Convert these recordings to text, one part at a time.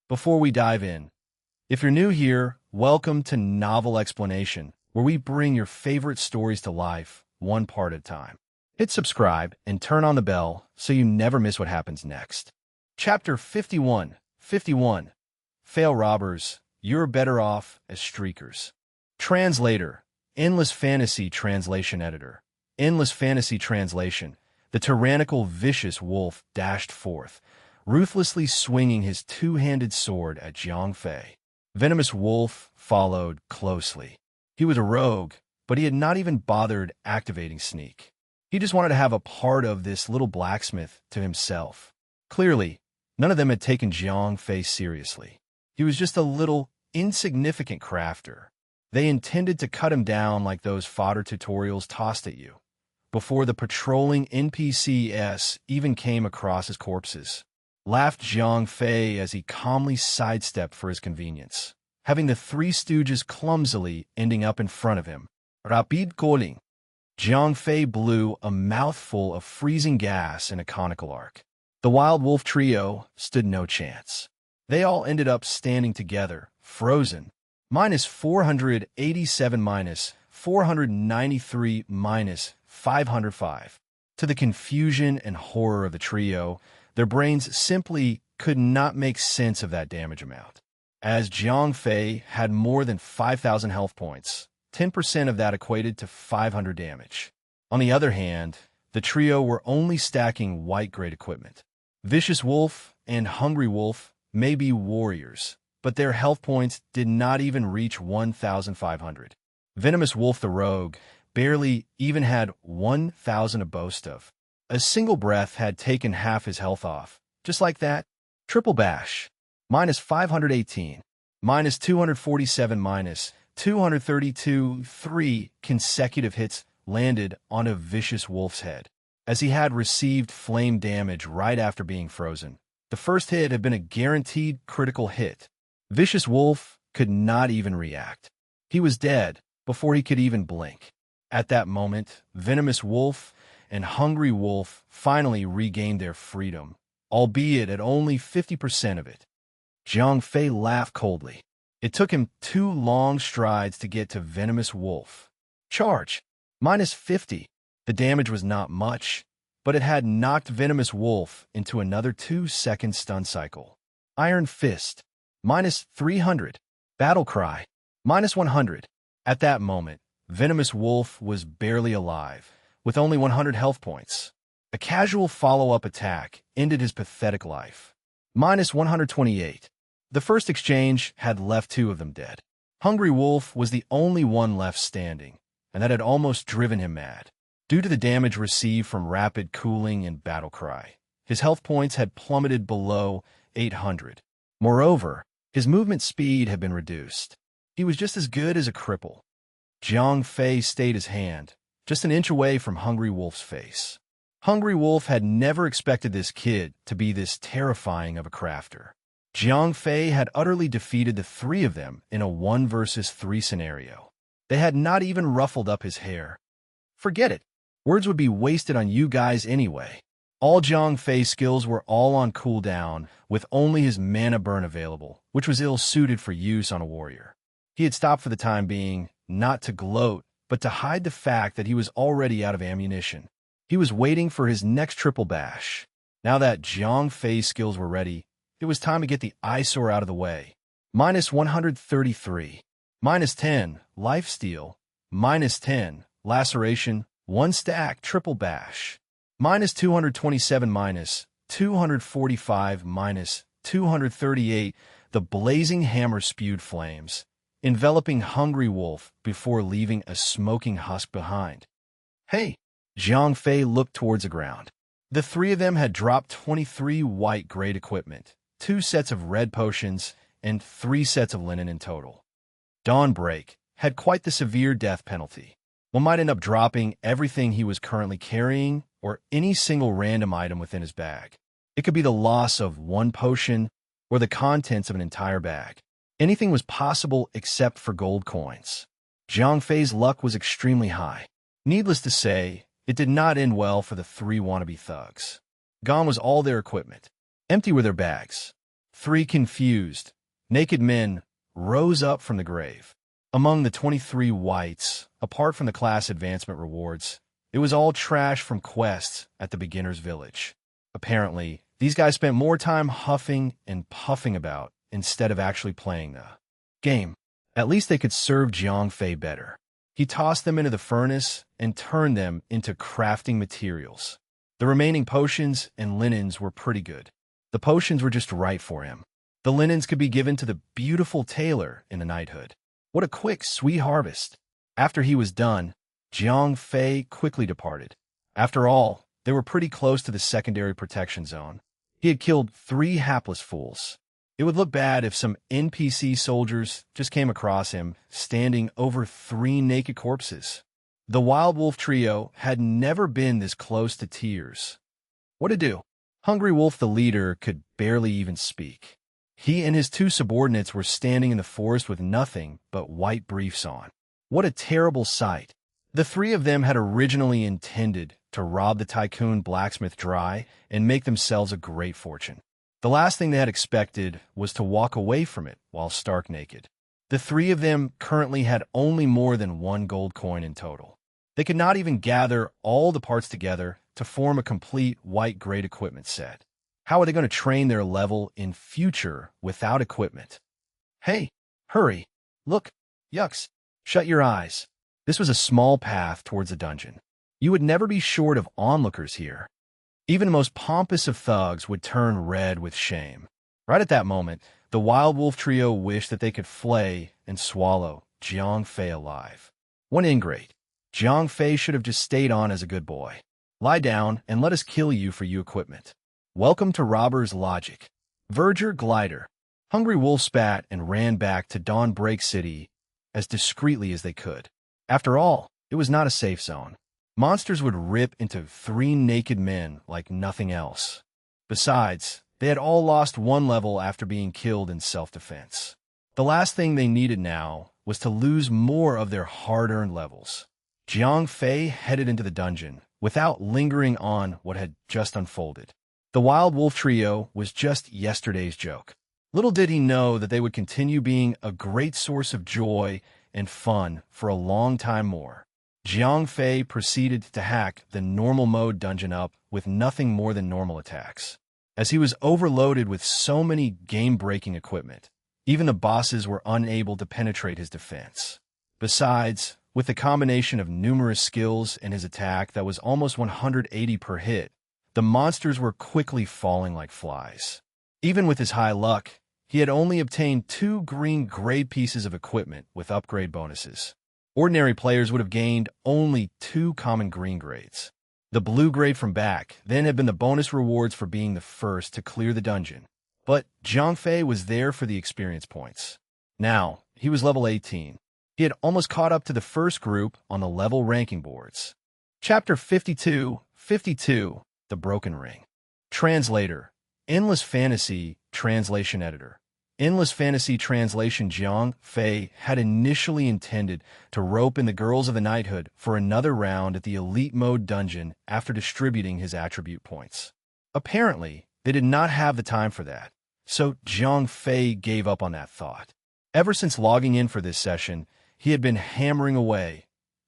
Before we dive in, if you're new here, welcome to Novel Explanation, where we bring your favorite stories to life, one part at a time. Hit subscribe and turn on the bell so you never miss what happens next. Chapter 51. Fail Robbers, You're Better Off as Streakers. Translator, Endless Fantasy Translation Editor. Endless Fantasy Translation. The tyrannical, vicious wolf dashed forth, ruthlessly swinging his two-handed sword at Jiang Fei. Venomous Wolf followed closely. He was a rogue, but he had not even bothered activating Sneak. He just wanted to have a part of this little blacksmith to himself. Clearly, none of them had taken Jiang Fei seriously. He was just a little, insignificant crafter. They intended to cut him down like those fodder tutorials tossed at you, before the patrolling NPCs even came across his corpses. Laughed Jiang Fei as he calmly sidestepped for his convenience, having the three stooges clumsily ending up in front of him. Rapid calling. Jiang Fei blew a mouthful of freezing gas in a conical arc. The Wild Wolf trio stood no chance. They all ended up standing together, frozen. -487, -493, -505. To the confusion and horror of the trio, their brains simply could not make sense of that damage amount. As Jiang Fei had more than 5,000 health points, 10% of that equated to 500 damage. On the other hand, the trio were only stacking white-grade equipment. Vicious Wolf and Hungry Wolf may be warriors, but their health points did not even reach 1,500. Venomous Wolf the Rogue barely even had 1,000 to boast of. A single breath had taken half his health off. Just like that, Triple Bash. -518, -247, -232, 3 consecutive hits landed on a Vicious Wolf's head. As he had received flame damage right after being frozen, the first hit had been a guaranteed critical hit. Vicious Wolf could not even react. He was dead before he could even blink. At that moment, Venomous Wolf and Hungry Wolf finally regained their freedom, albeit at only 50% of it. Jiang Fei laughed coldly. It took him 2 long strides to get to Venomous Wolf. Charge! -50. The damage was not much, but it had knocked Venomous Wolf into another 2-second stun cycle. Iron Fist. -300. Battle Cry. -100. At that moment, Venomous Wolf was barely alive, with only 100 health points. A casual follow-up attack ended his pathetic life. -128. The first exchange had left 2 of them dead. Hungry Wolf was the only one left standing, and that had almost driven him mad. Due to the damage received from rapid cooling and battle cry, his health points had plummeted below 800. Moreover, his movement speed had been reduced. He was just as good as a cripple. Jiang Fei stayed his hand, just an inch away from Hungry Wolf's face. Hungry Wolf had never expected this kid to be this terrifying of a crafter. Jiang Fei had utterly defeated the 3 of them in a 1 versus 3 scenario. They had not even ruffled up his hair. Forget it. Words would be wasted on you guys anyway. All Jiang Fei's skills were all on cooldown, with only his mana burn available, which was ill-suited for use on a warrior. He had stopped for the time being, not to gloat, but to hide the fact that he was already out of ammunition. He was waiting for his next Triple Bash. Now that Jiang Fei's skills were ready, it was time to get the eyesore out of the way. -133. -10. Lifesteal. -10. Laceration. 1 stack Triple Bash. -227, -245, -238. The blazing hammer spewed flames, enveloping Hungry Wolf before leaving a smoking husk behind. Hey! Jiang Fei looked towards the ground. The 3 of them had dropped 23 white-grade equipment, 2 sets of red potions, and 3 sets of linen in total. Dawnbreak had quite the severe death penalty. One might end up dropping everything he was currently carrying or any single random item within his bag. It could be the loss of 1 potion or the contents of an entire bag. Anything was possible except for gold coins. Jiang Fei's luck was extremely high. Needless to say, it did not end well for the 3 wannabe thugs. Gone was all their equipment. Empty were their bags. 3 confused, naked men rose up from the grave. Among the 23 whites, apart from the class advancement rewards, it was all trash from quests at the beginner's village. Apparently, these guys spent more time huffing and puffing about instead of actually playing the game. At least they could serve Jiang Fei better. He tossed them into the furnace and turned them into crafting materials. The remaining potions and linens were pretty good. The potions were just right for him. The linens could be given to the beautiful tailor in the knighthood. What a quick, sweet harvest. After he was done, Jiang Fei quickly departed. After all, they were pretty close to the secondary protection zone. He had killed 3 hapless fools. It would look bad if some NPC soldiers just came across him standing over 3 naked corpses. The Wild Wolf trio had never been this close to tears. What to do? Hungry Wolf, the leader, could barely even speak. He and his 2 subordinates were standing in the forest with nothing but white briefs on. What a terrible sight. The 3 of them had originally intended to rob the tycoon blacksmith dry and make themselves a great fortune. The last thing they had expected was to walk away from it while stark naked. The 3 of them currently had only more than 1 gold coin in total. They could not even gather all the parts together to form a complete white-grade equipment set. How are they going to train their level in future without equipment? Hey, hurry. Look, yucks. Shut your eyes. This was a small path towards a dungeon. You would never be short of onlookers here. Even the most pompous of thugs would turn red with shame. Right at that moment, the Wild Wolf trio wished that they could flay and swallow Jiang Fei alive. One ingrate. Jiang Fei should have just stayed on as a good boy. Lie down and let us kill you for you equipment. Welcome to Robber's Logic. Verger Glider. Hungry Wolf spat and ran back to Dawnbreak City as discreetly as they could. After all, it was not a safe zone. Monsters would rip into 3 naked men like nothing else. Besides, they had all lost 1 level after being killed in self-defense. The last thing they needed now was to lose more of their hard-earned levels. Jiang Fei headed into the dungeon without lingering on what had just unfolded. The Wild Wolf trio was just yesterday's joke. Little did he know that they would continue being a great source of joy and fun for a long time more. Jiang Fei proceeded to hack the normal mode dungeon up with nothing more than normal attacks. As he was overloaded with so many game-breaking equipment, even the bosses were unable to penetrate his defense. Besides, with the combination of numerous skills in his attack that was almost 180 per hit, the monsters were quickly falling like flies. Even with his high luck, he had only obtained 2 green grade pieces of equipment with upgrade bonuses. Ordinary players would have gained only 2 common green grades. The blue grade from back then had been the bonus rewards for being the first to clear the dungeon. But Jiang Fei was there for the experience points. Now, he was level 18. He had almost caught up to the first group on the level ranking boards. Chapter 52, The Broken Ring. Translator, Endless Fantasy Translation Editor. Endless Fantasy Translation. Jiang Fei had initially intended to rope in the girls of the knighthood for another round at the elite mode dungeon after distributing his attribute points. Apparently, they did not have the time for that, so Jiang Fei gave up on that thought. Ever since logging in for this session, he had been hammering away,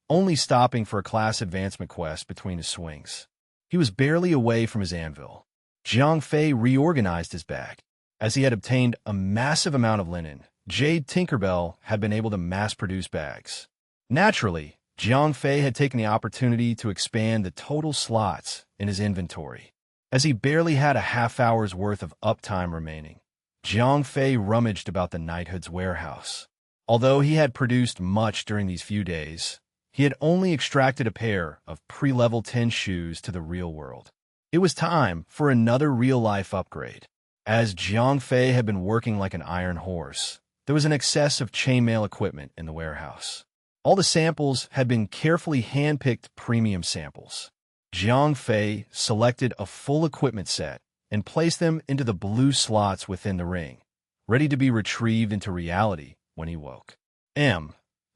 only stopping for a class advancement quest between his swings. He was barely away from his anvil. Jiang Fei reorganized his bag. As he had obtained a massive amount of linen, Jade Tinkerbell had been able to mass-produce bags. Naturally, Jiang Fei had taken the opportunity to expand the total slots in his inventory. As he barely had a half-hour's worth of uptime remaining, Jiang Fei rummaged about the knighthood's warehouse. Although he had produced much during these few days, he had only extracted a pair of pre-level 10 shoes to the real world. It was time for another real-life upgrade. As Jiang Fei had been working like an iron horse, there was an excess of chainmail equipment in the warehouse. All the samples had been carefully hand-picked premium samples. Jiang Fei selected a full equipment set and placed them into the blue slots within the ring, ready to be retrieved into reality when he woke.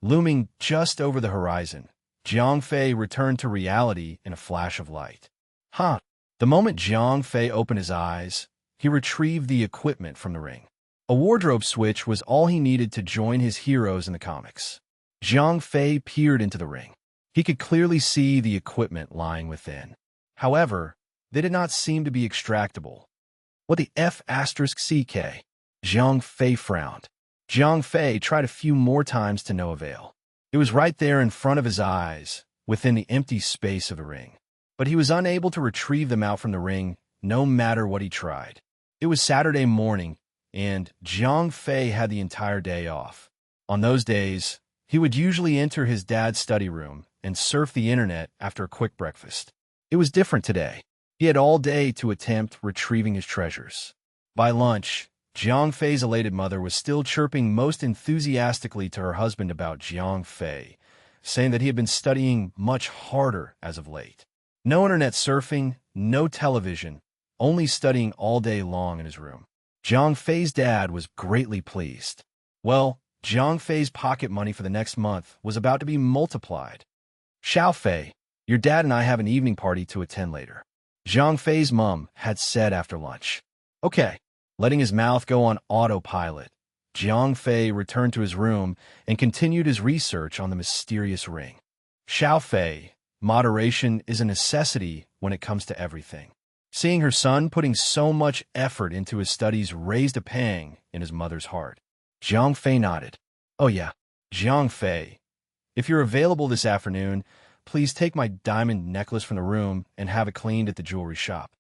Looming just over the horizon, Jiang Fei returned to reality in a flash of light. The moment Jiang Fei opened his eyes, he retrieved the equipment from the ring. A wardrobe switch was all he needed to join his heroes in the comics. Zhang Fei peered into the ring. He could clearly see the equipment lying within. However, they did not seem to be extractable. What the F***CK? Zhang Fei frowned. Zhang Fei tried a few more times to no avail. It was right there in front of his eyes, within the empty space of the ring. But he was unable to retrieve them out from the ring, no matter what he tried. It was Saturday morning, and Zhang Fei had the entire day off. On those days, he would usually enter his dad's study room and surf the internet after a quick breakfast. It was different today. He had all day to attempt retrieving his treasures. By lunch, Zhang Fei's elated mother was still chirping most enthusiastically to her husband about Zhang Fei, saying that he had been studying much harder as of late. No internet surfing, no television, only studying all day long in his room. Zhang Fei's dad was greatly pleased. Well, Zhang Fei's pocket money for the next month was about to be multiplied. Xiao Fei, your dad and I have an evening party to attend later, Zhang Fei's mom had said after lunch. Okay. Letting his mouth go on autopilot, Zhang Fei returned to his room and continued his research on the mysterious ring. Xiao Fei, moderation is a necessity when it comes to everything. Seeing her son putting so much effort into his studies raised a pang in his mother's heart. Zhang Fei nodded. Oh yeah, Zhang Fei. If you're available this afternoon, please take my diamond necklace from the room and have it cleaned at the jewelry shop.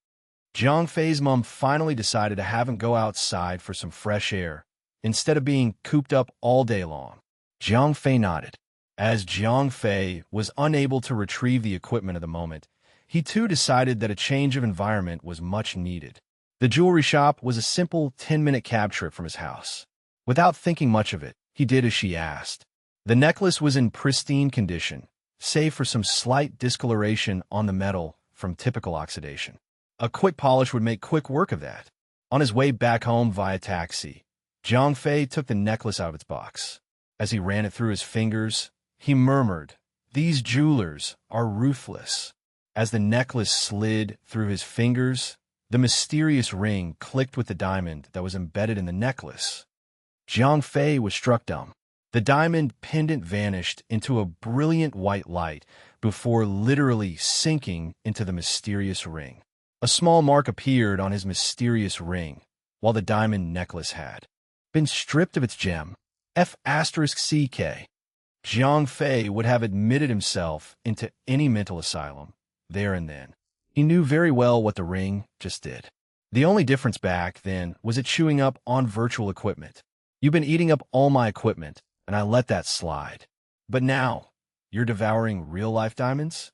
Zhang Fei's mom finally decided to have him go outside for some fresh air, instead of being cooped up all day long. Zhang Fei nodded. As Zhang Fei was unable to retrieve the equipment at the moment, he too decided that a change of environment was much needed. The jewelry shop was a simple 10-minute cab trip from his house. Without thinking much of it, he did as she asked. The necklace was in pristine condition, save for some slight discoloration on the metal from typical oxidation. A quick polish would make quick work of that. On his way back home via taxi, Zhang Fei took the necklace out of its box. As he ran it through his fingers, he murmured, "These jewelers are ruthless." As the necklace slid through his fingers, the mysterious ring clicked with the diamond that was embedded in the necklace. Zhang Fei was struck dumb. The diamond pendant vanished into a brilliant white light before literally sinking into the mysterious ring. A small mark appeared on his mysterious ring, while the diamond necklace had been stripped of its gem. F***CK. Zhang Fei would have admitted himself into any mental asylum, there and then. He knew very well what the ring just did. The only difference back then was it chewing up on virtual equipment. You've been eating up all my equipment, and I let that slide. But now, you're devouring real-life diamonds?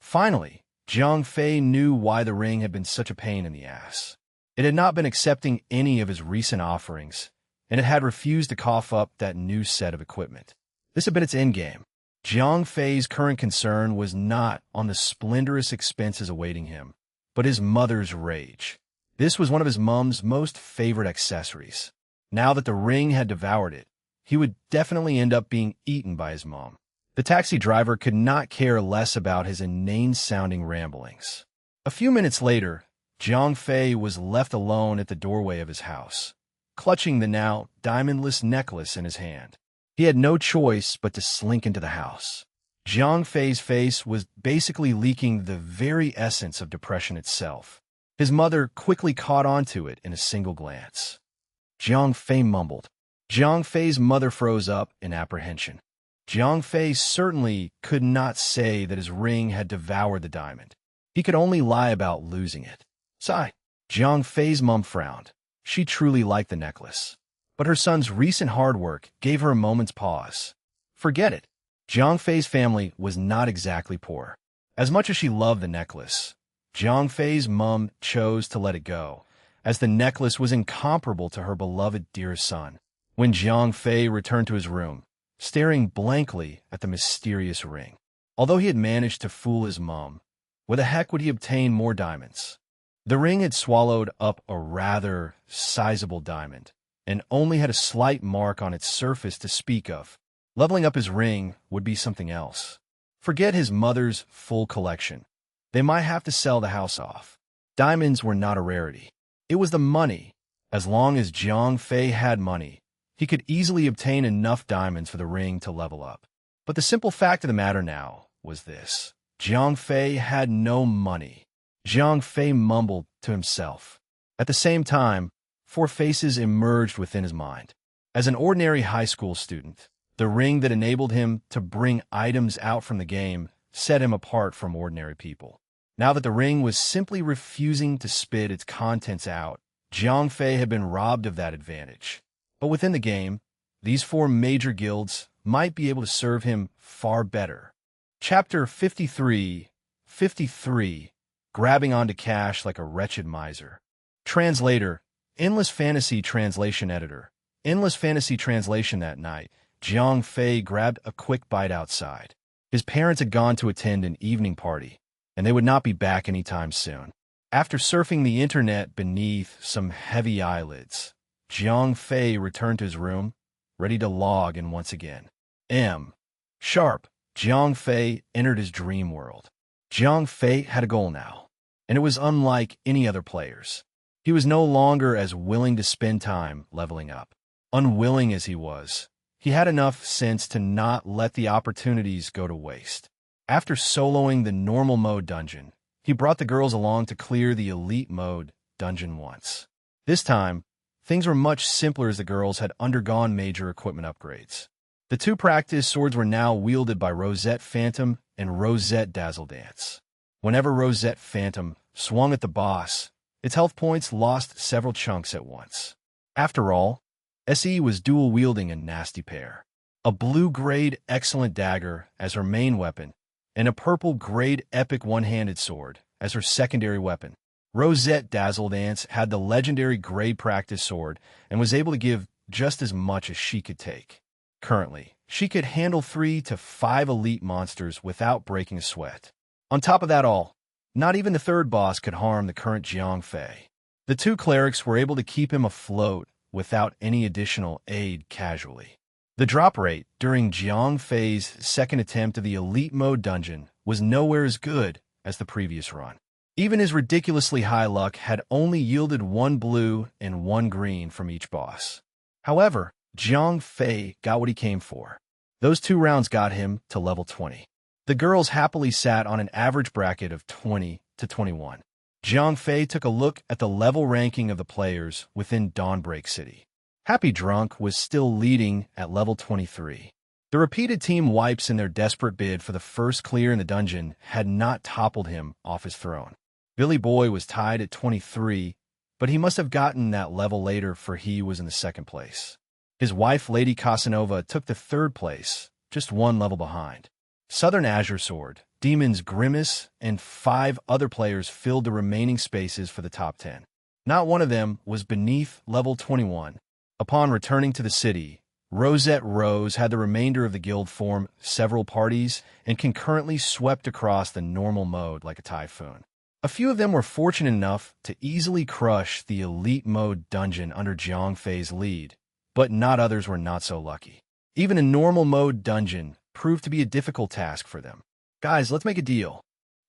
Finally, Zhang Fei knew why the ring had been such a pain in the ass. It had not been accepting any of his recent offerings, and it had refused to cough up that new set of equipment. This had been its endgame. Zhang Fei's current concern was not on the splendorous expenses awaiting him, but his mother's rage. This was one of his mom's most favorite accessories. Now that the ring had devoured it, he would definitely end up being eaten by his mom. The taxi driver could not care less about his inane-sounding ramblings. A few minutes later, Zhang Fei was left alone at the doorway of his house, clutching the now diamondless necklace in his hand. He had no choice but to slink into the house. Zhang Fei's face was basically leaking the very essence of depression itself. His mother quickly caught on to it in a single glance. Zhang Fei mumbled. Zhang Fei's mother froze up in apprehension. Zhang Fei certainly could not say that his ring had devoured the diamond. He could only lie about losing it. Sigh. Zhang Fei's mom frowned. She truly liked the necklace. But her son's recent hard work gave her a moment's pause. Forget it. Zhang Fei's family was not exactly poor. As much as she loved the necklace, Zhang Fei's mom chose to let it go, as the necklace was incomparable to her beloved dear son. When Zhang Fei returned to his room, staring blankly at the mysterious ring. Although he had managed to fool his mom, where the heck would he obtain more diamonds? The ring had swallowed up a rather sizable diamond, and only had a slight mark on its surface to speak of. Leveling up his ring would be something else. Forget his mother's full collection. They might have to sell the house off. Diamonds were not a rarity. It was the money. As long as Jiang Fei had money, he could easily obtain enough diamonds for the ring to level up. But the simple fact of the matter now was this. Jiang Fei had no money. Jiang Fei mumbled to himself. At the same time, four faces emerged within his mind. As an ordinary high school student, the ring that enabled him to bring items out from the game set him apart from ordinary people. Now that the ring was simply refusing to spit its contents out, Jiang Fei had been robbed of that advantage. But within the game, these four major guilds might be able to serve him far better. Chapter 53, Grabbing onto cash like a wretched miser. Translator, Endless Fantasy Translation Editor. Endless Fantasy Translation. That night, Jiang Fei grabbed a quick bite outside. His parents had gone to attend an evening party, and they would not be back anytime soon. After surfing the internet beneath some heavy eyelids, Jiang Fei returned to his room, ready to log in once again. Sharp. Jiang Fei entered his dream world. Jiang Fei had a goal now, and it was unlike any other players. He was no longer as willing to spend time leveling up. Unwilling as he was, he had enough sense to not let the opportunities go to waste. After soloing the normal mode dungeon, he brought the girls along to clear the elite mode dungeon once. This time, things were much simpler as the girls had undergone major equipment upgrades. The two practice swords were now wielded by Rosette Phantom and Rosette Dazzledance. Whenever Rosette Phantom swung at the boss, its health points lost several chunks at once. After all, SE was dual-wielding a nasty pair. A blue-grade excellent dagger as her main weapon, and a purple-grade epic one-handed sword as her secondary weapon. Rosette Dazzledance had the legendary grade practice sword and was able to give just as much as she could take. Currently, she could handle 3 to 5 elite monsters without breaking a sweat. On top of that all, not even the third boss could harm the current Jiang Fei. The two clerics were able to keep him afloat without any additional aid casually. The drop rate during Jiang Fei's second attempt of the elite mode dungeon was nowhere as good as the previous run. Even his ridiculously high luck had only yielded 1 blue and 1 green from each boss. However, Jiang Fei got what he came for. Those 2 rounds got him to level 20. The girls happily sat on an average bracket of 20 to 21. Jiang Fei took a look at the level ranking of the players within Dawnbreak City. Happy Drunk was still leading at level 23. The repeated team wipes in their desperate bid for the first clear in the dungeon had not toppled him off his throne. Billy Boy was tied at 23, but he must have gotten that level later, for he was in the second place. His wife, Lady Casanova, took the third place, just 1 level behind. Southern Azure Sword, Demon's Grimace, and 5 other players filled the remaining spaces for the top 10. Not one of them was beneath level 21. Upon returning to the city, Rosette Rose had the remainder of the guild form several parties and concurrently swept across the normal mode like a typhoon. A few of them were fortunate enough to easily crush the elite mode dungeon under Jiang Fei's lead, but not others were not so lucky. Even a normal mode dungeon proved to be a difficult task for them. Guys, let's make a deal.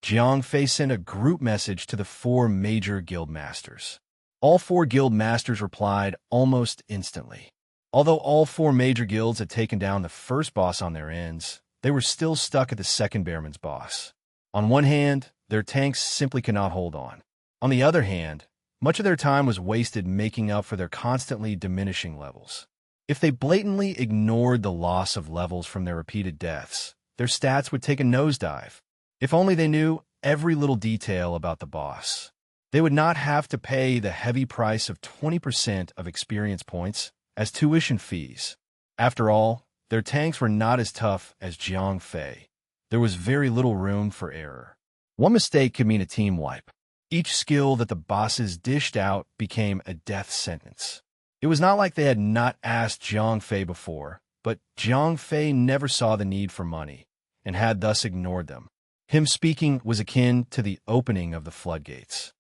Jiang Fei sent a group message to the 4 major guild masters. All 4 guild masters replied almost instantly. Although all 4 major guilds had taken down the first boss on their ends, they were still stuck at the second Bearman's boss. On one hand, their tanks simply could not hold on. On the other hand, much of their time was wasted making up for their constantly diminishing levels. If they blatantly ignored the loss of levels from their repeated deaths, their stats would take a nosedive. If only they knew every little detail about the boss. They would not have to pay the heavy price of 20% of experience points as tuition fees. After all, their tanks were not as tough as Jiang Fei. There was very little room for error. One mistake could mean a team wipe. Each skill that the bosses dished out became a death sentence. It was not like they had not asked Jiang Fei before, but Jiang Fei never saw the need for money, and had thus ignored them. Him speaking was akin to the opening of the floodgates.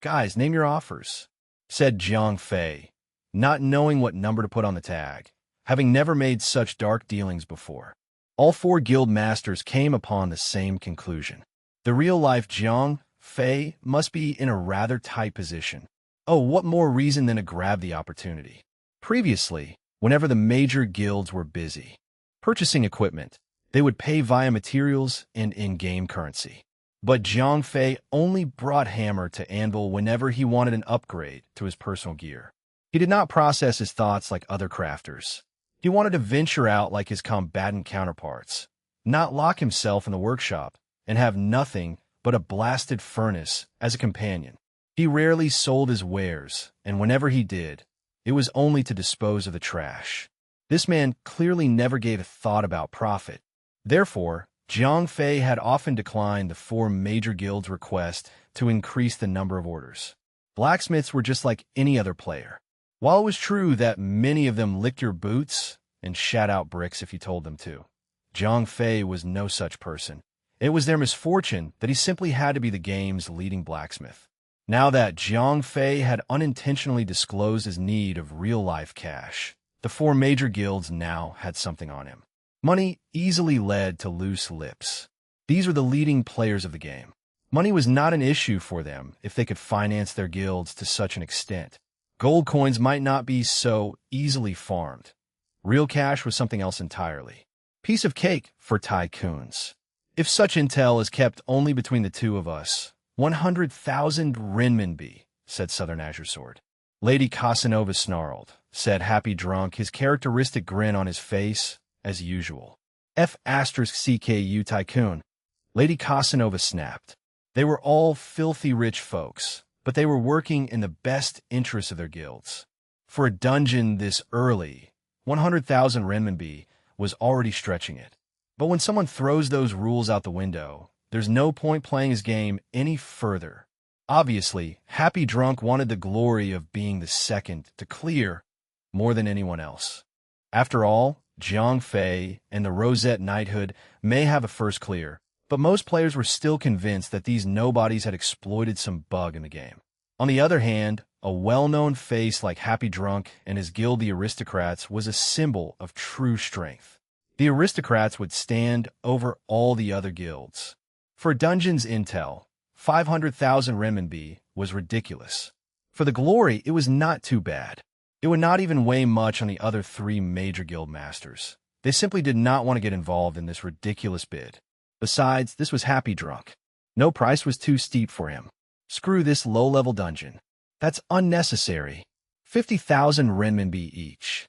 "Guys, name your offers," said Jiang Fei, not knowing what number to put on the tag, having never made such dark dealings before. All 4 guild masters came upon the same conclusion. The real-life Jiang Fei must be in a rather tight position. Oh, what more reason than to grab the opportunity? Previously, whenever the major guilds were busy purchasing equipment, they would pay via materials and in-game currency. But Jiang Fei only brought hammer to anvil whenever he wanted an upgrade to his personal gear. He did not process his thoughts like other crafters. He wanted to venture out like his combatant counterparts, not lock himself in the workshop and have nothing but a blasted furnace as a companion. He rarely sold his wares, and whenever he did, it was only to dispose of the trash. This man clearly never gave a thought about profit. Therefore, Jiang Fei had often declined the 4 major guilds' request to increase the number of orders. Blacksmiths were just like any other player. While it was true that many of them licked your boots and shat out bricks if you told them to, Jiang Fei was no such person. It was their misfortune that he simply had to be the game's leading blacksmith. Now that Jiang Fei had unintentionally disclosed his need of real-life cash, the 4 major guilds now had something on him. Money easily led to loose lips. These were the leading players of the game. Money was not an issue for them if they could finance their guilds to such an extent. Gold coins might not be so easily farmed. Real cash was something else entirely. Piece of cake for tycoons. If such intel is kept only between the two of us, 100,000 renminbi, said Southern Azure Sword. Lady Casanova snarled, said Happy Drunk, his characteristic grin on his face, as usual. F***CKU tycoon. Lady Casanova snapped. They were all filthy rich folks, but they were working in the best interests of their guilds. For a dungeon this early, 100,000 renminbi was already stretching it. But when someone throws those rules out the window, there's no point playing his game any further. Obviously, Happy Drunk wanted the glory of being the second to clear more than anyone else. After all, Jiang Fei and the Rosette Knighthood may have a first clear, but most players were still convinced that these nobodies had exploited some bug in the game. On the other hand, a well-known face like Happy Drunk and his guild, the Aristocrats, was a symbol of true strength. The Aristocrats would stand over all the other guilds. For Dungeons Intel, 500,000 renminbi was ridiculous. For the glory, it was not too bad. It would not even weigh much on the other 3 major guild masters. They simply did not want to get involved in this ridiculous bid. Besides, this was Happy Drunk. No price was too steep for him. Screw this low-level dungeon. That's unnecessary. 50,000 renminbi each.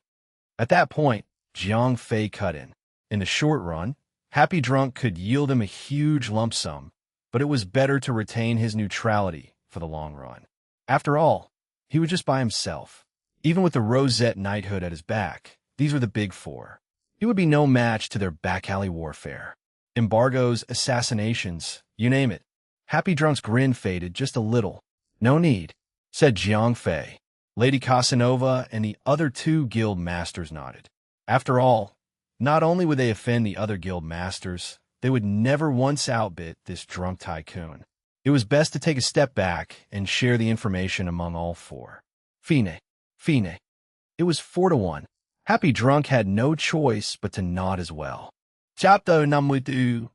At that point, Jiang Fei cut in. In the short run, Happy Drunk could yield him a huge lump sum, but it was better to retain his neutrality for the long run. After all, he was just by himself. Even with the Rosette Knighthood at his back, these were the big 4. He would be no match to their back-alley warfare. Embargoes, assassinations, you name it. Happy Drunk's grin faded just a little. No need, said Jiang Fei. Lady Casanova and the other 2 guild masters nodded. After all, not only would they offend the other guild masters, they would never once outbid this drunk tycoon. It was best to take a step back and share the information among all 4. Fine. It was 4-1. Happy Drunk had no choice but to nod as well. Chapter number 2,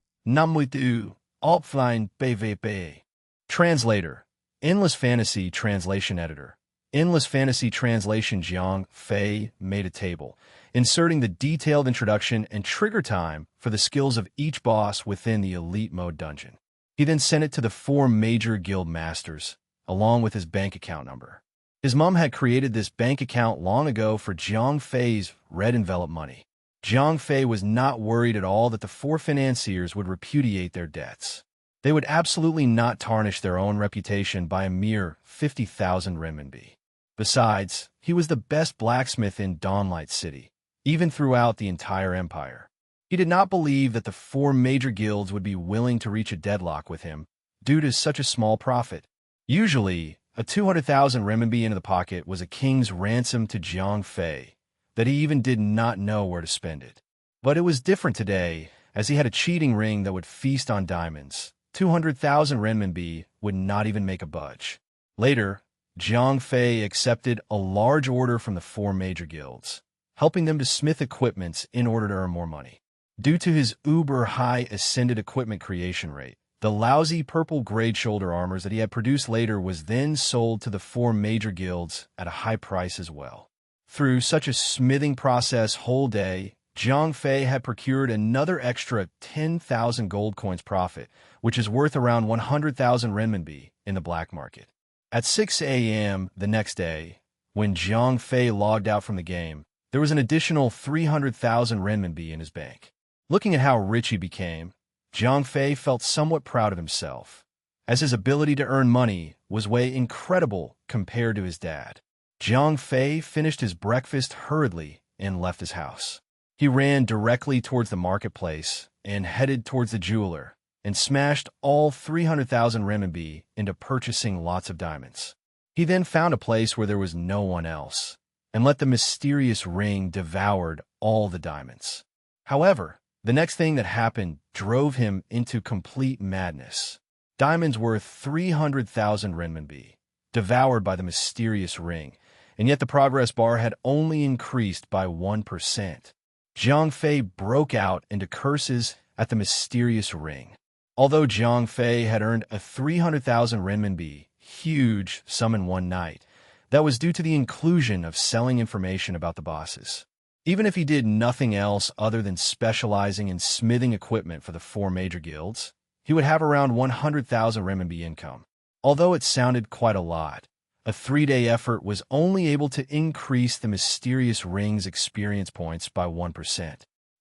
offline PvP. Translator, Endless Fantasy Translation Editor. Endless Fantasy Translation. Jiang Fei made a table, inserting the detailed introduction and trigger time for the skills of each boss within the Elite Mode dungeon. He then sent it to the 4 major guild masters, along with his bank account number. His mom had created this bank account long ago for Jiang Fei's red envelope money. Jiang Fei was not worried at all that the 4 financiers would repudiate their debts. They would absolutely not tarnish their own reputation by a mere 50,000 renminbi. Besides, he was the best blacksmith in Dawnlight City, even throughout the entire empire. He did not believe that the 4 major guilds would be willing to reach a deadlock with him due to such a small profit. Usually, a 200,000 renminbi into the pocket was a king's ransom to Jiang Fei, that he even did not know where to spend it. But it was different today, as he had a cheating ring that would feast on diamonds. 200,000 renminbi would not even make a budge. Later, Jiang Fei accepted a large order from the 4 major guilds, helping them to smith equipments in order to earn more money. Due to his uber-high ascended equipment creation rate, The lousy purple grade shoulder armors that he had produced later was then sold to the 4 major guilds at a high price as well. Through such a smithing process whole day, Zhang Fei had procured another extra 10,000 gold coins profit, which is worth around 100,000 renminbi in the black market. At 6 a.m. the next day, when Zhang Fei logged out from the game, there was an additional 300,000 renminbi in his bank. Looking at how rich he became, Zhang Fei felt somewhat proud of himself, as his ability to earn money was way incredible compared to his dad. Zhang Fei finished his breakfast hurriedly and left his house. He ran directly towards the marketplace and headed towards the jeweler, and smashed all 300,000 renminbi into purchasing lots of diamonds. He then found a place where there was no one else, and let the mysterious ring devoured all the diamonds. However, the next thing that happened drove him into complete madness. Diamonds worth 300,000 renminbi, devoured by the mysterious ring, and yet the progress bar had only increased by 1%. Zhang Fei broke out into curses at the mysterious ring. Although Zhang Fei had earned a 300,000 renminbi huge sum in one night, that was due to the inclusion of selling information about the bosses. Even if he did nothing else other than specializing in smithing equipment for the 4 major guilds, he would have around 100,000 renminbi income. Although it sounded quite a lot, a 3-day effort was only able to increase the mysterious ring's experience points by 1%.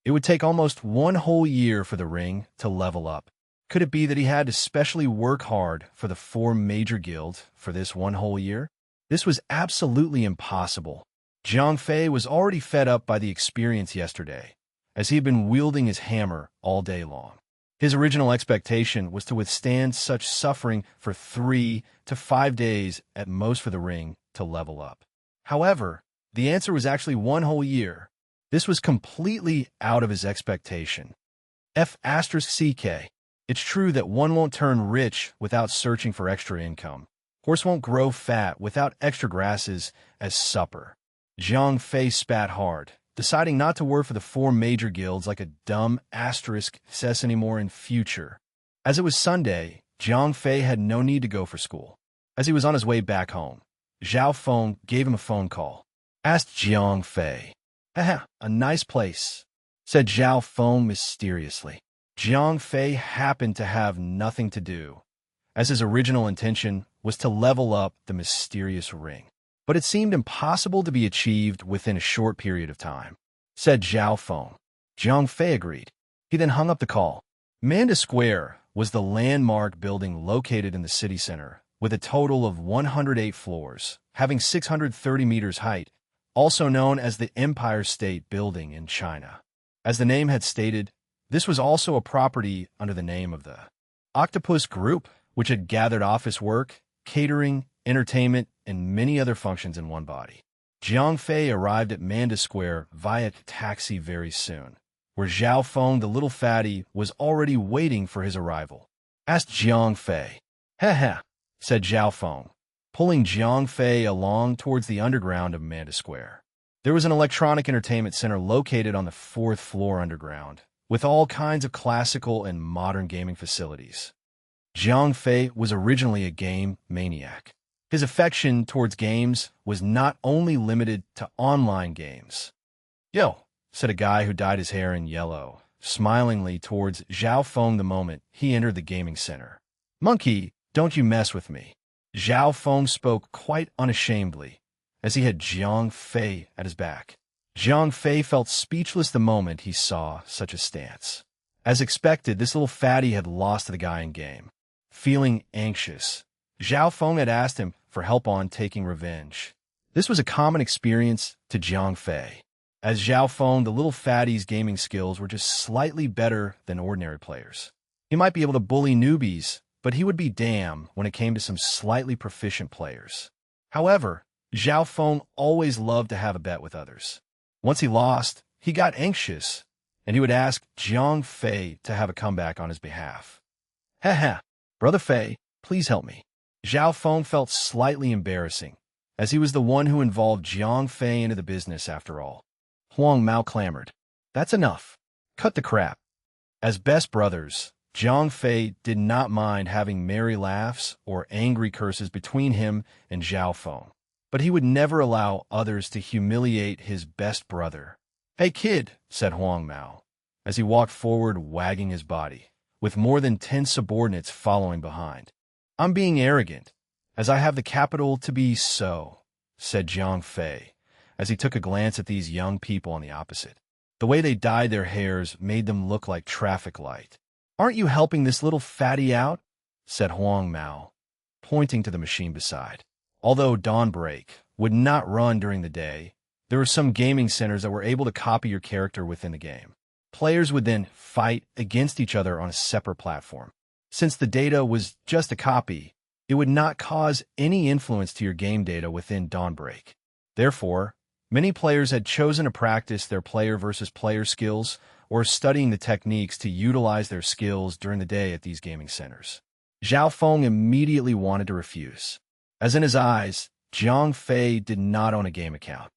It would take almost 1 whole year for the ring to level up. Could it be that he had to specially work hard for the 4 major guilds for this 1 whole year? This was absolutely impossible. Zhang Fei was already fed up by the experience yesterday, as he had been wielding his hammer all day long. His original expectation was to withstand such suffering for 3 to 5 days at most for the ring to level up. However, the answer was actually 1 whole year. This was completely out of his expectation. F***CK. It's true that one won't turn rich without searching for extra income. Horse won't grow fat without extra grasses as supper. Zhang Fei spat hard, deciding not to work for the 4 major guilds like a dumb asterisk says anymore in future. As it was Sunday, Zhang Fei had no need to go for school. As he was on his way back home, Zhao Feng gave him a phone call. Asked Zhang Fei. Haha, a nice place, said Zhao Feng mysteriously. Zhang Fei happened to have nothing to do, as his original intention was to level up the mysterious ring. But it seemed impossible to be achieved within a short period of time, said Zhao Feng. Zhang Fei agreed. He then hung up the call. Manda Square was the landmark building located in the city center, with a total of 108 floors, having 630 meters height, also known as the Empire State Building in China. As the name had stated, this was also a property under the name of the Octopus Group, which had gathered office work, catering, entertainment, and many other functions in one body. Zhang Fei arrived at Manda Square via taxi very soon, where Zhao Feng, the little fatty, was already waiting for his arrival. Asked Zhang Fei. Heh, said Zhao Feng, pulling Zhang Fei along towards the underground of Manda Square. There was an electronic entertainment center located on the 4th floor underground, with all kinds of classical and modern gaming facilities. Zhang Fei was originally a game maniac. His affection towards games was not only limited to online games. Yo, said a guy who dyed his hair in yellow, smilingly towards Zhao Feng the moment he entered the gaming center. Monkey, don't you mess with me. Zhao Feng spoke quite unashamedly, as he had Zhang Fei at his back. Zhang Fei felt speechless the moment he saw such a stance. As expected, this little fatty had lost to the guy in game. Feeling anxious, Zhao Feng had asked him for help on taking revenge. This was a common experience to Zhang Fei. As Zhao Feng, the little fatty's gaming skills were just slightly better than ordinary players. He might be able to bully newbies, but he would be damned when it came to some slightly proficient players. However, Zhao Feng always loved to have a bet with others. Once he lost, he got anxious, and he would ask Zhang Fei to have a comeback on his behalf. Haha, Brother Fei, please help me. Zhao Feng felt slightly embarrassing, as he was the one who involved Zhang Fei into the business after all. Huang Mao clamored. That's enough. Cut the crap. As best brothers, Jiang Fei did not mind having merry laughs or angry curses between him and Zhao Feng, but he would never allow others to humiliate his best brother. "Hey, kid," said Huang Mao, as he walked forward wagging his body, with more than 10 subordinates following behind. "I'm being arrogant, as I have the capital to be so," said Jiang Fei, as he took a glance at these young people on the opposite. The way they dyed their hairs made them look like traffic light. "Aren't you helping this little fatty out?" said Huang Mao, pointing to the machine beside. Although Dawnbreak would not run during the day, there were some gaming centers that were able to copy your character within the game. Players would then fight against each other on a separate platform. Since the data was just a copy, it would not cause any influence to your game data within Dawnbreak. Therefore, many players had chosen to practice their player versus player skills or studying the techniques to utilize their skills during the day at these gaming centers. Zhao Feng immediately wanted to refuse, as in his eyes, Jiang Fei did not own a game account.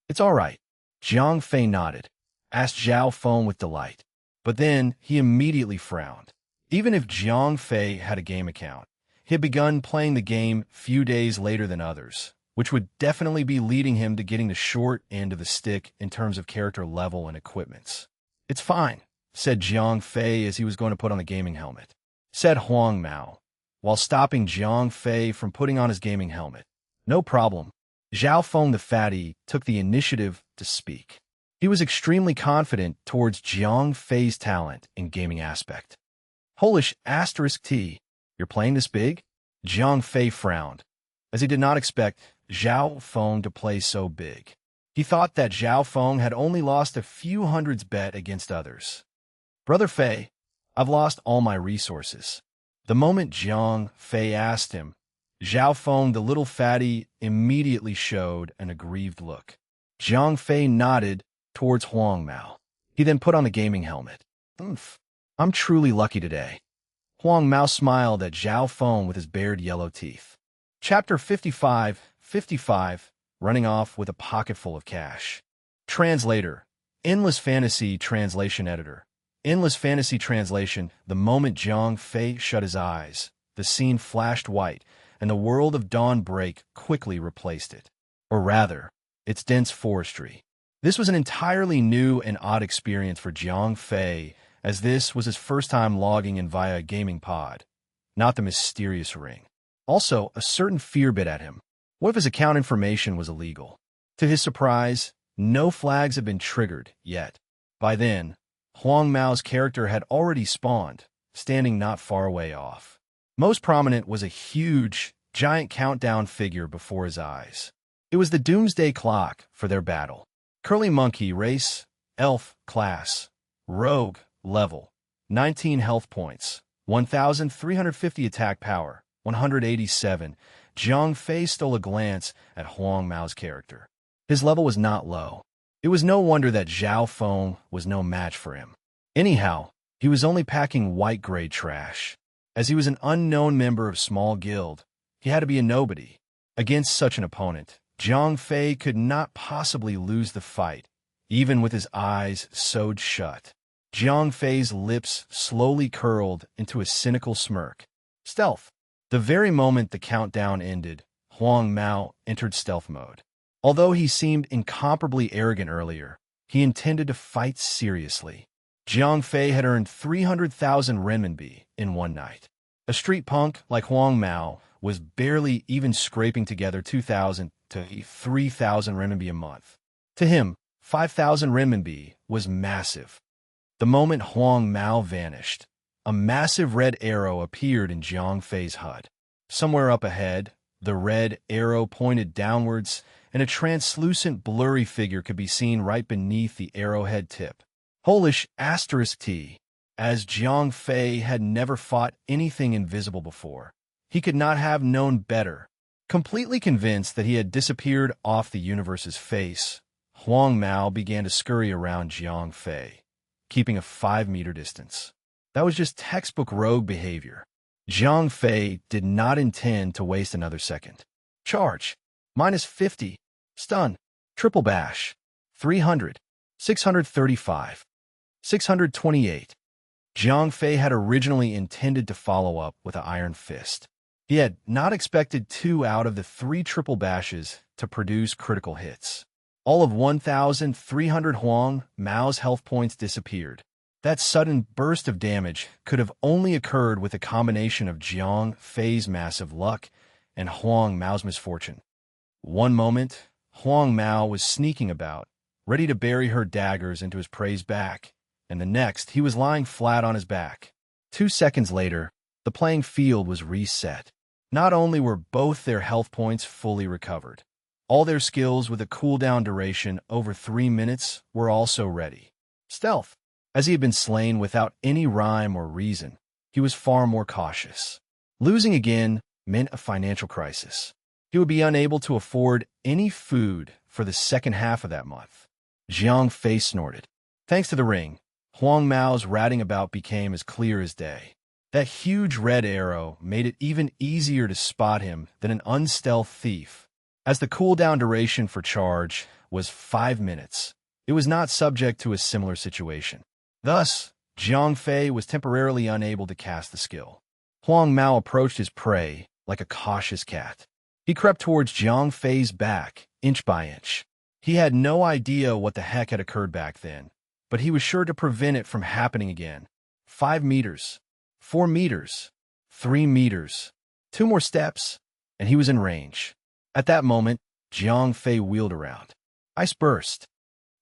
"It's all right," Jiang Fei nodded, asked Zhao Feng with delight. But then he immediately frowned. Even if Jiang Fei had a game account, he had begun playing the game few days later than others, which would definitely be leading him to getting the short end of the stick in terms of character level and equipments. "It's fine," said Jiang Fei as he was going to put on the gaming helmet. Said Huang Mao, while stopping Jiang Fei from putting on his gaming helmet. "No problem." Zhao Feng the fatty took the initiative to speak. He was extremely confident towards Jiang Fei's talent in gaming aspect. "Holish *T, you're playing this big?" Jiang Fei frowned, as he did not expect Zhao Feng to play so big. He thought that Zhao Feng had only lost a few hundreds bet against others. "Brother Fei, I've lost all my resources." The moment Jiang Fei asked him, Zhao Feng, the little fatty, immediately showed an aggrieved look. Jiang Fei nodded towards Huang Mao. He then put on the gaming helmet. "Oomph, I'm truly lucky today." Huang Mao smiled at Zhao Feng with his bared yellow teeth. Chapter 55, running off with a pocket full of cash. Translator, Endless Fantasy Translation Editor. Endless Fantasy Translation. The moment Jiang Fei shut his eyes, the scene flashed white, and the world of Dawnbreak quickly replaced it. Or rather, its dense forestry. This was an entirely new and odd experience for Jiang Fei, as this was his first time logging in via a gaming pod, not the mysterious ring. Also, a certain fear bit at him. What if his account information was illegal? To his surprise, no flags had been triggered yet. By then, Huang Mao's character had already spawned, standing not far away off. Most prominent was a huge, giant countdown figure before his eyes. It was the doomsday clock for their battle. Curly Monkey race, elf class, rogue level, 19 health points, 1,350 attack power, 187. Jiang Fei stole a glance at Huang Mao's character. His level was not low. It was no wonder that Zhao Feng was no match for him. Anyhow, he was only packing white-grade trash. As he was an unknown member of small guild, he had to be a nobody. Against such an opponent, Jiang Fei could not possibly lose the fight, even with his eyes sewed shut. Jiang Fei's lips slowly curled into a cynical smirk. Stealth. The very moment the countdown ended, Huang Mao entered stealth mode. Although he seemed incomparably arrogant earlier, he intended to fight seriously. Jiang Fei had earned 300,000 renminbi in one night. A street punk like Huang Mao was barely even scraping together 2,000 to 3,000 renminbi a month. To him, 5,000 renminbi was massive. The moment Huang Mao vanished, a massive red arrow appeared in Jiang Fei's HUD. Somewhere up ahead, the red arrow pointed downwards, and a translucent, blurry figure could be seen right beneath the arrowhead tip. Holish *T. As Jiang Fei had never fought anything invisible before, he could not have known better. Completely convinced that he had disappeared off the universe's face, Huang Mao began to scurry around Jiang Fei, keeping a 5-meter distance. That was just textbook rogue behavior. Jiang Fei did not intend to waste another second. Charge. -50. Stun. Triple bash. 300. 635. 628. Jiang Fei had originally intended to follow up with an iron fist. He had not expected 2 out of the 3 triple bashes to produce critical hits. All of 1,300 Huang Mao's health points disappeared. That sudden burst of damage could have only occurred with a combination of Jiang Fei's massive luck and Huang Mao's misfortune. One moment, Huang Mao was sneaking about, ready to bury her daggers into his prey's back, and the next, he was lying flat on his back. 2 seconds later, the playing field was reset. Not only were both their health points fully recovered, all their skills with a cooldown duration over 3 minutes were also ready. Stealth. As he had been slain without any rhyme or reason, he was far more cautious. Losing again meant a financial crisis. He would be unable to afford any food for the second half of that month. Jiang Fei snorted. Thanks to the ring, Huang Mao's ratting about became as clear as day. That huge red arrow made it even easier to spot him than an unstealth thief. As the cooldown duration for charge was 5 minutes, it was not subject to a similar situation. Thus, Jiang Fei was temporarily unable to cast the skill. Huang Mao approached his prey like a cautious cat. He crept towards Jiang Fei's back, inch by inch. He had no idea what the heck had occurred back then, but he was sure to prevent it from happening again. 5 meters, 4 meters, 3 meters, 2 more steps, and he was in range. At that moment, Jiang Fei wheeled around. Ice burst.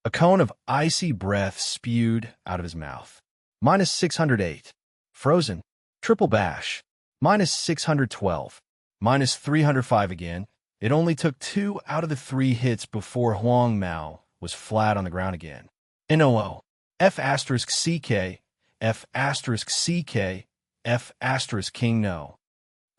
A cone of icy breath spewed out of his mouth. Minus 608. Frozen. Triple bash. Minus 612. Minus 305 again. It only took 2 out of the 3 hits before Huang Mao was flat on the ground again. NOO. F asterisk CK. F asterisk CK. F asterisk King no.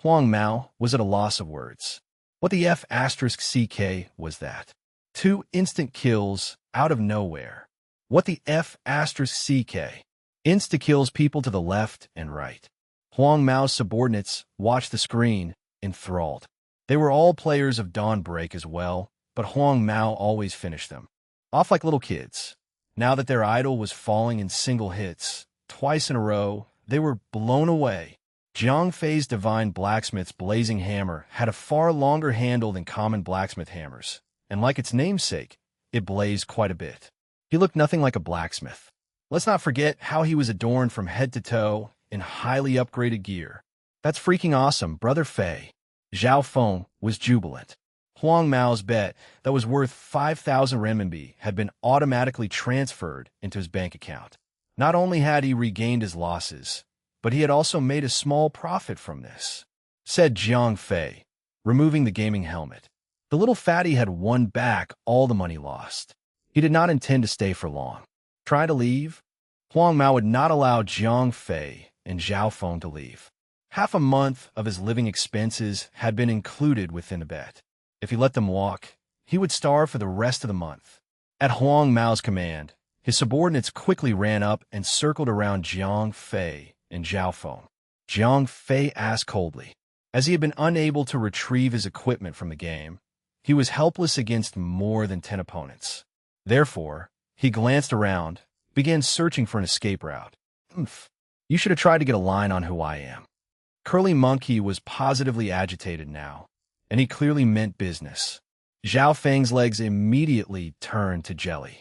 Huang Mao was at a loss of words. What the F asterisk CK was that? 2 instant kills out of nowhere. What the F asterisk CK? Insta-kills people to the left and right. Huang Mao's subordinates watched the screen, enthralled. They were all players of Dawnbreak as well, but Huang Mao always finished them off like little kids. Now that their idol was falling in single hits, twice in a row, they were blown away. Jiang Fei's divine blacksmith's blazing hammer had a far longer handle than common blacksmith hammers, and like its namesake, it blazed quite a bit. He looked nothing like a blacksmith. Let's not forget how he was adorned from head to toe in highly upgraded gear. That's freaking awesome, Brother Fei. Zhao Feng was jubilant. Huang Mao's bet that was worth 5,000 renminbi had been automatically transferred into his bank account. Not only had he regained his losses, but he had also made a small profit from this, said Jiang Fei, removing the gaming helmet. The little fatty had won back all the money lost. He did not intend to stay for long. Try to leave? Huang Mao would not allow Jiang Fei and Zhao Feng to leave. Half a month of his living expenses had been included within the bet. If he let them walk, he would starve for the rest of the month. At Huang Mao's command, his subordinates quickly ran up and circled around Jiang Fei and Zhao Feng. Jiang Fei asked coldly. As he had been unable to retrieve his equipment from the game, he was helpless against more than 10 opponents. Therefore, he glanced around, began searching for an escape route. You should have tried to get a line on who I am. Curly Monkey was positively agitated now, and he clearly meant business. Zhao Feng's legs immediately turned to jelly.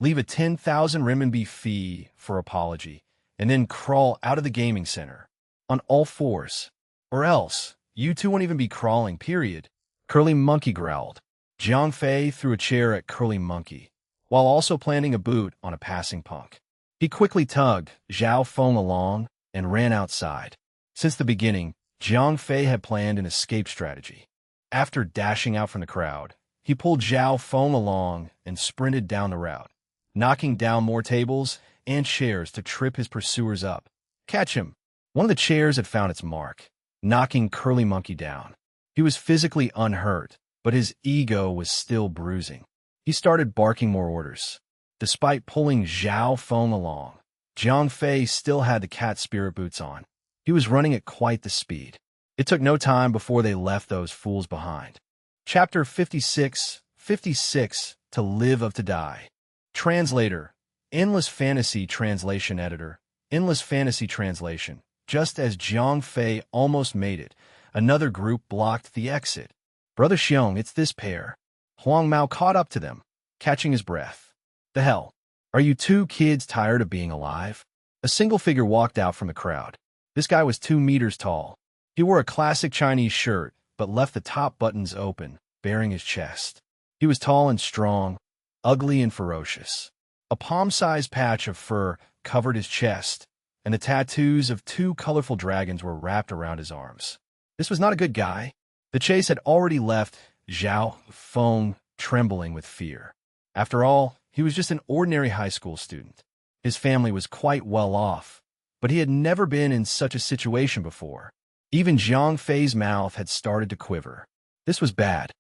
Leave a 10,000 renminbi fee for apology, and then crawl out of the gaming center on all fours. Or else, you two won't even be crawling, period. Curly Monkey growled. Jiang Fei threw a chair at Curly Monkey, while also planting a boot on a passing punk. He quickly tugged Zhao Feng along and ran outside. Since the beginning, Jiang Fei had planned an escape strategy. After dashing out from the crowd, he pulled Zhao Feng along and sprinted down the route, knocking down more tables and chairs to trip his pursuers up. Catch him! One of the chairs had found its mark, knocking Curly Monkey down. He was physically unhurt, but his ego was still bruising. He started barking more orders. Despite pulling Zhao Feng along, Jiang Fei still had the cat spirit boots on. He was running at quite the speed. It took no time before they left those fools behind. Chapter 56, 56, To Live of to Die. Translator, Endless Fantasy Translation Editor, Endless Fantasy Translation. Just as Jiang Fei almost made it, another group blocked the exit. Brother Xiong, it's this pair. Huang Mao caught up to them, catching his breath. The hell? Are you two kids tired of being alive? A single figure walked out from the crowd. This guy was 2 meters tall. He wore a classic Chinese shirt, but left the top buttons open, baring his chest. He was tall and strong, ugly and ferocious. A palm-sized patch of fur covered his chest, and the tattoos of 2 colorful dragons were wrapped around his arms. This was not a good guy. The chase had already left Zhao Feng trembling with fear. After all, he was just an ordinary high school student. His family was quite well off, but he had never been in such a situation before. Even Jiang Fei's mouth had started to quiver. This was bad.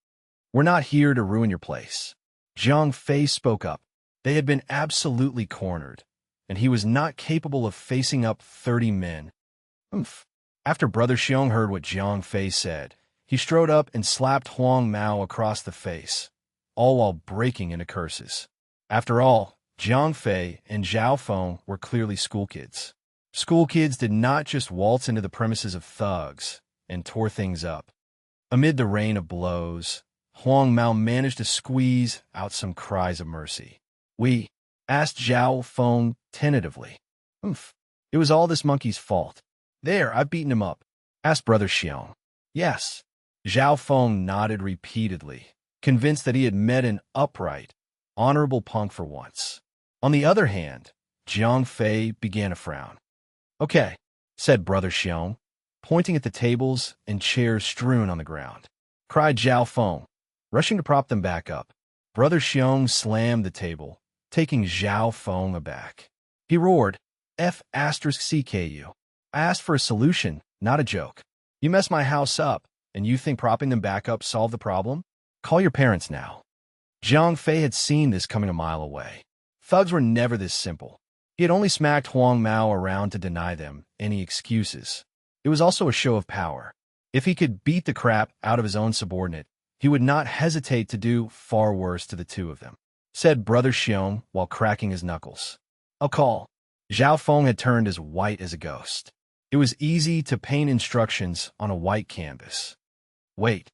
We're not here to ruin your place. Jiang Fei spoke up. They had been absolutely cornered, and he was not capable of facing up 30 men. Oomph. After Brother Xiong heard what Jiang Fei said, he strode up and slapped Huang Mao across the face, all while breaking into curses. After all, Jiang Fei and Zhao Feng were clearly schoolkids. Schoolkids did not just waltz into the premises of thugs and tore things up. Amid the rain of blows, Huang Mao managed to squeeze out some cries of mercy. We asked Zhao Feng tentatively. Oomph. It was all this monkey's fault. There, I've beaten him up, asked Brother Xiong. Yes. Zhao Feng nodded repeatedly, convinced that he had met an upright, honorable punk for once. On the other hand, Jiang Fei began to frown. Okay, said Brother Xiong, pointing at the tables and chairs strewn on the ground. Cried Zhao Feng, rushing to prop them back up. Brother Xiong slammed the table, taking Zhao Feng aback. He roared, F***CKU. I asked for a solution, not a joke. You messed my house up, and you think propping them back up solved the problem? Call your parents now. Jiang Fei had seen this coming a mile away. Thugs were never this simple. He had only smacked Huang Mao around to deny them any excuses. It was also a show of power. If he could beat the crap out of his own subordinate, he would not hesitate to do far worse to the two of them, said Brother Xiong while cracking his knuckles. I'll call. Zhao Feng had turned as white as a ghost. It was easy to paint instructions on a white canvas. Wait.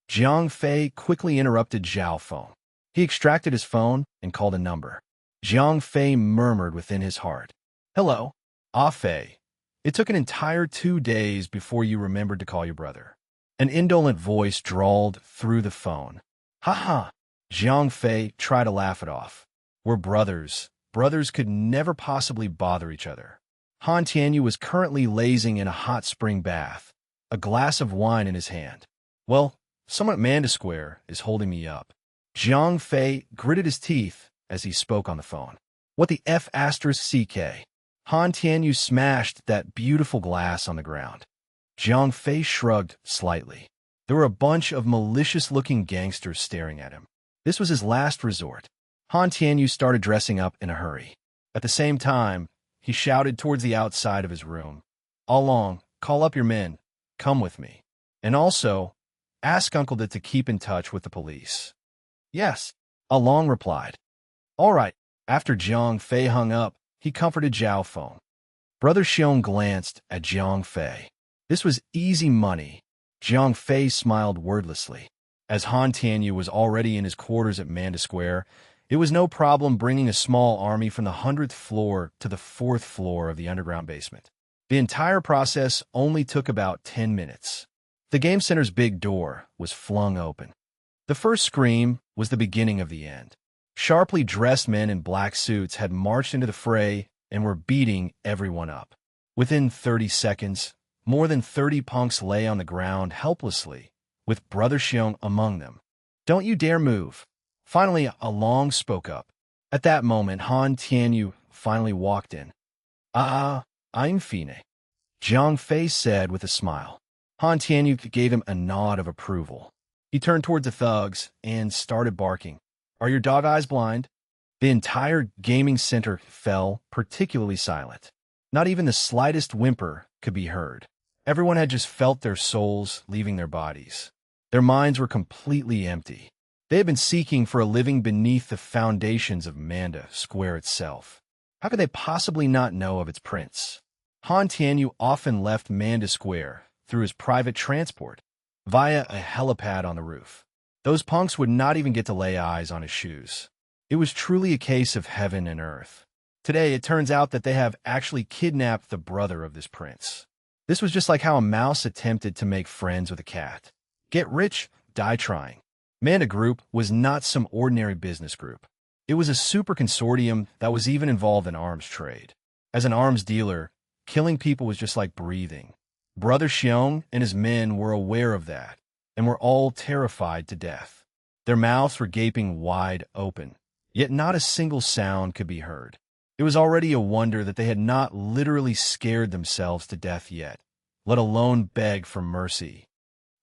Jiang Fei quickly interrupted Zhao Feng. He extracted his phone and called a number. Jiang Fei murmured within his heart. Hello, Ah Fei. It took an entire 2 days before you remembered to call your brother. An indolent voice drawled through the phone. Ha ha. Jiang Fei tried to laugh it off. We're brothers. Brothers could never possibly bother each other. Han Tianyu was currently lazing in a hot spring bath, a glass of wine in his hand. Well, someone at Manda Square is holding me up. Jiang Fei gritted his teeth as he spoke on the phone. What the F***CK? Han Tianyu smashed that beautiful glass on the ground. Jiang Fei shrugged slightly. There were a bunch of malicious-looking gangsters staring at him. This was his last resort. Han Tianyu started dressing up in a hurry. At the same time, he shouted towards the outside of his room. Along, call up your men. Come with me. And also, ask Uncle Dat to keep in touch with the police. Yes, Along replied. All right. After Jiang Fei hung up, he comforted Zhao Feng. Brother Xiong glanced at Jiang Fei. This was easy money. Jiang Fei smiled wordlessly. As Han Tianyu was already in his quarters at Manda Square, it was no problem bringing a small army from the 100th floor to the 4th floor of the underground basement. The entire process only took about 10 minutes. The game center's big door was flung open. The first scream was the beginning of the end. Sharply dressed men in black suits had marched into the fray and were beating everyone up. Within 30 seconds, more than 30 punks lay on the ground helplessly, with Brother Xiong among them. Don't you dare move. Finally, Along spoke up. At that moment, Han Tianyu finally walked in. I'm Fine. Jiang Fei said with a smile. Han Tianyu gave him a nod of approval. He turned towards the thugs and started barking. Are your dog eyes blind? The entire gaming center fell particularly silent. Not even the slightest whimper could be heard. Everyone had just felt their souls leaving their bodies. Their minds were completely empty. They had been seeking for a living beneath the foundations of Manda Square itself. How could they possibly not know of its prince? Han Tianyu often left Manda Square through his private transport, via a helipad on the roof. Those punks would not even get to lay eyes on his shoes. It was truly a case of heaven and earth. Today, it turns out that they have actually kidnapped the brother of this prince. This was just like how a mouse attempted to make friends with a cat. Get rich, die trying. Manda Group was not some ordinary business group. It was a super consortium that was even involved in arms trade. As an arms dealer, killing people was just like breathing. Brother Xiong and his men were aware of that, and were all terrified to death. Their mouths were gaping wide open, yet not a single sound could be heard. It was already a wonder that they had not literally scared themselves to death yet, let alone beg for mercy.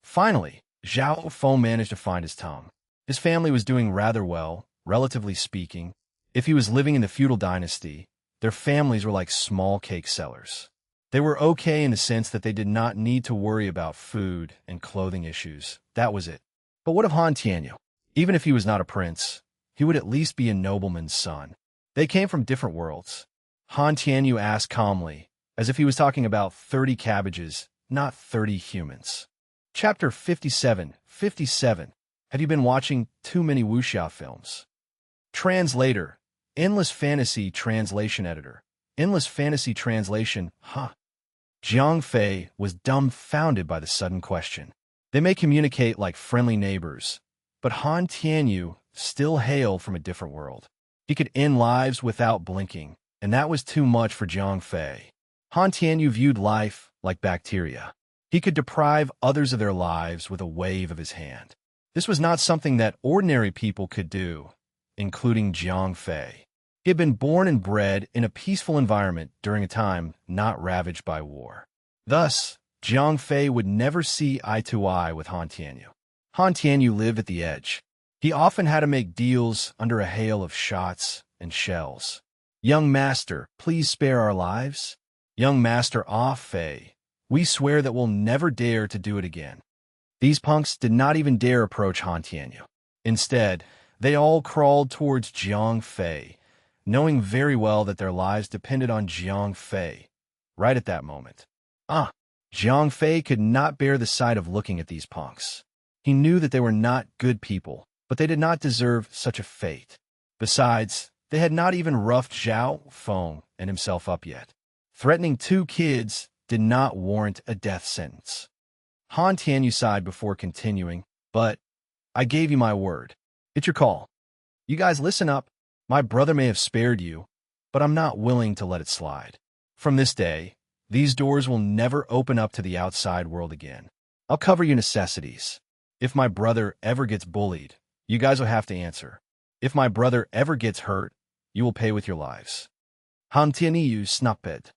Finally, Zhao Feng managed to find his tongue. His family was doing rather well, relatively speaking. If he was living in the feudal dynasty, their families were like small cake sellers. They were okay in the sense that they did not need to worry about food and clothing issues. That was it. But what of Han Tianyu? Even if he was not a prince, he would at least be a nobleman's son. They came from different worlds. Han Tianyu asked calmly, as if he was talking about 30 cabbages, not 30 humans. Chapter 57. Have you been watching too many wuxia films? Translator. Endless Fantasy Translation Editor. Endless Fantasy Translation, huh? Jiang Fei was dumbfounded by the sudden question. They may communicate like friendly neighbors, but Han Tianyu still hailed from a different world. He could end lives without blinking, and that was too much for Jiang Fei. Han Tianyu viewed life like bacteria. He could deprive others of their lives with a wave of his hand. This was not something that ordinary people could do, including Jiang Fei. He had been born and bred in a peaceful environment during a time not ravaged by war. Thus, Jiang Fei would never see eye to eye with Han Tianyu. Han Tianyu lived at the edge. He often had to make deals under a hail of shots and shells. Young master, please spare our lives. Young master Fei, we swear that we'll never dare to do it again. These punks did not even dare approach Han Tianyu. Instead, they all crawled towards Jiang Fei, knowing very well that their lives depended on Jiang Fei. Right at that moment. Jiang Fei could not bear the sight of looking at these punks. He knew that they were not good people, but they did not deserve such a fate. Besides, they had not even roughed Zhao Feng and himself up yet. Threatening 2 kids did not warrant a death sentence. Han Tianyu sighed before continuing, but I gave you my word. It's your call. You guys listen up. My brother may have spared you, but I'm not willing to let it slide. From this day, these doors will never open up to the outside world again. I'll cover your necessities. If my brother ever gets bullied, you guys will have to answer. If my brother ever gets hurt, you will pay with your lives. Han Tianyu snupped.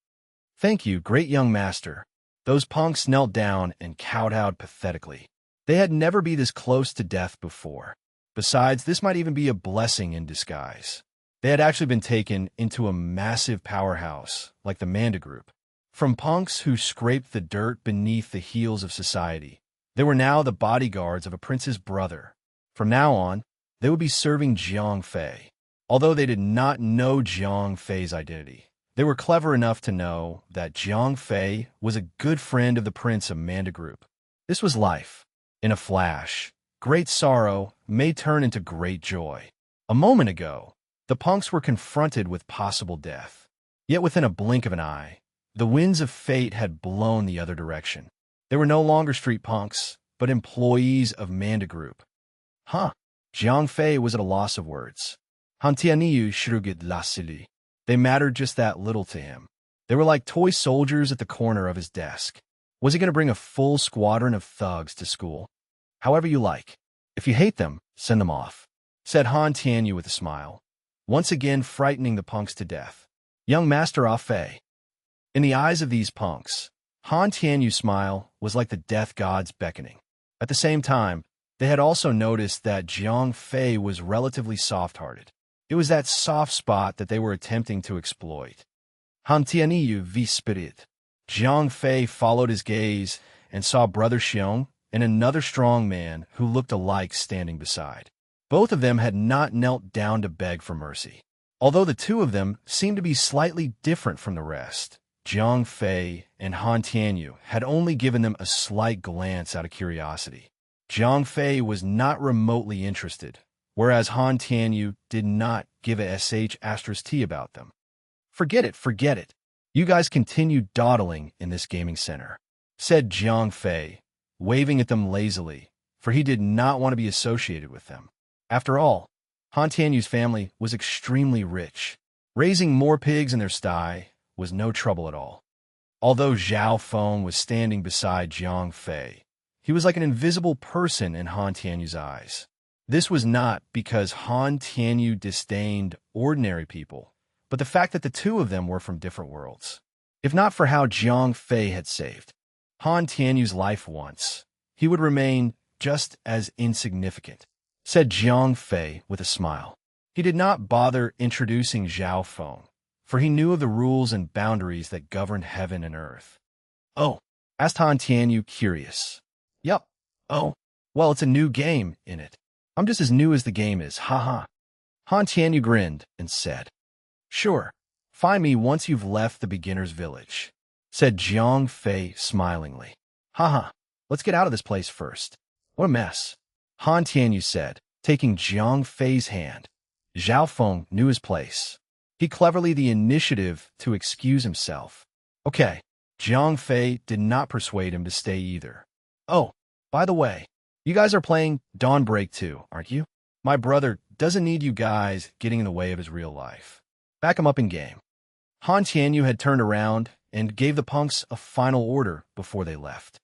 Thank you, great young master. Those punks knelt down and kowtowed pathetically. They had never been this close to death before. Besides, this might even be a blessing in disguise. They had actually been taken into a massive powerhouse, like the Manda Group. From punks who scraped the dirt beneath the heels of society, they were now the bodyguards of a prince's brother. From now on, they would be serving Jiang Fei. Although they did not know Jiang Fei's identity, they were clever enough to know that Jiang Fei was a good friend of the prince of Manda Group. This was life. In a flash, great sorrow may turn into great joy. A moment ago, the punks were confronted with possible death. Yet within a blink of an eye, the winds of fate had blown the other direction. They were no longer street punks, but employees of Manda Group. Jiang Fei was at a loss of words. Han Tianyu shrugged lazily. They mattered just that little to him. They were like toy soldiers at the corner of his desk. Was he going to bring a full squadron of thugs to school? However you like. If you hate them, send them off, said Han Tianyu with a smile, once again frightening the punks to death. Young Master Fei. In the eyes of these punks, Han Tianyu's smile was like the death gods beckoning. At the same time, they had also noticed that Jiang Fei was relatively soft-hearted. It was that soft spot that they were attempting to exploit. Han Tianyu v-spirit. Jiang Fei followed his gaze and saw Brother Xiong and another strong man who looked alike standing beside. Both of them had not knelt down to beg for mercy. Although the two of them seemed to be slightly different from the rest, Jiang Fei and Han Tianyu had only given them a slight glance out of curiosity. Jiang Fei was not remotely interested, whereas Han Tianyu did not give a sh*t about them. Forget it, forget it. You guys continue dawdling in this gaming center, said Jiang Fei, waving at them lazily, for he did not want to be associated with them. After all, Han Tianyu's family was extremely rich. Raising more pigs in their sty was no trouble at all. Although Zhao Feng was standing beside Jiang Fei, he was like an invisible person in Han Tianyu's eyes. This was not because Han Tianyu disdained ordinary people, but the fact that the two of them were from different worlds. If not for how Jiang Fei had saved Han Tianyu's life once, he would remain just as insignificant, said Jiang Fei with a smile. He did not bother introducing Zhao Feng, for he knew of the rules and boundaries that governed heaven and earth. Oh, asked Han Tianyu, curious. Yup. Oh, well, it's a new game, in it. I'm just as new as the game is, haha. Han Tianyu grinned and said, Sure, find me once you've left the beginner's village, said Jiang Fei smilingly. Haha, let's get out of this place first. What a mess, Han Tianyu said, taking Jiang Fei's hand. Zhao Feng knew his place. He cleverly the initiative to excuse himself. Okay, Jiang Fei did not persuade him to stay either. Oh, by the way, you guys are playing Dawnbreak 2, aren't you? My brother doesn't need you guys getting in the way of his real life. Back him up in game. Han Tianyu had turned around and gave the punks a final order before they left.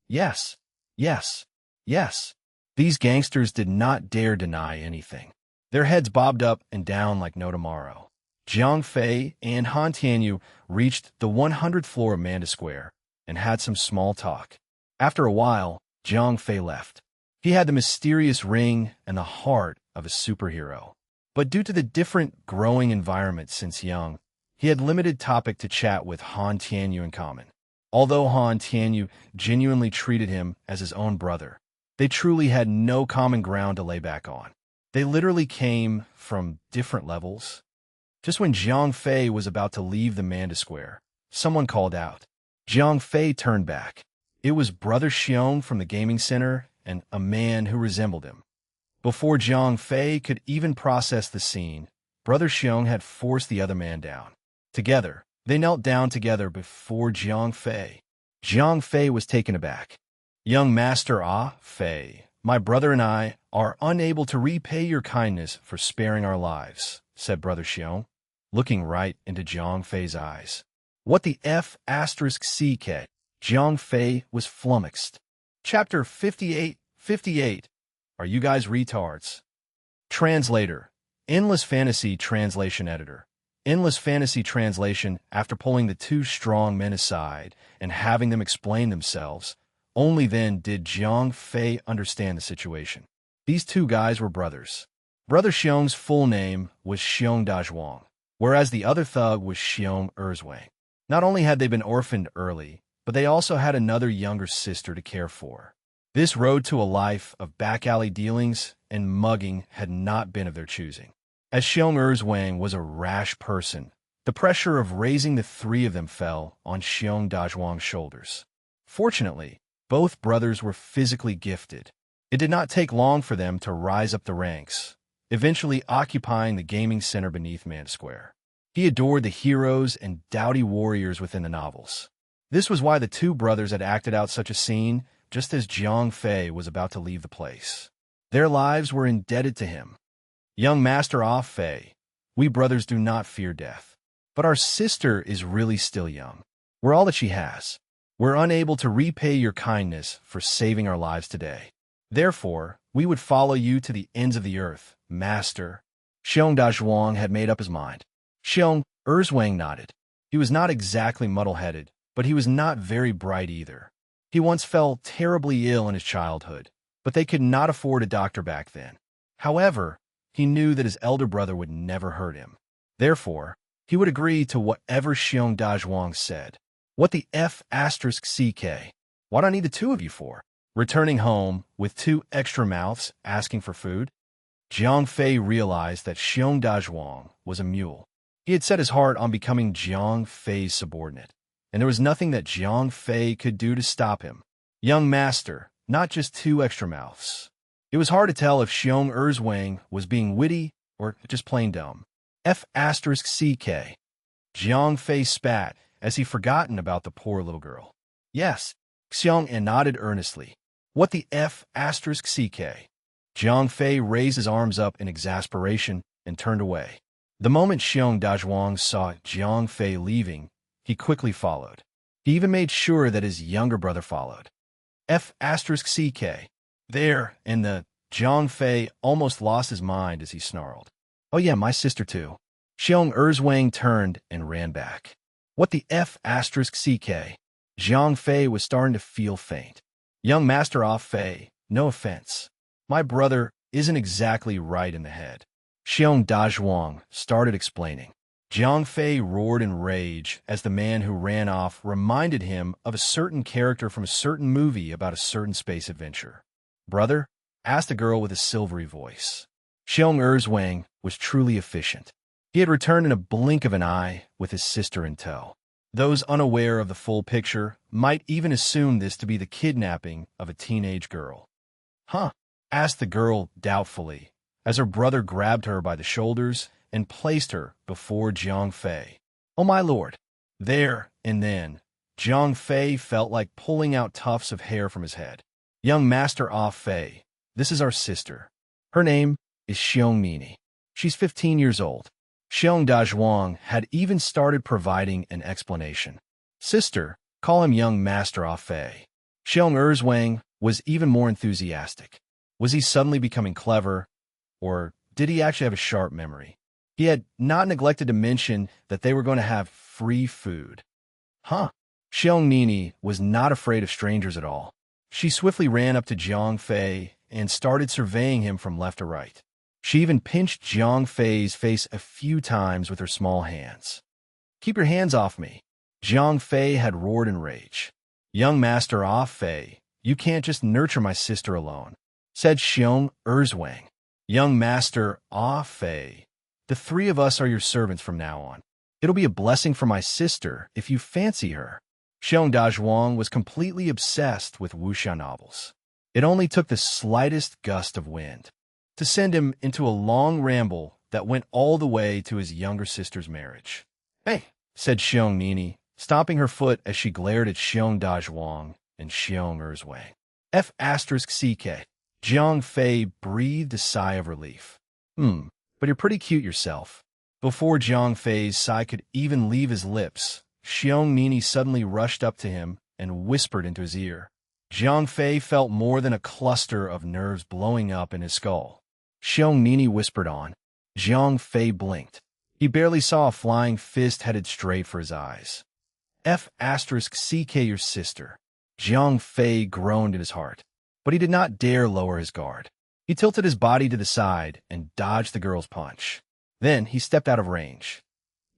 Yes, yes, yes. These gangsters did not dare deny anything. Their heads bobbed up and down like no tomorrow. Jiang Fei and Han Tianyu reached the 100th floor of Manda Square and had some small talk. After a while, Jiang Fei left. He had the mysterious ring and the heart of a superhero. But due to the different growing environment since young, he had limited topic to chat with Han Tianyu in common. Although Han Tianyu genuinely treated him as his own brother, they truly had no common ground to lay back on. They literally came from different levels. Just when Jiang Fei was about to leave the Manda Square, someone called out. Jiang Fei turned back. It was Brother Xiong from the gaming center and a man who resembled him. Before Jiang Fei could even process the scene, Brother Xiong had forced the other man down. Together, they knelt down together before Jiang Fei. Jiang Fei was taken aback. Young Master Fei, my brother and I are unable to repay your kindness for sparing our lives, said Brother Xiong, looking right into Jiang Fei's eyes. What the F***CK? Jiang Fei was flummoxed. Chapter 58. Are you guys retards? Translator. Endless Fantasy Translation Editor. Endless Fantasy Translation, after pulling the two strong men aside and having them explain themselves, only then did Jiang Fei understand the situation. These two guys were brothers. Brother Xiong's full name was Xiong Dazhuang, whereas the other thug was Xiong Erzwang. Not only had they been orphaned early, but they also had another younger sister to care for. This road to a life of back-alley dealings and mugging had not been of their choosing. As Xiong Erzwang was a rash person, the pressure of raising the three of them fell on Xiong Dazhuang's shoulders. Fortunately, both brothers were physically gifted. It did not take long for them to rise up the ranks, eventually occupying the gaming center beneath Manda Square. He adored the heroes and doughty warriors within the novels. This was why the two brothers had acted out such a scene just as Jiang Fei was about to leave the place. Their lives were indebted to him. Young Master Fei, we brothers do not fear death. But our sister is really still young. We're all that she has. We're unable to repay your kindness for saving our lives today. Therefore, we would follow you to the ends of the earth, Master. Xiong Dazhuang had made up his mind. Xiong Erzwang nodded. He was not exactly muddle-headed, but he was not very bright either. He once fell terribly ill in his childhood, but they could not afford a doctor back then. However, he knew that his elder brother would never hurt him. Therefore, he would agree to whatever Xiong Dazhuang said. What the F***CK? What do I need the two of you for? Returning home with two extra mouths asking for food? Jiang Fei realized that Xiong Dazhuang was a mule. He had set his heart on becoming Jiang Fei's subordinate, and there was nothing that Jiang Fei could do to stop him. Young master, not just two extra mouths. It was hard to tell if Xiong Erzwang was being witty or just plain dumb. F***CK. Jiang Fei spat as he forgotten about the poor little girl. Yes, Xiong and nodded earnestly. What the F***CK? Jiang Fei raised his arms up in exasperation and turned away. The moment Xiong Dazhuang saw Jiang Fei leaving, he quickly followed. He even made sure that his younger brother followed. F***CK. There, and the Jiang Fei almost lost his mind as he snarled. Oh yeah, my sister too. Xiong Erzwang turned and ran back. What the F***CK? Jiang Fei was starting to feel faint. Young Master Ah Fei, no offense. My brother isn't exactly right in the head. Xiong Dazhuang started explaining. Jiang Fei roared in rage as the man who ran off reminded him of a certain character from a certain movie about a certain space adventure. Brother? Asked a girl with a silvery voice. Xiong Erzwang was truly efficient. He had returned in a blink of an eye with his sister in tow. Those unaware of the full picture might even assume this to be the kidnapping of a teenage girl. Huh? Asked the girl doubtfully, as her brother grabbed her by the shoulders and placed her before Jiang Fei. Oh my lord! There and then, Jiang Fei felt like pulling out tufts of hair from his head. Young Master Ah Fei, this is our sister. Her name is Xiong Nini. She's 15 years old. Xiong Dazhuang had even started providing an explanation. Sister, call him Young Master Ah Fei. Xiong Erzwang was even more enthusiastic. Was he suddenly becoming clever, or did he actually have a sharp memory? He had not neglected to mention that they were going to have free food. Huh? Xiong Nini was not afraid of strangers at all. She swiftly ran up to Jiang Fei and started surveying him from left to right. She even pinched Jiang Fei's face a few times with her small hands. Keep your hands off me. Jiang Fei had roared in rage. Young Master Ah Fei, you can't just nurture my sister alone, said Xiong Erzwang. Young Master Ah Fei, the three of us are your servants from now on. It'll be a blessing for my sister if you fancy her. Xiong Dazhuang was completely obsessed with wuxia novels. It only took the slightest gust of wind to send him into a long ramble that went all the way to his younger sister's marriage. Hey, said Xiong Nini, stomping her foot as she glared at Xiong Dazhuang and Xiong Erzwang. F***CK. Jiang Fei breathed a sigh of relief. But you're pretty cute yourself. Before Jiang Fei's sigh could even leave his lips, Xiong Nini suddenly rushed up to him and whispered into his ear. Jiang Fei felt more than a cluster of nerves blowing up in his skull. Xiong Nini whispered on. Jiang Fei blinked. He barely saw a flying fist headed straight for his eyes. F***CK your sister. Jiang Fei groaned in his heart, but he did not dare lower his guard. He tilted his body to the side and dodged the girl's punch. Then he stepped out of range.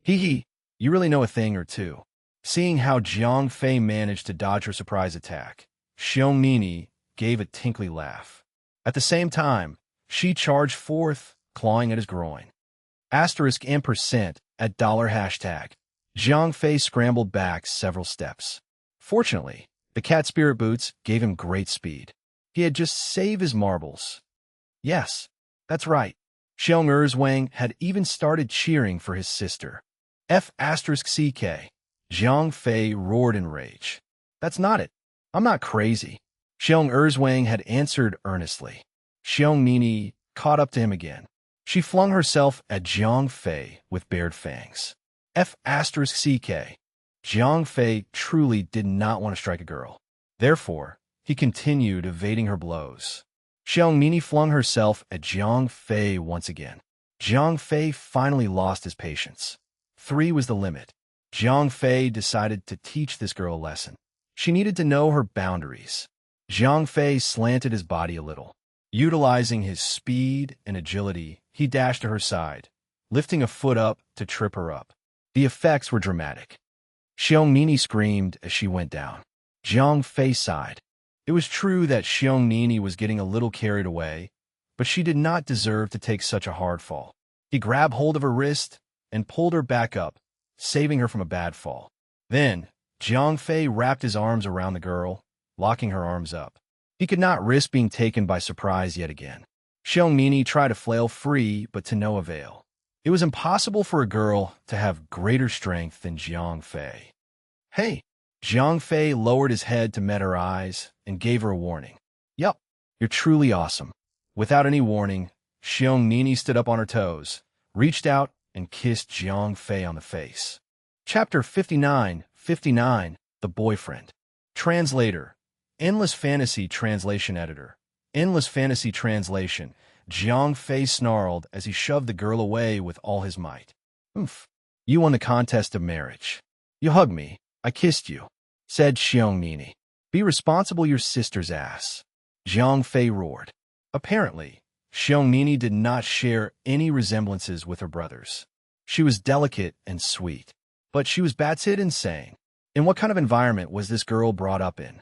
Hee, you really know a thing or two. Seeing how Jiang Fei managed to dodge her surprise attack, Xiong Nini gave a tinkly laugh. At the same time, she charged forth, clawing at his groin. *& at $#. Jiang Fei scrambled back several steps. Fortunately, the cat spirit boots gave him great speed. He had just saved his marbles. Yes, that's right. Xiong Erzwang had even started cheering for his sister. F***CK. Jiang Fei roared in rage. That's not it. I'm not crazy. Xiong Erzwang had answered earnestly. Xiong Nini caught up to him again. She flung herself at Jiang Fei with bared fangs. F***CK. Jiang Fei truly did not want to strike a girl. Therefore, he continued evading her blows. Xiong Nini flung herself at Jiang Fei once again. Jiang Fei finally lost his patience. 3 was the limit. Jiang Fei decided to teach this girl a lesson. She needed to know her boundaries. Jiang Fei slanted his body a little. Utilizing his speed and agility, he dashed to her side, lifting a foot up to trip her up. The effects were dramatic. Xiong Nini screamed as she went down. Jiang Fei sighed. It was true that Xiong Nini was getting a little carried away, but she did not deserve to take such a hard fall. He grabbed hold of her wrist and pulled her back up, saving her from a bad fall. Then, Jiang Fei wrapped his arms around the girl, locking her arms up. He could not risk being taken by surprise yet again. Xiong Nini tried to flail free, but to no avail. It was impossible for a girl to have greater strength than Jiang Fei. Hey! Jiang Fei lowered his head to meet her eyes and gave her a warning. Yup, you're truly awesome. Without any warning, Xiong Nini stood up on her toes, reached out, and kissed Jiang Fei on the face. Chapter 59, The Boyfriend. Translator. Endless Fantasy Translation Editor. Endless Fantasy Translation. Jiang Fei snarled as he shoved the girl away with all his might. Oof. You won the contest of marriage. You hugged me. I kissed you, said Xiong Nini. Be responsible your sister's ass. Jiang Fei roared. Apparently, Xiong Nini did not share any resemblances with her brothers. She was delicate and sweet, but she was batshit insane. In what kind of environment was this girl brought up in?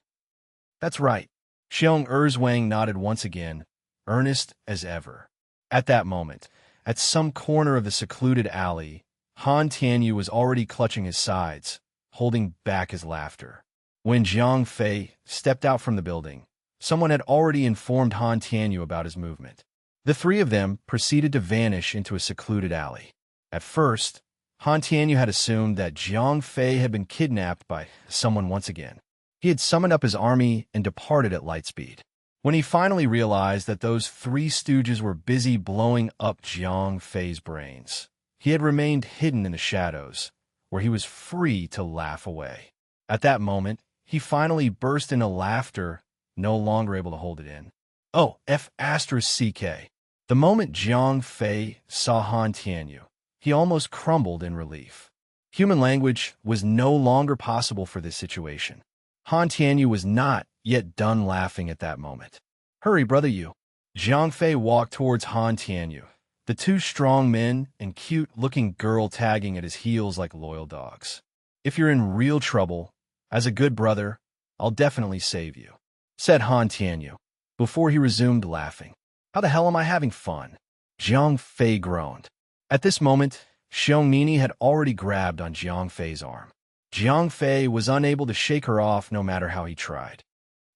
That's right. Xiong Erzwang nodded once again, earnest as ever. At that moment, at some corner of the secluded alley, Han Tianyu was already clutching his sides, holding back his laughter. When Jiang Fei stepped out from the building, someone had already informed Han Tianyu about his movement. The three of them proceeded to vanish into a secluded alley. At first, Han Tianyu had assumed that Jiang Fei had been kidnapped by someone once again. He had summoned up his army and departed at light speed. When he finally realized that those three stooges were busy blowing up Jiang Fei's brains, he had remained hidden in the shadows, where he was free to laugh away. At that moment, he finally burst into laughter, no longer able to hold it in. Oh, F***CK. The moment Jiang Fei saw Han Tianyu, he almost crumbled in relief. Human language was no longer possible for this situation. Han Tianyu was not yet done laughing at that moment. Hurry, brother, you. Jiang Fei walked towards Han Tianyu, the two strong men and cute-looking girl tagging at his heels like loyal dogs. If you're in real trouble, as a good brother, I'll definitely save you, said Han Tianyu, before he resumed laughing. How the hell am I having fun? Jiang Fei groaned. At this moment, Xiong Nini had already grabbed on Jiang Fei's arm. Jiang Fei was unable to shake her off no matter how he tried.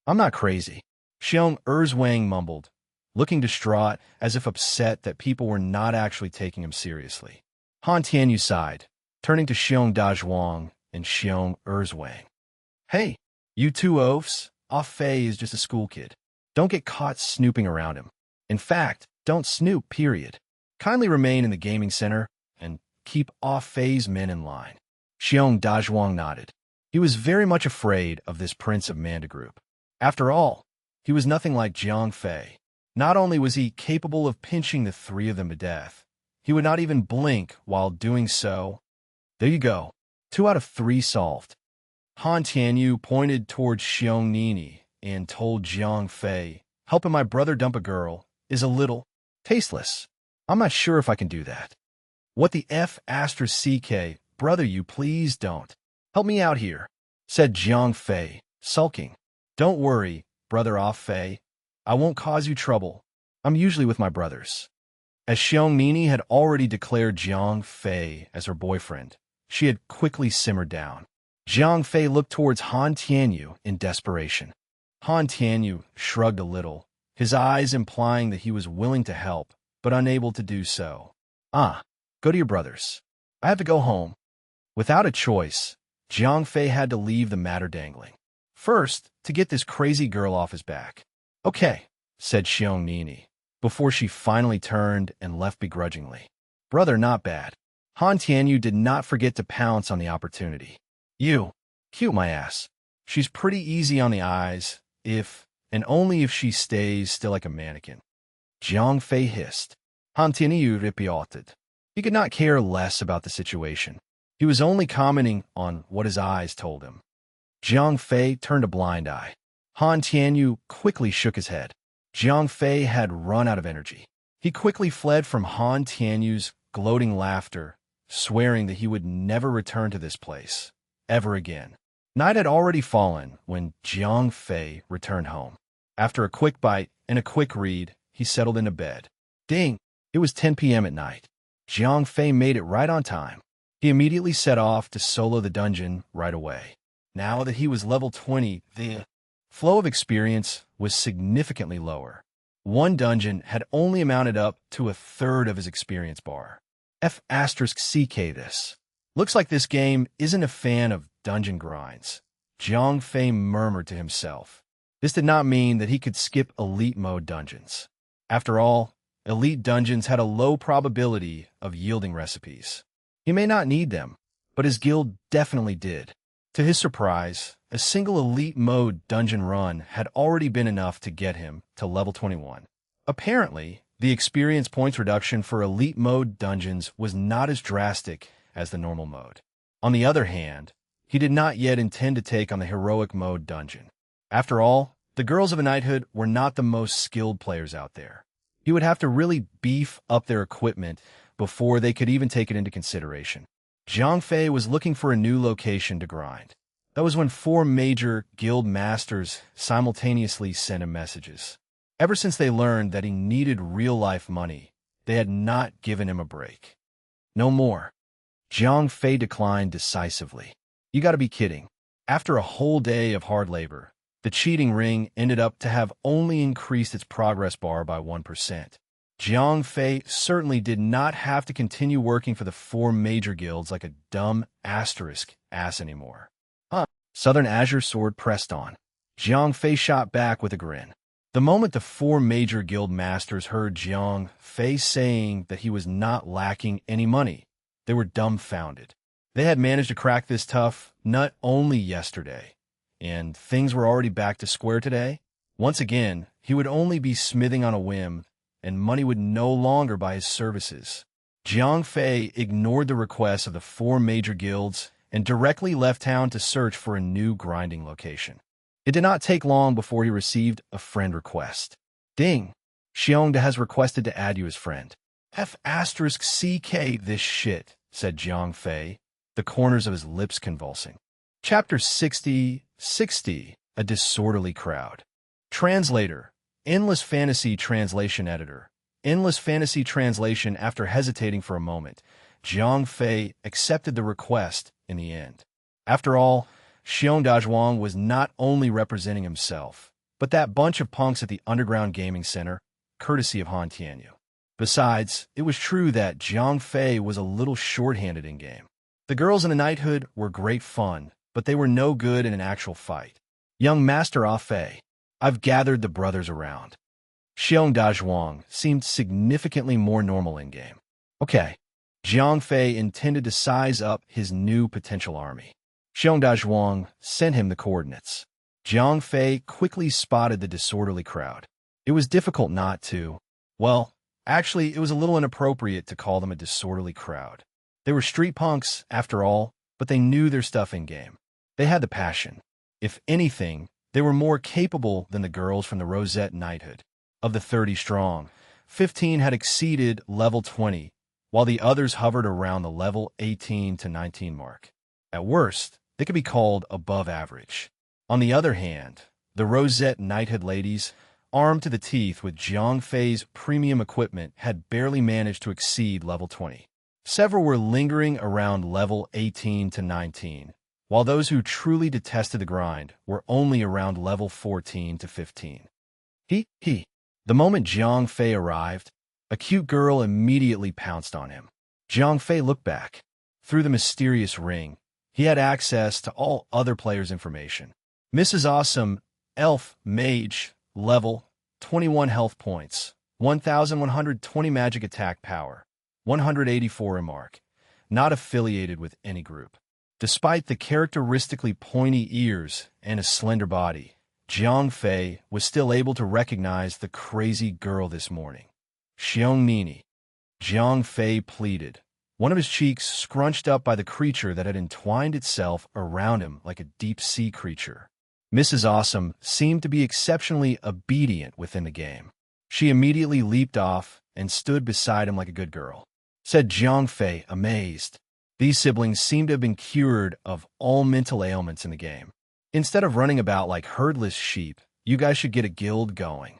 I'm not crazy, Xiong Erzwang mumbled, looking distraught as if upset that people were not actually taking him seriously. Han Tianyu sighed, turning to Xiong Dazhuang and Xiong Erzwang. Hey, you two oafs, Fei is just a school kid. Don't get caught snooping around him. In fact, don't snoop, period. Kindly remain in the gaming center and keep Fei's men in line. Xiong Dazhuang nodded. He was very much afraid of this prince of Manda group. After all, he was nothing like Jiang Fei. Not only was he capable of pinching the three of them to death, he would not even blink while doing so. There you go. 2 out of 3 solved. Han Tianyu pointed towards Xiong Nini and told Jiang Fei, helping my brother dump a girl is a little tasteless. I'm not sure if I can do that. What the F***CK, brother, you please don't. Help me out here, said Jiang Fei, sulking. Don't worry, brother Fei. I won't cause you trouble. I'm usually with my brothers. As Xiong Nini had already declared Jiang Fei as her boyfriend, she had quickly simmered down. Jiang Fei looked towards Han Tianyu in desperation. Han Tianyu shrugged a little, his eyes implying that he was willing to help, but unable to do so. Go to your brothers. I have to go home. Without a choice, Jiang Fei had to leave the matter dangling. First, to get this crazy girl off his back. Okay, said Xiong Nini, before she finally turned and left begrudgingly. Brother, not bad. Han Tianyu did not forget to pounce on the opportunity. You, cute my ass. She's pretty easy on the eyes, if, and only if she stays still like a mannequin. Jiang Fei hissed. Han Tianyu repeated. He could not care less about the situation. He was only commenting on what his eyes told him. Jiang Fei turned a blind eye. Han Tianyu quickly shook his head. Jiang Fei had run out of energy. He quickly fled from Han Tianyu's gloating laughter, swearing that he would never return to this place, ever again. Night had already fallen when Jiang Fei returned home. After a quick bite and a quick read, he settled into bed. Ding! It was 10 p.m. at night. Jiang Fei made it right on time. He immediately set off to solo the dungeon right away. Now that he was level 20, the flow of experience was significantly lower. One dungeon had only amounted up to a third of his experience bar. F***CK this. Looks like this game isn't a fan of dungeon grinds. Jiang Fei murmured to himself. This did not mean that he could skip elite mode dungeons. After all, elite dungeons had a low probability of yielding recipes. He may not need them, but his guild definitely did. To his surprise, a single elite mode dungeon run had already been enough to get him to level 21. Apparently, the experience points reduction for elite mode dungeons was not as drastic as the normal mode. On the other hand, he did not yet intend to take on the heroic mode dungeon. After all, the girls of a knighthood were not the most skilled players out there. He would have to really beef up their equipment before they could even take it into consideration. Jiang Fei was looking for a new location to grind. That was when 4 major guild masters simultaneously sent him messages. Ever since they learned that he needed real-life money, they had not given him a break. No more. Jiang Fei declined decisively. You gotta be kidding. After a whole day of hard labor, the cheating ring ended up to have only increased its progress bar by 1%. Jiang Fei certainly did not have to continue working for the 4 major guilds like a dumb asterisk ass anymore. Southern Azure Sword pressed on. Jiang Fei shot back with a grin. The moment the 4 major guild masters heard Jiang Fei saying that he was not lacking any money, they were dumbfounded. They had managed to crack this tough nut only yesterday, and things were already back to square today. Once again, he would only be smithing on a whim, and money would no longer buy his services. Jiang Fei ignored the requests of the 4 major guilds and directly left town to search for a new grinding location. It did not take long before he received a friend request. Ding! Xiongda has requested to add you as friend. F***CK this shit, said Jiang Fei, the corners of his lips convulsing. Chapter 60, A Disorderly Crowd. Translator, Endless Fantasy Translation Editor. Endless Fantasy Translation. After hesitating for a moment, Jiang Fei accepted the request in the end. After all, Xiong Dazhuang was not only representing himself, but that bunch of punks at the Underground Gaming Center, courtesy of Han Tianyu. Besides, it was true that Jiang Fei was a little short-handed in-game. The girls in the knighthood were great fun, but they were no good in an actual fight. Young Master Ah Fei, I've gathered the brothers around. Xiong Dazhuang seemed significantly more normal in-game. Okay. Jiang Fei intended to size up his new potential army. Xiong Dazhuang sent him the coordinates. Jiang Fei quickly spotted the disorderly crowd. It was difficult not to. Well, actually, it was a little inappropriate to call them a disorderly crowd. They were street punks, after all, but they knew their stuff in-game. They had the passion. If anything, they were more capable than the girls from the Rosette Knighthood. Of the 30 strong, 15 had exceeded level 20, while the others hovered around the level 18 to 19 mark. At worst, they could be called above average. On the other hand, the Rosette Knighthood ladies, armed to the teeth with Jiang Fei's premium equipment, had barely managed to exceed level 20. Several were lingering around level 18 to 19, while those who truly detested the grind were only around level 14 to 15. The moment Jiang Fei arrived, a cute girl immediately pounced on him. Jiang Fei looked back. Through the mysterious ring, he had access to all other players' information. Mrs. Awesome, Elf, Mage, level, 21 health points, 1,120 magic attack power, 184 remark, not affiliated with any group. Despite the characteristically pointy ears and a slender body, Jiang Fei was still able to recognize the crazy girl this morning. Xiong Nini. Jiang Fei pleaded, one of his cheeks scrunched up by the creature that had entwined itself around him like a deep-sea creature. Mrs. Awesome seemed to be exceptionally obedient within the game. She immediately leaped off and stood beside him like a good girl. Said Jiang Fei, amazed. These siblings seemed to have been cured of all mental ailments in the game. Instead of running about like herdless sheep, you guys should get a guild going.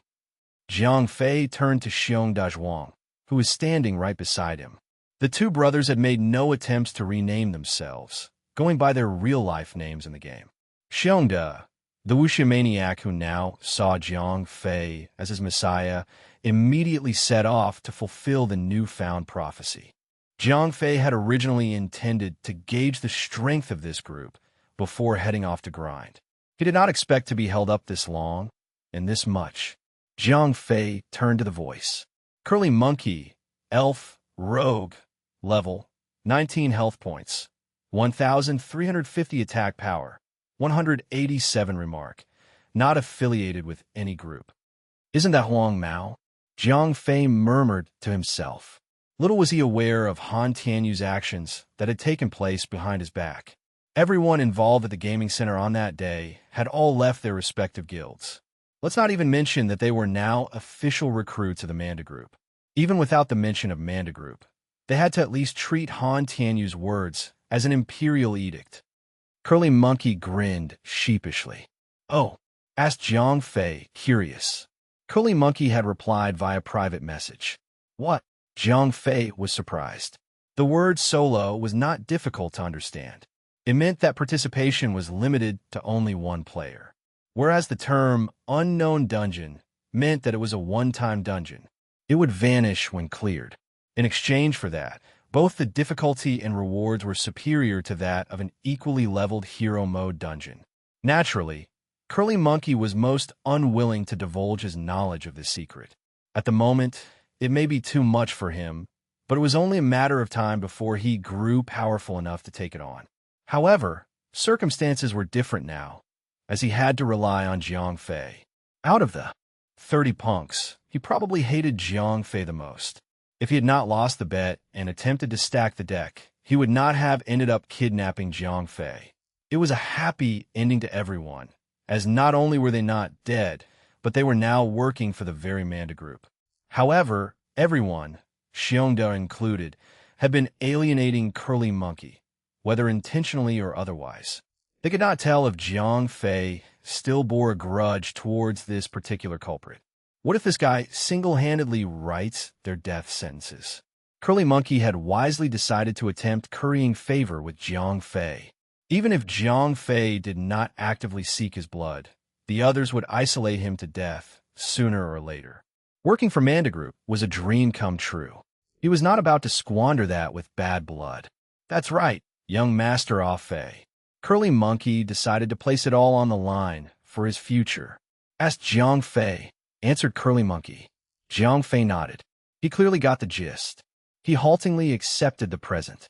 Jiang Fei turned to Xiong Dazhuang, who was standing right beside him. The two brothers had made no attempts to rename themselves, going by their real-life names in the game. Xiongda, the wuxia maniac who now saw Jiang Fei as his messiah, immediately set off to fulfill the newfound prophecy. Jiang Fei had originally intended to gauge the strength of this group before heading off to grind. He did not expect to be held up this long and this much. Jiang Fei turned to the voice. Curly Monkey, Elf, Rogue, level, 19 health points, 1,350 attack power, 187 remark, not affiliated with any group. Isn't that Huang Mao? Jiang Fei murmured to himself. Little was he aware of Han Tianyu's actions that had taken place behind his back. Everyone involved at the gaming center on that day had all left their respective guilds. Let's not even mention that they were now official recruits of the Manda Group. Even without the mention of Manda Group, they had to at least treat Han Tianyu's words as an imperial edict. Curly Monkey grinned sheepishly. "Oh?" asked Jiang Fei, curious. Curly Monkey had replied via private message. "What?" Jiang Fei was surprised. The word solo was not difficult to understand. It meant that participation was limited to only one player, whereas the term unknown dungeon meant that it was a one-time dungeon. It would vanish when cleared. In exchange for that, both the difficulty and rewards were superior to that of an equally leveled hero mode dungeon. Naturally, Curly Monkey was most unwilling to divulge his knowledge of this secret. At the moment, it may be too much for him, but it was only a matter of time before he grew powerful enough to take it on. However, circumstances were different now, as he had to rely on Jiang Fei. Out of the 30 punks, he probably hated Jiang Fei the most. If he had not lost the bet and attempted to stack the deck, he would not have ended up kidnapping Jiang Fei. It was a happy ending to everyone, as not only were they not dead, but they were now working for the very Manda Group. However, everyone, Xiongda included, had been alienating Curly Monkey, whether intentionally or otherwise. They could not tell if Jiang Fei still bore a grudge towards this particular culprit. What if this guy single-handedly writes their death sentences? Curly Monkey had wisely decided to attempt currying favor with Jiang Fei. Even if Jiang Fei did not actively seek his blood, the others would isolate him to death sooner or later. Working for Manda Group was a dream come true. He was not about to squander that with bad blood. That's right, young Master Ah Fei. Curly Monkey decided to place it all on the line for his future. "Ask Jiang Fei," answered Curly Monkey. Jiang Fei nodded. He clearly got the gist. He haltingly accepted the present.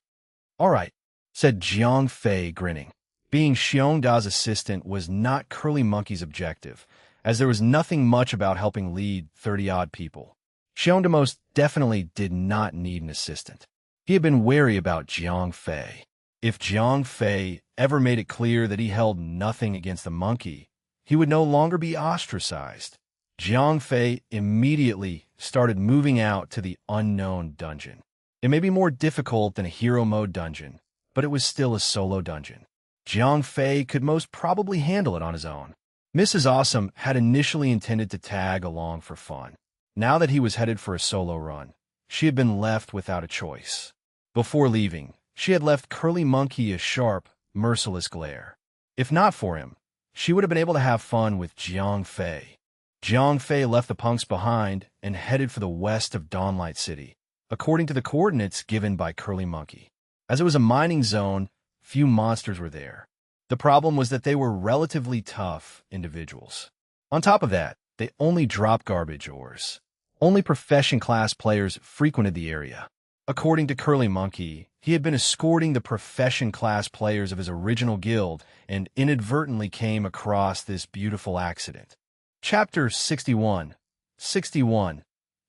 "All right," said Jiang Fei, grinning. Being Xiongda's assistant was not Curly Monkey's objective, as there was nothing much about helping lead 30-odd people. Xiongda most definitely did not need an assistant. He had been wary about Jiang Fei. If Jiang Fei ever made it clear that he held nothing against the monkey, he would no longer be ostracized. Jiang Fei immediately started moving out to the unknown dungeon. It may be more difficult than a hero mode dungeon, but it was still a solo dungeon. Jiang Fei could most probably handle it on his own. Mrs. Awesome had initially intended to tag along for fun. Now that he was headed for a solo run, she had been left without a choice. Before leaving, she had left Curly Monkey a sharp, merciless glare. If not for him, she would have been able to have fun with Jiang Fei. Jiang Fei left the punks behind and headed for the west of Dawnlight City, according to the coordinates given by Curly Monkey. As it was a mining zone, few monsters were there. The problem was that they were relatively tough individuals. On top of that, they only dropped garbage ores. Only profession-class players frequented the area. According to Curly Monkey, he had been escorting the profession-class players of his original guild and inadvertently came across this beautiful accident. Chapter 61.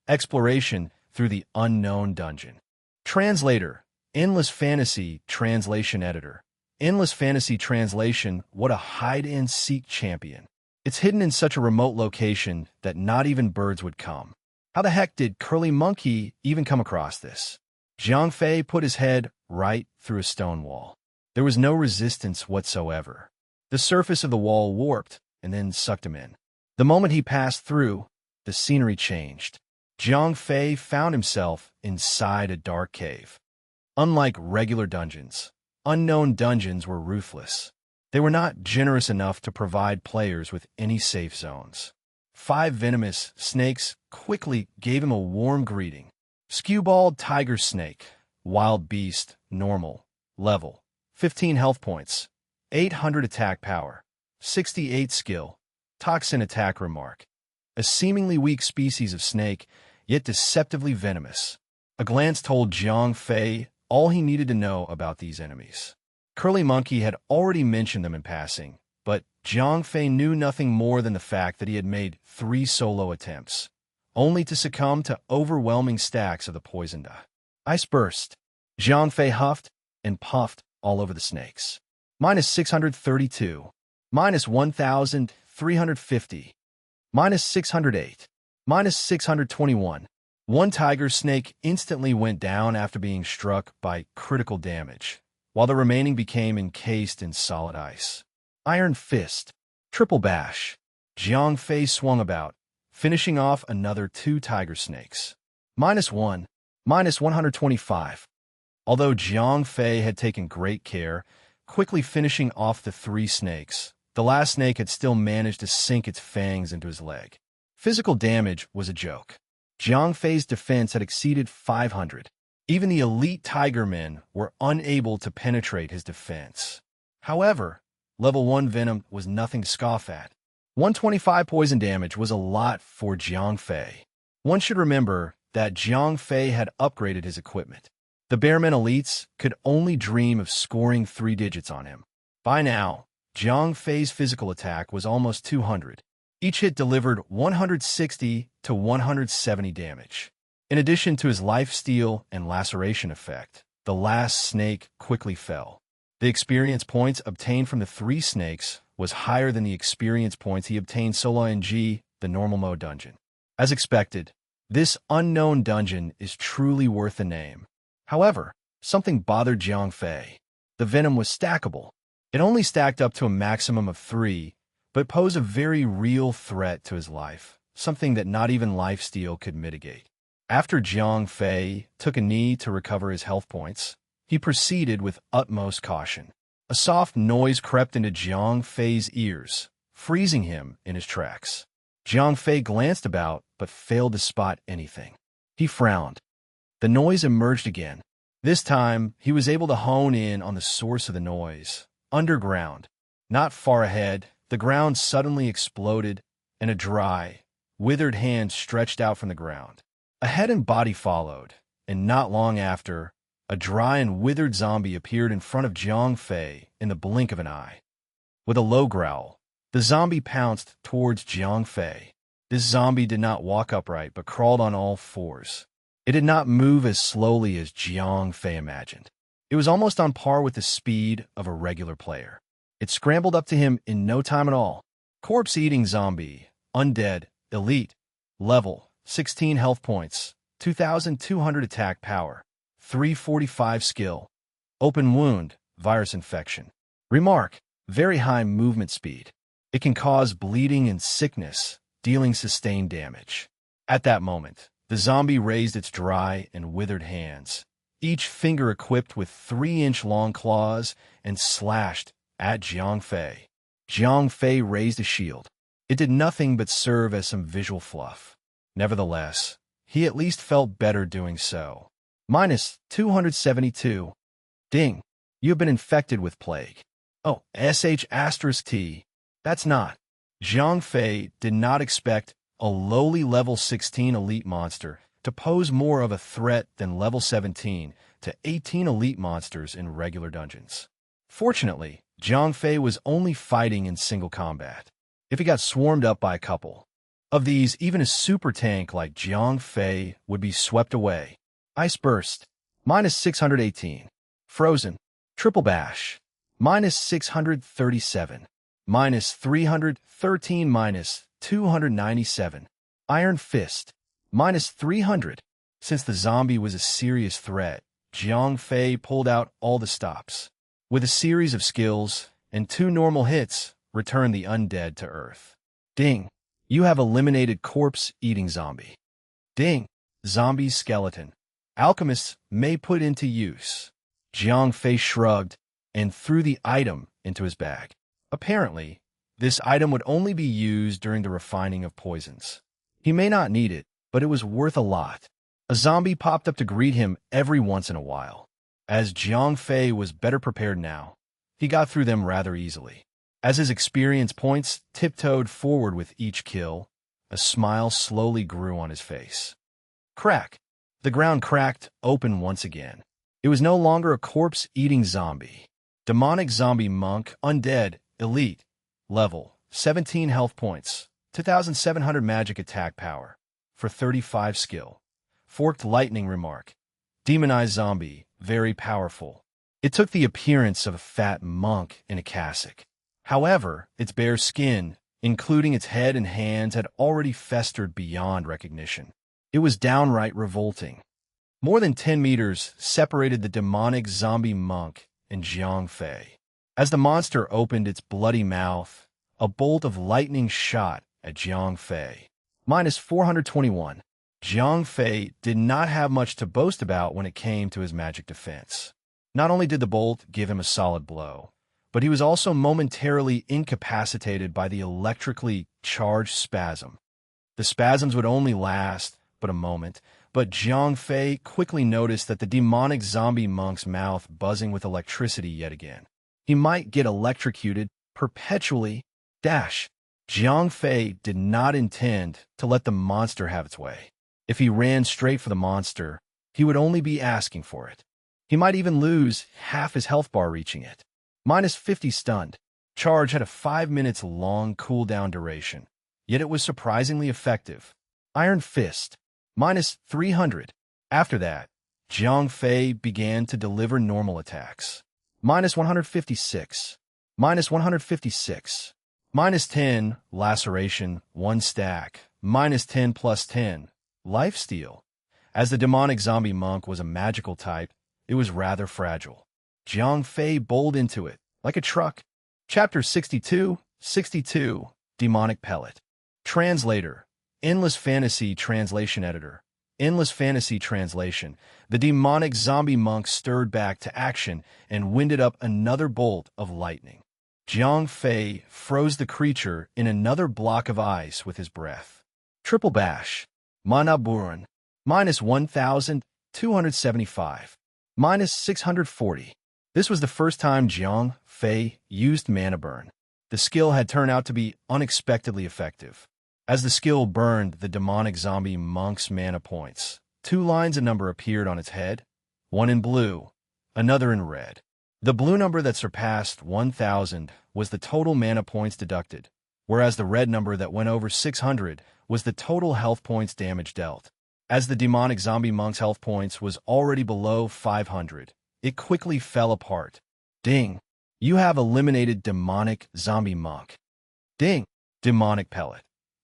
Exploration through the Unknown Dungeon. Translator, Endless Fantasy Translation Editor. Endless Fantasy Translation, what a hide-and-seek champion. It's hidden in such a remote location that not even birds would come. How the heck did Curly Monkey even come across this? Jiang Fei put his head right through a stone wall. There was no resistance whatsoever. The surface of the wall warped and then sucked him in. The moment he passed through, the scenery changed. Jiang Fei found himself inside a dark cave. Unlike regular dungeons, unknown dungeons were ruthless. They were not generous enough to provide players with any safe zones. 5 venomous snakes quickly gave him a warm greeting. Skewbald tiger snake, wild beast, normal, level, 15 health points, 800 attack power, 68 skill, toxin attack remark. A seemingly weak species of snake, yet deceptively venomous. A glance told Jiang Fei all he needed to know about these enemies. Curly Monkey had already mentioned them in passing, but Jiang Fei knew nothing more than the fact that he had made 3 solo attempts, only to succumb to overwhelming stacks of the poison dye. Ice burst. Jiang Fei huffed and puffed all over the snakes. Minus 632. Minus 1,350. Minus 608. Minus 621. One tiger snake instantly went down after being struck by critical damage, while the remaining became encased in solid ice. Iron Fist. Triple Bash. Jiang Fei swung about, finishing off another 2 tiger snakes. Minus 1. Minus 125. Although Jiang Fei had taken great care, quickly finishing off the 3 snakes, the last snake had still managed to sink its fangs into his leg. Physical damage was a joke. Jiang Fei's defense had exceeded 500. Even the elite tiger men were unable to penetrate his defense. However, level 1 venom was nothing to scoff at. 125 poison damage was a lot for Jiang Fei. One should remember that Jiang Fei had upgraded his equipment. The Bearmen elites could only dream of scoring 3 digits on him. By now, Jiang Fei's physical attack was almost 200. Each hit delivered 160 to 170 damage. In addition to his lifesteal and laceration effect, the last snake quickly fell. The experience points obtained from the 3 snakes was higher than the experience points he obtained solo in the normal mode dungeon. As expected, this unknown dungeon is truly worth the name. However, something bothered Jiang Fei. The venom was stackable. It only stacked up to a maximum of 3, but posed a very real threat to his life, something that not even lifesteal could mitigate. After Jiang Fei took a knee to recover his health points, he proceeded with utmost caution. A soft noise crept into Jiang Fei's ears, freezing him in his tracks. Jiang Fei glanced about, but failed to spot anything. He frowned. The noise emerged again. This time, he was able to hone in on the source of the noise. Underground. Not far ahead, the ground suddenly exploded, and a dry, withered hand stretched out from the ground. A head and body followed, and not long after, a dry and withered zombie appeared in front of Jiang Fei in the blink of an eye. With a low growl, the zombie pounced towards Jiang Fei. This zombie did not walk upright, but crawled on all 4s. It did not move as slowly as Jiang Fei imagined. It was almost on par with the speed of a regular player. It scrambled up to him in no time at all. Corpse-eating zombie, undead, elite, level, 16 health points, 2,200 attack power, 345 skill, open wound, virus infection. Remark, very high movement speed. It can cause bleeding and sickness, dealing sustained damage. At that moment, the zombie raised its dry and withered hands, each finger equipped with 3-inch-long claws, and slashed at Jiang Fei. Jiang Fei raised a shield. It did nothing but serve as some visual fluff. Nevertheless, he at least felt better doing so. Minus 272. Ding. You have been infected with plague. Oh, *T. That's not. Jiang Fei did not expect a lowly level 16 elite monster to pose more of a threat than level 17 to 18 elite monsters in regular dungeons. Fortunately, Jiang Fei was only fighting in single combat. If he got swarmed up by a couple of these, even a super tank like Jiang Fei would be swept away. Ice Burst. Minus 618. Frozen. Triple Bash. Minus 637. Minus 313. Minus 297. Iron Fist. Minus 300. Since the zombie was a serious threat, Jiang Fei pulled out all the stops. With a series of skills and 2 normal hits, returned the undead to Earth. Ding. You have eliminated corpse-eating zombie. Ding. Zombie skeleton. Alchemists may put into use. Jiang Fei shrugged and threw the item into his bag. Apparently, this item would only be used during the refining of poisons. He may not need it, but it was worth a lot. A zombie popped up to greet him every once in a while. As Jiang Fei was better prepared now, he got through them rather easily. As his experience points tiptoed forward with each kill, a smile slowly grew on his face. Crack! The ground cracked open once again. It was no longer a corpse-eating zombie. Demonic zombie monk, undead, elite, level, 17 health points, 2,700 magic attack power, for 35 skill. Forked lightning remark. Demonized zombie, very powerful. It took the appearance of a fat monk in a cassock. However, its bare skin, including its head and hands, had already festered beyond recognition. It was downright revolting. More than 10 meters separated the demonic zombie monk and Jiang Fei. As the monster opened its bloody mouth, a bolt of lightning shot at Jiang Fei. Minus 421. Jiang Fei did not have much to boast about when it came to his magic defense. Not only did the bolt give him a solid blow, but he was also momentarily incapacitated by the electrically charged spasm. The spasms would only last but a moment, but Jiang Fei quickly noticed that the demonic zombie monk's mouth buzzing with electricity yet again. He might get electrocuted perpetually. Jiang Fei did not intend to let the monster have its way. If he ran straight for the monster, he would only be asking for it. He might even lose half his health bar reaching it. Minus 50 stunned. Charge had a 5 minutes long cooldown duration, yet it was surprisingly effective. Iron Fist. Minus 300. After that, Jiang Fei began to deliver normal attacks. Minus 156. Minus 156. Minus 10. Laceration. 1 stack. Minus 10 plus 10. Lifesteal. As the demonic zombie monk was a magical type, it was rather fragile. Jiang Fei bowled into it, like a truck. Chapter 62. Demonic Pellet. Translator. Endless Fantasy Translation Editor. Endless Fantasy Translation. The demonic zombie monk stirred back to action and winded up another bolt of lightning. Jiang Fei froze the creature in another block of ice with his breath. Triple Bash. Mana Burn. Minus 1,275. Minus 640. This was the first time Jiang Fei used Mana Burn. The skill had turned out to be unexpectedly effective. As the skill burned the demonic zombie monk's mana points, 2 lines of number appeared on its head, one in blue, another in red. The blue number that surpassed 1,000 was the total mana points deducted, whereas the red number that went over 600 was the total health points damage dealt. As the demonic zombie monk's health points was already below 500, it quickly fell apart. Ding. You have eliminated demonic zombie monk. Ding. Demonic pellet.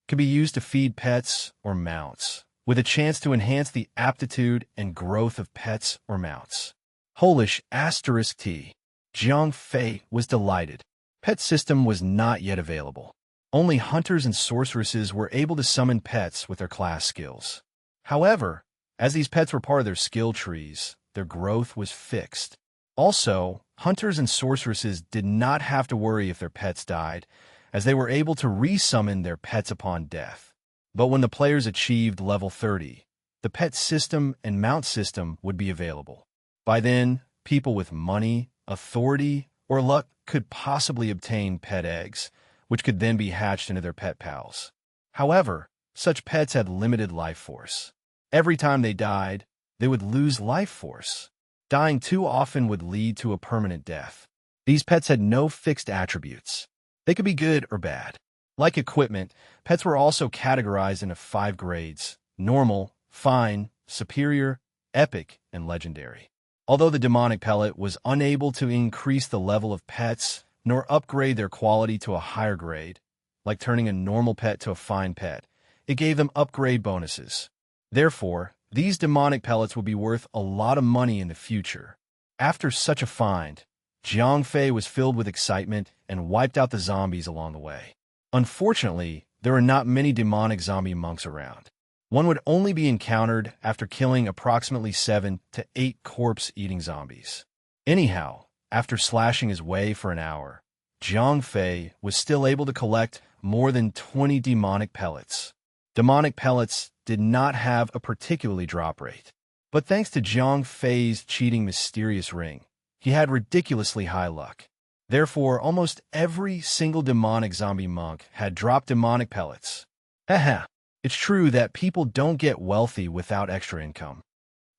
Could be used to feed pets or mounts, with a chance to enhance the aptitude and growth of pets or mounts. Holish *T. Jiang Fei was delighted. Pet system was not yet available. Only hunters and sorceresses were able to summon pets with their class skills. However, as these pets were part of their skill trees, their growth was fixed. Also, hunters and sorceresses did not have to worry if their pets died, as they were able to resummon their pets upon death. But when the players achieved level 30, the pet system and mount system would be available. By then, people with money, authority, or luck could possibly obtain pet eggs, which could then be hatched into their pet pals. However, such pets had limited life force. Every time they died, they would lose life force. Dying too often would lead to a permanent death. These pets had no fixed attributes. They could be good or bad. Like equipment, pets were also categorized into 5 grades: normal, fine, superior, epic, and legendary. Although the demonic pellet was unable to increase the level of pets nor upgrade their quality to a higher grade, like turning a normal pet to a fine pet, it gave them upgrade bonuses. Therefore, these demonic pellets would be worth a lot of money in the future. After such a find, Jiang Fei was filled with excitement and wiped out the zombies along the way. Unfortunately, there are not many demonic zombie monks around. One would only be encountered after killing approximately 7 to 8 corpse-eating zombies. Anyhow, after slashing his way for an hour, Jiang Fei was still able to collect more than 20 demonic pellets. Demonic pellets did not have a particularly drop rate, but thanks to Jiang Fei's cheating mysterious ring, he had ridiculously high luck. Therefore, almost every single demonic zombie monk had dropped demonic pellets. Haha, it's true that people don't get wealthy without extra income.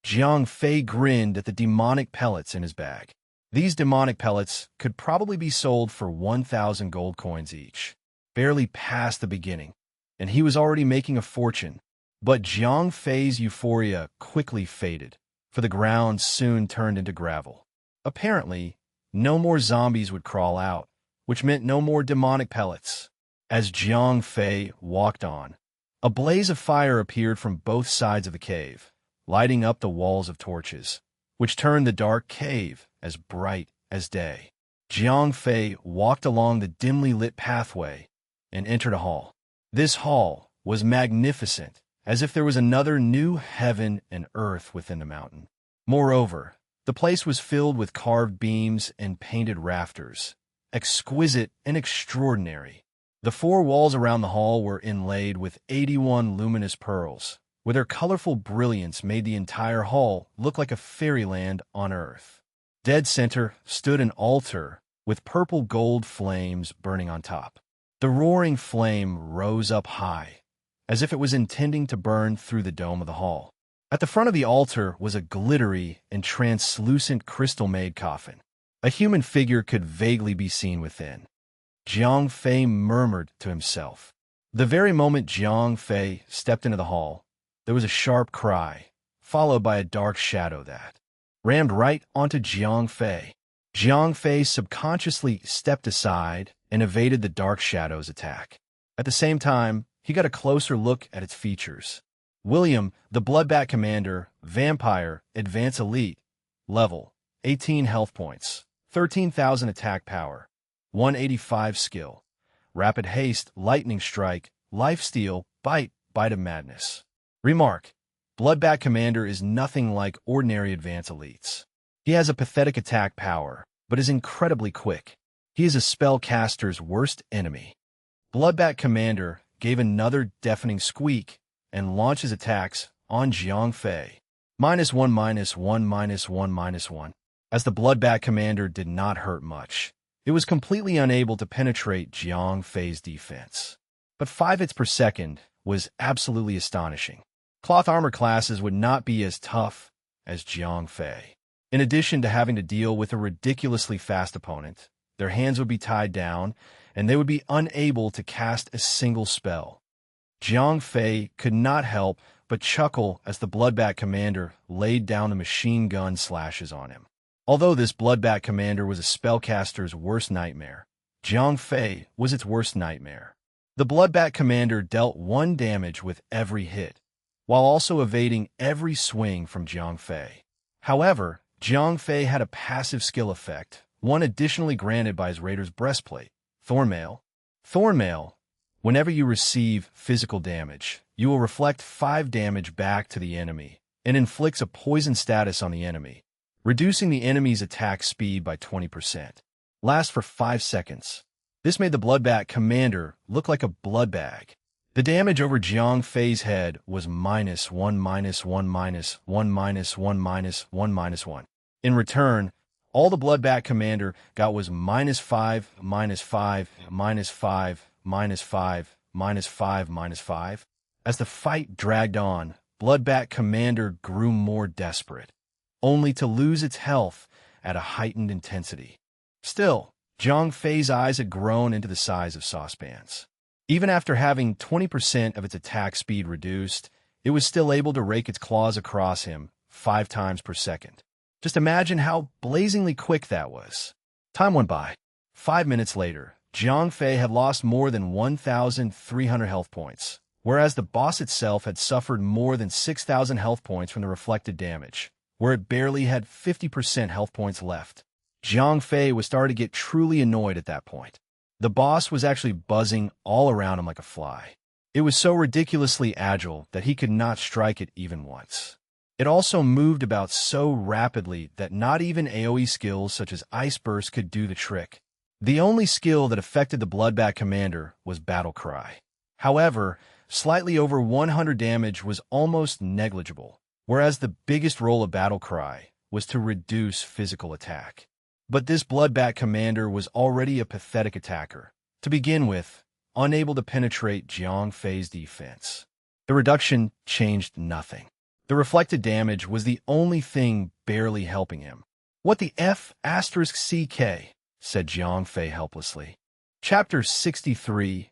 Jiang Fei grinned at the demonic pellets in his bag. These demonic pellets could probably be sold for 1,000 gold coins each. Barely past the beginning, and he was already making a fortune. But Jiang Fei's euphoria quickly faded, for the ground soon turned into gravel. Apparently, no more zombies would crawl out, which meant no more demonic pellets. As Jiang Fei walked on, a blaze of fire appeared from both sides of the cave, lighting up the walls of torches, which turned the dark cave as bright as day. Jiang Fei walked along the dimly lit pathway and entered a hall. This hall was magnificent, as if there was another new heaven and earth within the mountain. Moreover, the place was filled with carved beams and painted rafters, exquisite and extraordinary. The 4 walls around the hall were inlaid with 81 luminous pearls, where their colorful brilliance made the entire hall look like a fairyland on earth. Dead center stood an altar with purple gold flames burning on top. The roaring flame rose up high, as if it was intending to burn through the dome of the hall. At the front of the altar was a glittery and translucent crystal-made coffin. A human figure could vaguely be seen within. Jiang Fei murmured to himself. The very moment Jiang Fei stepped into the hall, there was a sharp cry, followed by a dark shadow that rammed right onto Jiang Fei. Jiang Fei subconsciously stepped aside and evaded the dark shadow's attack. At the same time, he got a closer look at its features. William, the Bloodbat Commander, Vampire, Advanced Elite, level, 18 health points, 13,000 attack power, 185 skill, Rapid Haste, Lightning Strike, Lifesteal, Bite of Madness. Remark: Bloodbat Commander is nothing like ordinary Advanced Elites. He has a pathetic attack power, but is incredibly quick. He is a spellcaster's worst enemy. Bloodbat Commander gave another deafening squeak and launched his attacks on Jiang Fei. -1, -1, -1, -1. As the Bloodbat Commander did not hurt much, it was completely unable to penetrate Jiang Fei's defense. But 5 hits per second was absolutely astonishing. Cloth armor classes would not be as tough as Jiang Fei. In addition to having to deal with a ridiculously fast opponent, their hands would be tied down, and they would be unable to cast a single spell. Jiang Fei could not help but chuckle as the Bloodbat Commander laid down the machine gun slashes on him. Although this Bloodbat Commander was a spellcaster's worst nightmare, Jiang Fei was its worst nightmare. The Bloodbat Commander dealt 1 damage with every hit, while also evading every swing from Jiang Fei. However, Jiang Fei had a passive skill effect, one additionally granted by his Raider's breastplate, Thornmail. Thornmail: whenever you receive physical damage, you will reflect 5 damage back to the enemy and inflicts a poison status on the enemy, reducing the enemy's attack speed by 20%. Lasts for 5 seconds. This made the Bloodbat Commander look like a blood bag. The damage over Jiang Fei's head was -1, -1, -1, -1, -1, -1. In return, all the Bloodbat Commander got was -5, -5, -5, -5, -5, -5. As the fight dragged on, Bloodbat Commander grew more desperate, only to lose its health at a heightened intensity. Still, Jiang Fei's eyes had grown into the size of saucepans. Even after having 20% of its attack speed reduced, it was still able to rake its claws across him 5 times per second. Just imagine how blazingly quick that was. Time went by. 5 minutes later, Jiang Fei had lost more than 1,300 health points, whereas the boss itself had suffered more than 6,000 health points from the reflected damage, where it barely had 50% health points left. Jiang Fei was starting to get truly annoyed at that point. The boss was actually buzzing all around him like a fly. It was so ridiculously agile that he could not strike it even once. It also moved about so rapidly that not even AoE skills such as Ice Burst could do the trick. The only skill that affected the Bloodbat commander was Battle Cry. However, slightly over 100 damage was almost negligible, whereas the biggest role of Battle Cry was to reduce physical attack. But this Bloodbat commander was already a pathetic attacker. To begin with, unable to penetrate Jiang Fei's defense. The reduction changed nothing. The reflected damage was the only thing barely helping him. "What the F***, CK, said Jiang Fei helplessly. Chapter 63,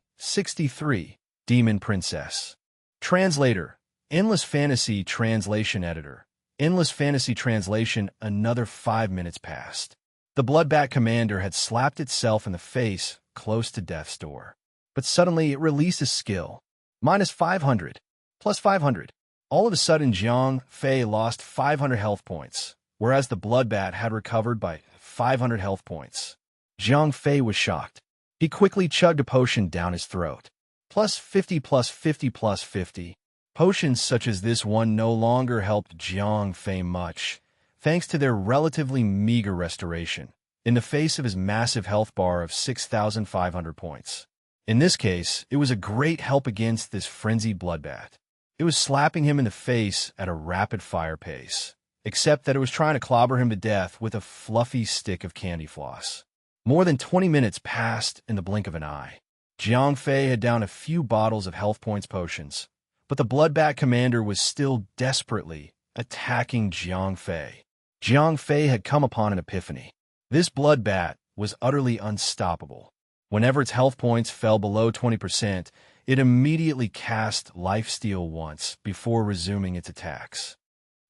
Demon Princess. Translator, Endless Fantasy Translation Editor. Endless Fantasy Translation. Another 5 minutes passed. The Bloodbat commander had slapped itself in the face close to death's door. But suddenly it released a skill. Minus 500. Plus 500. All of a sudden, Jiang Fei lost 500 health points, whereas the Bloodbat had recovered by 500 health points. Jiang Fei was shocked. He quickly chugged a potion down his throat. Plus 50, plus 50, plus 50. Potions such as this one no longer helped Jiang Fei much, thanks to their relatively meager restoration, in the face of his massive health bar of 6,500 points. In this case, it was a great help against this frenzied Bloodbat. It was slapping him in the face at a rapid-fire pace, except that it was trying to clobber him to death with a fluffy stick of candy floss. More than 20 minutes passed in the blink of an eye. Jiang Fei had downed a few bottles of health points potions, but the Bloodbat commander was still desperately attacking Jiang Fei. Jiang Fei had come upon an epiphany. This Bloodbat was utterly unstoppable. Whenever its health points fell below 20%, it immediately cast Lifesteal once before resuming its attacks.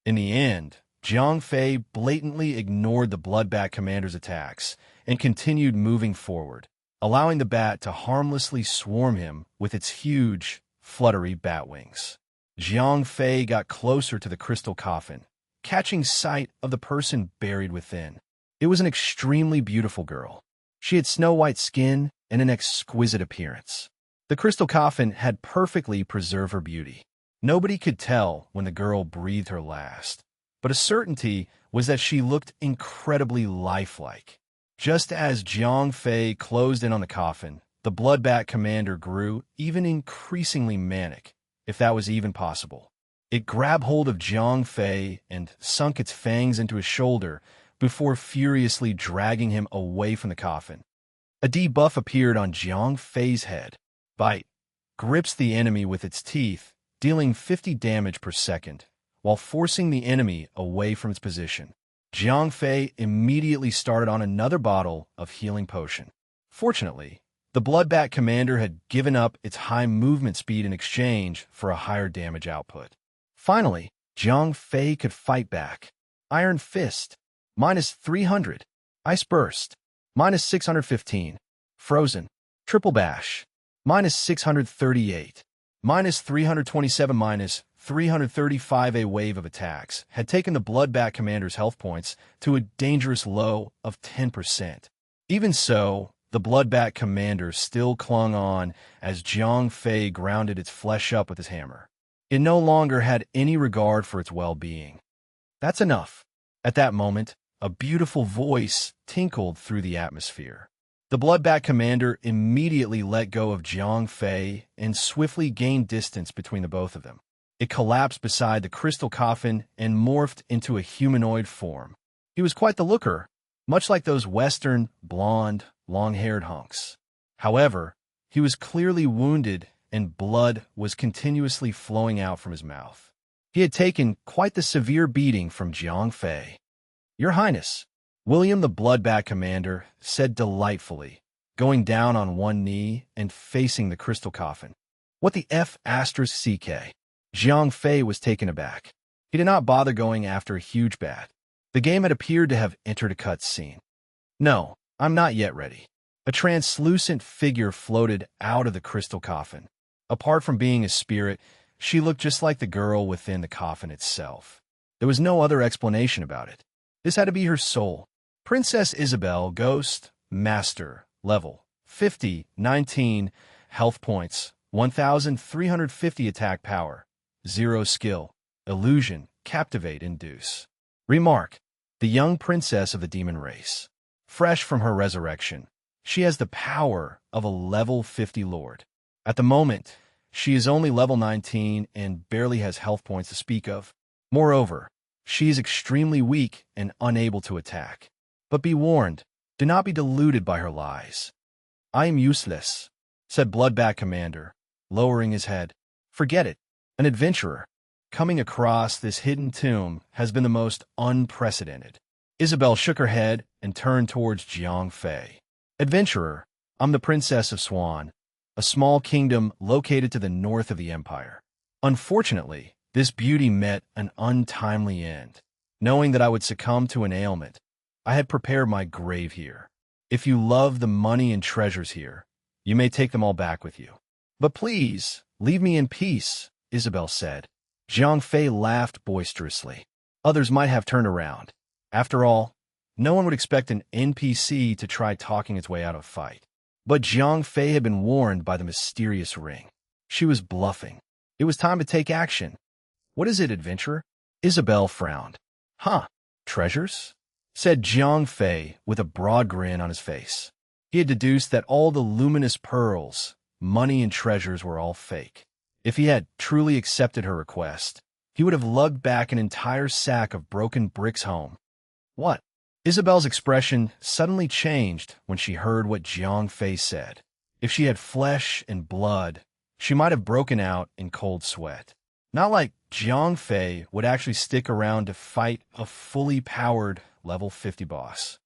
In the end, Jiang Fei blatantly ignored the Bloodbat commander's attacks and continued moving forward, allowing the bat to harmlessly swarm him with its huge, fluttery bat wings. Jiang Fei got closer to the crystal coffin, catching sight of the person buried within. It was an extremely beautiful girl. She had snow-white skin and an exquisite appearance. The crystal coffin had perfectly preserved her beauty. Nobody could tell when the girl breathed her last, but a certainty was that she looked incredibly lifelike. Just as Jiang Fei closed in on the coffin, the Bloodbat commander grew even increasingly manic, if that was even possible. It grabbed hold of Jiang Fei and sunk its fangs into his shoulder before furiously dragging him away from the coffin. A debuff appeared on Jiang Fei's head. Bite grips the enemy with its teeth, dealing 50 damage per second, while forcing the enemy away from its position. Jiang Fei immediately started on another bottle of healing potion. Fortunately, the Bloodbat commander had given up its high movement speed in exchange for a higher damage output. Finally, Jiang Fei could fight back. Iron Fist, minus 300. Ice Burst, minus 615. Frozen, Triple Bash, minus 638. Minus 327, minus 335. A wave of attacks had taken the Bloodbat commander's health points to a dangerous low of 10%. Even so, the Bloodbat commander still clung on as Jiang Fei grounded its flesh up with his hammer. It no longer had any regard for its well-being. That's enough. At that moment, a beautiful voice tinkled through the atmosphere. The Bloodbat commander immediately let go of Jiang Fei and swiftly gained distance between the both of them. It collapsed beside the crystal coffin and morphed into a humanoid form. He was quite the looker, much like those Western, blonde, long-haired hunks. However, he was clearly wounded and blood was continuously flowing out from his mouth. He had taken quite the severe beating from Jiang Fei. "Your Highness," William the Bloodbat commander said delightfully, going down on one knee and facing the crystal coffin. "What the F*** CK? Jiang Fei was taken aback. He did not bother going after a huge bat. The game had appeared to have entered a cutscene. "No, I'm not yet ready." A translucent figure floated out of the crystal coffin. Apart from being a spirit, she looked just like the girl within the coffin itself. There was no other explanation about it. This had to be her soul. Princess Isabel, Ghost, Master, level 50, 19 health points, 1,350 attack power, 0 skill, illusion, captivate, induce. Remark: the young princess of the demon race. Fresh from her resurrection, she has the power of a level 50 lord. At the moment, she is only level 19 and barely has health points to speak of. Moreover, she is extremely weak and unable to attack. But be warned, do not be deluded by her lies. "I am useless," said Bloodbath Commander, lowering his head. "Forget it. An adventurer coming across this hidden tomb has been the most unprecedented." Isabel shook her head and turned towards Jiang Fei. "Adventurer, I'm the Princess of Swan, a small kingdom located to the north of the empire. Unfortunately, this beauty met an untimely end. Knowing that I would succumb to an ailment, I had prepared my grave here. If you love the money and treasures here, you may take them all back with you. But please, leave me in peace," Isabel said. Jiang Fei laughed boisterously. Others might have turned around. After all, no one would expect an NPC to try talking its way out of a fight. But Jiang Fei had been warned by the mysterious ring. She was bluffing. It was time to take action. "What is it, adventurer?" Isabel frowned. "Huh, treasures?" said Jiang Fei with a broad grin on his face. He had deduced that all the luminous pearls, money, and treasures were all fake. If he had truly accepted her request, he would have lugged back an entire sack of broken bricks home. "What?" Isabel's expression suddenly changed when she heard what Jiang Fei said. If she had flesh and blood, she might have broken out in cold sweat. Not like Jiang Fei would actually stick around to fight a fully powered level 50 boss.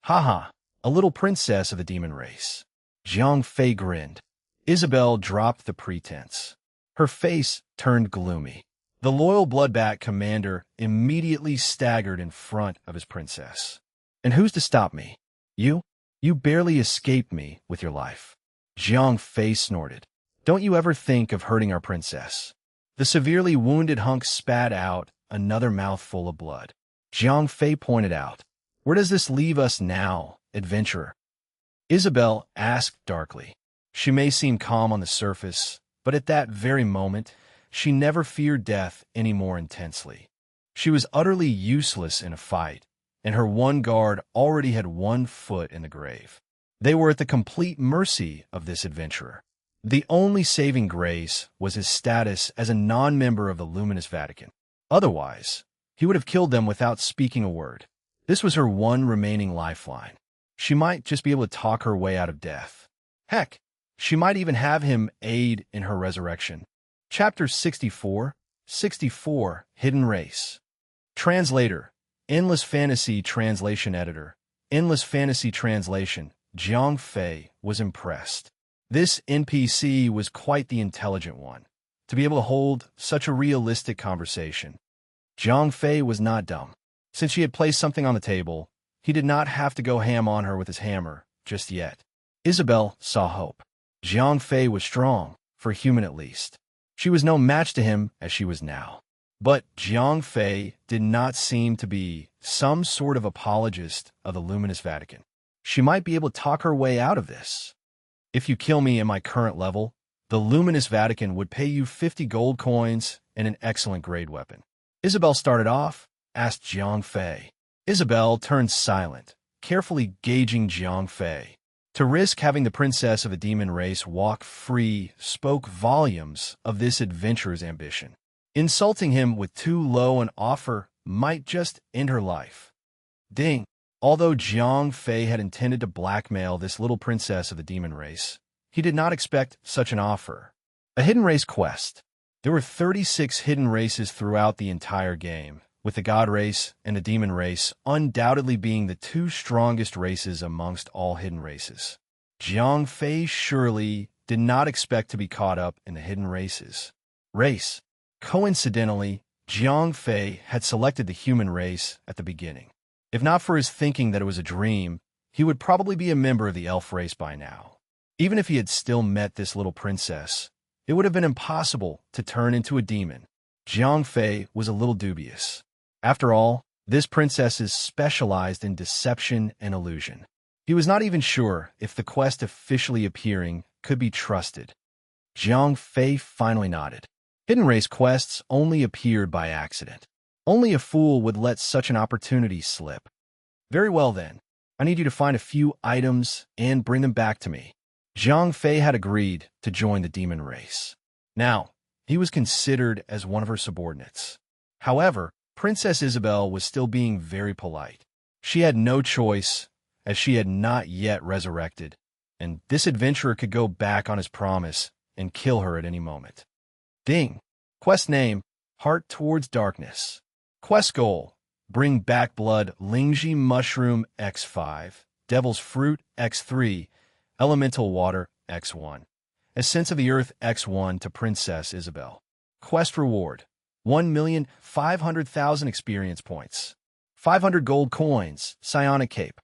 "Haha, a little princess of the demon race." Jiang Fei grinned. Isabel dropped the pretense. Her face turned gloomy. The loyal Bloodbath Commander immediately staggered in front of his princess. "And who's to stop me? You? You barely escaped me with your life." Jiang Fei snorted. "Don't you ever think of hurting our princess." The severely wounded hunk spat out another mouthful of blood. Jiang Fei pointed out, "Where does this leave us now, adventurer?" Isabel asked darkly. She may seem calm on the surface, but at that very moment, she never feared death any more intensely. She was utterly useless in a fight, and her one guard already had 1 foot in the grave. They were at the complete mercy of this adventurer. The only saving grace was his status as a non-member of the Luminous Vatican. Otherwise, he would have killed them without speaking a word. This was her one remaining lifeline. She might just be able to talk her way out of death. Heck, she might even have him aid in her resurrection. Chapter 64, 64, Hidden Race. Translator, Endless Fantasy Translation Editor, Endless Fantasy Translation. Jiang Fei was impressed. This NPC was quite the intelligent one, to be able to hold such a realistic conversation. Jiang Fei was not dumb. Since she had placed something on the table, he did not have to go ham on her with his hammer just yet. Isabel saw hope. Jiang Fei was strong, for a human at least. She was no match to him as she was now. But Jiang Fei did not seem to be some sort of apologist of the Luminous Vatican. She might be able to talk her way out of this. "If you kill me at my current level, the Luminous Vatican would pay you 50 gold coins and an excellent grade weapon." Isabel started off, asked Jiang Fei. Isabel turned silent, carefully gauging Jiang Fei. To risk having the princess of the demon race walk free spoke volumes of this adventurer's ambition. Insulting him with too low an offer might just end her life. Ding! Although Jiang Fei had intended to blackmail this little princess of the demon race, he did not expect such an offer. A hidden race quest. There were 36 hidden races throughout the entire game, with the god race and the demon race undoubtedly being the 2 strongest races amongst all hidden races. Jiang Fei surely did not expect to be caught up in the hidden races. Race. Coincidentally, Jiang Fei had selected the human race at the beginning. If not for his thinking that it was a dream, he would probably be a member of the elf race by now. Even if he had still met this little princess, it would have been impossible to turn into a demon. Jiang Fei was a little dubious. After all, this princess is specialized in deception and illusion. He was not even sure if the quest officially appearing could be trusted. Jiang Fei finally nodded. Hidden race quests only appeared by accident. Only a fool would let such an opportunity slip. Very well then. I need you to find a few items and bring them back to me. Jiang Fei had agreed to join the demon race. Now, he was considered as one of her subordinates. However, Princess Isabel was still being very polite. She had no choice, as she had not yet resurrected, and this adventurer could go back on his promise and kill her at any moment. Ding. Quest name, Heart Towards Darkness. Quest goal, bring back blood, Lingji Mushroom X5, Devil's Fruit X3, Elemental Water X1. Essence of the Earth X1 to Princess Isabel. Quest reward, 1,500,000 experience points. 500 gold coins, Psionic Cape.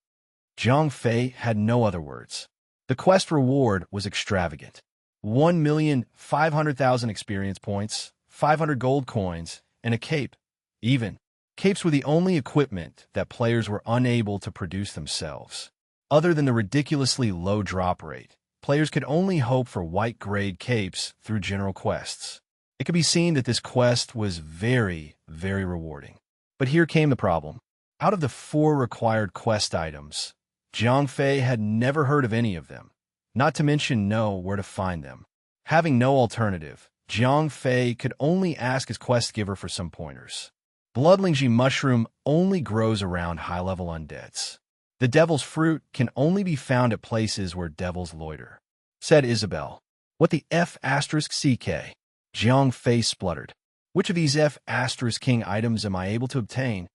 Jiang Fei had no other words. The quest reward was extravagant. 1,500,000 experience points, 500 gold coins, and a cape. Even, capes were the only equipment that players were unable to produce themselves. Other than the ridiculously low drop rate, players could only hope for white-grade capes through general quests. It could be seen that this quest was very, very rewarding. But here came the problem. Out of the 4 required quest items, Jiang Fei had never heard of any of them, not to mention know where to find them. Having no alternative, Jiang Fei could only ask his quest giver for some pointers. Bloodlingji mushroom only grows around high-level undeads. The devil's fruit can only be found at places where devils loiter. Said Isabel. What the F***CK? Jiang Fei spluttered. Which of these F***king items am I able to obtain?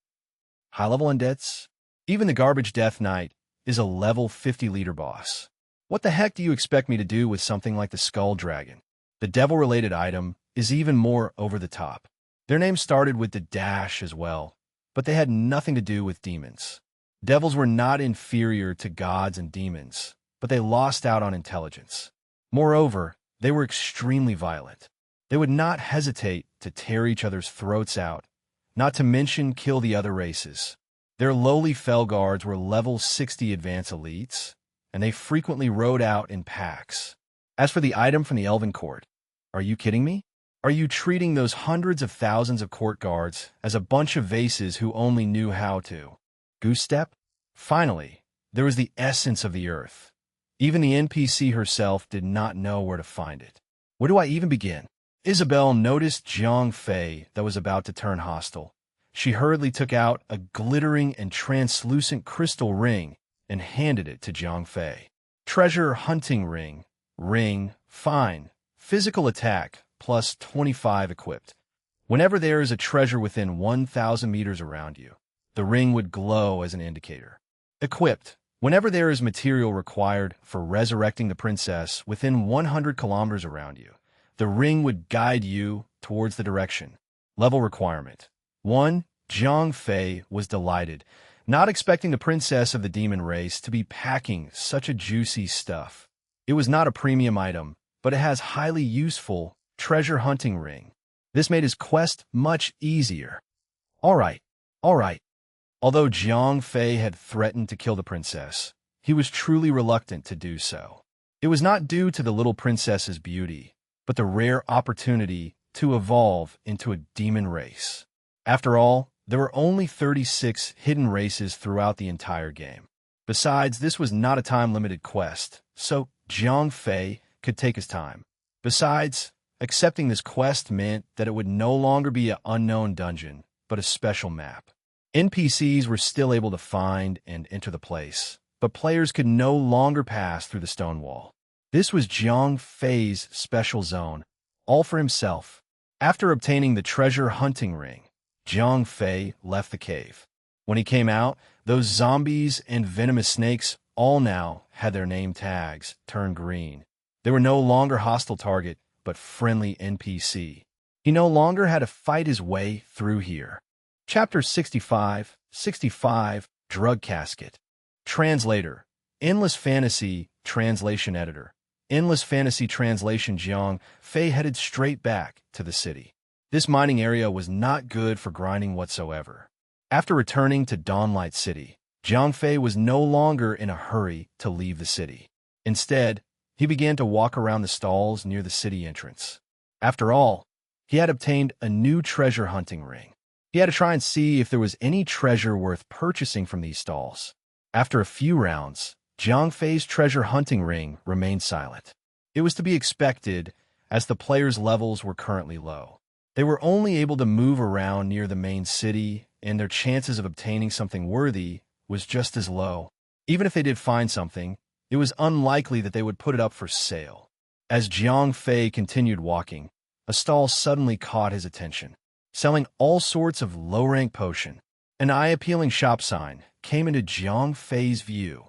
High-level undeads? Even the garbage Death Knight is a level 50 leader boss. What the heck do you expect me to do with something like the Skull Dragon? The devil-related item is even more over the top. Their name started with the dash as well, but they had nothing to do with demons. Devils were not inferior to gods and demons, but they lost out on intelligence. Moreover, they were extremely violent. They would not hesitate to tear each other's throats out, not to mention kill the other races. Their lowly fell guards were level 60 advanced elites, and they frequently rode out in packs. As for the item from the Elven Court, are you kidding me? Are you treating those hundreds of thousands of court guards as a bunch of vases who only knew how to goose step? Finally, there was the essence of the earth. Even the NPC herself did not know where to find it. Where do I even begin? Isabel noticed Jiang Fei that was about to turn hostile. She hurriedly took out a glittering and translucent crystal ring and handed it to Jiang Fei. Treasure hunting ring. Ring, fine. Physical attack, plus 25 equipped. Whenever there is a treasure within 1,000 meters around you, the ring would glow as an indicator. Equipped. Whenever there is material required for resurrecting the princess within 100 kilometers around you, the ring would guide you towards the direction. Level requirement. 1. Jiang Fei was delighted, not expecting the princess of the demon race to be packing such a juicy stuff. It was not a premium item, but it has highly useful treasure hunting ring. This made his quest much easier. All right. Although Jiang Fei had threatened to kill the princess, he was truly reluctant to do so. It was not due to the little princess's beauty, but the rare opportunity to evolve into a demon race. After all, there were only 36 hidden races throughout the entire game. Besides, this was not a time-limited quest, so Jiang Fei could take his time. Besides, accepting this quest meant that it would no longer be an unknown dungeon, but a special map. NPCs were still able to find and enter the place, but players could no longer pass through the stone wall. This was Jiang Fei's special zone, all for himself. After obtaining the treasure hunting ring, Jiang Fei left the cave. When he came out, those zombies and venomous snakes all now had their name tags turned green. They were no longer hostile target, but friendly NPC. He no longer had to fight his way through here. Chapter 65, Drug Casket. Translator, Endless Fantasy Translation Editor. Endless Fantasy Translation. Jiang Fei headed straight back to the city. This mining area was not good for grinding whatsoever. After returning to Dawnlight City, Jiang Fei was no longer in a hurry to leave the city. Instead, he began to walk around the stalls near the city entrance. After all, he had obtained a new treasure hunting ring. He had to try and see if there was any treasure worth purchasing from these stalls. After a few rounds, Jiang Fei's treasure hunting ring remained silent. It was to be expected, as the players' levels were currently low. They were only able to move around near the main city, and their chances of obtaining something worthy was just as low. Even if they did find something, it was unlikely that they would put it up for sale. As Jiang Fei continued walking, a stall suddenly caught his attention. Selling all sorts of low-rank potion, an eye-appealing shop sign came into Jiang Fei's view.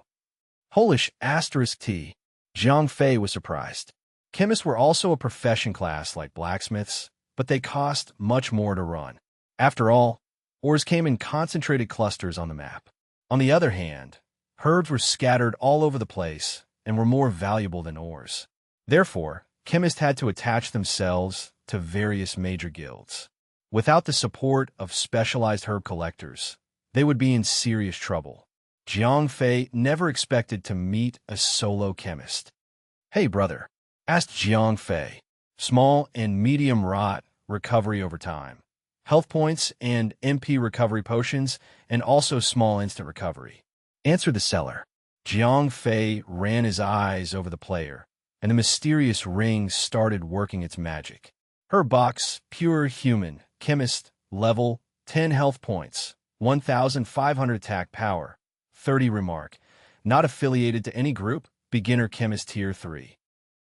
Polish *T. Jiang Fei was surprised. Chemists were also a profession class like blacksmiths, but they cost much more to run. After all, ores came in concentrated clusters on the map. On the other hand, herbs were scattered all over the place and were more valuable than ores. Therefore, chemists had to attach themselves to various major guilds. Without the support of specialized herb collectors, they would be in serious trouble. Jiang Fei never expected to meet a solo chemist. "Hey, brother," asked Jiang Fei. "Small and medium rot recovery over time, health points and MP recovery potions, and also small instant recovery," answered the seller. Jiang Fei ran his eyes over the player, and the mysterious ring started working its magic. Her box, pure human, chemist, level, 10 health points, 1,500 attack power, 30 remark, not affiliated to any group, beginner chemist tier 3.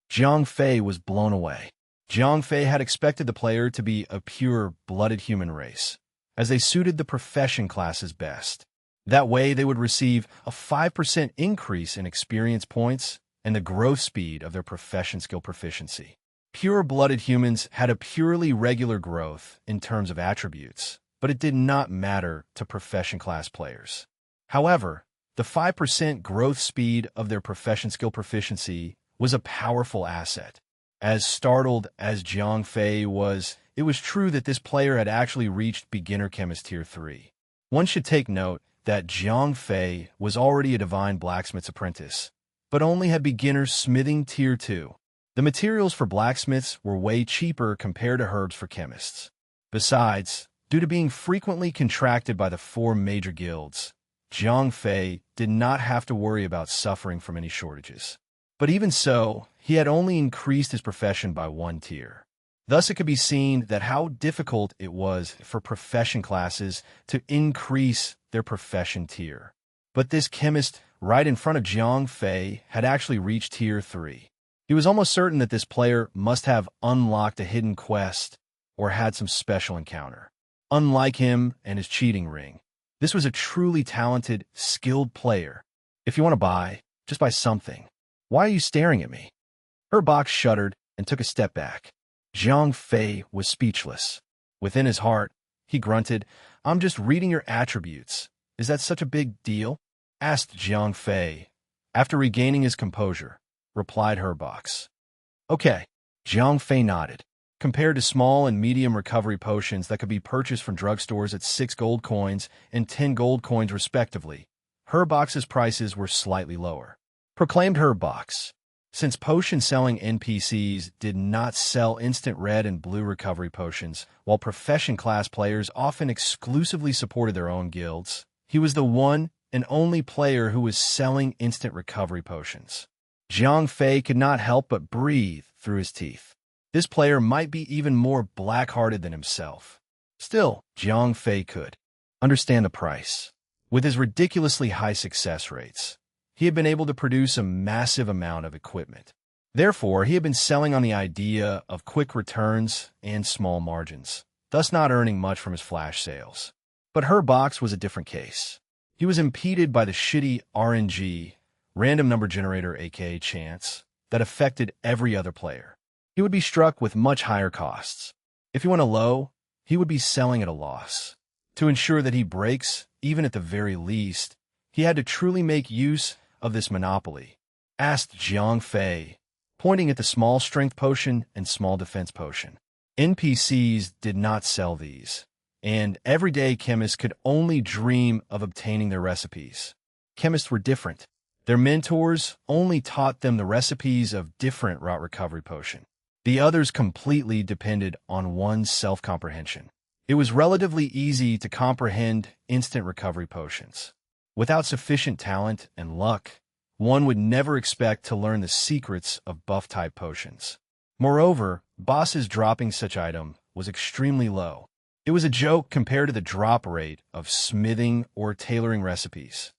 Jiang Fei was blown away. Jiang Fei had expected the player to be a pure-blooded human race, as they suited the profession classes best. That way, they would receive a 5% increase in experience points and the growth speed of their profession skill proficiency. Pure-blooded humans had a purely regular growth in terms of attributes, but it did not matter to profession class players. However, the 5% growth speed of their profession skill proficiency was a powerful asset. As startled as Jiang Fei was, it was true that this player had actually reached beginner chemist tier 3. One should take note that Jiang Fei was already a divine blacksmith's apprentice, but only had beginner smithing tier 2. The materials for blacksmiths were way cheaper compared to herbs for chemists. Besides, due to being frequently contracted by the 4 major guilds, Jiang Fei did not have to worry about suffering from any shortages. But even so, he had only increased his profession by 1 tier. Thus, it could be seen that how difficult it was for profession classes to increase their profession tier. But this chemist right in front of Jiang Fei had actually reached tier 3. He was almost certain that this player must have unlocked a hidden quest or had some special encounter. Unlike him and his cheating ring, this was a truly talented, skilled player. "If you want to buy, just buy something. Why are you staring at me?" Her box shuddered and took a step back. Jiang Fei was speechless. Within his heart, he grunted, "I'm just reading your attributes. Is that such a big deal?" asked Jiang Fei. After regaining his composure, replied her box. "Okay." Jiang Fei nodded. Compared to small and medium recovery potions that could be purchased from drugstores at 6 gold coins and 10 gold coins respectively, her box's prices were slightly lower. Proclaimed her box. Since potion-selling NPCs did not sell instant red and blue recovery potions, while profession class players often exclusively supported their own guilds, he was the one and only player who was selling instant recovery potions. Jiang Fei could not help but breathe through his teeth. This player might be even more black-hearted than himself. Still, Jiang Fei could understand the price. With his ridiculously high success rates, he had been able to produce a massive amount of equipment. Therefore, he had been selling on the idea of quick returns and small margins, thus not earning much from his flash sales. But her box was a different case. He was impeded by the shitty RNG, random number generator aka chance, that affected every other player. He would be struck with much higher costs. If he went a low, he would be selling at a loss. To ensure that he breaks, even at the very least, he had to truly make use of this monopoly. Asked Jiang Fei, pointing at the small strength potion and small defense potion. NPCs did not sell these, and everyday chemists could only dream of obtaining their recipes. chemists were different. Their mentors only taught them the recipes of different rot recovery potion. The others completely depended on one's self-comprehension. It was relatively easy to comprehend instant recovery potions. Without sufficient talent and luck, one would never expect to learn the secrets of buff-type potions. Moreover, bosses dropping such item was extremely low. It was a joke compared to the drop rate of smithing or tailoring recipes.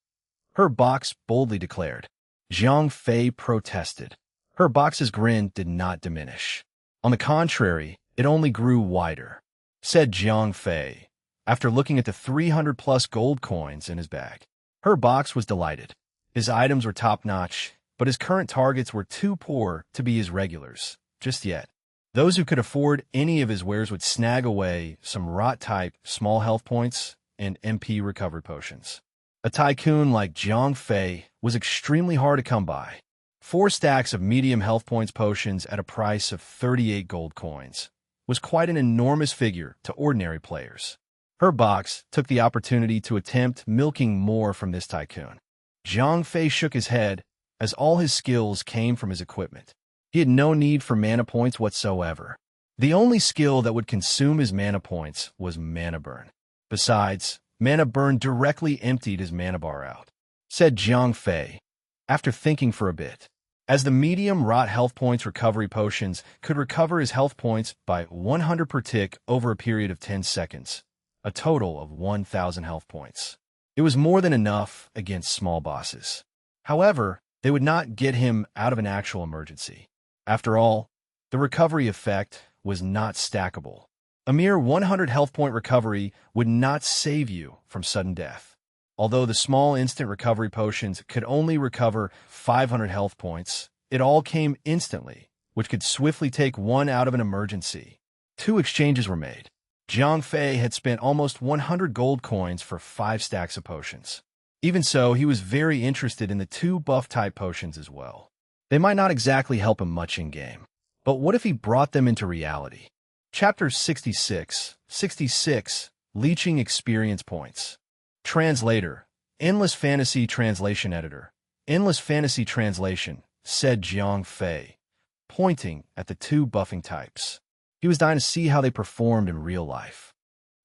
Her box boldly declared. Zhang Fei protested. Her box's grin did not diminish. On the contrary, it only grew wider, said Zhang Fei, after looking at the 300-plus gold coins in his bag. Her box was delighted. His items were top-notch, but his current targets were too poor to be his regulars, just yet. Those who could afford any of his wares would snag away some rot-type small health points and MP recovery potions. A tycoon like Zhang Fei was extremely hard to come by. 4 stacks of medium health points potions at a price of 38 gold coins was quite an enormous figure to ordinary players. Her box took the opportunity to attempt milking more from this tycoon. Zhang Fei shook his head, as all his skills came from his equipment. He had no need for mana points whatsoever. The only skill that would consume his mana points was mana burn. Besides, mana burn directly emptied his mana bar out, said Zhang Fei, after thinking for a bit. As the medium rot health points recovery potions could recover his health points by 100 per tick over a period of 10 seconds, a total of 1,000 health points. It was more than enough against small bosses. However, they would not get him out of an actual emergency. After all, the recovery effect was not stackable. A mere 100 health point recovery would not save you from sudden death. Although the small instant recovery potions could only recover 500 health points, it all came instantly, which could swiftly take one out of an emergency. 2 exchanges were made. Zhang Fei had spent almost 100 gold coins for 5 stacks of potions. Even so, he was very interested in the 2 buff-type potions as well. They might not exactly help him much in-game, but what if he brought them into reality? Chapter 66, Leeching Experience Points. Translator, Endless Fantasy Translation Editor. Endless Fantasy Translation, said Zhang Fei, pointing at the 2 buffing types. He was dying to see how they performed in real life.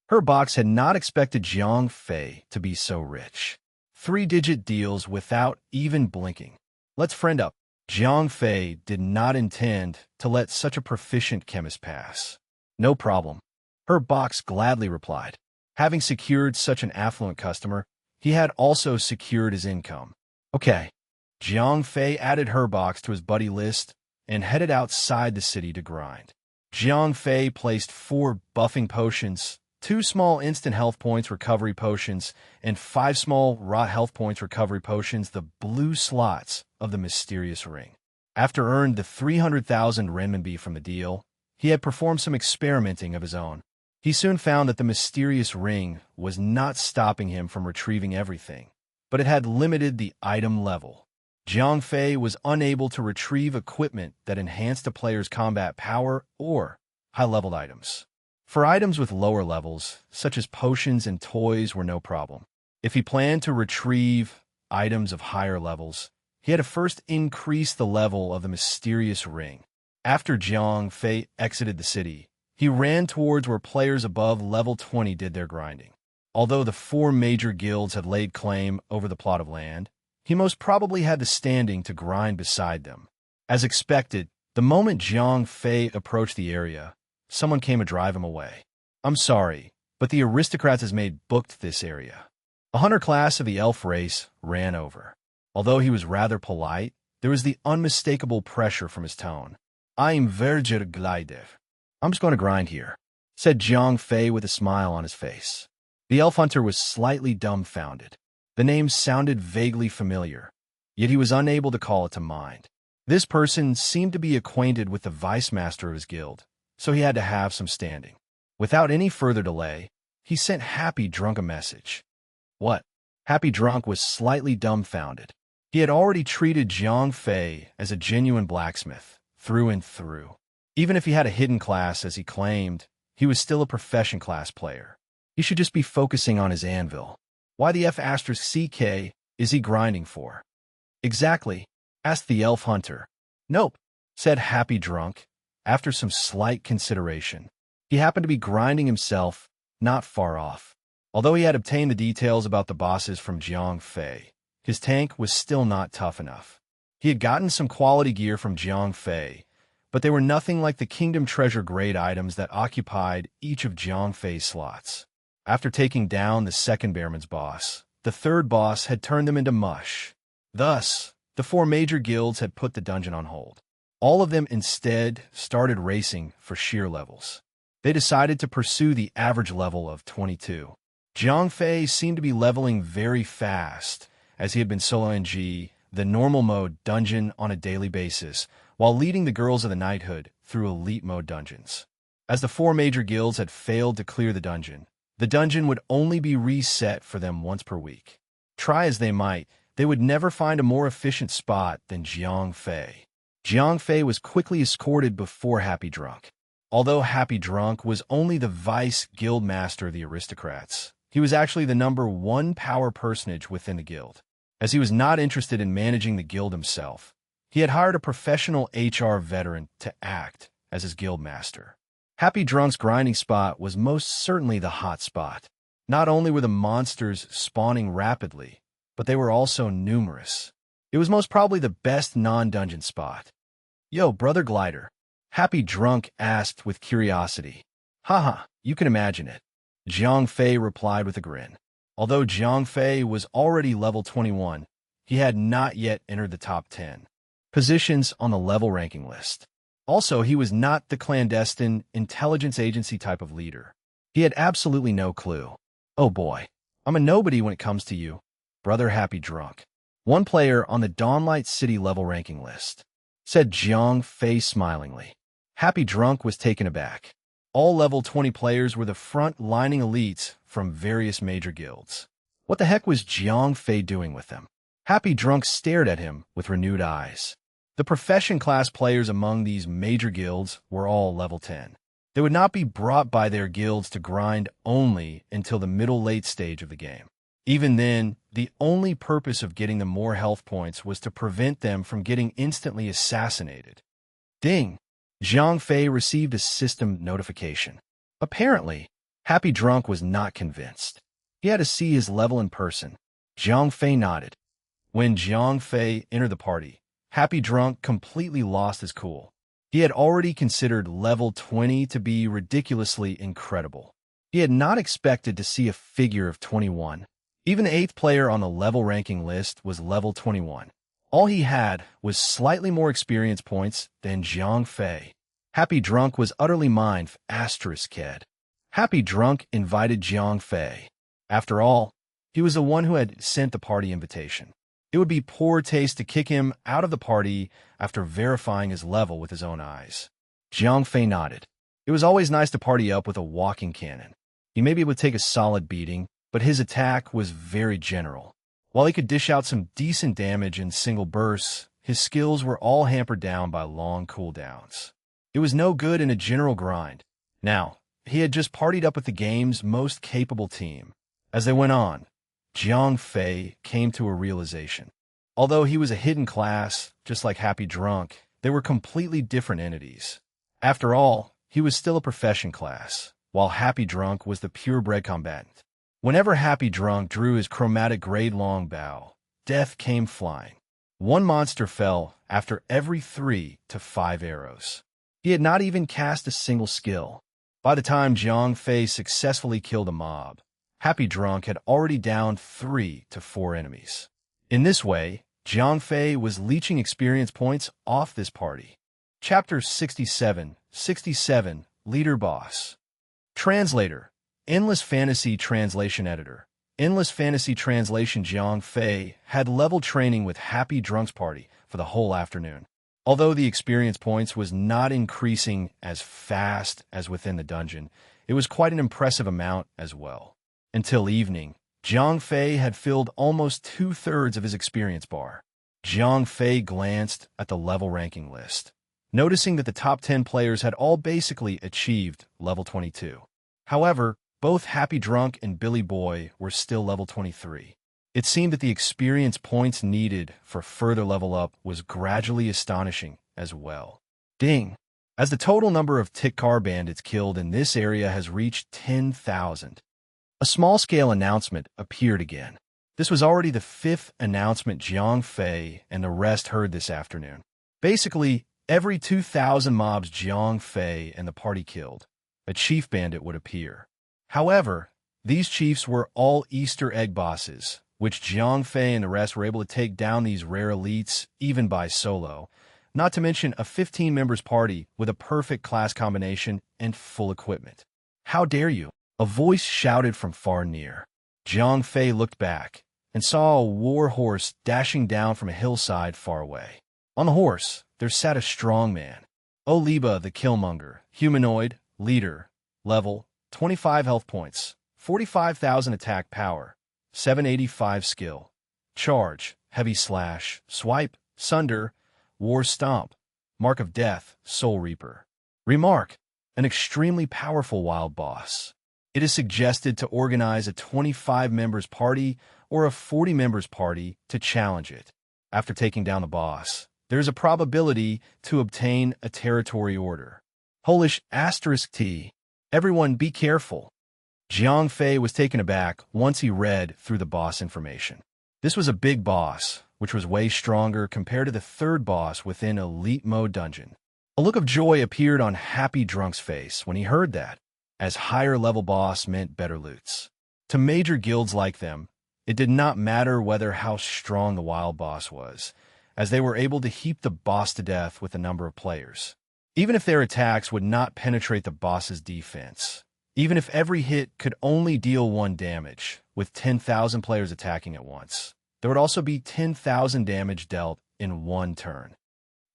Her box had not expected Zhang Fei to be so rich. 3-digit deals without even blinking. Let's friend up. Zhang Fei did not intend to let such a proficient chemist pass. No problem. Her box gladly replied. Having secured such an affluent customer, he had also secured his income. Okay. Zhang Fei added her box to his buddy list and headed outside the city to grind. Zhang Fei placed 4 buffing potions, 2 small instant health points recovery potions, and 5 small rot health points recovery potions, the blue slots of the mysterious ring. After earned the 300,000 renminbi from the deal, he had performed some experimenting of his own. He soon found that the mysterious ring was not stopping him from retrieving everything, but it had limited the item level. Zhang Fei was unable to retrieve equipment that enhanced a player's combat power or high-leveled items. For items with lower levels, such as potions and toys, were no problem. If he planned to retrieve items of higher levels, he had to first increase the level of the mysterious ring. After Zhang Fei exited the city, he ran towards where players above level 20 did their grinding. Although the 4 major guilds had laid claim over the plot of land, he most probably had the standing to grind beside them. As expected, the moment Zhang Fei approached the area, someone came to drive him away. I'm sorry, but the aristocrats has made booked this area. A hunter class of the elf race ran over. Although he was rather polite, there was the unmistakable pressure from his tone. I'm Verger Glider. I'm just going to grind here, said Zhang Fei with a smile on his face. The elf hunter was slightly dumbfounded. The name sounded vaguely familiar, yet he was unable to call it to mind. This person seemed to be acquainted with the vice master of his guild, so he had to have some standing. Without any further delay, he sent Happy Drunk a message. What? Happy Drunk was slightly dumbfounded. He had already treated Zhang Fei as a genuine blacksmith, through and through. Even if he had a hidden class as he claimed, he was still a profession class player. He should just be focusing on his anvil. Why the F***CK is he grinding for? Exactly, asked the elf hunter. Nope, said Happy Drunk, after some slight consideration. He happened to be grinding himself, not far off. Although he had obtained the details about the bosses from Jiang Fei, his tank was still not tough enough. He had gotten some quality gear from Jiang Fei, but they were nothing like the Kingdom Treasure grade items that occupied each of Jiang Fei's slots. After taking down the second Bearman's boss, the third boss had turned them into mush. Thus, the 4 major guilds had put the dungeon on hold. All of them instead started racing for sheer levels. They decided to pursue the average level of 22. Jiang Fei seemed to be leveling very fast, as he had been solo NG the normal mode dungeon on a daily basis, while leading the girls of the knighthood through elite mode dungeons. As the 4 major guilds had failed to clear the dungeon would only be reset for them once per week. Try as they might, they would never find a more efficient spot than Jiang Fei. Jiang Fei was quickly escorted before Happy Drunk. Although Happy Drunk was only the vice guild master of the aristocrats, he was actually the #1 power personage within the guild. As he was not interested in managing the guild himself, he had hired a professional HR veteran to act as his guild master. Happy Drunk's grinding spot was most certainly the hot spot. Not only were the monsters spawning rapidly, but they were also numerous. It was most probably the best non-dungeon spot. Yo, Brother Glider, Happy Drunk asked with curiosity. Haha, you can imagine it. Jiang Fei replied with a grin. Although Jiang Fei was already level 21, he had not yet entered the top 10 positions on the level ranking list. Also, he was not the clandestine intelligence agency type of leader. He had absolutely no clue. Oh boy, I'm a nobody when it comes to you, Brother Happy Drunk. One player on the Dawnlight City level ranking list, said Jiang Fei smilingly. Happy Drunk was taken aback. All level 20 players were the front-lining elites from various major guilds. What the heck was Jiang Fei doing with them? Happy Drunk stared at him with renewed eyes. The profession class players among these major guilds were all level 10. They would not be brought by their guilds to grind only until the middle-late stage of the game. Even then, the only purpose of getting them more health points was to prevent them from getting instantly assassinated. Ding! Jiang Fei received a system notification. Apparently, Happy Drunk was not convinced. He had to see his level in person. Jiang Fei nodded. When Jiang Fei entered the party, Happy Drunk completely lost his cool. He had already considered level 20 to be ridiculously incredible. He had not expected to see a figure of 21. Even the 8th player on the level ranking list was level 21. All he had was slightly more experience points than Jiang Fei. Happy Drunk was utterly mind *kid. Happy Drunk invited Jiang Fei. After all, he was the one who had sent the party invitation. It would be poor taste to kick him out of the party after verifying his level with his own eyes. Jiang Fei nodded. It was always nice to party up with a walking cannon. He maybe would take a solid beating, but his attack was very general. While he could dish out some decent damage in single bursts, his skills were all hampered down by long cooldowns. It was no good in a general grind. Now, he had just partied up with the game's most capable team. As they went on, Jiang Fei came to a realization. Although he was a hidden class, just like Happy Drunk, they were completely different entities. After all, he was still a profession class, while Happy Drunk was the purebred combatant. Whenever Happy Drunk drew his chromatic grade-long bow, death came flying. One monster fell after every 3 to 5 arrows. He had not even cast a single skill. By the time Jiang Fei successfully killed a mob, Happy Drunk had already downed 3 to 4 enemies. In this way, Jiang Fei was leeching experience points off this party. Chapter 67, Leader Boss. Translator, Endless Fantasy Translation Editor. Endless Fantasy Translation. Jiang Fei had level training with Happy Drunk's party for the whole afternoon. Although the experience points was not increasing as fast as within the dungeon, it was quite an impressive amount as well. Until evening, Jiang Fei had filled almost 2/3 of his experience bar. Jiang Fei glanced at the level ranking list, noticing that the top 10 players had all basically achieved level 22. However, both Happy Drunk and Billy Boy were still level 23. It seemed that the experience points needed for further level up was gradually astonishing as well. Ding! As the total number of Tikkar bandits killed in this area has reached 10,000. A small-scale announcement appeared again. This was already the 5th announcement Jiang Fei and the rest heard this afternoon. Basically, every 2,000 mobs Jiang Fei and the party killed, a chief bandit would appear. However, these chiefs were all Easter egg bosses, which Jiang Fei and the rest were able to take down these rare elites even by solo, not to mention a 15-members party with a perfect class combination and full equipment. How dare you? A voice shouted from far near. Jiang Fei looked back and saw a war horse dashing down from a hillside far away. On the horse, there sat a strong man. Oliba the Killmonger, humanoid, leader, level, 25 health points, 45,000 attack power, 785 skill, charge, heavy slash, swipe, sunder, war stomp, mark of death, soul reaper. Remark, an extremely powerful wild boss. It is suggested to organize a 25-members party or a 40-members party to challenge it. After taking down the boss, there is a probability to obtain a territory order. Polish *T. Everyone be careful. Jiang Fei was taken aback once he read through the boss information. This was a big boss, which was way stronger compared to the 3rd boss within Elite Mode Dungeon. A look of joy appeared on Happy Drunk's face when he heard that, as higher-level boss meant better loots. To major guilds like them, it did not matter how strong the wild boss was, as they were able to heap the boss to death with a number of players. Even if their attacks would not penetrate the boss's defense, even if every hit could only deal 1 damage, with 10,000 players attacking at once, there would also be 10,000 damage dealt in 1 turn.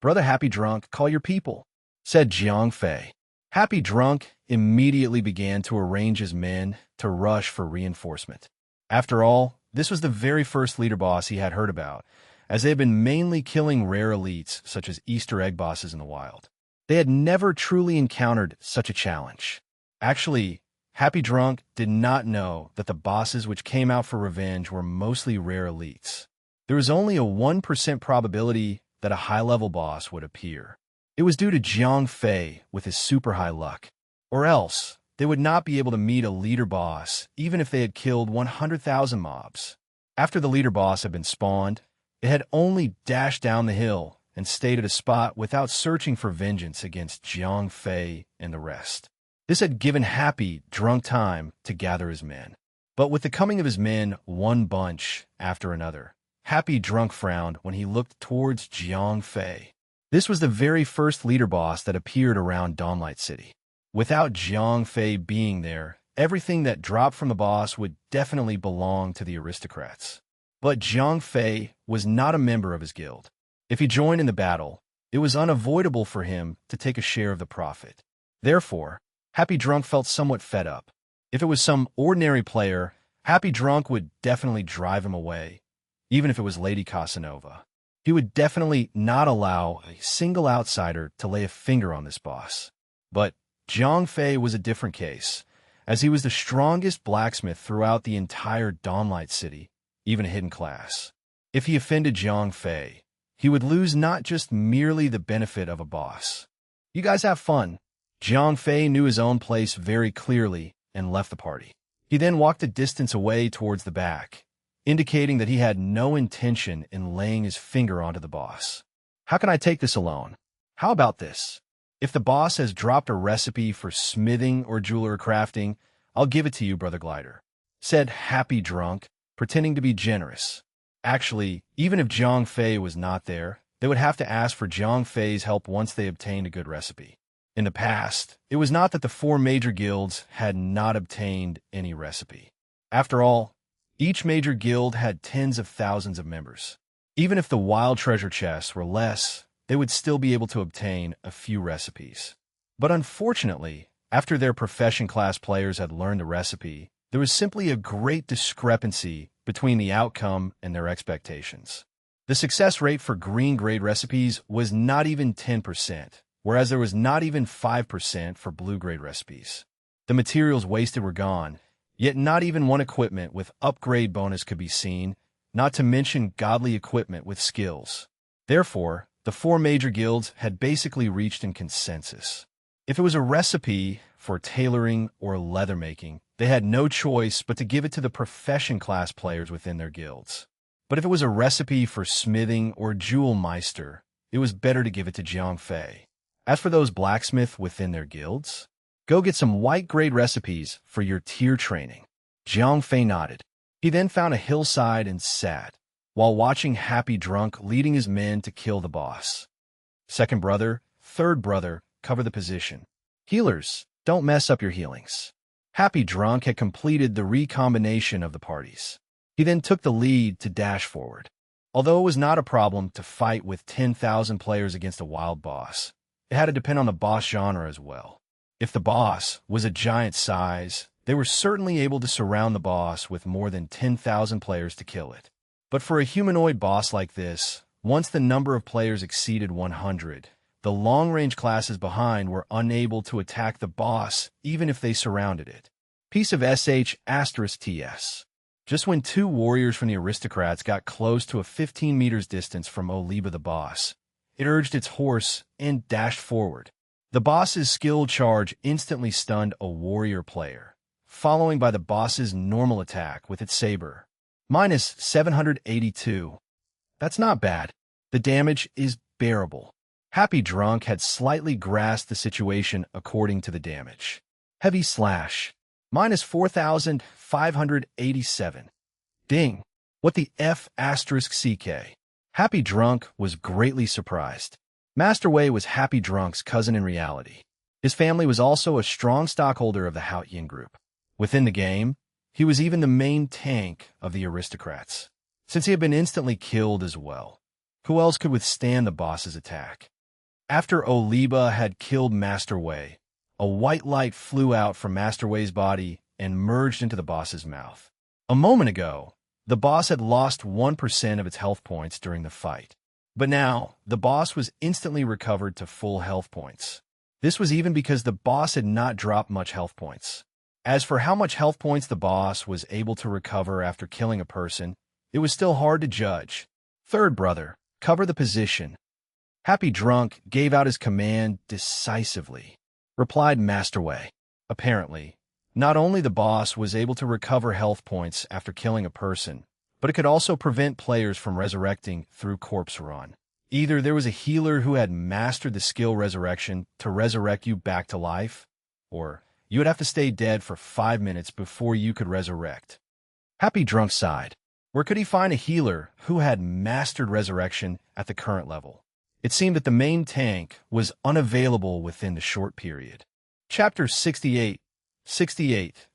"Brother Happy Drunk, call your people," said Jiang Fei. Happy Drunk immediately began to arrange his men to rush for reinforcement. After all, this was the very first leader boss he had heard about, as they had been mainly killing rare elites such as Easter egg bosses in the wild. They had never truly encountered such a challenge. Actually, Happy Drunk did not know that the bosses which came out for revenge were mostly rare elites. There was only a 1% probability that a high-level boss would appear. It was due to Jiang Fei with his super high luck. Or else, they would not be able to meet a leader boss even if they had killed 100,000 mobs. After the leader boss had been spawned, it had only dashed down the hill and stayed at a spot without searching for vengeance against Jiang Fei and the rest. This had given Happy Drunk time to gather his men. But with the coming of his men one bunch after another, Happy Drunk frowned when he looked towards Jiang Fei. This was the very first leader boss that appeared around Dawnlight City. Without Jiang Fei being there, everything that dropped from the boss would definitely belong to the aristocrats. But Jiang Fei was not a member of his guild. If he joined in the battle, it was unavoidable for him to take a share of the profit. Therefore, Happy Drunk felt somewhat fed up. If it was some ordinary player, Happy Drunk would definitely drive him away, even if it was Lady Casanova. He would definitely not allow a single outsider to lay a finger on this boss. But Jiang Fei was a different case, as he was the strongest blacksmith throughout the entire Dawnlight City, even a hidden class. If he offended Jiang Fei, he would lose not just merely the benefit of a boss. "You guys have fun." Jiang Fei knew his own place very clearly and left the party. He then walked a distance away towards the back, indicating that he had no intention in laying his finger onto the boss. "How can I take this alone? How about this? If the boss has dropped a recipe for smithing or jewelry crafting, I'll give it to you, Brother Glider," said Happy Drunk, pretending to be generous. Actually, even if Jiang Fei was not there, they would have to ask for Jiang Fei's help once they obtained a good recipe. In the past, it was not that the 4 major guilds had not obtained any recipe. After all, each major guild had tens of thousands of members. Even if the wild treasure chests were less, they would still be able to obtain a few recipes. But unfortunately, after their profession class players had learned the recipe, there was simply a great discrepancy between the outcome and their expectations. The success rate for green grade recipes was not even 10%, whereas there was not even 5% for blue grade recipes. The materials wasted were gone, yet not even one equipment with upgrade bonus could be seen, not to mention godly equipment with skills. Therefore, the four major guilds had basically reached a consensus. If it was a recipe for tailoring or leather making, they had no choice but to give it to the profession class players within their guilds. But if it was a recipe for smithing or jewel meister, it was better to give it to Jiang Fei. As for those blacksmith within their guilds, go get some white-grade recipes for your tier training. Jiang Fei nodded. He then found a hillside and sat, while watching Happy Drunk leading his men to kill the boss. Second brother, third brother, cover the position. Healers, don't mess up your healings. Happy Drunk had completed the recombination of the parties. He then took the lead to dash forward. Although it was not a problem to fight with 10,000 players against a wild boss, it had to depend on the boss genre as well. If the boss was a giant size, they were certainly able to surround the boss with more than 10,000 players to kill it. But for a humanoid boss like this, once the number of players exceeded 100, the long-range classes behind were unable to attack the boss even if they surrounded it. Piece of **TS. Just when two warriors from the aristocrats got close to a 15 meters distance from Oliba the boss, it urged its horse and dashed forward. The boss's skill charge instantly stunned a warrior player, following by the boss's normal attack with its saber. Minus 782. That's not bad. The damage is bearable. Happy Drunk had slightly grasped the situation according to the damage. Heavy slash. Minus 4,587. Ding. What the F***CK? Happy Drunk was greatly surprised. Master Wei was Happy Drunk's cousin in reality. His family was also a strong stockholder of the Haotian group. Within the game, he was even the main tank of the aristocrats, since he had been instantly killed as well. Who else could withstand the boss's attack? After Oliba had killed Master Wei, a white light flew out from Master Wei's body and merged into the boss's mouth. A moment ago, the boss had lost 1% of its health points during the fight. But now, the boss was instantly recovered to full health points. This was even because the boss had not dropped much health points. As for how much health points the boss was able to recover after killing a person, it was still hard to judge. Third brother, cover the position. Happy Drunk gave out his command decisively, replied Master Wei. Apparently, not only the boss was able to recover health points after killing a person, but it could also prevent players from resurrecting through corpse run. Either there was a healer who had mastered the skill resurrection to resurrect you back to life, or you would have to stay dead for 5 minutes before you could resurrect. Happy Drunk sighed. Where could he find a healer who had mastered resurrection at the current level? It seemed that the main tank was unavailable within the short period. Chapter 68.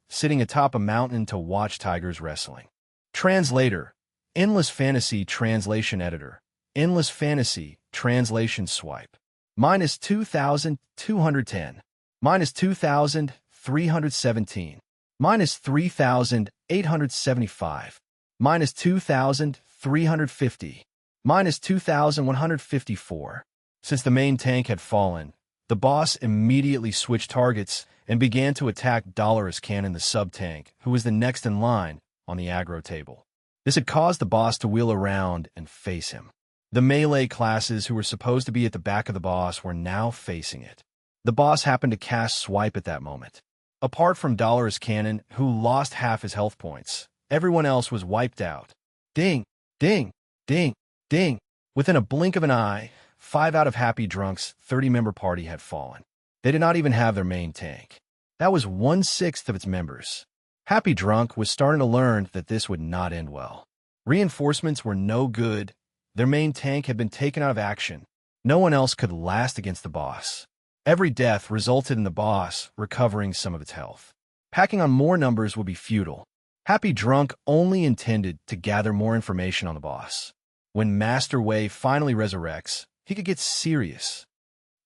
Sitting atop a mountain to watch tigers wrestling. Translator. Endless Fantasy Translation Editor. Endless Fantasy Translation Swipe. Minus 2,210. Minus 2,317. Minus 3,875. Minus 2,350. Minus 2,154. Since the main tank had fallen, the boss immediately switched targets and began to attack Dolorous Cannon the sub-tank, who was the next in line on the aggro table. This had caused the boss to wheel around and face him. The melee classes who were supposed to be at the back of the boss were now facing it. The boss happened to cast Swipe at that moment. Apart from Dolorous Cannon, who lost half his health points, everyone else was wiped out. Ding, ding, ding, ding. Within a blink of an eye, 5 out of Happy Drunk's 30-member party had fallen. They did not even have their main tank. That was 1/6 of its members. Happy Drunk was starting to learn that this would not end well. Reinforcements were no good. Their main tank had been taken out of action. No one else could last against the boss. Every death resulted in the boss recovering some of its health. Packing on more numbers would be futile. Happy Drunk only intended to gather more information on the boss. When Master Wei finally resurrects, he could get serious.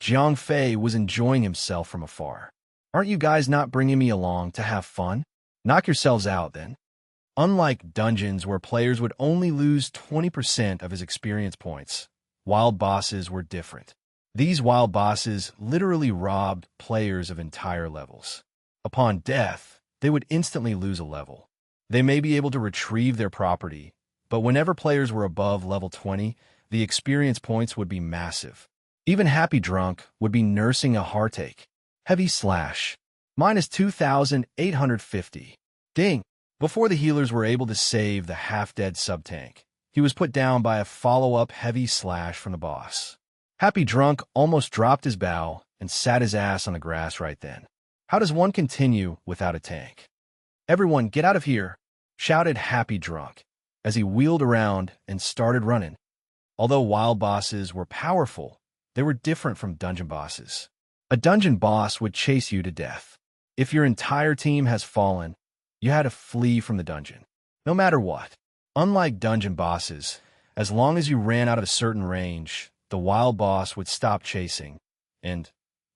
Jiang Fei was enjoying himself from afar. Aren't you guys not bringing me along to have fun? Knock yourselves out, then. Unlike dungeons where players would only lose 20% of his experience points, wild bosses were different. These wild bosses literally robbed players of entire levels. Upon death, they would instantly lose a level. They may be able to retrieve their property, but whenever players were above level 20, the experience points would be massive. Even Happy Drunk would be nursing a heartache. Heavy slash. Minus 2,850. Ding! Before the healers were able to save the half-dead sub-tank, he was put down by a follow-up heavy slash from the boss. Happy Drunk almost dropped his bow and sat his ass on the grass right then. How does one continue without a tank? "Everyone, get out of here!" shouted Happy Drunk as he wheeled around and started running. Although wild bosses were powerful, they were different from dungeon bosses. A dungeon boss would chase you to death. If your entire team has fallen, you had to flee from the dungeon, no matter what. Unlike dungeon bosses, as long as you ran out of a certain range, the wild boss would stop chasing, and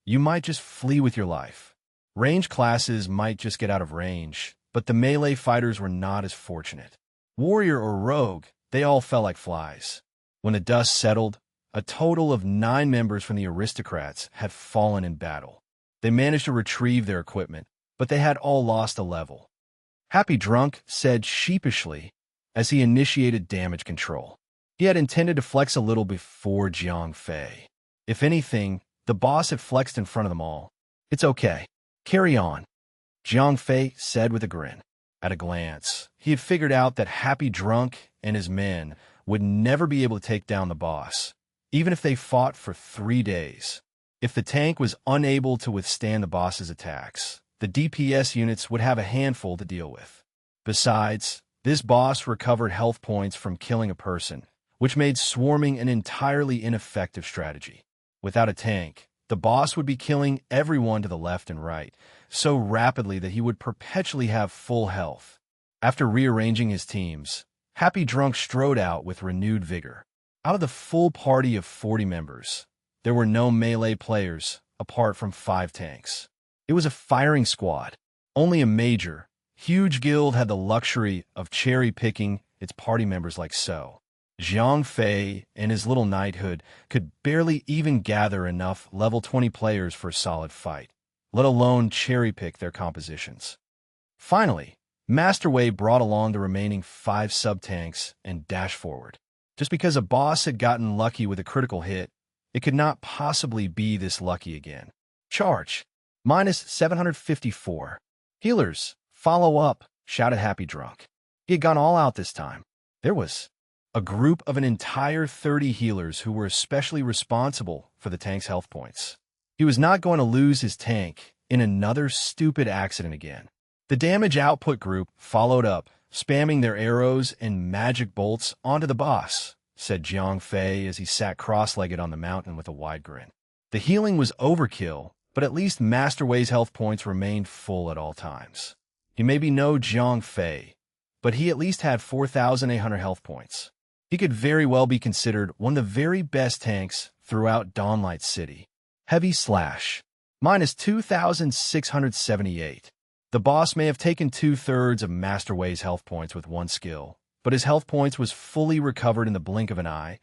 you might just flee with your life. Range classes might just get out of range, but the melee fighters were not as fortunate. Warrior or rogue, they all fell like flies. When the dust settled, a total of 9 members from the aristocrats had fallen in battle. They managed to retrieve their equipment, but they had all lost a level. Happy Drunk said sheepishly as he initiated damage control. He had intended to flex a little before Jiang Fei. If anything, the boss had flexed in front of them all. "It's okay. Carry on," Jiang Fei said with a grin. At a glance, he had figured out that Happy Drunk and his men would never be able to take down the boss, even if they fought for 3 days. If the tank was unable to withstand the boss's attacks, the DPS units would have a handful to deal with. Besides, this boss recovered health points from killing a person, which made swarming an entirely ineffective strategy. Without a tank, the boss would be killing everyone to the left and right, so rapidly that he would perpetually have full health. After rearranging his teams, Happy Drunk strode out with renewed vigor. Out of the full party of 40 members, there were no melee players apart from 5 tanks. It was a firing squad. Only a major, huge guild had the luxury of cherry-picking its party members like so. Jiang Fei and his little knighthood could barely even gather enough level 20 players for a solid fight, let alone cherry-pick their compositions. Finally, Master Wei brought along the remaining 5 sub-tanks and dashed forward. Just because a boss had gotten lucky with a critical hit, it could not possibly be this lucky again. "Charge! Minus 754. Healers, follow up," shouted Happy Drunk. He had gone all out this time. There was a group of an entire 30 healers who were especially responsible for the tank's health points. He was not going to lose his tank in another stupid accident again. The damage output group followed up, spamming their arrows and magic bolts onto the boss, said Jiang Fei as he sat cross-legged on the mountain with a wide grin. The healing was overkill, but at least Master Wei's health points remained full at all times. He may be no Jiang Fei, but he at least had 4,800 health points. He could very well be considered one of the very best tanks throughout Dawnlight City. Heavy slash. Minus 2,678. The boss may have taken 2/3 of Master Wei's health points with one skill, but his health points was fully recovered in the blink of an eye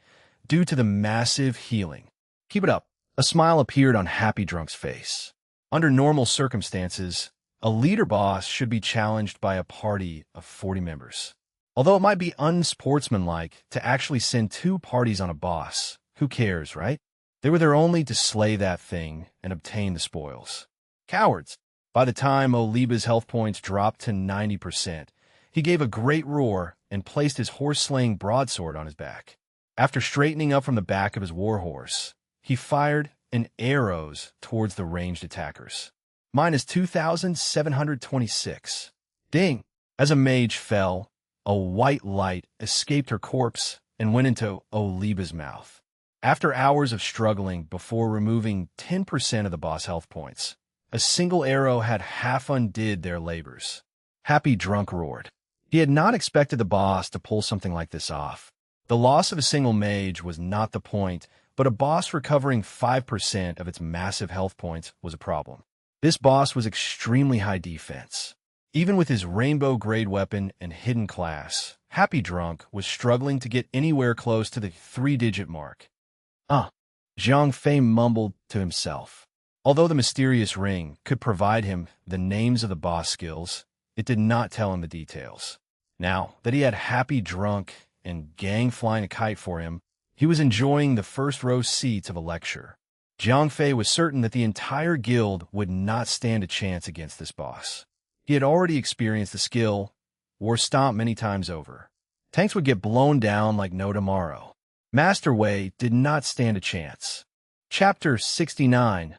due to the massive healing. "Keep it up." A smile appeared on Happy Drunk's face. Under normal circumstances, a leader boss should be challenged by a party of 40 members. Although it might be unsportsmanlike to actually send 2 parties on a boss, who cares, right? They were there only to slay that thing and obtain the spoils. Cowards! By the time Oliba's health points dropped to 90%, he gave a great roar and placed his horse-slaying broadsword on his back. After straightening up from the back of his warhorse, he fired an arrows towards the ranged attackers. Minus 2,726. Ding! As a mage fell, a white light escaped her corpse and went into Oliba's mouth. After hours of struggling before removing 10% of the boss health points, a single arrow had half undid their labors. Happy Drunk roared. He had not expected the boss to pull something like this off. The loss of a single mage was not the point, but a boss recovering 5% of its massive health points was a problem. This boss was extremely high defense. Even with his rainbow-grade weapon and hidden class, Happy Drunk was struggling to get anywhere close to the 3-digit mark. Jiang Fei mumbled to himself. Although the mysterious ring could provide him the names of the boss skills, it did not tell him the details. Now that he had Happy Drunk and gang flying a kite for him, he was enjoying the first row seats of a lecture. Jiang Fei was certain that the entire guild would not stand a chance against this boss. He had already experienced the skill, War Stomp many times over. Tanks would get blown down like no tomorrow. Master Wei did not stand a chance. Chapter 69,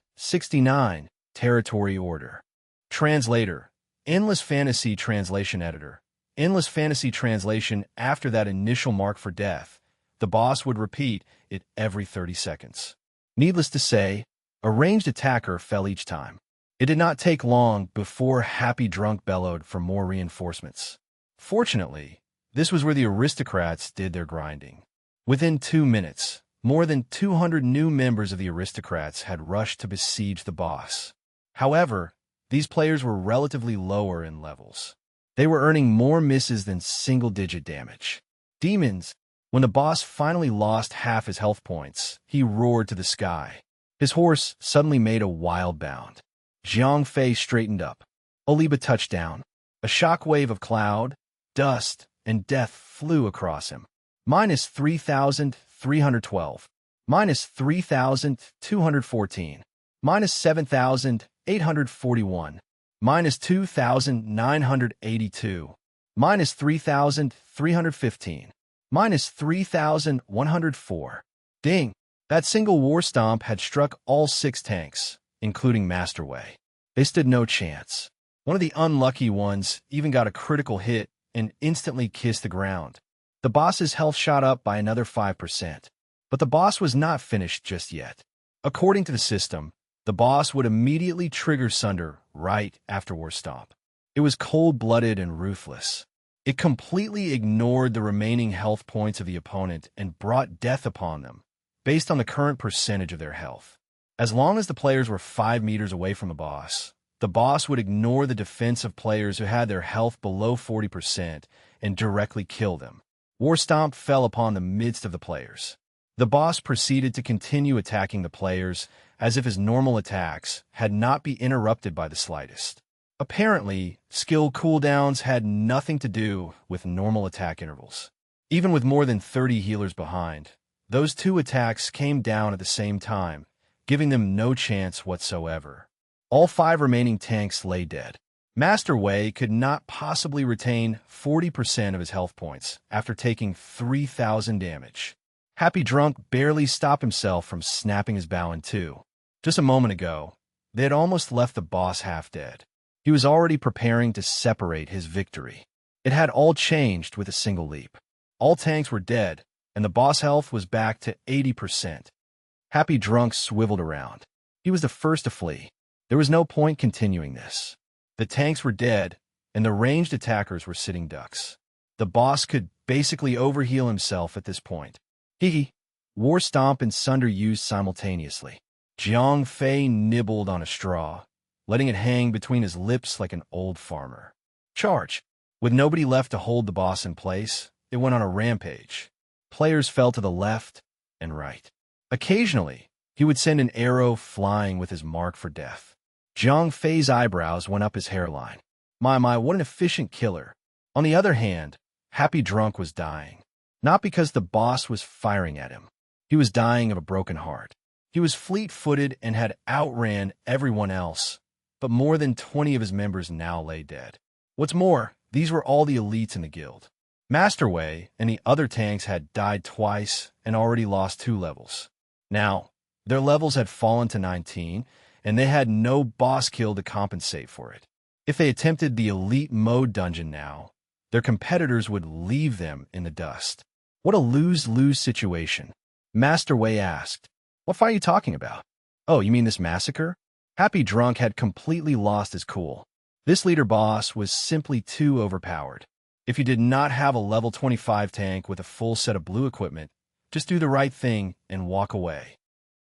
Territory Order. Translator. Endless Fantasy Translation Editor. Endless Fantasy Translation. After that initial mark for death, the boss would repeat it every 30 seconds. Needless to say, a ranged attacker fell each time. It did not take long before Happy Drunk bellowed for more reinforcements. Fortunately, this was where the aristocrats did their grinding. Within 2 minutes, more than 200 new members of the aristocrats had rushed to besiege the boss. However, these players were relatively lower in levels. They were earning more misses than single-digit damage. Demons. When the boss finally lost half his health points, he roared to the sky. His horse suddenly made a wild bound. Jiang Fei straightened up. Oliba touched down. A shockwave of cloud, dust, and death flew across him. Minus 3,312. Minus 3,214. Minus 7,841. Minus 2,982. Minus 3,315. Minus 3,104. Ding! That single War Stomp had struck all 6 tanks, including Master Wei. They stood no chance. One of the unlucky ones even got a critical hit and instantly kissed the ground. The boss's health shot up by another 5%. But the boss was not finished just yet. According to the system, the boss would immediately trigger Sunder right after War Stomp. It was cold-blooded and ruthless. It completely ignored the remaining health points of the opponent and brought death upon them, based on the current percentage of their health. As long as the players were 5 meters away from the boss would ignore the defense of players who had their health below 40% and directly kill them. War Stomp fell upon the midst of the players. The boss proceeded to continue attacking the players as if his normal attacks had not been interrupted by the slightest. Apparently, skill cooldowns had nothing to do with normal attack intervals. Even with more than 30 healers behind, those 2 attacks came down at the same time, giving them no chance whatsoever. All 5 remaining tanks lay dead. Master Wei could not possibly retain 40% of his health points after taking 3,000 damage. Happy Drunk barely stopped himself from snapping his bow in two. Just a moment ago, they had almost left the boss half dead. He was already preparing to separate his victory. It had all changed with a single leap. All tanks were dead, and the boss health was back to 80%. Happy Drunk swiveled around. He was the first to flee. There was no point continuing this. The tanks were dead, and the ranged attackers were sitting ducks. The boss could basically overheal himself at this point. War Stomp and Sunder used simultaneously. Jiang Fei nibbled on a straw, letting it hang between his lips like an old farmer. Charge! With nobody left to hold the boss in place, it went on a rampage. Players fell to the left and right. Occasionally, he would send an arrow flying with his mark for death. Jiang Fei's eyebrows went up his hairline. My, what an efficient killer. On the other hand, Happy Drunk was dying. Not because the boss was firing at him. He was dying of a broken heart. He was fleet-footed and had outran everyone else, but more than 20 of his members now lay dead. What's more, these were all the elites in the guild. Master Wei and the other tanks had died twice and already lost 2 levels. Now, their levels had fallen to 19, and they had no boss kill to compensate for it. If they attempted the elite mode dungeon now, their competitors would leave them in the dust. What a lose-lose situation. Master Wei asked, "What fight are you talking about?" "Oh, you mean this massacre?" Happy Drunk had completely lost his cool. This leader boss was simply too overpowered. If you did not have a level 25 tank with a full set of blue equipment, just do the right thing and walk away.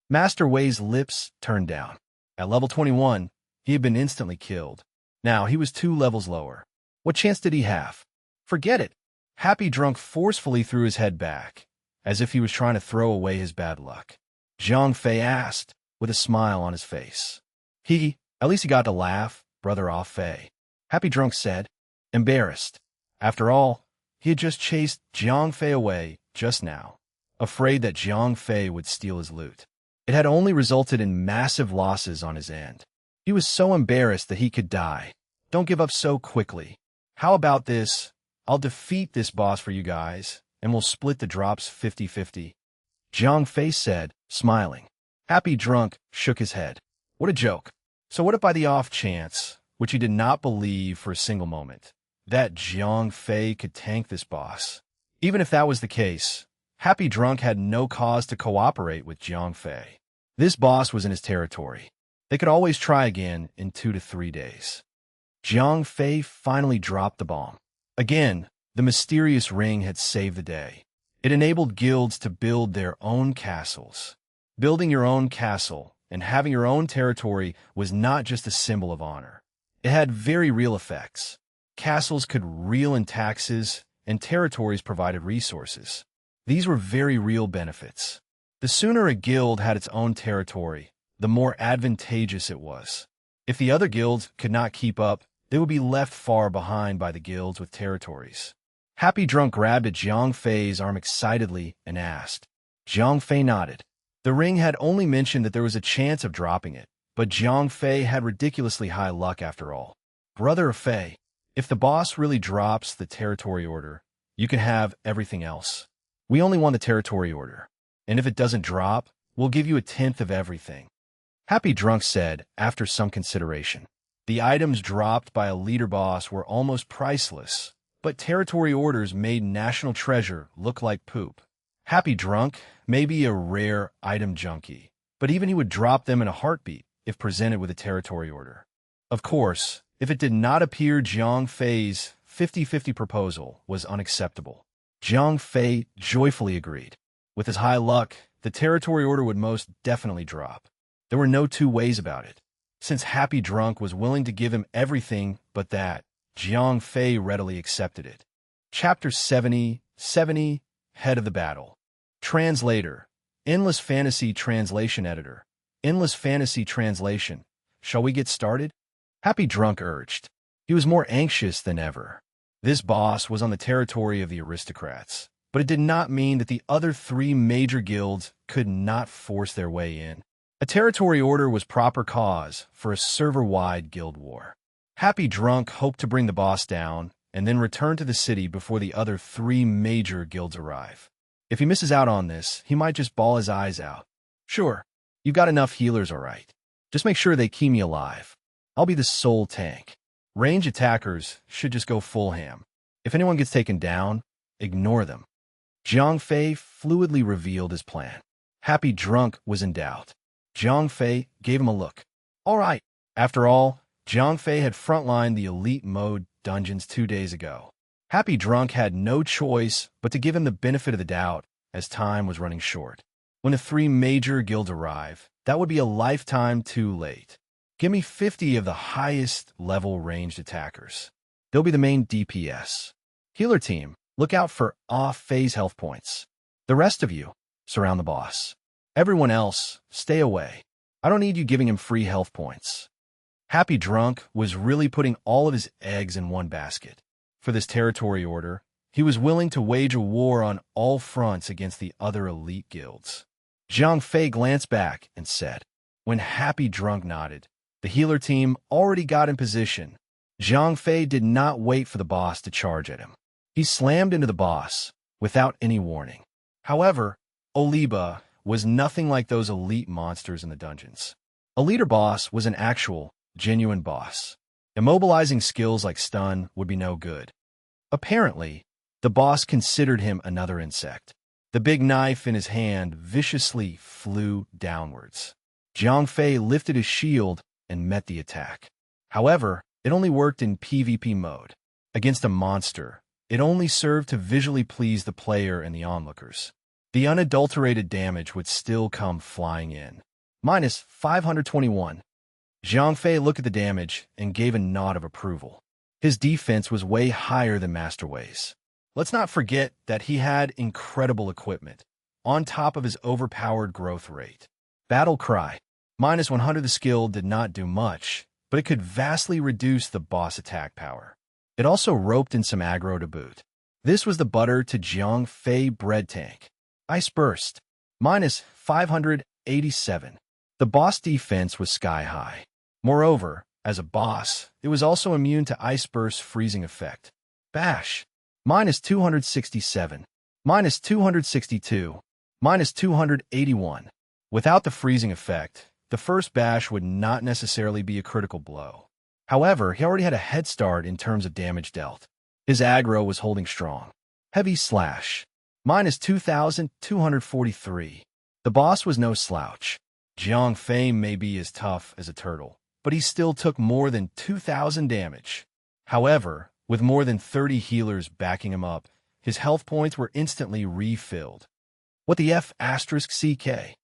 Master Wei's lips turned down. At level 21, he had been instantly killed. Now he was 2 levels lower. What chance did he have? Forget it. Happy Drunk forcefully threw his head back, as if he was trying to throw away his bad luck. Jiang Fei asked, with a smile on his face. At least he got to laugh, brother off Fei. Happy Drunk said, embarrassed. After all, He had just chased Jiang Fei away just now, afraid that Jiang Fei would steal his loot. It had only resulted in massive losses on his end. He was so embarrassed that he could die. Don't give up so quickly. How about this? I'll defeat this boss for you guys, and we'll split the drops 50-50. Jiang Fei said, smiling. Happy Drunk shook his head. What a joke. So what if by the off chance, which he did not believe for a single moment, that Jiang Fei could tank this boss? Even if that was the case, Happy Drunk had no cause to cooperate with Jiang Fei. This boss was in his territory. They could always try again in 2 to 3 days. Jiang Fei finally dropped the bomb. Again, the mysterious ring had saved the day. It enabled guilds to build their own castles. Building your own castle and having your own territory was not just a symbol of honor. It had very real effects. Castles could reel in taxes, and territories provided resources. These were very real benefits. The sooner a guild had its own territory, the more advantageous it was. If the other guilds could not keep up, they would be left far behind by the guilds with territories. Happy Drunk grabbed at Jiang Fei's arm excitedly and asked. Jiang Fei nodded. The ring had only mentioned that there was a chance of dropping it, but Jiang Fei had ridiculously high luck after all. Brother of Fei, if the boss really drops the territory order, you can have everything else. We only want the territory order, and if it doesn't drop, we'll give you 1/10 of everything. Happy Drunk said, after some consideration. The items dropped by a leader boss were almost priceless, but territory orders made national treasure look like poop. Happy Drunk may be a rare item junkie, but even he would drop them in a heartbeat if presented with a territory order. Of course, if it did not appear, Jiang Fei's 50-50 proposal was unacceptable. Jiang Fei joyfully agreed. With his high luck, the territory order would most definitely drop. There were no two ways about it. Since Happy Drunk was willing to give him everything but that, Jiang Fei readily accepted it. Chapter 70, Head of the Battle. Translator. Endless Fantasy Translation Editor. Endless Fantasy Translation. Shall we get started? Happy Drunk urged. He was more anxious than ever. This boss was on the territory of the aristocrats, but it did not mean that the other 3 major guilds could not force their way in. A territory order was proper cause for a server-wide guild war. Happy Drunk hoped to bring the boss down and then return to the city before the other 3 major guilds arrive. If he misses out on this, he might just bawl his eyes out. Sure, you've got enough healers, all right. Just make sure they keep me alive. I'll be the sole tank. Range attackers should just go full ham. If anyone gets taken down, ignore them. Jiang Fei fluidly revealed his plan. Happy Drunk was in doubt. Jiang Fei gave him a look. All right. After all, Jiang Fei had frontlined the elite mode dungeons 2 days ago. Happy Drunk had no choice but to give him the benefit of the doubt, as time was running short. When the 3 major guilds arrive, that would be a lifetime too late. Give me 50 of the highest level ranged attackers. They'll be the main DPS. Healer team, look out for off-phase health points. The rest of you, surround the boss. Everyone else, stay away. I don't need you giving him free health points. Happy Drunk was really putting all of his eggs in one basket. For this territory order, he was willing to wage a war on all fronts against the other elite guilds. Jiang Fei glanced back and said, when Happy Drunk nodded, the healer team already got in position. Jiang Fei did not wait for the boss to charge at him. He slammed into the boss without any warning. However, Oliba was nothing like those elite monsters in the dungeons. A leader boss was an actual, genuine boss. Immobilizing skills like stun would be no good. Apparently, the boss considered him another insect. The big knife in his hand viciously flew downwards. Jiang Fei lifted his shield and met the attack. However, it only worked in PvP mode. Against a monster, it only served to visually please the player and the onlookers. The unadulterated damage would still come flying in. Minus 521. Jiang Fei looked at the damage and gave a nod of approval. His defense was way higher than Master Wei's. Let's not forget that he had incredible equipment, on top of his overpowered growth rate. Battle Cry. Minus 100. The skill did not do much, but it could vastly reduce the boss attack power. It also roped in some aggro to boot. This was the butter to Jiang Fei bread tank. Ice burst. Minus 587. The boss defense was sky high. Moreover, as a boss, it was also immune to ice burst's freezing effect. Bash. Minus 267. Minus 262. Minus 281. Without the freezing effect, the first bash would not necessarily be a critical blow. However, he already had a head start in terms of damage dealt. His aggro was holding strong. Heavy slash. Minus 2,243. The boss was no slouch. Jiang Fei may be as tough as a turtle, but he still took more than 2,000 damage. However, with more than 30 healers backing him up, his health points were instantly refilled. What the F***CK?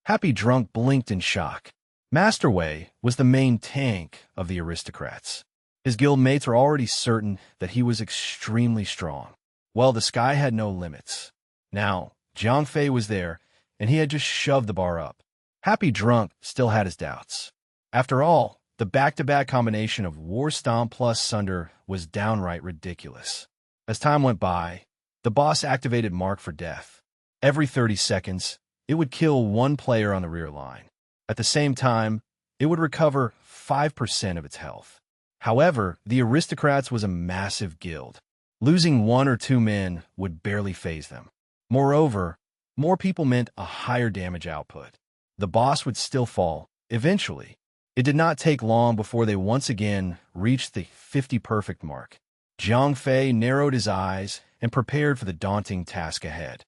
Happy Drunk blinked in shock. Master Wei was the main tank of the aristocrats. His guildmates were already certain that he was extremely strong. Well, the sky had no limits. Now, Jiang Fei was there, and he had just shoved the bar up. Happy Drunk still had his doubts. After all, the back-to-back combination of War Stomp plus Sunder was downright ridiculous. As time went by, the boss activated Mark for Death. Every 30 seconds, it would kill one player on the rear line. At the same time, it would recover 5% of its health. However, the aristocrats was a massive guild. Losing 1 or 2 men would barely faze them. Moreover, more people meant a higher damage output. The boss would still fall, eventually. It did not take long before they once again reached the 50 perfect mark. Jiang Fei narrowed his eyes and prepared for the daunting task ahead.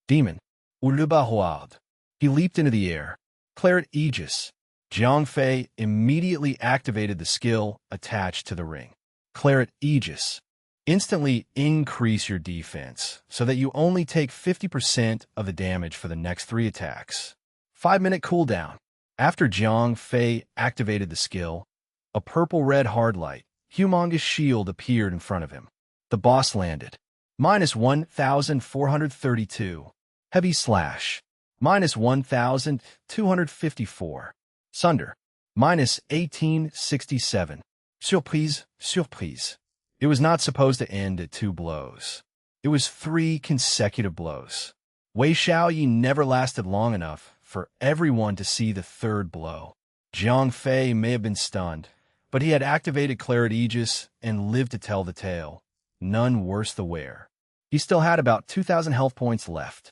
Demon. Ulubahuad. He leaped into the air. Claret Aegis. Jiang Fei immediately activated the skill attached to the ring. Claret Aegis. Instantly increase your defense so that you only take 50% of the damage for the next 3 attacks. 5-minute cooldown. After Jiang Fei activated the skill, a purple-red hardlight, humongous shield appeared in front of him. The boss landed. Minus 1,432. Heavy slash. Minus 1,254. Sunder. Minus 1867. Surprise, surprise. It was not supposed to end at 2 blows. It was 3 consecutive blows. Wei Xiaoyi never lasted long enough for everyone to see the 3rd blow. Jiang Fei may have been stunned, but he had activated Claret Aegis and lived to tell the tale. None worse the wear. He still had about 2,000 health points left.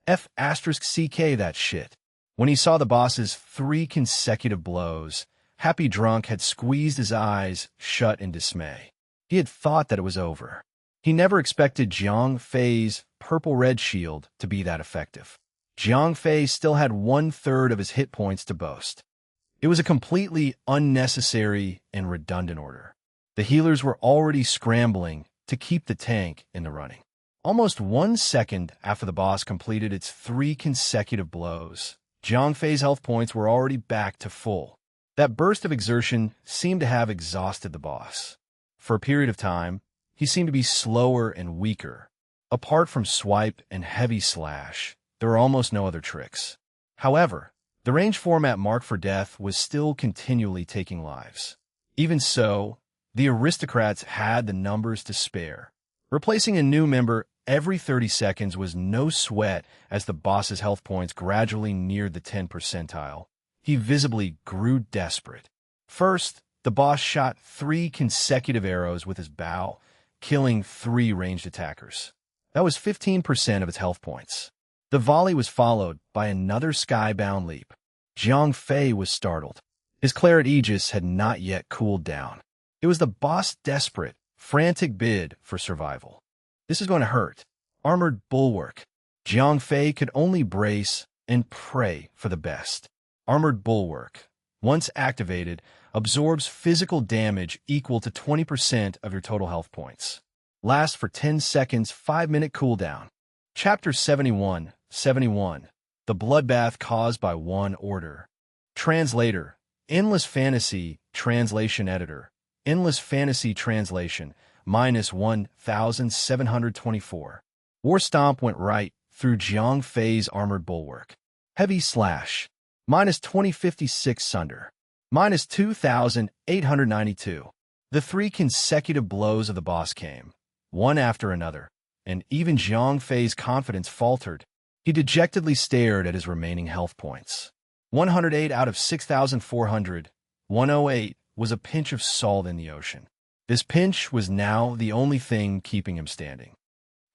F***CK that shit. When he saw the boss's 3 consecutive blows, Happy Drunk had squeezed his eyes shut in dismay. He had thought that it was over. He never expected Jiang Fei's purple-red shield to be that effective. Jiang Fei still had 1/3 of his hit points to boast. It was a completely unnecessary and redundant order. The healers were already scrambling to keep the tank in the running. Almost 1 second after the boss completed its 3 consecutive blows, Jiang Fei's health points were already back to full. That burst of exertion seemed to have exhausted the boss. For a period of time, he seemed to be slower and weaker. Apart from swipe and heavy slash, there were almost no other tricks. However, the range format Mark for Death was still continually taking lives. Even so, the aristocrats had the numbers to spare. Replacing a new member every 30 seconds was no sweat as the boss's health points gradually neared the 10th percentile. He visibly grew desperate. First, the boss shot 3 consecutive arrows with his bow, killing 3 ranged attackers. That was 15% of its health points. The volley was followed by another skybound leap. Jiang Fei was startled. His Claret Aegis had not yet cooled down. It was the boss' desperate, frantic bid for survival. This is going to hurt. Armored Bulwark. Jiang Fei could only brace and pray for the best. Armored Bulwark, once activated, absorbs physical damage equal to 20% of your total health points. Lasts for 10 seconds, 5-minute cooldown. Chapter 71, 71. The Bloodbath Caused by One Order. Translator. Endless Fantasy Translation Editor. Endless Fantasy Translation, minus 1,724. War Stomp went right through Jiang Fei's Armored Bulwark. Heavy Slash, minus 2056 Sunder, minus 2,892. The 3 consecutive blows of the boss came, one after another, and even Jiang Fei's confidence faltered. He dejectedly stared at his remaining health points. 108 out of 6,400. 108 was a pinch of salt in the ocean. This pinch was now the only thing keeping him standing.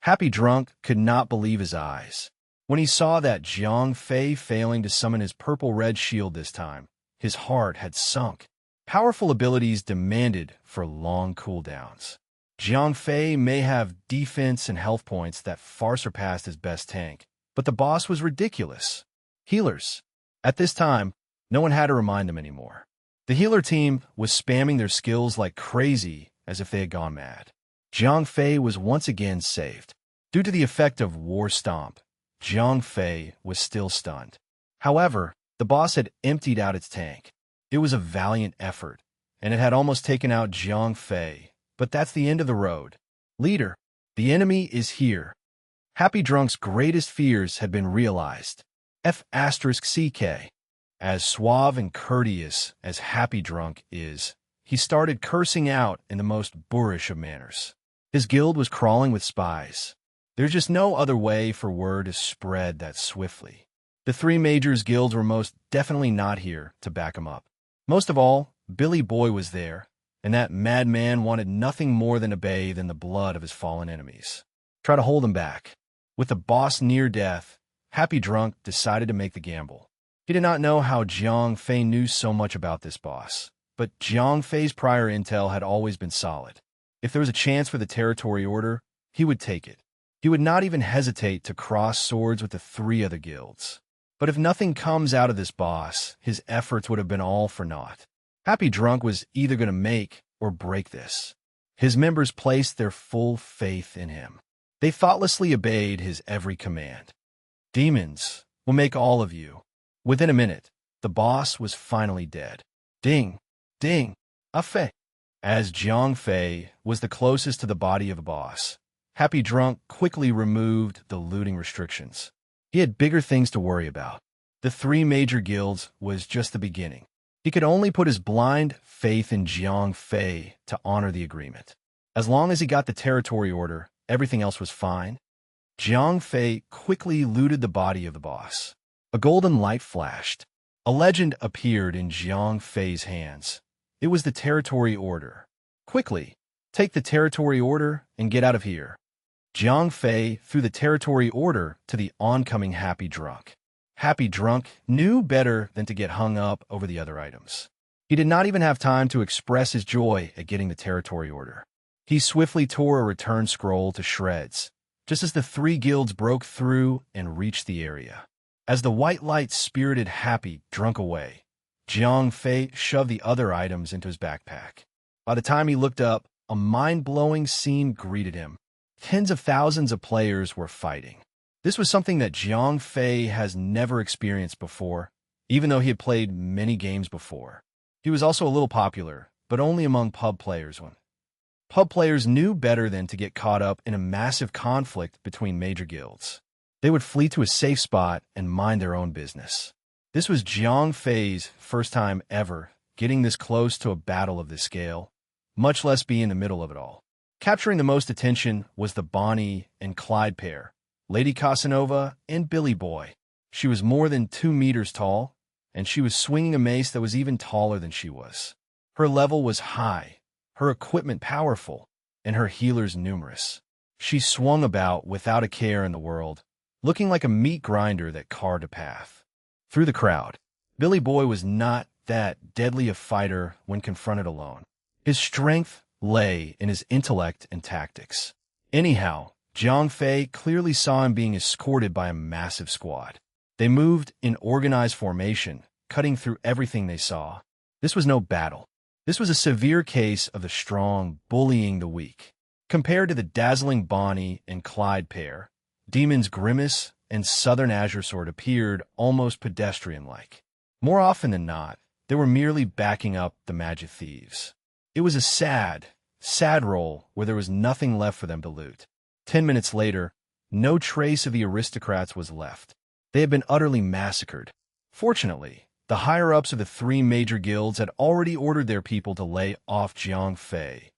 Happy Drunk could not believe his eyes. When he saw that Jiang Fei failing to summon his purple-red shield this time, his heart had sunk. Powerful abilities demanded for long cooldowns. Jiang Fei may have defense and health points that far surpassed his best tank, but the boss was ridiculous. Healers. At this time, no one had to remind them anymore. The healer team was spamming their skills like crazy, as if they had gone mad. Jiang Fei was once again saved. Due to the effect of War Stomp, Jiang Fei was still stunned. However, the boss had emptied out its tank. It was a valiant effort, and it had almost taken out Jiang Fei, but that's the end of the road. Leader, the enemy is here. Happy Drunk's greatest fears had been realized. F***CK. As suave and courteous as Happy Drunk is, he started cursing out in the most boorish of manners. His guild was crawling with spies. There's just no other way for word to spread that swiftly. The three majors guilds were most definitely not here to back him up. Most of all, Billy Boy was there, and that madman wanted nothing more than to bathe in the blood of his fallen enemies. Try to hold him back. With the boss near death, Happy Drunk decided to make the gamble. He did not know how Jiang Fei knew so much about this boss, but Jiang Fei's prior intel had always been solid. If there was a chance for the territory order, he would take it. He would not even hesitate to cross swords with the three other guilds. But if nothing comes out of this boss, his efforts would have been all for naught. Happy Drunk was either going to make or break this. His members placed their full faith in him. They thoughtlessly obeyed his every command. Demons will make all of you. Within a minute, the boss was finally dead. Ding, ding, a fei. As Jiang Fei was the closest to the body of the boss, Happy Drunk quickly removed the looting restrictions. He had bigger things to worry about. The three major guilds was just the beginning. He could only put his blind faith in Jiang Fei to honor the agreement. As long as he got the territory order, everything else was fine. Jiang Fei quickly looted the body of the boss. A golden light flashed. A legend appeared in Jiang Fei's hands. It was the territory order. Quickly, take the territory order and get out of here. Jiang Fei threw the territory order to the oncoming Happy Drunk. Happy Drunk knew better than to get hung up over the other items. He did not even have time to express his joy at getting the territory order. He swiftly tore a return scroll to shreds, just as the three guilds broke through and reached the area. As the white light spirited Happy Drunk away, Jiang Fei shoved the other items into his backpack. By the time he looked up, a mind-blowing scene greeted him. Tens of thousands of players were fighting. This was something that Jiang Fei has never experienced before, even though he had played many games before. He was also a little popular, but only among pub players. Pub players knew better than to get caught up in a massive conflict between major guilds. They would flee to a safe spot and mind their own business. This was Jiang Fei's first time ever getting this close to a battle of this scale, much less be in the middle of it all. Capturing the most attention was the Bonnie and Clyde pair, Lady Casanova and Billy Boy. She was more than 2 meters tall, and she was swinging a mace that was even taller than she was. Her level was high, her equipment powerful, and her healers numerous. She swung about without a care in the world, looking like a meat grinder that carved a path. Through the crowd, Billy Boy was not that deadly a fighter when confronted alone. His strength lay in his intellect and tactics. Anyhow, Jiang Fei clearly saw him being escorted by a massive squad. They moved in organized formation, cutting through everything they saw. This was no battle. This was a severe case of the strong bullying the weak. Compared to the dazzling Bonnie and Clyde pair, Demon's Grimace and Southern Azure Sword appeared almost pedestrian-like. More often than not, they were merely backing up the magic thieves. It was a sad roll where there was nothing left for them to loot. 10 minutes later, no trace of the aristocrats was left. They had been utterly massacred. Fortunately, the higher-ups of the 3 major guilds had already ordered their people to lay off Jiang Fei,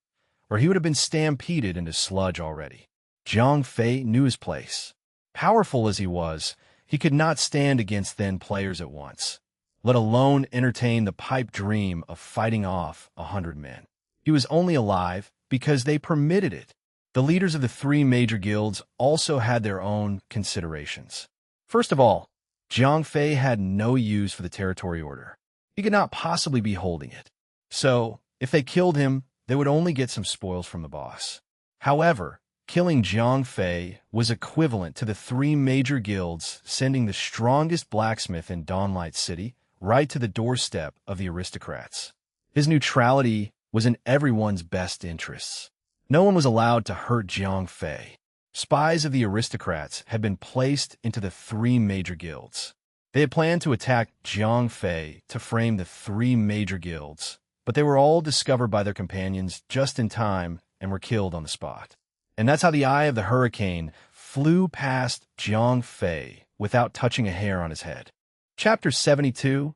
or he would have been stampeded into sludge already. Zhang Fei knew his place. Powerful as he could not stand against thin players at once, let alone entertain the pipe dream of fighting off 100 men. He was only alive because they permitted it. The leaders of the three major guilds also had their own considerations. First of all, Zhang Fei had no use for the territory order. He could not possibly be holding it. So, if they killed him, they would only get some spoils from the boss. However, killing Zhang Fei was equivalent to the three major guilds sending the strongest blacksmith in Dawnlight City right to the doorstep of the aristocrats. His neutrality was in everyone's best interests. No one was allowed to hurt Zhang Fei. Spies of the aristocrats had been placed into the three major guilds. They had planned to attack Zhang Fei to frame the three major guilds, but they were all discovered by their companions just in time and were killed on the spot. And that's how the eye of the hurricane flew past Zhang Fei without touching a hair on his head. Chapter 72,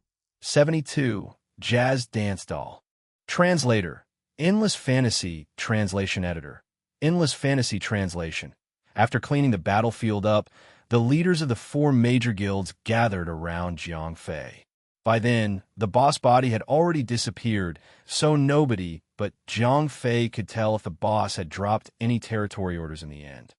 Jazz Dance Doll. Translator, Endless Fantasy Translation Editor. Endless Fantasy Translation. After cleaning the battlefield up, the leaders of the four major guilds gathered around Zhang Fei. By then, the boss body had already disappeared, so nobody but Zhang Fei could tell if the boss had dropped any territory orders in the end.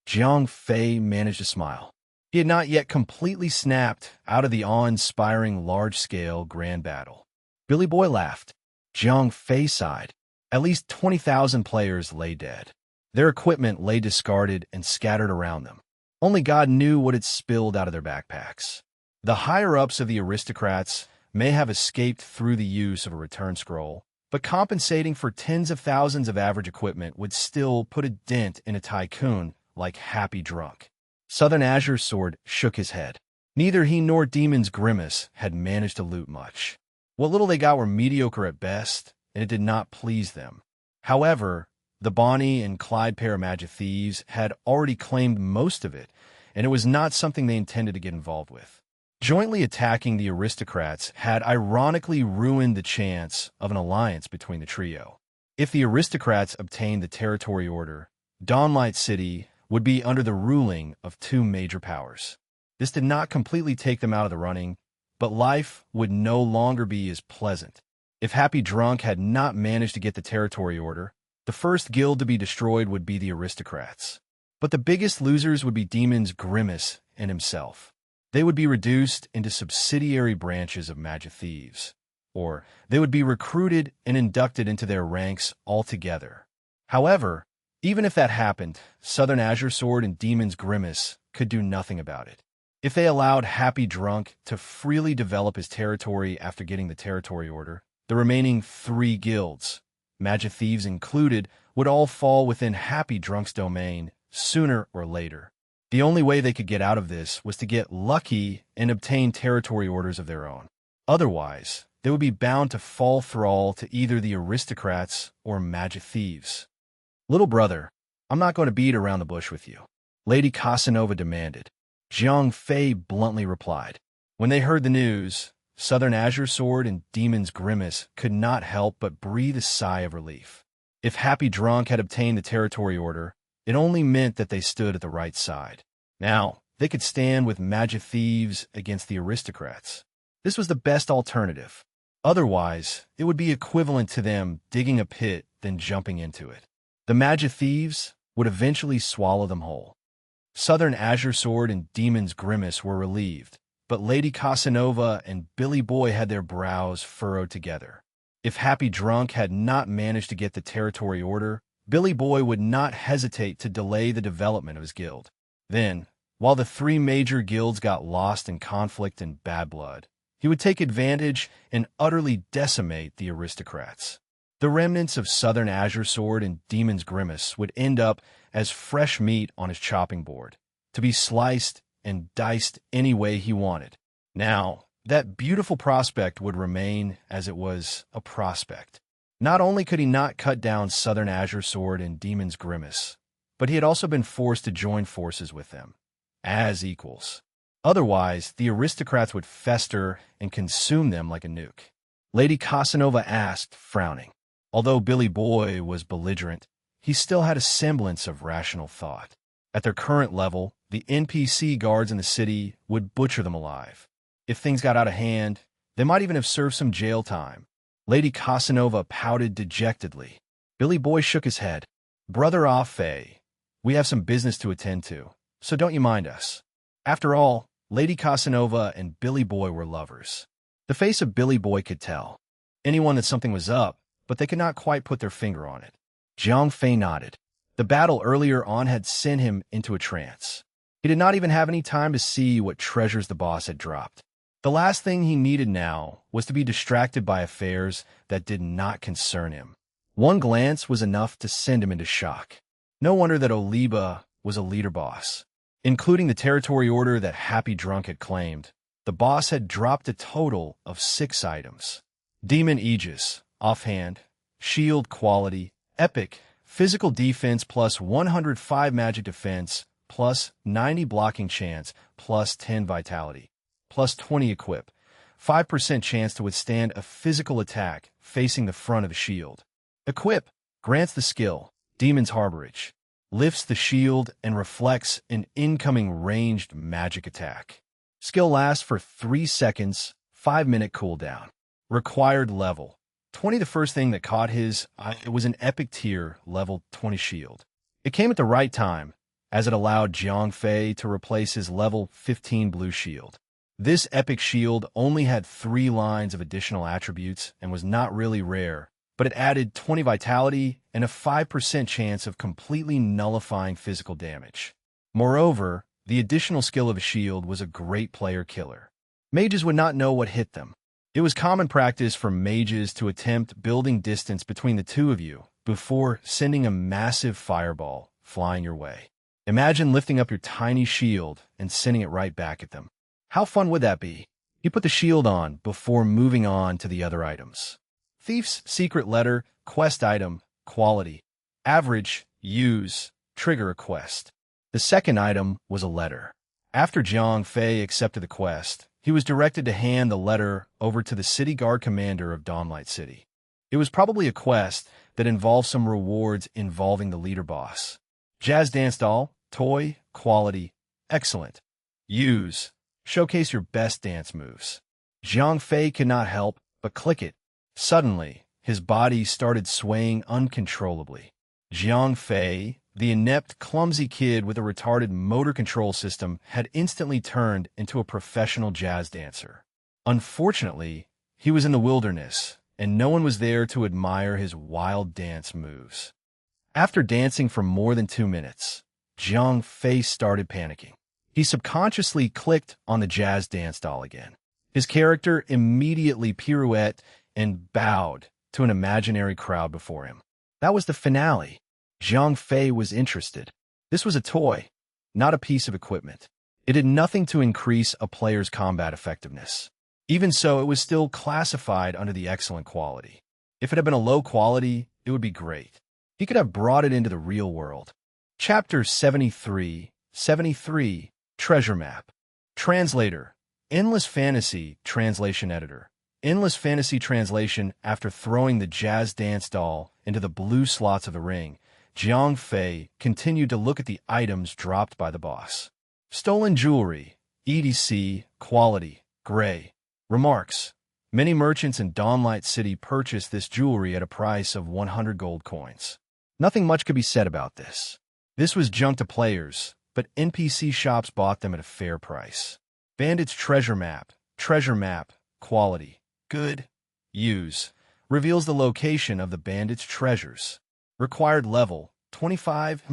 Zhang Fei managed to smile. He had not yet completely snapped out of the awe-inspiring large-scale grand battle. Billy Boy laughed. Zhang Fei sighed. At least 20,000 players lay dead. Their equipment lay discarded and scattered around them. Only God knew what had spilled out of their backpacks. The higher-ups of the aristocrats may have escaped through the use of a return scroll, but compensating for tens of thousands of average equipment would still put a dent in a tycoon like Happy Drunk. Southern Azure Sword shook his head. Neither he nor Demon's Grimace had managed to loot much. What little they got were mediocre at best, and it did not please them. However, the Bonnie and Clyde pair of magic thieves had already claimed most of it, and it was not something they intended to get involved with. Jointly attacking the aristocrats had ironically ruined the chance of an alliance between the trio. If the aristocrats obtained the territory order, Dawnlight City would be under the ruling of two major powers. This did not completely take them out of the running, but life would no longer be as pleasant. If Happy Drunk had not managed to get the territory order, the first guild to be destroyed would be the aristocrats. But the biggest losers would be Demon's Grimace and himself. They would be reduced into subsidiary branches of magic thieves, or they would be recruited and inducted into their ranks altogether. However, even if that happened, Southern Azure Sword and Demon's Grimace could do nothing about it. If they allowed Happy Drunk to freely develop his territory after getting the territory order, the remaining three guilds, magic thieves included, would all fall within Happy Drunk's domain sooner or later. The only way they could get out of this was to get lucky and obtain territory orders of their own. Otherwise, they would be bound to fall thrall to either the aristocrats or magic thieves. Little brother, I'm not going to beat around the bush with you, Lady Casanova demanded. Zhang Fei bluntly replied. When they heard the news, Southern Azure Sword and Demon's Grimace could not help but breathe a sigh of relief. If Happy Drunk had obtained the territory order, it only meant that they stood at the right side. Now, they could stand with magic thieves against the aristocrats. This was the best alternative. Otherwise, it would be equivalent to them digging a pit then jumping into it. The magic thieves would eventually swallow them whole. Southern Azure Sword and Demon's Grimace were relieved, but Lady Casanova and Billy Boy had their brows furrowed together. If Happy Drunk had not managed to get the territory order, Billy Boy would not hesitate to delay the development of his guild. Then, while the three major guilds got lost in conflict and bad blood, he would take advantage and utterly decimate the aristocrats. The remnants of Southern Azure Sword and Demon's Grimace would end up as fresh meat on his chopping board, to be sliced and diced any way he wanted. Now, that beautiful prospect would remain as it was a prospect. Not only could he not cut down Southern Azure Sword and Demon's Grimace, but he had also been forced to join forces with them, as equals. Otherwise, the aristocrats would fester and consume them like a nuke. Lady Casanova asked, frowning. Although Billy Boy was belligerent, he still had a semblance of rational thought. At their current level, the NPC guards in the city would butcher them alive. If things got out of hand, they might even have served some jail time. Lady Casanova pouted dejectedly. Billy Boy shook his head. Brother Afe, we have some business to attend to, so don't you mind us. After all, Lady Casanova and Billy Boy were lovers. The face of Billy Boy could tell anyone that something was up, but they could not quite put their finger on it. Jiang Fei nodded. The battle earlier on had sent him into a trance. He did not even have any time to see what treasures the boss had dropped. The last thing he needed now was to be distracted by affairs that did not concern him. One glance was enough to send him into shock. No wonder that Oliba was a leader boss. Including the territory order that Happy Drunk had claimed, the boss had dropped a total of 6 items. Demon Aegis, offhand, shield quality, epic, physical defense plus 105 magic defense, plus 90 blocking chance, plus 10 vitality, plus 20 equip, 5% chance to withstand a physical attack facing the front of the shield. Equip grants the skill, Demon's Harborage, lifts the shield and reflects an incoming ranged magic attack. Skill lasts for 3 seconds, 5-minute cooldown. Required level 20. The first thing that caught his eye was an epic tier level 20 shield. It came at the right time, as it allowed Jiang Fei to replace his level 15 blue shield. This epic shield only had 3 lines of additional attributes and was not really rare, but it added 20 vitality and a 5% chance of completely nullifying physical damage. Moreover, the additional skill of a shield was a great player killer. Mages would not know what hit them. It was common practice for mages to attempt building distance between the two of you before sending a massive fireball flying your way. Imagine lifting up your tiny shield and sending it right back at them. How fun would that be? You put the shield on before moving on to the other items. Thief's Secret Letter, quest item, quality, average, use, trigger a quest. The second item was a letter. After Jiang Fei accepted the quest, he was directed to hand the letter over to the city guard commander of Dawnlight City. It was probably a quest that involved some rewards involving the leader boss. Jazz Dance Doll, toy, quality, excellent. Use, showcase your best dance moves. Jiang Fei could not help but click it. Suddenly, his body started swaying uncontrollably. Jiang Fei, the inept, clumsy kid with a retarded motor control system, had instantly turned into a professional jazz dancer. Unfortunately, he was in the wilderness, and no one was there to admire his wild dance moves. After dancing for more than 2 minutes, Jiang Fei started panicking. He subconsciously clicked on the jazz dance doll again. His character immediately pirouetted and bowed to an imaginary crowd before him. That was the finale. Jiang Fei was interested. This was a toy, not a piece of equipment. It did nothing to increase a player's combat effectiveness. Even so, it was still classified under the excellent quality. If it had been a low quality, it would be great. He could have brought it into the real world. Chapter 73, Treasure Map. Translator, Endless Fantasy Translation Editor. Endless Fantasy Translation. After throwing the jazz dance doll into the blue slots of the ring, Jiang Fei continued to look at the items dropped by the boss. Stolen jewelry, EDC, quality, gray. Remarks. Many merchants in Dawnlight City purchased this jewelry at a price of 100 gold coins. Nothing much could be said about this. This was junk to players, but NPC shops bought them at a fair price. Bandit's Treasure Map, quality, good. Use, reveals the location of the bandit's treasures. Required level, 25.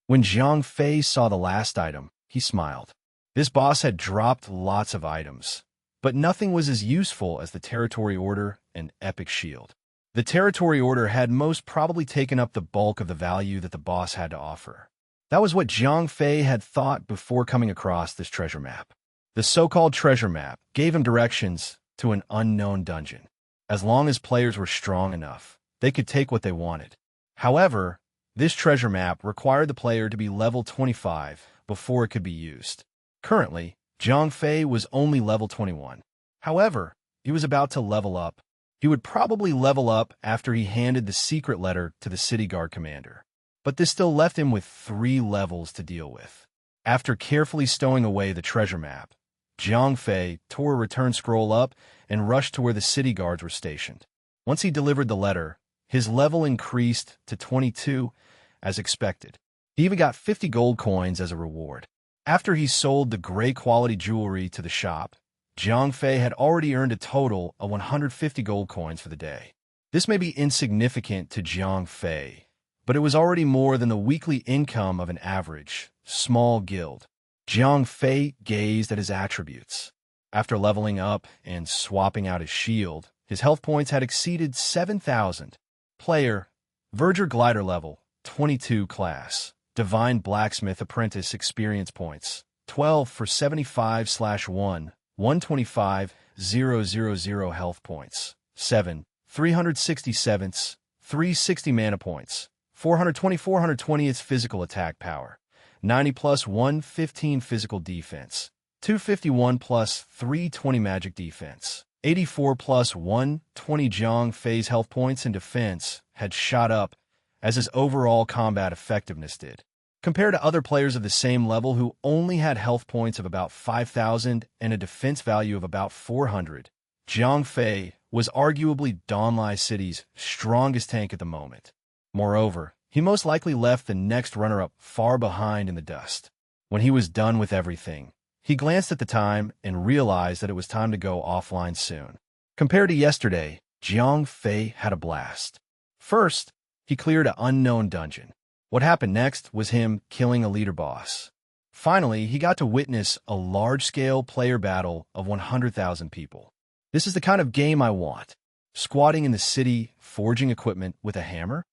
When Jiang Fei saw the last item, he smiled. This boss had dropped lots of items, but nothing was as useful as the Territory Order and Epic Shield. The Territory Order had most probably taken up the bulk of the value that the boss had to offer. That was what Jiang Fei had thought before coming across this treasure map. The so-called treasure map gave him directions to an unknown dungeon. As long as players were strong enough, they could take what they wanted. However, this treasure map required the player to be level 25 before it could be used. Currently, Jiang Fei was only level 21. However, he was about to level up. He would probably level up after he handed the secret letter to the city guard commander. but this still left him with 3 levels to deal with. After carefully stowing away the treasure map, Jiang Fei tore a return scroll up and rushed to where the city guards were stationed. Once he delivered the letter, his level increased to 22, as expected. He even got 50 gold coins as a reward. After he sold the gray-quality jewelry to the shop, Jiang Fei had already earned a total of 150 gold coins for the day. This may be insignificant to Jiang Fei, but it was already more than the weekly income of an average, small guild. Jiang Fei gazed at his attributes. After leveling up and swapping out his shield, his health points had exceeded 7,000. Player, Verger Glider level, 22 class. Divine Blacksmith Apprentice experience points, 12 for 75/1, 125,000 health points, 7, 367, 360 mana points, 420 its physical attack power, 90 plus 115 physical defense, 251 plus 320 magic defense, 84 plus 120. Jiang Fei's health points and defense had shot up as his overall combat effectiveness did. Compared to other players of the same level who only had health points of about 5,000 and a defense value of about 400, Jiang Fei was arguably Donlai City's strongest tank at the moment. Moreover, he most likely left the next runner-up far behind in the dust. When he was done with everything, he glanced at the time and realized that it was time to go offline soon. Compared to yesterday, Jiang Fei had a blast. First, he cleared an unknown dungeon. What happened next was him killing a leader boss. Finally, he got to witness a large-scale player battle of 100,000 people. This is the kind of game I want. Squatting in the city, forging equipment with a hammer?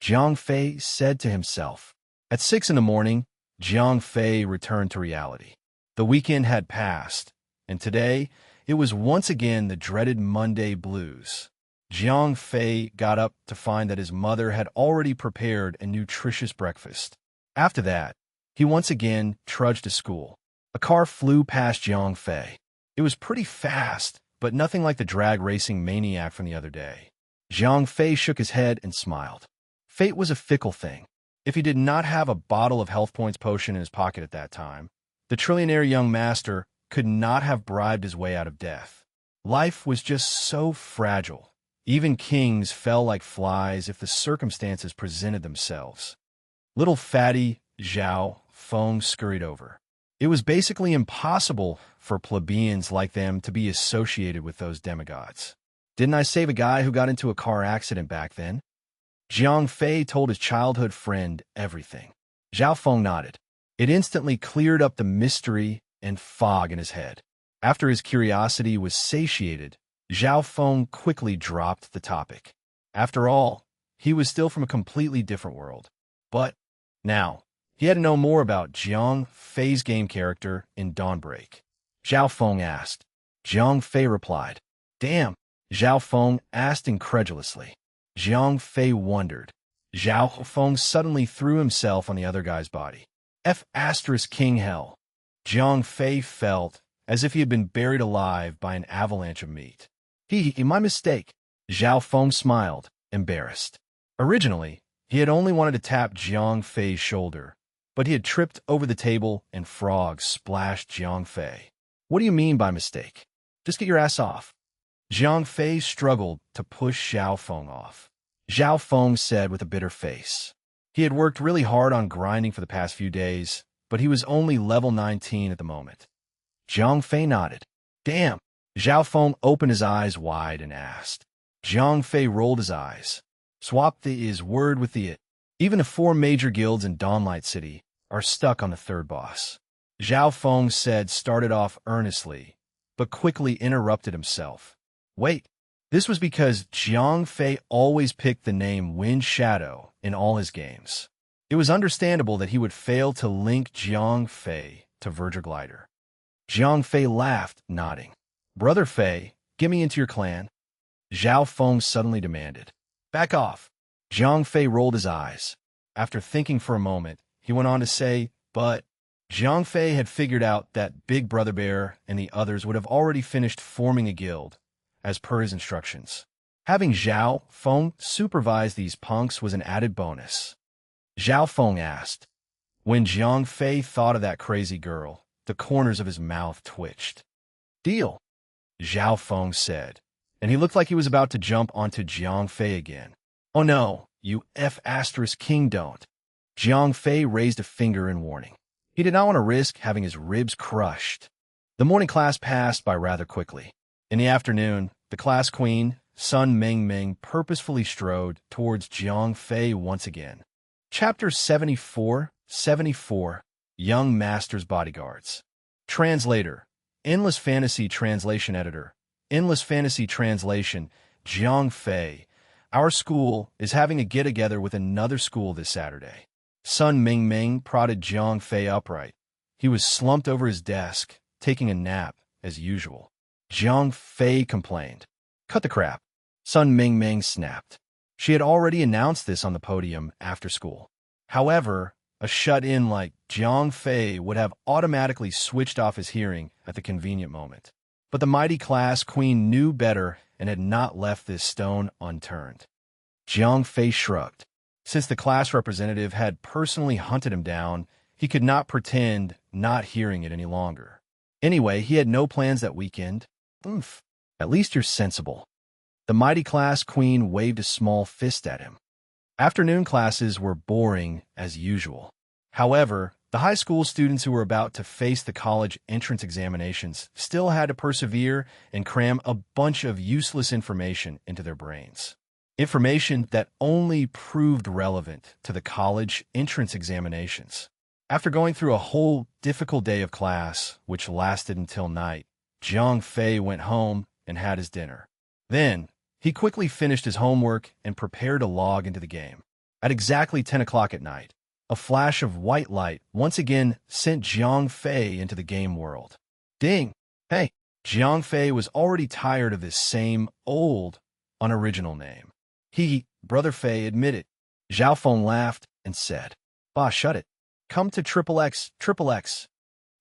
Jiang Fei said to himself. At 6 in the morning, Jiang Fei returned to reality. The weekend had passed, and today it was once again the dreaded Monday blues. Jiang Fei got up to find that his mother had already prepared a nutritious breakfast. After that, he once again trudged to school. A car flew past Jiang Fei. It was pretty fast, but nothing like the drag racing maniac from the other day. Jiang Fei shook his head and smiled. Fate was a fickle thing. If he did not have a bottle of health points potion in his pocket at that time, the trillionaire young master could not have bribed his way out of death. Life was just so fragile. Even kings fell like flies if the circumstances presented themselves. Little fatty Zhao Feng scurried over. It was basically impossible for plebeians like them to be associated with those demigods. Didn't I save a guy who got into a car accident back then? Jiang Fei told his childhood friend everything. Zhao Feng nodded. It instantly cleared up the mystery and fog in his head. After his curiosity was satiated, Zhao Feng quickly dropped the topic. After all, he was still from a completely different world. But now, he had to know more about Jiang Fei's game character in Dawnbreak. Zhao Feng asked. Jiang Fei replied. Damn, Zhao Feng asked incredulously. Jiang Fei wondered. Zhao Feng suddenly threw himself on the other guy's body. King Hell. Jiang Fei felt as if he had been buried alive by an avalanche of meat. My mistake. Zhao Feng smiled, embarrassed. Originally, he had only wanted to tap Jiang Fei's shoulder, but he had tripped over the table and frogs splashed Jiang Fei. What do you mean by mistake? Just get your ass off. Jiang Fei struggled to push Zhao Feng off. Zhao Feng said with a bitter face. He had worked really hard on grinding for the past few days, but he was only level 19 at the moment. Jiang Fei nodded. Damn. Zhao Feng opened his eyes wide and asked. Jiang Fei rolled his eyes. Swap the is word with the it. Even the 4 major guilds in Dawnlight City are stuck on the 3rd boss. Zhao Feng started off earnestly, but quickly interrupted himself. Wait, this was because Jiang Fei always picked the name Wind Shadow in all his games. It was understandable that he would fail to link Jiang Fei to Verger Glider. Jiang Fei laughed, nodding. Brother Fei, get me into your clan. Zhao Feng suddenly demanded. Back off. Jiang Fei rolled his eyes. After thinking for a moment, he went on to say, but Jiang Fei had figured out that Big Brother Bear and the others would have already finished forming a guild, as per his instructions. Having Zhao Feng supervise these punks was an added bonus. Zhao Feng asked. When Jiang Fei thought of that crazy girl, the corners of his mouth twitched. Deal, Zhao Feng said, and he looked like he was about to jump onto Jiang Fei again. Oh no, you F***king don't. Jiang Fei raised a finger in warning. He did not want to risk having his ribs crushed. The morning class passed by rather quickly. In the afternoon, the class queen, Sun Mingming, purposefully strode towards Jiang Fei once again. Chapter 74, Young Master's Bodyguards. Translator, Endless Fantasy Translation Editor, Endless Fantasy Translation, Jiang Fei. Our school is having a get-together with another school this Saturday. Sun Mingming prodded Jiang Fei upright. He was slumped over his desk, taking a nap, as usual. Jiang Fei complained. Cut the crap. Sun Mingming snapped. She had already announced this on the podium after school. However, a shut-in like Jiang Fei would have automatically switched off his hearing at the convenient moment. But the mighty class queen knew better and had not left this stone unturned. Jiang Fei shrugged. Since the class representative had personally hunted him down, he could not pretend not hearing it any longer. Anyway, he had no plans that weekend. Oomph. At least you're sensible. The mighty class queen waved a small fist at him. Afternoon classes were boring as usual. However, the high school students who were about to face the college entrance examinations still had to persevere and cram a bunch of useless information into their brains. Information that only proved relevant to the college entrance examinations. After going through a whole difficult day of class, which lasted until night, Jiang Fei went home and had his dinner. Then, he quickly finished his homework and prepared to log into the game. At exactly 10 o'clock at night, a flash of white light once again sent Jiang Fei into the game world. Ding! Hey! Jiang Fei was already tired of this same old, unoriginal name. Brother Fei admitted. Zhao Feng laughed and said, "Bah, shut it. Come to XXX.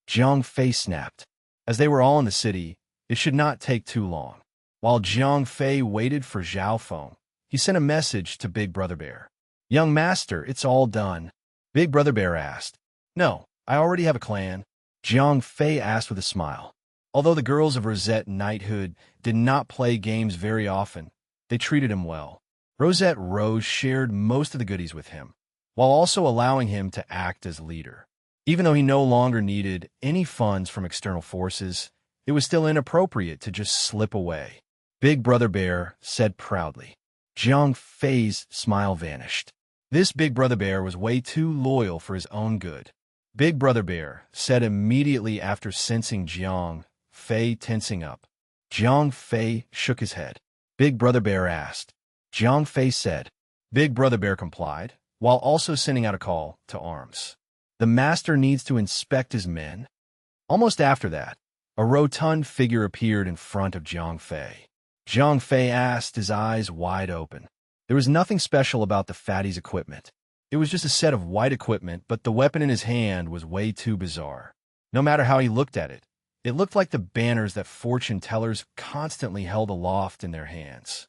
Jiang Fei snapped. As they were all in the city, it should not take too long. While Jiang Fei waited for Zhao Feng, he sent a message to Big Brother Bear. Young Master, it's all done. Big Brother Bear asked. No, I already have a clan. Jiang Fei asked with a smile. Although the girls of Rosette Knighthood did not play games very often, they treated him well. Rosette Rose shared most of the goodies with him, while also allowing him to act as leader. Even though he no longer needed any funds from external forces, it was still inappropriate to just slip away. Big Brother Bear said proudly. Jiang Fei's smile vanished. This Big Brother Bear was way too loyal for his own good. Big Brother Bear said immediately after sensing Jiang Fei tensing up. Jiang Fei shook his head. Big Brother Bear asked. Jiang Fei said. Big Brother Bear complied, while also sending out a call to arms. The master needs to inspect his men. Almost after that, a rotund figure appeared in front of Jiang Fei. Jiang Fei asked, his eyes wide open. There was nothing special about the fatty's equipment. It was just a set of white equipment, but the weapon in his hand was way too bizarre. No matter how he looked at it, it looked like the banners that fortune tellers constantly held aloft in their hands.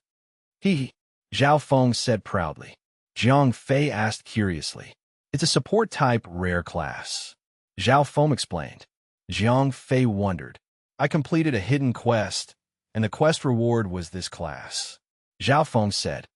Zhao Feng said proudly. Jiang Fei asked curiously. It's a support-type rare class. Zhao Feng explained. Jiang Fei wondered. I completed a hidden quest, and the quest reward was this class. Zhao Feng said.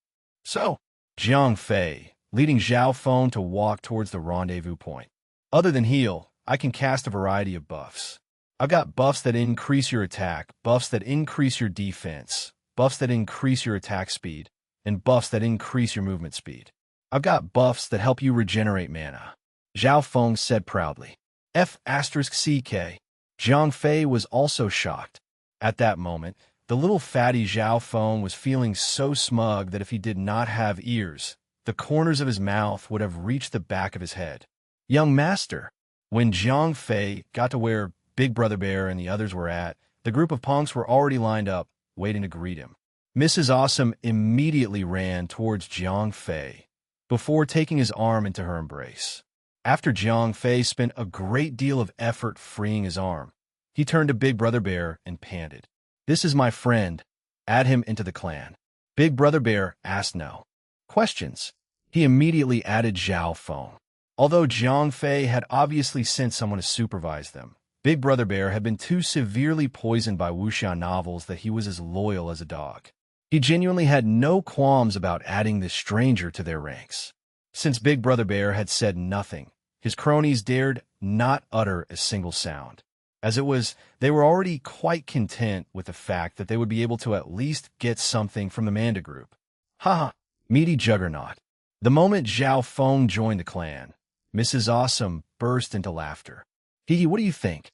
So, Jiang Fei, leading Zhao Feng to walk towards the rendezvous point. Other than heal, I can cast a variety of buffs. I've got buffs that increase your attack, buffs that increase your defense, buffs that increase your attack speed, and buffs that increase your movement speed. I've got buffs that help you regenerate mana. Zhao Feng said proudly. F***CK. Jiang Fei was also shocked. At that moment, the little fatty Zhao Feng was feeling so smug that if he did not have ears, the corners of his mouth would have reached the back of his head. Young Master. When Jiang Fei got to where Big Brother Bear and the others were at, the group of punks were already lined up, waiting to greet him. Mrs. Awesome immediately ran towards Jiang Fei, before taking his arm into her embrace. After Jiang Fei spent a great deal of effort freeing his arm, he turned to Big Brother Bear and panted. This is my friend. Add him into the clan. Big Brother Bear asked no questions. He immediately added Zhao Feng. Although Jiang Fei had obviously sent someone to supervise them, Big Brother Bear had been too severely poisoned by wuxia novels that he was as loyal as a dog. He genuinely had no qualms about adding this stranger to their ranks. Since Big Brother Bear had said nothing, his cronies dared not utter a single sound. As it was, they were already quite content with the fact that they would be able to at least get something from the Manda group. Haha, meaty juggernaut. The moment Zhao Feng joined the clan, Mrs. Awesome burst into laughter. Hee, what do you think?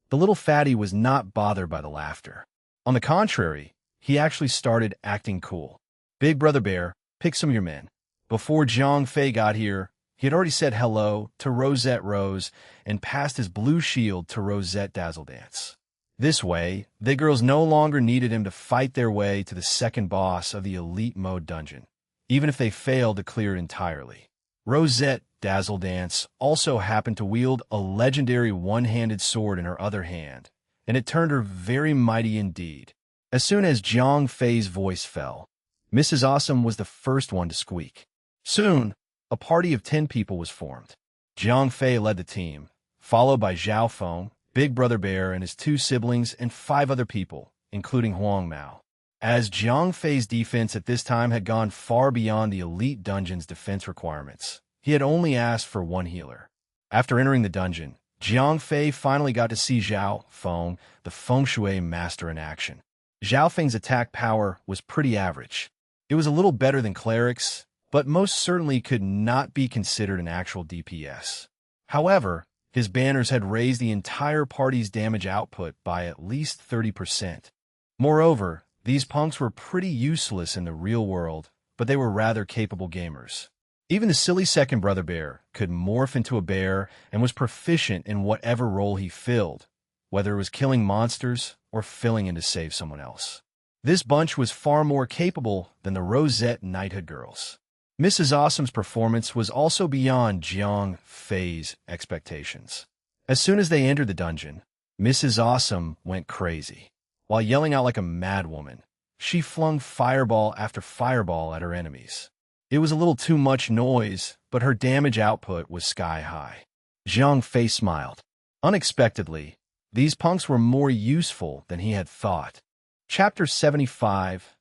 The little fatty was not bothered by the laughter. On the contrary, he actually started acting cool. Big Brother Bear, pick some of your men. Before Jiang Fei got here, he had already said hello to Rosette Rose and passed his blue shield to Rosette Dazzle Dance. This way, the girls no longer needed him to fight their way to the second boss of the Elite Mode dungeon, even if they failed to clear it entirely. Rosette Dazzle Dance also happened to wield a legendary one-handed sword in her other hand, and it turned her very mighty indeed. As soon as Jiang Fei's voice fell, Mrs. Awesome was the first one to squeak. Soon, a party of 10 people was formed. Jiang Fei led the team, followed by Zhao Feng, Big Brother Bear and his 2 siblings, and 5 other people, including Huang Mao. As Jiang Fei's defense at this time had gone far beyond the Elite Dungeon's defense requirements, he had only asked for 1 healer. After entering the dungeon, Jiang Fei finally got to see Zhao Feng, the Feng Shui master, in action. Zhao Feng's attack power was pretty average. It was a little better than clerics, but most certainly could not be considered an actual DPS. However, his banners had raised the entire party's damage output by at least 30%. Moreover, these punks were pretty useless in the real world, but they were rather capable gamers. Even the silly second Brother Bear could morph into a bear and was proficient in whatever role he filled, whether it was killing monsters or filling in to save someone else. This bunch was far more capable than the Rosette Knighthood girls. Mrs. Awesome's performance was also beyond Jiang Fei's expectations. As soon as they entered the dungeon, Mrs. Awesome went crazy. While yelling out like a madwoman, she flung fireball after fireball at her enemies. It was a little too much noise, but her damage output was sky high. Jiang Fei smiled. Unexpectedly, these punks were more useful than he had thought. Chapter 75,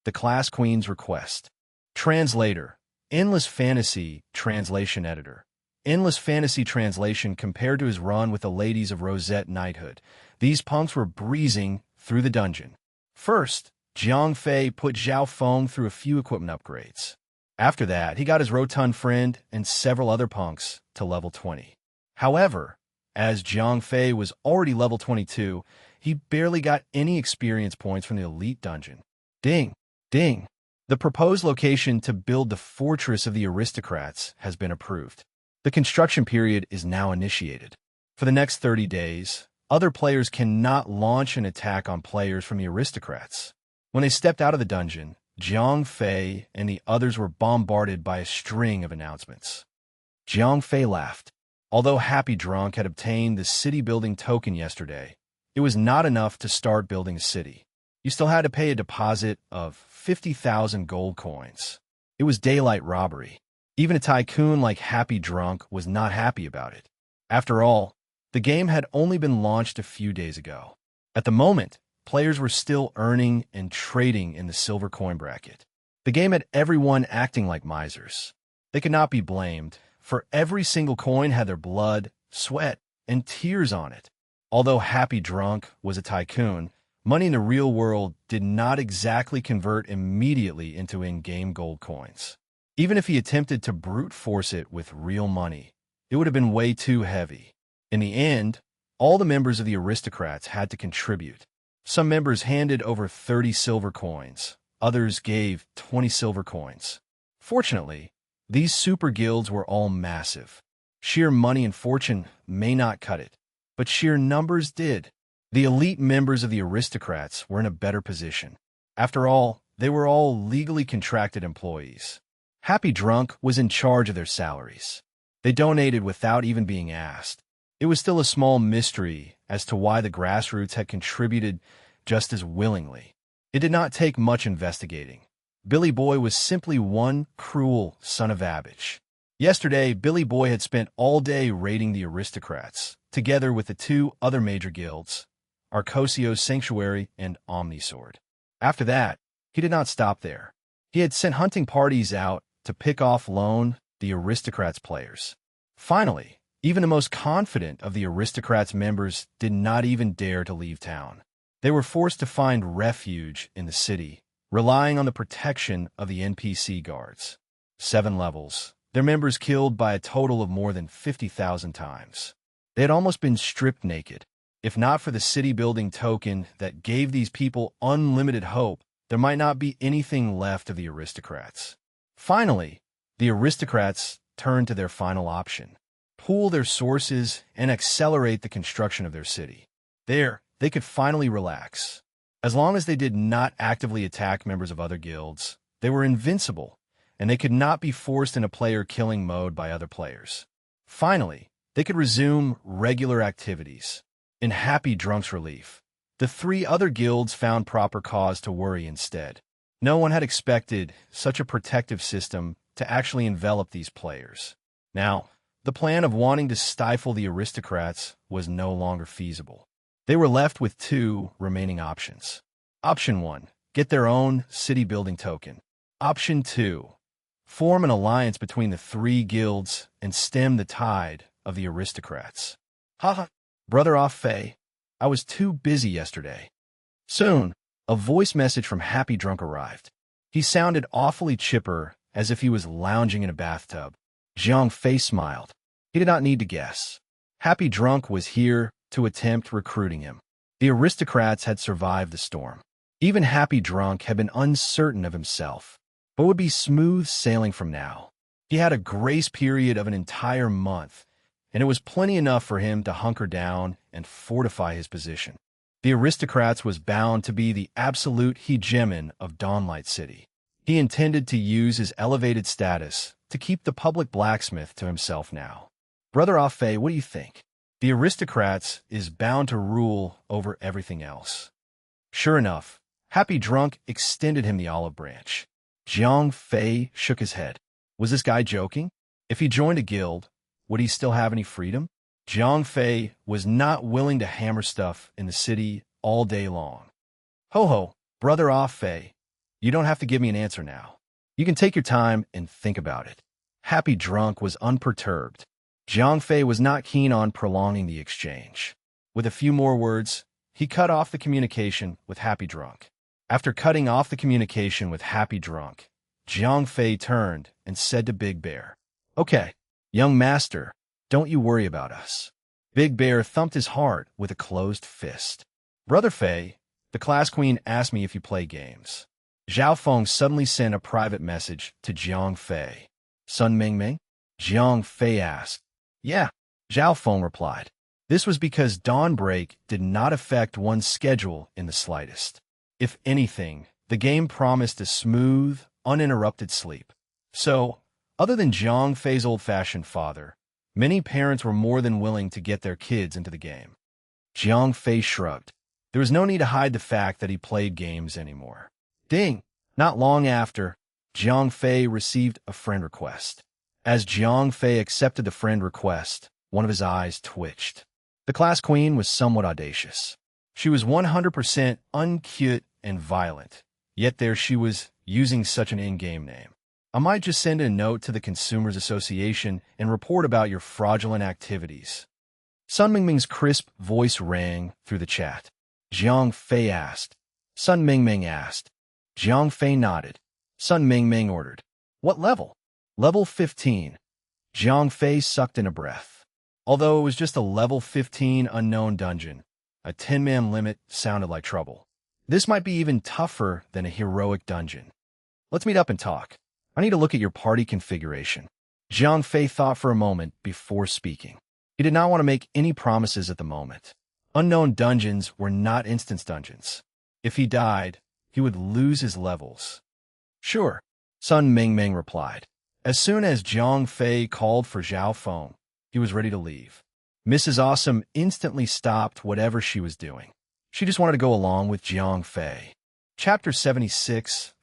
The Class Queen's Request. Translator, Endless Fantasy Translation Editor. Endless Fantasy Translation compared to his run with the ladies of Rosette Knighthood. These punks were breezing through the dungeon. First, Jiang Fei put Zhao Feng through a few equipment upgrades. After that, he got his rotund friend and several other punks to level 20. However, as Jiang Fei was already level 22, he barely got any experience points from the Elite Dungeon. Ding! Ding! The proposed location to build the Fortress of the Aristocrats has been approved. The construction period is now initiated. For the next 30 days, other players cannot launch an attack on players from the Aristocrats. When they stepped out of the dungeon, Jiang Fei and the others were bombarded by a string of announcements. Jiang Fei laughed. Although Happy Drunk had obtained the city-building token yesterday, it was not enough to start building a city. You still had to pay a deposit of 50,000 gold coins. It was daylight robbery. Even a tycoon like Happy Drunk was not happy about it. After all, the game had only been launched a few days ago. At the moment, players were still earning and trading in the silver coin bracket. The game had everyone acting like misers. They could not be blamed, for every single coin had their blood, sweat, and tears on it. Although Happy Drunk was a tycoon, money in the real world did not exactly convert immediately into in-game gold coins. Even if he attempted to brute force it with real money, it would have been way too heavy. In the end, all the members of the Aristocrats had to contribute. Some members handed over 30 silver coins, others gave 20 silver coins. Fortunately, these super guilds were all massive. Sheer money and fortune may not cut it, but sheer numbers did. The elite members of the Aristocrats were in a better position. After all, they were all legally contracted employees. Happy Drunk was in charge of their salaries. They donated without even being asked. It was still a small mystery as to why the grassroots had contributed just as willingly. It did not take much investigating. Billy Boy was simply one cruel son of a bitch. Yesterday, Billy Boy had spent all day raiding the aristocrats, together with the two other major guilds, Arcosio's Sanctuary and Omnisword. After that, he did not stop there. He had sent hunting parties out to pick off the aristocrats' players. Finally, even the most confident of the aristocrats' members did not even dare to leave town. They were forced to find refuge in the city, relying on the protection of the NPC guards. 7 levels. Their members killed by a total of more than 50,000 times. They had almost been stripped naked. If not for the city-building token that gave these people unlimited hope, there might not be anything left of the aristocrats. Finally, the aristocrats turned to their final option: pool their sources and accelerate the construction of their city. There, they could finally relax. As long as they did not actively attack members of other guilds, they were invincible, and they could not be forced into player-killing mode by other players. Finally, they could resume regular activities. In Happy Drunk's relief, the 3 other guilds found proper cause to worry instead. No one had expected such a protective system to actually envelop these players. Now, the plan of wanting to stifle the aristocrats was no longer feasible. They were left with 2 remaining options. Option 1, get their own city-building token. Option 2, form an alliance between the 3 guilds and stem the tide of the aristocrats. Haha, brother off Faye. I was too busy yesterday. Soon, a voice message from Happy Drunk arrived. He sounded awfully chipper, as if he was lounging in a bathtub. Jiang Fei smiled. He did not need to guess. Happy Drunk was here to attempt recruiting him. The aristocrats had survived the storm. Even Happy Drunk had been uncertain of himself, but would be smooth sailing from now. He had a grace period of an entire month, and it was plenty enough for him to hunker down and fortify his position. The aristocrats was bound to be the absolute hegemon of Dawnlight City. He intended to use his elevated status to keep the public blacksmith to himself now. Brother Afei, what do you think? The aristocrats is bound to rule over everything else. Sure enough, Happy Drunk extended him the olive branch. Jiang Fei shook his head. Was this guy joking? If he joined a guild, would he still have any freedom? Jiang Fei was not willing to hammer stuff in the city all day long. Ho, Brother Afei, you don't have to give me an answer now. You can take your time and think about it. Happy Drunk was unperturbed. Jiang Fei was not keen on prolonging the exchange. With a few more words, he cut off the communication with Happy Drunk. After cutting off the communication with Happy Drunk, Jiang Fei turned and said to Big Bear, "Okay, young master, don't you worry about us." Big Bear thumped his heart with a closed fist. Brother Fei, the class queen asked me if you play games. Zhao Feng suddenly sent a private message to Jiang Fei. Sun Mingming? Jiang Fei asked. Yeah, Zhao Feng replied. This was because Dawnbreak did not affect one's schedule in the slightest. If anything, the game promised a smooth, uninterrupted sleep. So, other than Jiang Fei's old-fashioned father, many parents were more than willing to get their kids into the game. Jiang Fei shrugged. There was no need to hide the fact that he played games anymore. Ding! Not long after, Jiang Fei received a friend request. As Jiang Fei accepted the friend request, one of his eyes twitched. The class queen was somewhat audacious. She was 100% uncute and violent, yet there she was using such an in-game name. I might just send a note to the Consumers Association and report about your fraudulent activities. Sun Mingming's crisp voice rang through the chat. Jiang Fei asked. Sun Mingming asked. Jiang Fei nodded. Sun Mingming ordered. What level? Level 15. Jiang Fei sucked in a breath. Although it was just a level 15 unknown dungeon, a 10-man limit sounded like trouble. This might be even tougher than a heroic dungeon. Let's meet up and talk. I need to look at your party configuration. Jiang Fei thought for a moment before speaking. He did not want to make any promises at the moment. Unknown dungeons were not instance dungeons. If he died, he would lose his levels. Sure, Sun Mingming replied. As soon as Jiang Fei called for Zhao Feng, he was ready to leave. Mrs. Awesome instantly stopped whatever she was doing. She just wanted to go along with Jiang Fei. Chapter 76,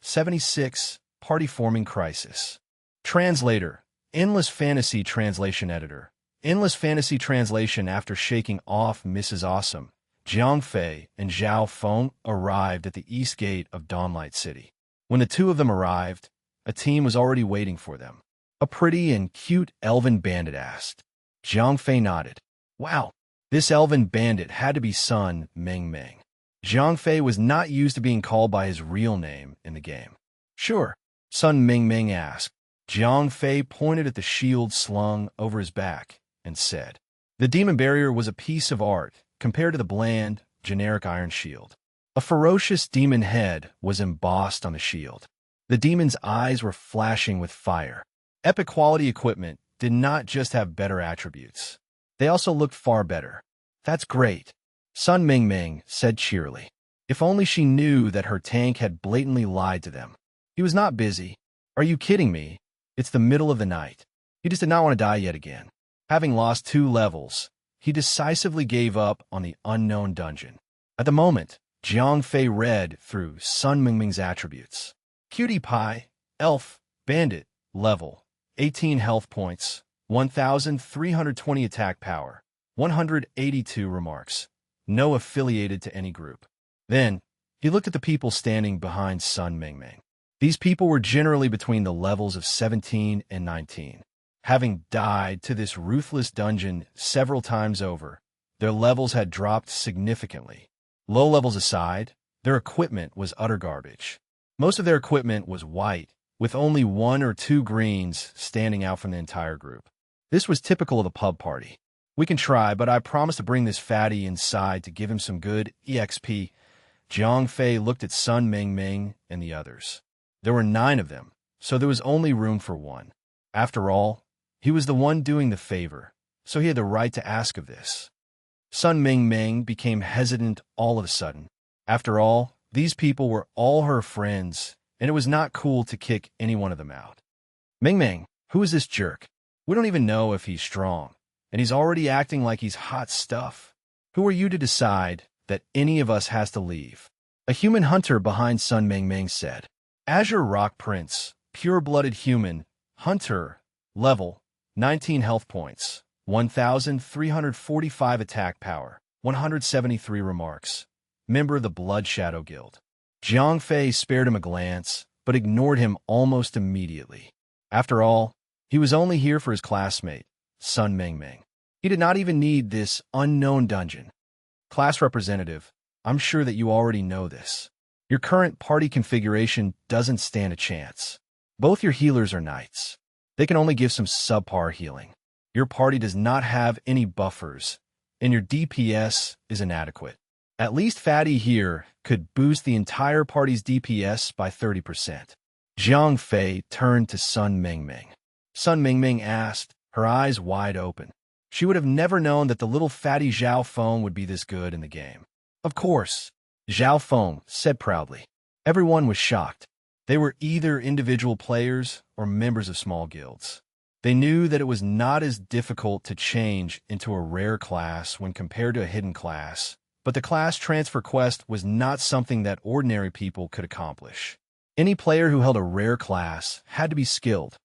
Party Forming Crisis. Translator, Endless Fantasy Translation Editor. Endless Fantasy Translation. After shaking off Mrs. Awesome, Jiang Fei and Zhao Feng arrived at the east gate of Dawnlight City. When the two of them arrived, a team was already waiting for them. A pretty and cute elven bandit asked. Jiang Fei nodded. Wow, this elven bandit had to be Sun Ming Ming. Jiang Fei was not used to being called by his real name in the game. Sure, Sun Ming Ming asked. Jiang Fei pointed at the shield slung over his back and said, the demon barrier was a piece of art compared to the bland, generic iron shield. A ferocious demon head was embossed on the shield. The demon's eyes were flashing with fire. Epic quality equipment did not just have better attributes. They also looked far better. That's great, Sun Ming Ming said cheerily. If only she knew that her tank had blatantly lied to them. He was not busy. Are you kidding me? It's the middle of the night. He just did not want to die yet again. Having lost 2 levels, he decisively gave up on the unknown dungeon. At the moment, Jiang Fei read through Sun Ming Ming's attributes. Cutie Pie, Elf, Bandit, Level, 18 health points, 1,320 attack power, 182 remarks. No affiliated to any group. Then, he looked at the people standing behind Sun Ming Ming. These people were generally between the levels of 17 and 19. Having died to this ruthless dungeon several times over, their levels had dropped significantly. Low levels aside, their equipment was utter garbage. Most of their equipment was white, with only 1 or 2 greens standing out from the entire group. This was typical of the pub party. We can try, but I promise to bring this fatty inside to give him some good EXP. Jiang Fei looked at Sun Ming Ming and the others. There were 9 of them, so there was only room for 1. After all, he was the one doing the favor, so he had the right to ask of this. Sun Ming Ming became hesitant all of a sudden. After all, these people were all her friends, and it was not cool to kick any one of them out. Ming Ming, who is this jerk? We don't even know if he's strong, and he's already acting like he's hot stuff. Who are you to decide that any of us has to leave? A human hunter behind Sun Ming Ming said. Azure Rock Prince, pure-blooded human, hunter, level, 19 health points, 1,345 attack power, 173 remarks. Member of the Blood Shadow Guild. Jiang Fei spared him a glance, but ignored him almost immediately. After all, he was only here for his classmate, Sun Ming Ming. He did not even need this unknown dungeon. Class representative, I'm sure that you already know this. Your current party configuration doesn't stand a chance. Both your healers are knights. They can only give some subpar healing. Your party does not have any buffers, and your DPS is inadequate. At least Fatty here could boost the entire party's DPS by 30%. Jiang Fei turned to Sun Ming Ming. Sun Ming Ming asked, her eyes wide open. She would have never known that the little fatty Zhao Feng would be this good in the game. Of course, Zhao Feng said proudly. Everyone was shocked. They were either individual players or members of small guilds. They knew that it was not as difficult to change into a rare class when compared to a hidden class, but the class transfer quest was not something that ordinary people could accomplish. Any player who held a rare class had to be skilled.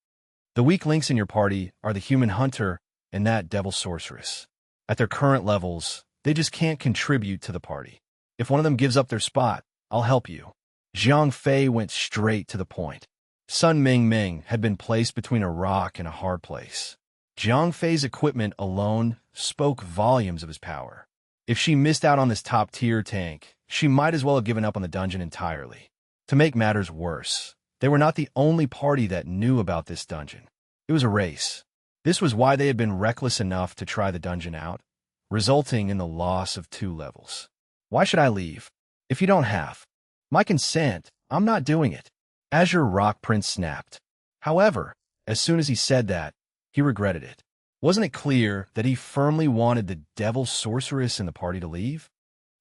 The weak links in your party are the human hunter and that devil sorceress. At their current levels, they just can't contribute to the party. If one of them gives up their spot, I'll help you. Jiang Fei went straight to the point. Sun Ming Ming had been placed between a rock and a hard place. Jiang Fei's equipment alone spoke volumes of his power. If she missed out on this top-tier tank, she might as well have given up on the dungeon entirely. To make matters worse, they were not the only party that knew about this dungeon. It was a race. This was why they had been reckless enough to try the dungeon out, resulting in the loss of 2 levels. Why should I leave? If you don't have my consent, I'm not doing it. Azure Rock Prince snapped. However, as soon as he said that, he regretted it. Wasn't it clear that he firmly wanted the devil sorceress in the party to leave?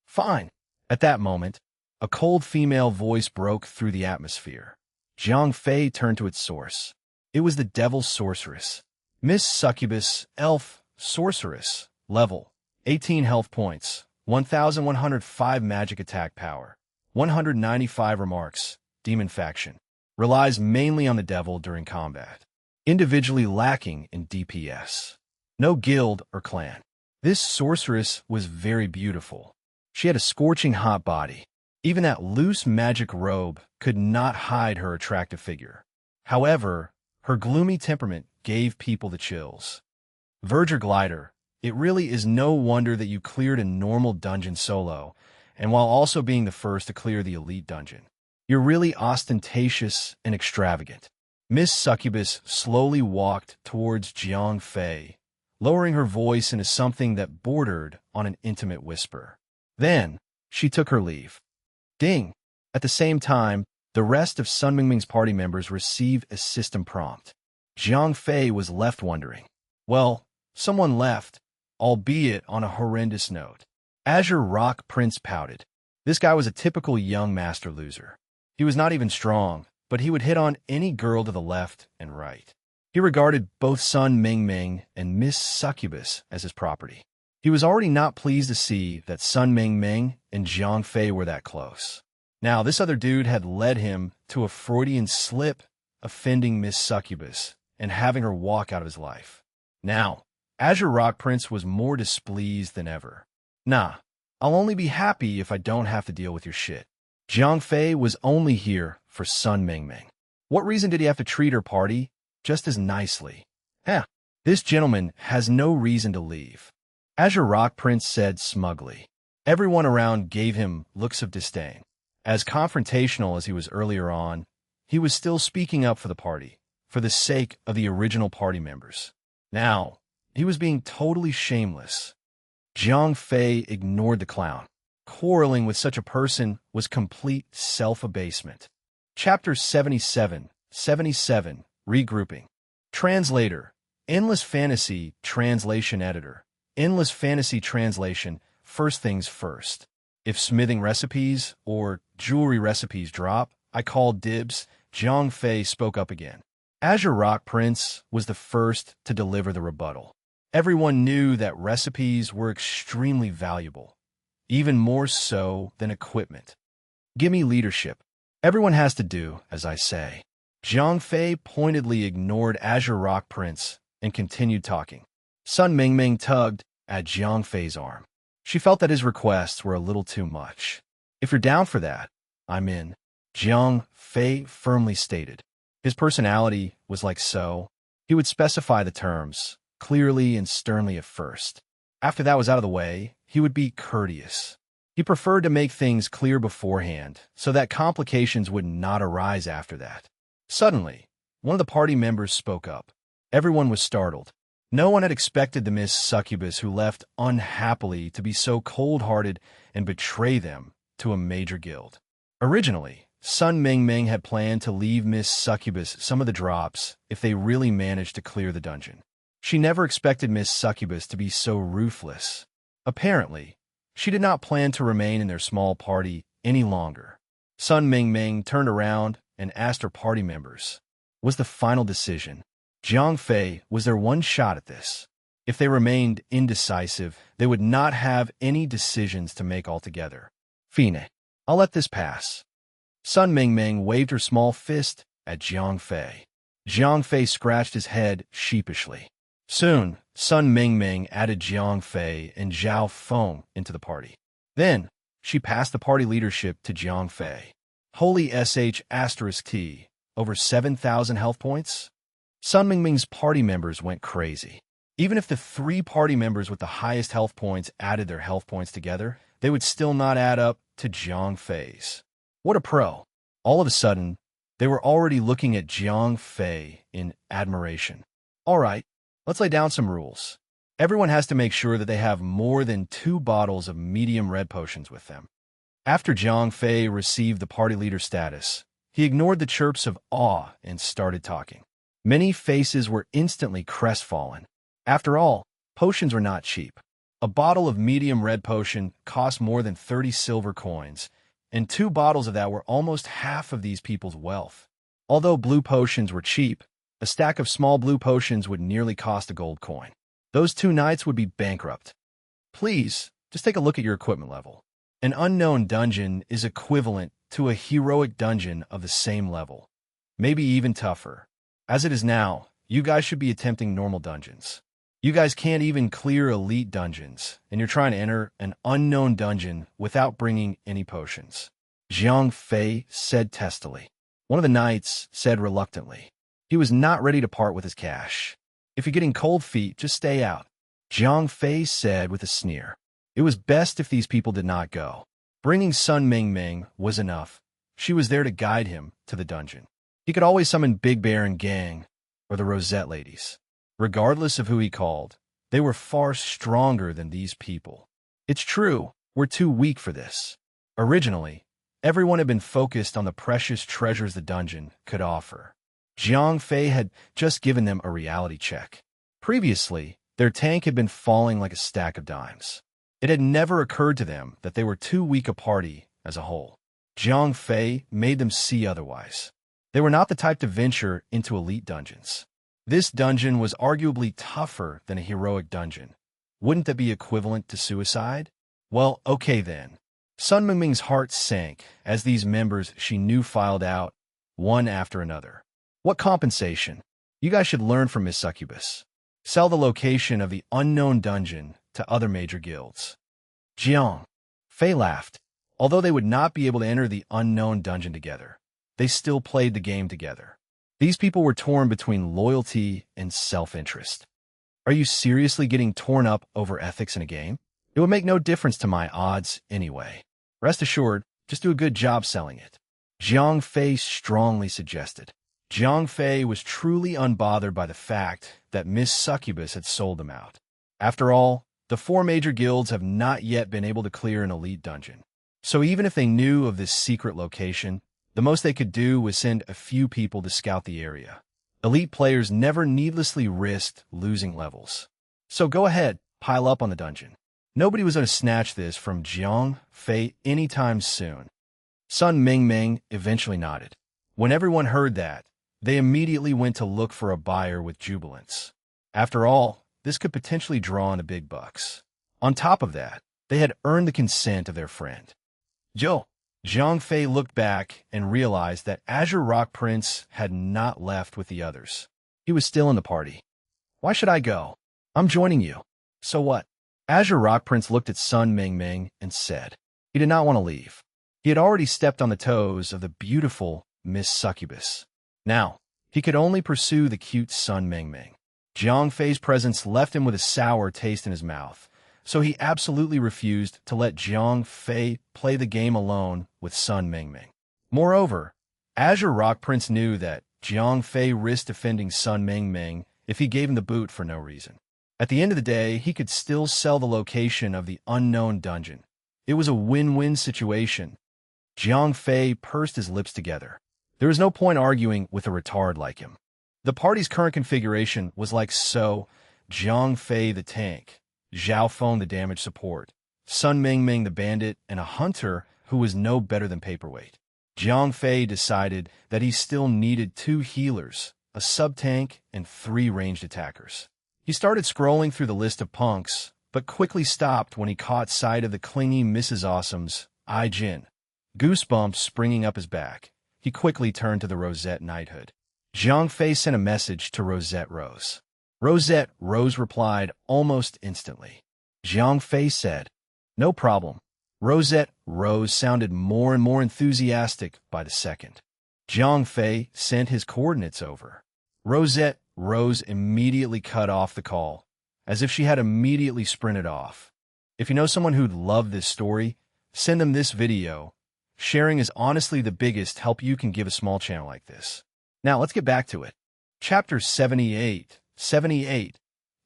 Fine. At that moment, a cold female voice broke through the atmosphere. Jiang Fei turned to its source. It was the devil sorceress. Miss Succubus, elf, sorceress, level, 18 health points, 1,105 magic attack power, 195 remarks. Demon faction. Relies mainly on the devil during combat. Individually lacking in DPS. No guild or clan. This sorceress was very beautiful. She had a scorching hot body. Even that loose magic robe could not hide her attractive figure. However, her gloomy temperament gave people the chills. Verger Glider. It really is no wonder that you cleared a normal dungeon solo, and while also being the first to clear the elite dungeon. You're really ostentatious and extravagant. Miss Succubus slowly walked towards Jiang Fei, lowering her voice into something that bordered on an intimate whisper. Then, she took her leave. Ding! At the same time, the rest of Sun Mingming's party members received a system prompt. Jiang Fei was left wondering. Well, someone left, albeit on a horrendous note. Azure Rock Prince pouted. This guy was a typical young master loser. He was not even strong, but he would hit on any girl to the left and right. He regarded both Sun Mingming and Miss Succubus as his property. He was already not pleased to see that Sun Mingming and Jiang Fei were that close. Now, this other dude had led him to a Freudian slip, offending Miss Succubus and having her walk out of his life. Now, Azure Rock Prince was more displeased than ever. Nah, I'll only be happy if I don't have to deal with your shit. Jiang Fei was only here for Sun Mingming. What reason did he have to treat her party just as nicely? This gentleman has no reason to leave. Azure Rock Prince said smugly. Everyone around gave him looks of disdain. As confrontational as he was earlier on, he was still speaking up for the party, for the sake of the original party members. Now, he was being totally shameless. Jiang Fei ignored the clown. Quarreling with such a person was complete self-abasement. Chapter 77, Regrouping. Translator, Endless Fantasy Translation Editor. Endless Fantasy Translation, first things first. If smithing recipes or jewelry recipes drop, I call dibs. Jiang Fei spoke up again. Azure Rock Prince was the first to deliver the rebuttal. Everyone knew that recipes were extremely valuable, even more so than equipment. Gimme leadership. Everyone has to do as I say. Jiang Fei pointedly ignored Azure Rock Prince and continued talking. Sun Mingming tugged at Jiang Fei's arm. She felt that his requests were a little too much. If you're down for that, I'm in, Jiang Fei firmly stated. His personality was like so. He would specify the terms, clearly and sternly at first. After that was out of the way, he would be courteous. He preferred to make things clear beforehand, so that complications would not arise after that. Suddenly, one of the party members spoke up. Everyone was startled. No one had expected the Miss Succubus who left unhappily to be so cold-hearted and betray them to a major guild. Originally, Sun Mingming had planned to leave Miss Succubus some of the drops if they really managed to clear the dungeon. She never expected Miss Succubus to be so ruthless. Apparently, she did not plan to remain in their small party any longer. Sun Mingming turned around and asked her party members, was the final decision. Jiang Fei was their one shot at this. If they remained indecisive, they would not have any decisions to make altogether. Fine, I'll let this pass. Sun Mingming waved her small fist at Jiang Fei. Jiang Fei scratched his head sheepishly. Soon, Sun Mingming added Jiang Fei and Zhao Feng into the party. Then, she passed the party leadership to Jiang Fei. Holy *T, over 7,000 health points? Sun Mingming's party members went crazy. Even if the 3 party members with the highest health points added their health points together, they would still not add up to Jiang Fei's. What a pro. All of a sudden, they were already looking at Jiang Fei in admiration. All right, let's lay down some rules. Everyone has to make sure that they have more than 2 bottles of medium red potions with them. After Jiang Fei received the party leader status, he ignored the chirps of awe and started talking. Many faces were instantly crestfallen. After all, potions were not cheap. A bottle of medium red potion cost more than 30 silver coins, and 2 bottles of that were almost half of these people's wealth. Although blue potions were cheap, a stack of small blue potions would nearly cost a gold coin. Those 2 knights would be bankrupt. Please, just take a look at your equipment level. An unknown dungeon is equivalent to a heroic dungeon of the same level, maybe even tougher. As it is now, you guys should be attempting normal dungeons. You guys can't even clear elite dungeons, and you're trying to enter an unknown dungeon without bringing any potions. Jiang Fei said testily. One of the knights said reluctantly. He was not ready to part with his cash. If you're getting cold feet, just stay out. Jiang Fei said with a sneer. It was best if these people did not go. Bringing Sun Mingming was enough. She was there to guide him to the dungeon. He could always summon Big Bear and Gang, or the Rosette Ladies. Regardless of who he called, they were far stronger than these people. It's true, we're too weak for this. Originally, everyone had been focused on the precious treasures the dungeon could offer. Jiang Fei had just given them a reality check. Previously, their tank had been falling like a stack of dimes. It had never occurred to them that they were too weak a party as a whole. Jiang Fei made them see otherwise. They were not the type to venture into elite dungeons. This dungeon was arguably tougher than a heroic dungeon. Wouldn't that be equivalent to suicide? Well, okay then. Sun Mingming's heart sank as these members she knew filed out, one after another. What compensation? You guys should learn from Miss Succubus. Sell the location of the unknown dungeon to other major guilds. Jiang Fei laughed. Although they would not be able to enter the unknown dungeon together, they still played the game together. These people were torn between loyalty and self-interest. Are you seriously getting torn up over ethics in a game? It would make no difference to my odds anyway. Rest assured, just do a good job selling it. Jiang Fei strongly suggested. Jiang Fei was truly unbothered by the fact that Miss Succubus had sold them out. After all, the 4 major guilds have not yet been able to clear an elite dungeon. So even if they knew of this secret location, the most they could do was send a few people to scout the area. Elite players never needlessly risked losing levels. So go ahead, pile up on the dungeon. Nobody was going to snatch this from Jiang Fei anytime soon. Sun Mingming eventually nodded. When everyone heard that, they immediately went to look for a buyer with jubilance. After all, this could potentially draw in the big bucks. On top of that, they had earned the consent of their friend. Joe. Jiang Fei looked back and realized that Azure Rock Prince had not left with the others. He was still in the party. Why should I go? I'm joining you. So what? Azure Rock Prince looked at Sun Mingming and said. He did not want to leave. He had already stepped on the toes of the beautiful Miss Succubus. Now, he could only pursue the cute Sun Mingming. Jiang Fei's presence left him with a sour taste in his mouth, so he absolutely refused to let Jiang Fei play the game alone with Sun Mingming. Moreover, Azure Rock Prince knew that Jiang Fei risked offending Sun Mingming if he gave him the boot for no reason. At the end of the day, he could still sell the location of the unknown dungeon. It was a win-win situation. Jiang Fei pursed his lips together. There was no point arguing with a retard like him. The party's current configuration was like so: Jiang Fei the tank, Zhao Feng the damage support, Sun Mingming the bandit, and a hunter who was no better than paperweight. Jiang Fei decided that he still needed 2 healers, a sub-tank, and 3 ranged attackers. He started scrolling through the list of punks, but quickly stopped when he caught sight of the clingy Mrs. Awesome's Ai Jin. Goosebumps springing up his back, he quickly turned to the Rosette Knighthood. Jiang Fei sent a message to Rosette Rose. Rosette Rose replied almost instantly. Jiang Fei said, "No problem." Rosette Rose sounded more and more enthusiastic by the second. Jiang Fei sent his coordinates over. Rosette Rose immediately cut off the call, as if she had immediately sprinted off. If you know someone who'd love this story, send them this video. Sharing is honestly the biggest help you can give a small channel like this. Now let's get back to it. Chapter 78,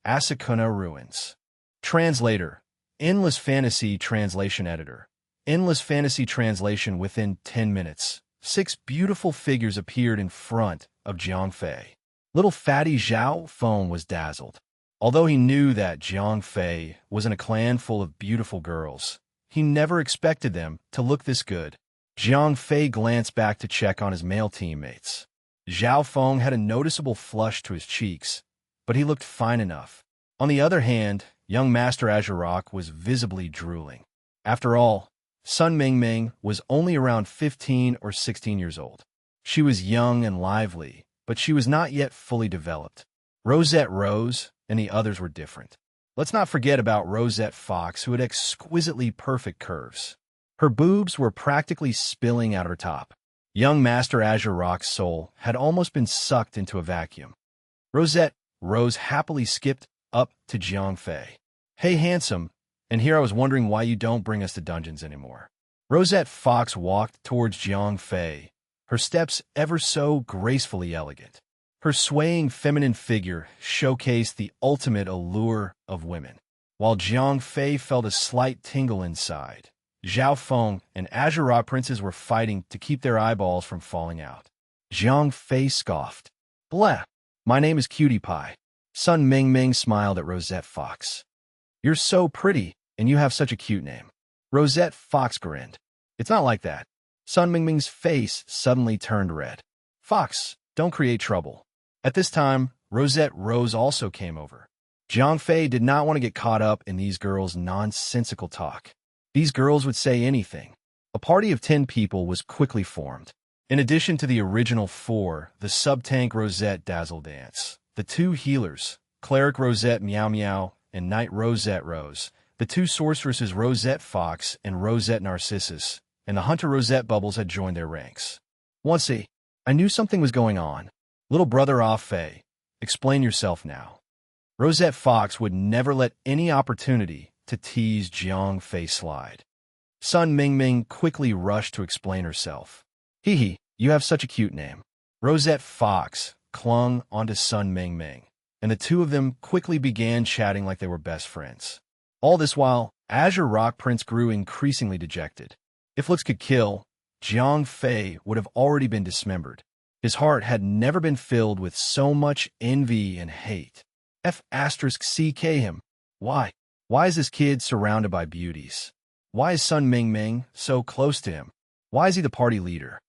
Asakuna Ruins. Translator, Endless Fantasy Translation Editor. Endless Fantasy Translation. Within 10 minutes, 6 beautiful figures appeared in front of Jiang Fei. Little fatty Zhao Feng was dazzled. Although he knew that Jiang Fei was in a clan full of beautiful girls, he never expected them to look this good. Jiang Fei glanced back to check on his male teammates. Zhao Feng had a noticeable flush to his cheeks, but he looked fine enough. On the other hand, young Master Azure Rock was visibly drooling. After all, Sun Mingming was only around 15 or 16 years old. She was young and lively, but she was not yet fully developed. Rosette Rose and the others were different. Let's not forget about Rosette Fox, who had exquisitely perfect curves. Her boobs were practically spilling out her top. Young Master Azure Rock's soul had almost been sucked into a vacuum. Rosette Rose happily skipped up to Jiang Fei. "Hey, handsome, and here I was wondering why you don't bring us to dungeons anymore." Rosette Fox walked towards Jiang Fei, her steps ever so gracefully elegant. Her swaying feminine figure showcased the ultimate allure of women. While Jiang Fei felt a slight tingle inside, Zhao Feng and Azure Rock princes were fighting to keep their eyeballs from falling out. Jiang Fei scoffed. "Blah, my name is Cutie Pie." Sun Mingming smiled at Rosette Fox. "You're so pretty, and you have such a cute name." Rosette Fox grinned. "It's not like that." Sun Mingming's face suddenly turned red. "Fox, don't create trouble." At this time, Rosette Rose also came over. Jiang Fei did not want to get caught up in these girls' nonsensical talk. These girls would say anything. A party of 10 people was quickly formed. In addition to the original 4, the sub-tank Rosette Dazzle Dance, the 2 healers, Cleric Rosette Meow Meow and Knight Rosette Rose, the 2 sorceresses Rosette Fox and Rosette Narcissus, and the Hunter Rosette Bubbles had joined their ranks. "Once I knew something was going on. Little brother Ah Fei, explain yourself now." Rosette Fox would never let any opportunity to tease Jiang Fei slide. Sun Mingming quickly rushed to explain herself. "Hee, you have such a cute name." Rosette Fox clung onto Sun Mingming, and the two of them quickly began chatting like they were best friends. All this while, Azure Rock Prince grew increasingly dejected. If looks could kill, Jiang Fei would have already been dismembered. His heart had never been filled with so much envy and hate. F***ck him. Why? Why is this kid surrounded by beauties? Why is Sun Mingming so close to him? Why is he the party leader?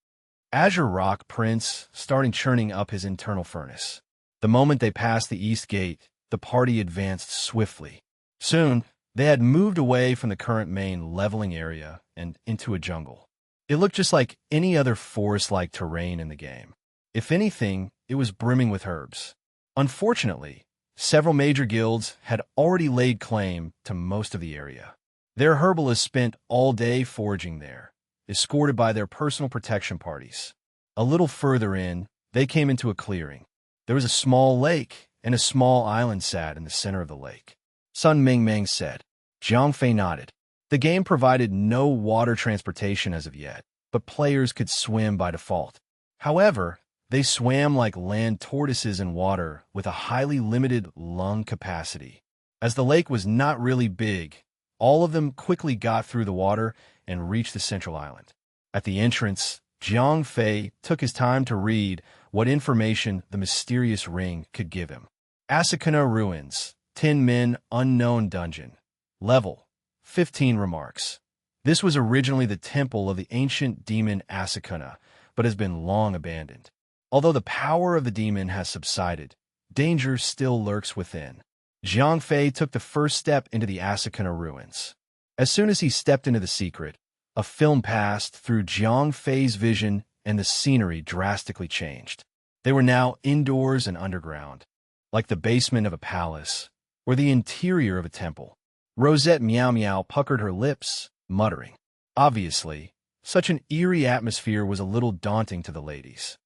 Azure Rock Prince started churning up his internal furnace. The moment they passed the east gate, the party advanced swiftly. Soon, they had moved away from the current main leveling area and into a jungle. It looked just like any other forest-like terrain in the game. If anything, it was brimming with herbs. Unfortunately, several major guilds had already laid claim to most of the area. Their herbalists spent all day foraging there, escorted by their personal protection parties. A little further in, they came into a clearing. There was a small lake, and a small island sat in the center of the lake. Sun Mingming said. Jiang Fei nodded. The game provided no water transportation as of yet, but players could swim by default. However, they swam like land tortoises in water with a highly limited lung capacity. As the lake was not really big, all of them quickly got through the water and reached the central island. At the entrance, Jiang Fei took his time to read what information the mysterious ring could give him. Asakana Ruins, 10 Men Unknown Dungeon. Level, 15 remarks. This was originally the temple of the ancient demon Asakana, but has been long abandoned. Although the power of the demon has subsided, danger still lurks within. Jiang Fei took the first step into the Asakana ruins. As soon as he stepped into the secret, a film passed through Jiang Fei's vision and the scenery drastically changed. They were now indoors and underground, like the basement of a palace or the interior of a temple. Rosette Meow Meow puckered her lips, muttering. Obviously, such an eerie atmosphere was a little daunting to the ladies.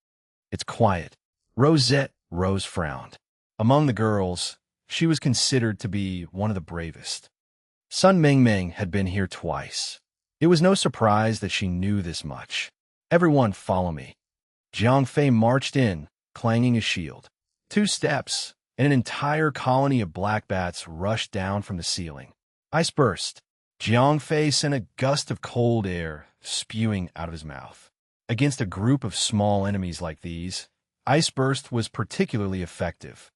It's quiet. Rosette Rose frowned. Among the girls, she was considered to be one of the bravest. Sun Mingming had been here twice. It was no surprise that she knew this much. Everyone follow me. Jiang Fei marched in, clanging his shield. 2 steps, and an entire colony of black bats rushed down from the ceiling. Ice burst. Jiang Fei sent a gust of cold air spewing out of his mouth. Against a group of small enemies like these, Ice Burst was particularly effective.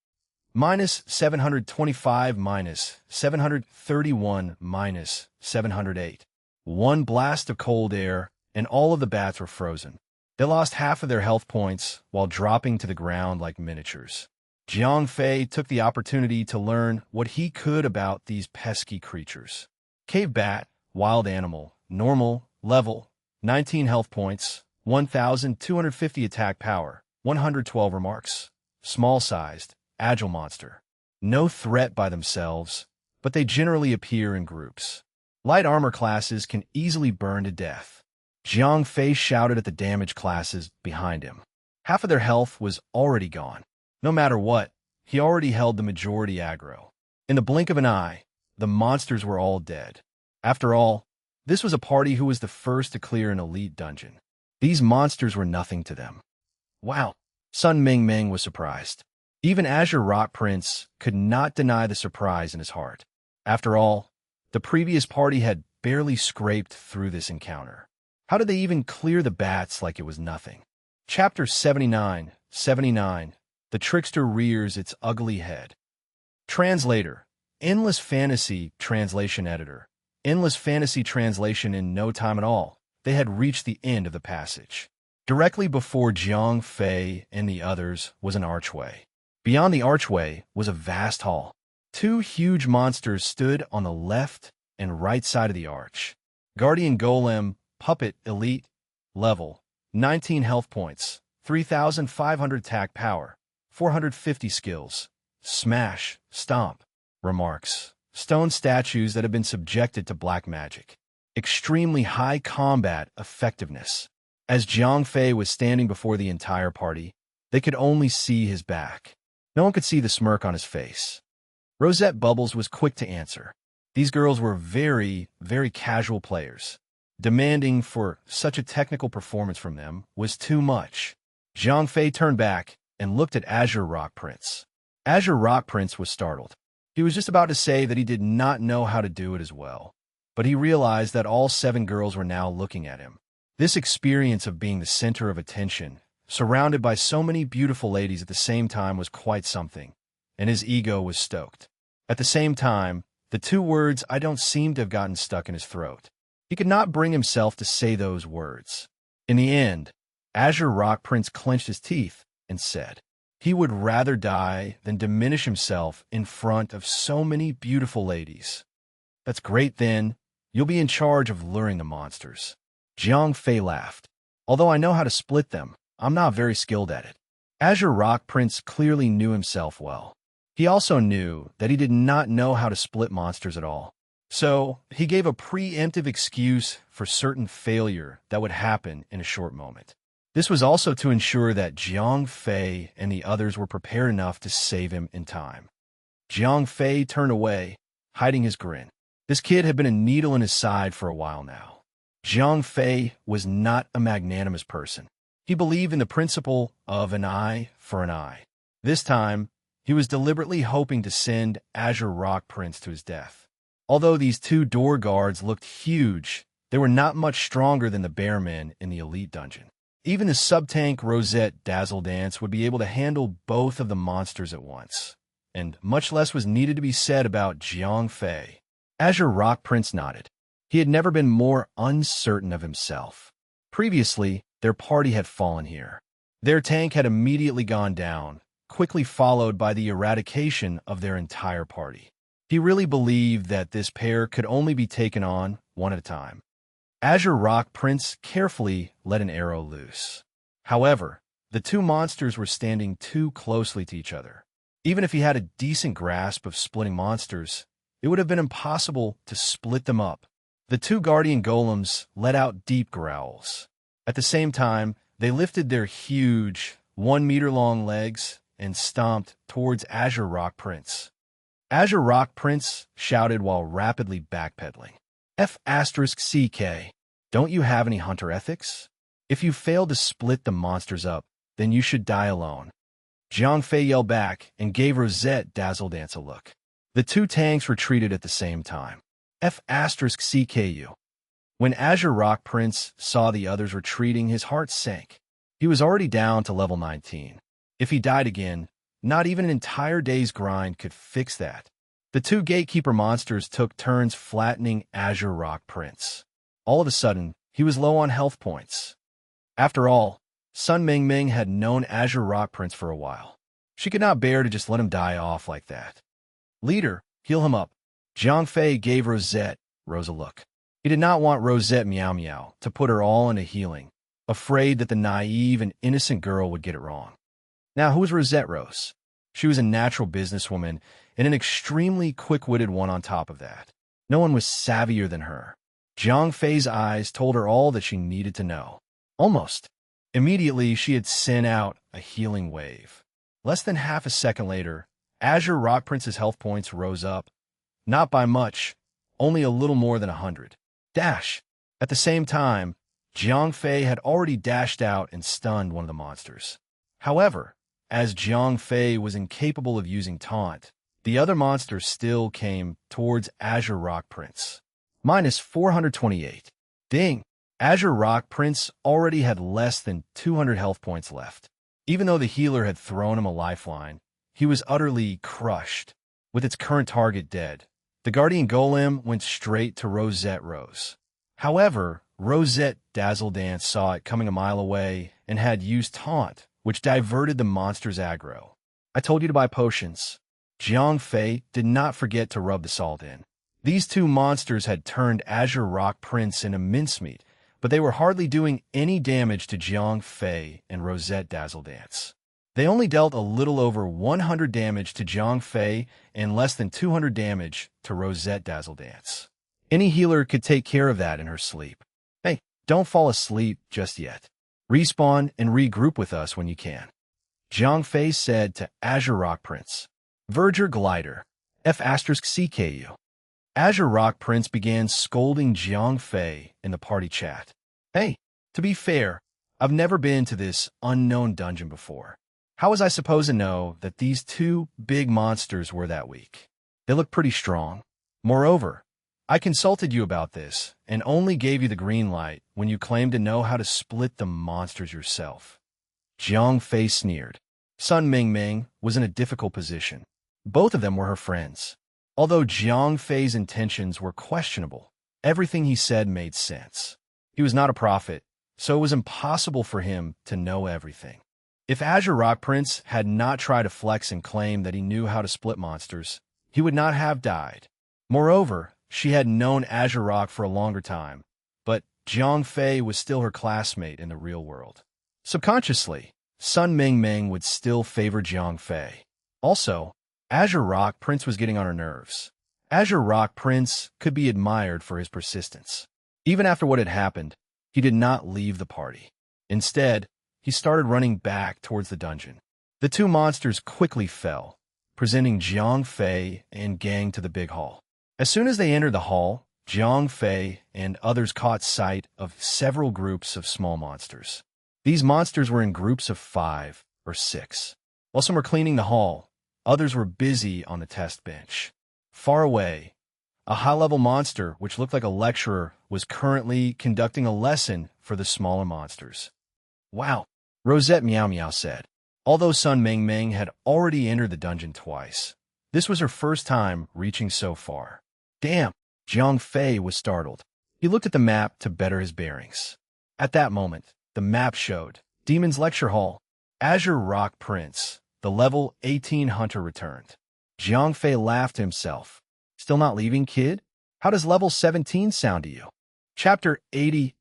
Minus 725, minus 731, minus 708. One blast of cold air, and all of the bats were frozen. They lost half of their health points while dropping to the ground like miniatures. Jiang Fei took the opportunity to learn what he could about these pesky creatures. Cave bat, wild animal, normal, Level, 19 health points, 1,250 attack power, 112 remarks. Small-sized, agile monster. No threat by themselves, but they generally appear in groups. Light armor classes can easily burn to death. Jiang Fei shouted at the damage classes behind him. Half of their health was already gone. No matter what, he already held the majority aggro. In the blink of an eye, the monsters were all dead. After all, this was a party who was the first to clear an elite dungeon. These monsters were nothing to them. Wow, Sun Mingming was surprised. Even Azure Rock Prince could not deny the surprise in his heart. After all, the previous party had barely scraped through this encounter. How did they even clear the bats like it was nothing? Chapter 79, The Trickster Rears Its Ugly Head. Translator, Endless Fantasy Translation Editor. Endless Fantasy Translation. In no time at all, they had reached the end of the passage. Directly before Jiang Fei and the others was an archway. Beyond the archway was a vast hall. Two huge monsters stood on the left and right side of the arch. Guardian Golem, Puppet, Elite, Level, 19 health points, 3,500 attack power, 450 skills. Smash, Stomp. Remarks. Stone statues that have been subjected to black magic. Extremely high combat effectiveness. As Jiang Fei was standing before the entire party, they could only see his back. No one could see the smirk on his face. Rosette Bubbles was quick to answer. These girls were very, very casual players. Demanding for such a technical performance from them was too much. Jiang Fei turned back and looked at Azure Rock Prince. Azure Rock Prince was startled. He was just about to say that he did not know how to do it as well, but he realized that all 7 girls were now looking at him. This experience of being the center of attention, surrounded by so many beautiful ladies at the same time, was quite something, and his ego was stoked. At the same time, the 2 words "I don't" seem to have gotten stuck in his throat. He could not bring himself to say those words. In the end, Azure Rock Prince clenched his teeth and said he would rather die than diminish himself in front of so many beautiful ladies. That's great then. You'll be in charge of luring the monsters. Jiang Fei laughed. Although I know how to split them, I'm not very skilled at it. Azure Rock Prince clearly knew himself well. He also knew that he did not know how to split monsters at all. So, he gave a preemptive excuse for certain failure that would happen in a short moment. This was also to ensure that Jiang Fei and the others were prepared enough to save him in time. Jiang Fei turned away, hiding his grin. This kid had been a needle in his side for a while now. Jiang Fei was not a magnanimous person. He believed in the principle of an eye for an eye. This time, he was deliberately hoping to send Azure Rock Prince to his death. Although these 2 door guards looked huge, they were not much stronger than the bearmen in the elite dungeon. Even the sub-tank Rosette Dazzle Dance would be able to handle both of the monsters at once. And much less was needed to be said about Jiang Fei. Azure Rock Prince nodded. He had never been more uncertain of himself. Previously, their party had fallen here. Their tank had immediately gone down, quickly followed by the eradication of their entire party. He really believed that this pair could only be taken on one at a time. Azure Rock Prince carefully let an arrow loose. However, the 2 monsters were standing too closely to each other. Even if he had a decent grasp of splitting monsters, it would have been impossible to split them up. The 2 guardian golems let out deep growls. At the same time, they lifted their huge, 1-meter-long legs and stomped towards Azure Rock Prince. Azure Rock Prince shouted while rapidly backpedaling. F***CK, don't you have any hunter ethics? If you fail to split the monsters up, then you should die alone. Jiang Fei yelled back and gave Rosette Dazzle Dance a look. The 2 tanks retreated at the same time. F***CKU. When Azure Rock Prince saw the others retreating, his heart sank. He was already down to level 19. If he died again, not even an entire day's grind could fix that. The 2 gatekeeper monsters took turns flattening Azure Rock Prince. All of a sudden, he was low on health points. After all, Sun Mingming had known Azure Rock Prince for a while. She could not bear to just let him die off like that. Leader, heal him up. Jiang Fei gave Rose a look. He did not want Rosette Meow Meow to put her all into healing, afraid that the naive and innocent girl would get it wrong. Now, who was Rosette Rose? She was a natural businesswoman and an extremely quick-witted one on top of that. No one was savvier than her. Jiang Fei's eyes told her all that she needed to know. Almost. Immediately, she had sent out a healing wave. Less than half a second later, Azure Rock Prince's health points rose up. Not by much, only a little more than 100. Dash! At the same time, Jiang Fei had already dashed out and stunned one of the monsters. However, as Jiang Fei was incapable of using taunt, the other monster still came towards Azure Rock Prince. Minus 428. Ding! Azure Rock Prince already had less than 200 health points left. Even though the healer had thrown him a lifeline, he was utterly crushed. With its current target dead, the Guardian Golem went straight to Rosette Rose. However, Rosette Dazzle Dance saw it coming a mile away and had used taunt, which diverted the monster's aggro. I told you to buy potions. Jiang Fei did not forget to rub the salt in. These two monsters had turned Azure Rock Prince into mincemeat, but they were hardly doing any damage to Jiang Fei and Rosette Dazzle Dance. They only dealt a little over 100 damage to Jiang Fei and less than 200 damage to Rosette Dazzle Dance. Any healer could take care of that in her sleep. Hey, don't fall asleep just yet. Respawn and regroup with us when you can. Jiang Fei said to Azure Rock Prince. Verger Glider, F*CKU. Azure Rock Prince began scolding Jiang Fei in the party chat. Hey, to be fair, I've never been to this unknown dungeon before. How was I supposed to know that these two big monsters were that weak? They look pretty strong. Moreover, I consulted you about this and only gave you the green light when you claimed to know how to split the monsters yourself. Jiang Fei sneered. Sun Mingming was in a difficult position. Both of them were her friends. Although Jiang Fei's intentions were questionable, everything he said made sense. He was not a prophet, so it was impossible for him to know everything. If Azure Rock Prince had not tried to flex and claim that he knew how to split monsters, he would not have died. Moreover, she had known Azure Rock for a longer time, but Jiang Fei was still her classmate in the real world. Subconsciously, Sun Mingming would still favor Jiang Fei. Also, Azure Rock Prince was getting on her nerves. Azure Rock Prince could be admired for his persistence. Even after what had happened, he did not leave the party. Instead, he started running back towards the dungeon. The two monsters quickly fell, presenting Jiang Fei and gang to the big hall. As soon as they entered the hall, Jiang Fei and others caught sight of several groups of small monsters. These monsters were in groups of 5 or 6. While some were cleaning the hall, others were busy on the test bench. Far away, a high-level monster, which looked like a lecturer, was currently conducting a lesson for the smaller monsters. Wow, Rosette Meow Meow said. Although Sun Mingming had already entered the dungeon twice, this was her first time reaching so far. Damn, Jiang Fei was startled. He looked at the map to better his bearings. At that moment, the map showed Demon's Lecture Hall. Azure Rock Prince, the level 18 hunter, returned. Jiang Fei laughed to himself. Still not leaving, kid? How does level 17 sound to you? Chapter 80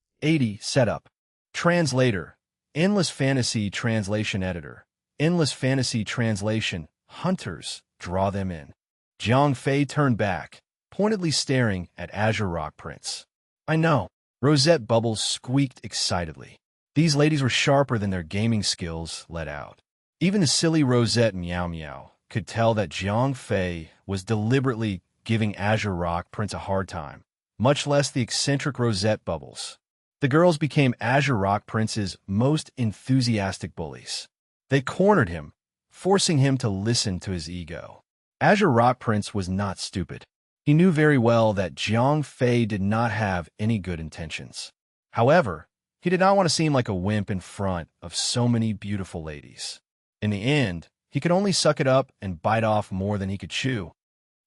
Setup. Translator. Endless Fantasy Translation Editor. Endless Fantasy Translation. Hunters, draw them in. Jiang Fei turned back, pointedly staring at Azure Rock Prince. I know. Rosette Bubbles squeaked excitedly. These ladies were sharper than their gaming skills let out. Even the silly Rosette Meow Meow could tell that Jiang Fei was deliberately giving Azure Rock Prince a hard time, much less the eccentric Rosette Bubbles. The girls became Azure Rock Prince's most enthusiastic bullies. They cornered him, forcing him to listen to his ego. Azure Rock Prince was not stupid. He knew very well that Jiang Fei did not have any good intentions. However, he did not want to seem like a wimp in front of so many beautiful ladies. In the end, he could only suck it up and bite off more than he could chew.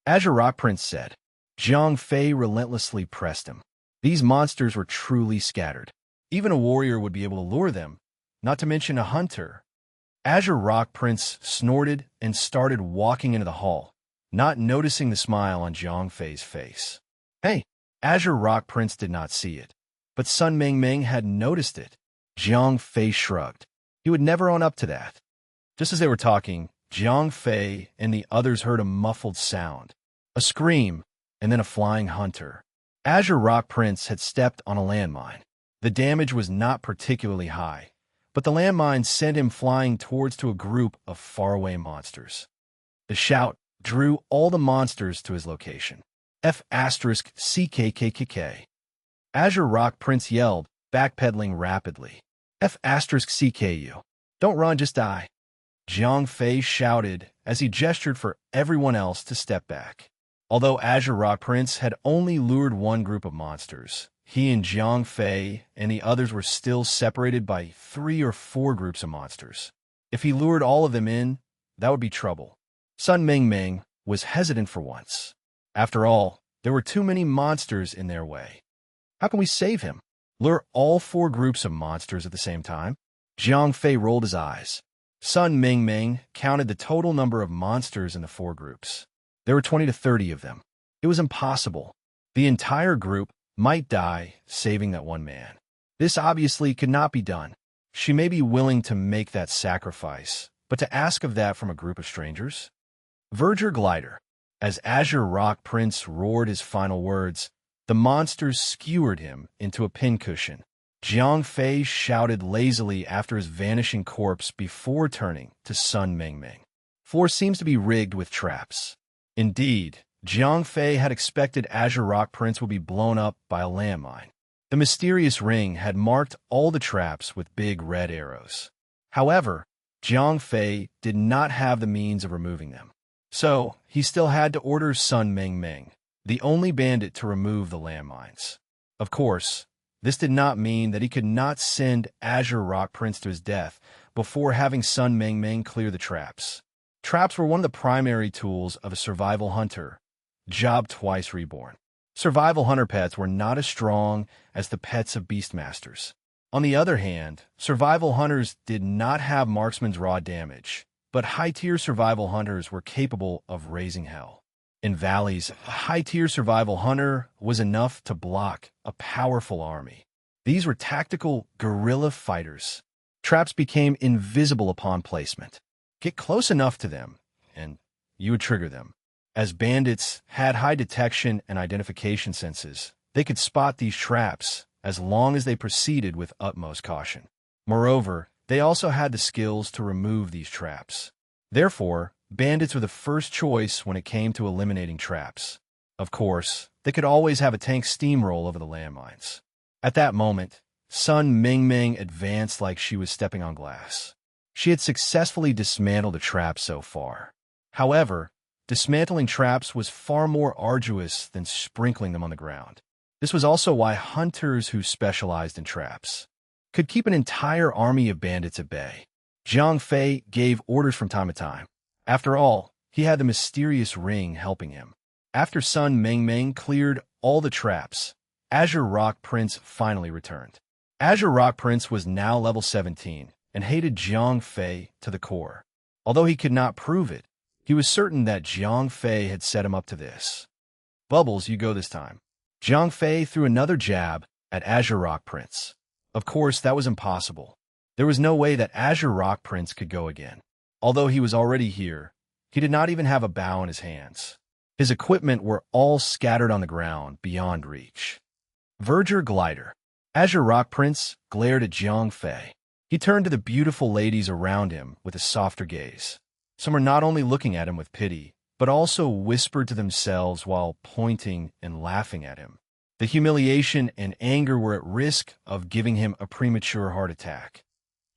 Azure Rock Prince said. Jiang Fei relentlessly pressed him. These monsters were truly scattered. Even a warrior would be able to lure them, not to mention a hunter. Azure Rock Prince snorted and started walking into the hall, not noticing the smile on Jiang Fei's face. Hey, Azure Rock Prince did not see it, but Sun Mingming had noticed it. Jiang Fei shrugged. He would never own up to that. Just as they were talking, Jiang Fei and the others heard a muffled sound, a scream, and then a flying hunter. Azure Rock Prince had stepped on a landmine. The damage was not particularly high, but the landmine sent him flying towards a group of faraway monsters. The shout drew all the monsters to his location. F*CKKKK. Azure Rock Prince yelled, backpedaling rapidly. F*CKU. Don't run, just die. Jiang Fei shouted as he gestured for everyone else to step back. Although Azure Rock Prince had only lured one group of monsters, he and Jiang Fei and the others were still separated by 3 or 4 groups of monsters. If he lured all of them in, that would be trouble. Sun Mingming was hesitant for once. After all, there were too many monsters in their way. How can we save him? Lure all 4 groups of monsters at the same time? Jiang Fei rolled his eyes. Sun Mingming counted the total number of monsters in the 4 groups. There were 20 to 30 of them. It was impossible. The entire group might die, saving that one man. This obviously could not be done. She may be willing to make that sacrifice, but to ask of that from a group of strangers? Verger Glider. As Azure Rock Prince roared his final words, the monsters skewered him into a pincushion. Jiang Fei shouted lazily after his vanishing corpse before turning to Sun Mingming. Floor seems to be rigged with traps. Indeed, Jiang Fei had expected Azure Rock Prince would be blown up by a landmine. The mysterious ring had marked all the traps with big red arrows. However, Jiang Fei did not have the means of removing them. So, he still had to order Sun Mingming, the only bandit, to remove the landmines. Of course, this did not mean that he could not send Azure Rock Prince to his death before having Sun Mingming clear the traps. Traps were one of the primary tools of a survival hunter, job twice reborn. Survival hunter pets were not as strong as the pets of beastmasters. On the other hand, survival hunters did not have marksman's raw damage, but high-tier survival hunters were capable of raising hell. In valleys, a high-tier survival hunter was enough to block a powerful army. These were tactical guerrilla fighters. Traps became invisible upon placement. Get close enough to them, and you would trigger them. As bandits had high detection and identification senses, they could spot these traps as long as they proceeded with utmost caution. Moreover, they also had the skills to remove these traps. Therefore, bandits were the first choice when it came to eliminating traps. Of course, they could always have a tank steamroll over the landmines. At that moment, Sun Mingming advanced like she was stepping on glass. She had successfully dismantled the traps so far. However, dismantling traps was far more arduous than sprinkling them on the ground. This was also why hunters who specialized in traps could keep an entire army of bandits at bay. Jiang Fei gave orders from time to time. After all, he had the mysterious ring helping him. After Sun Mingming cleared all the traps, Azure Rock Prince finally returned. Azure Rock Prince was now level 17 and hated Jiang Fei to the core. Although he could not prove it, he was certain that Jiang Fei had set him up to this. Bubbles, you go this time. Jiang Fei threw another jab at Azure Rock Prince. Of course, that was impossible. There was no way that Azure Rock Prince could go again. Although he was already here, he did not even have a bow in his hands. His equipment were all scattered on the ground beyond reach. Verger Glider. Azure Rock Prince glared at Jiang Fei. He turned to the beautiful ladies around him with a softer gaze. Some were not only looking at him with pity, but also whispered to themselves while pointing and laughing at him. The humiliation and anger were at risk of giving him a premature heart attack.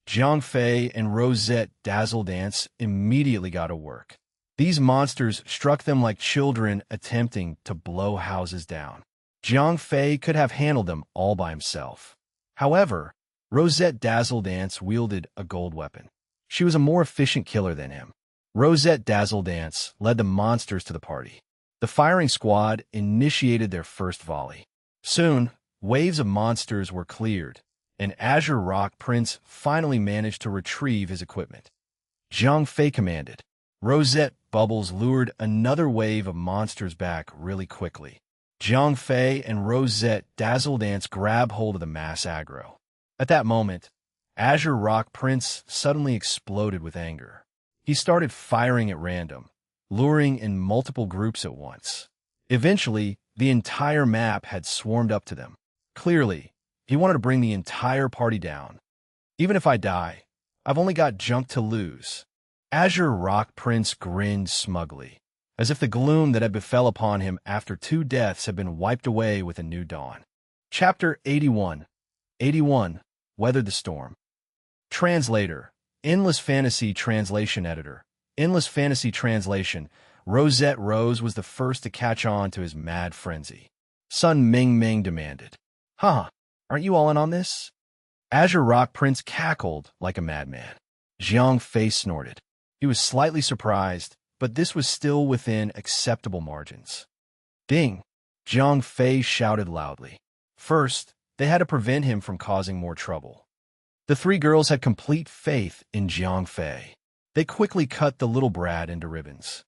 Jiang Fei and Rosette Dazzle Dance immediately got to work. These monsters struck them like children attempting to blow houses down. Jiang Fei could have handled them all by himself. However, Rosette Dazzle Dance wielded a gold weapon. She was a more efficient killer than him. Rosette Dazzle Dance led the monsters to the party. The firing squad initiated their first volley. Soon, waves of monsters were cleared, and Azure Rock Prince finally managed to retrieve his equipment. Jiang Fei commanded. Rosette Bubbles lured another wave of monsters back really quickly. Jiang Fei and Rosette Dazzle Dance grab hold of the mass aggro. At that moment, Azure Rock Prince suddenly exploded with anger. He started firing at random, luring in multiple groups at once. Eventually, the entire map had swarmed up to them. Clearly, he wanted to bring the entire party down. Even if I die, I've only got junk to lose. Azure Rock Prince grinned smugly, as if the gloom that had befell upon him after 2 deaths had been wiped away with a new dawn. Chapter 81. 81. Weather the Storm. Translator. Endless Fantasy Translation Editor. Endless Fantasy Translation. Rosette Rose was the first to catch on to his mad frenzy. Sun Ming Ming demanded, "Huh, aren't you all in on this?" Azure Rock Prince cackled like a madman. Jiang Fei snorted. He was slightly surprised, but this was still within acceptable margins. Ding! Jiang Fei shouted loudly. First, they had to prevent him from causing more trouble. The 3 girls had complete faith in Jiang Fei. They quickly cut the little brat into ribbons.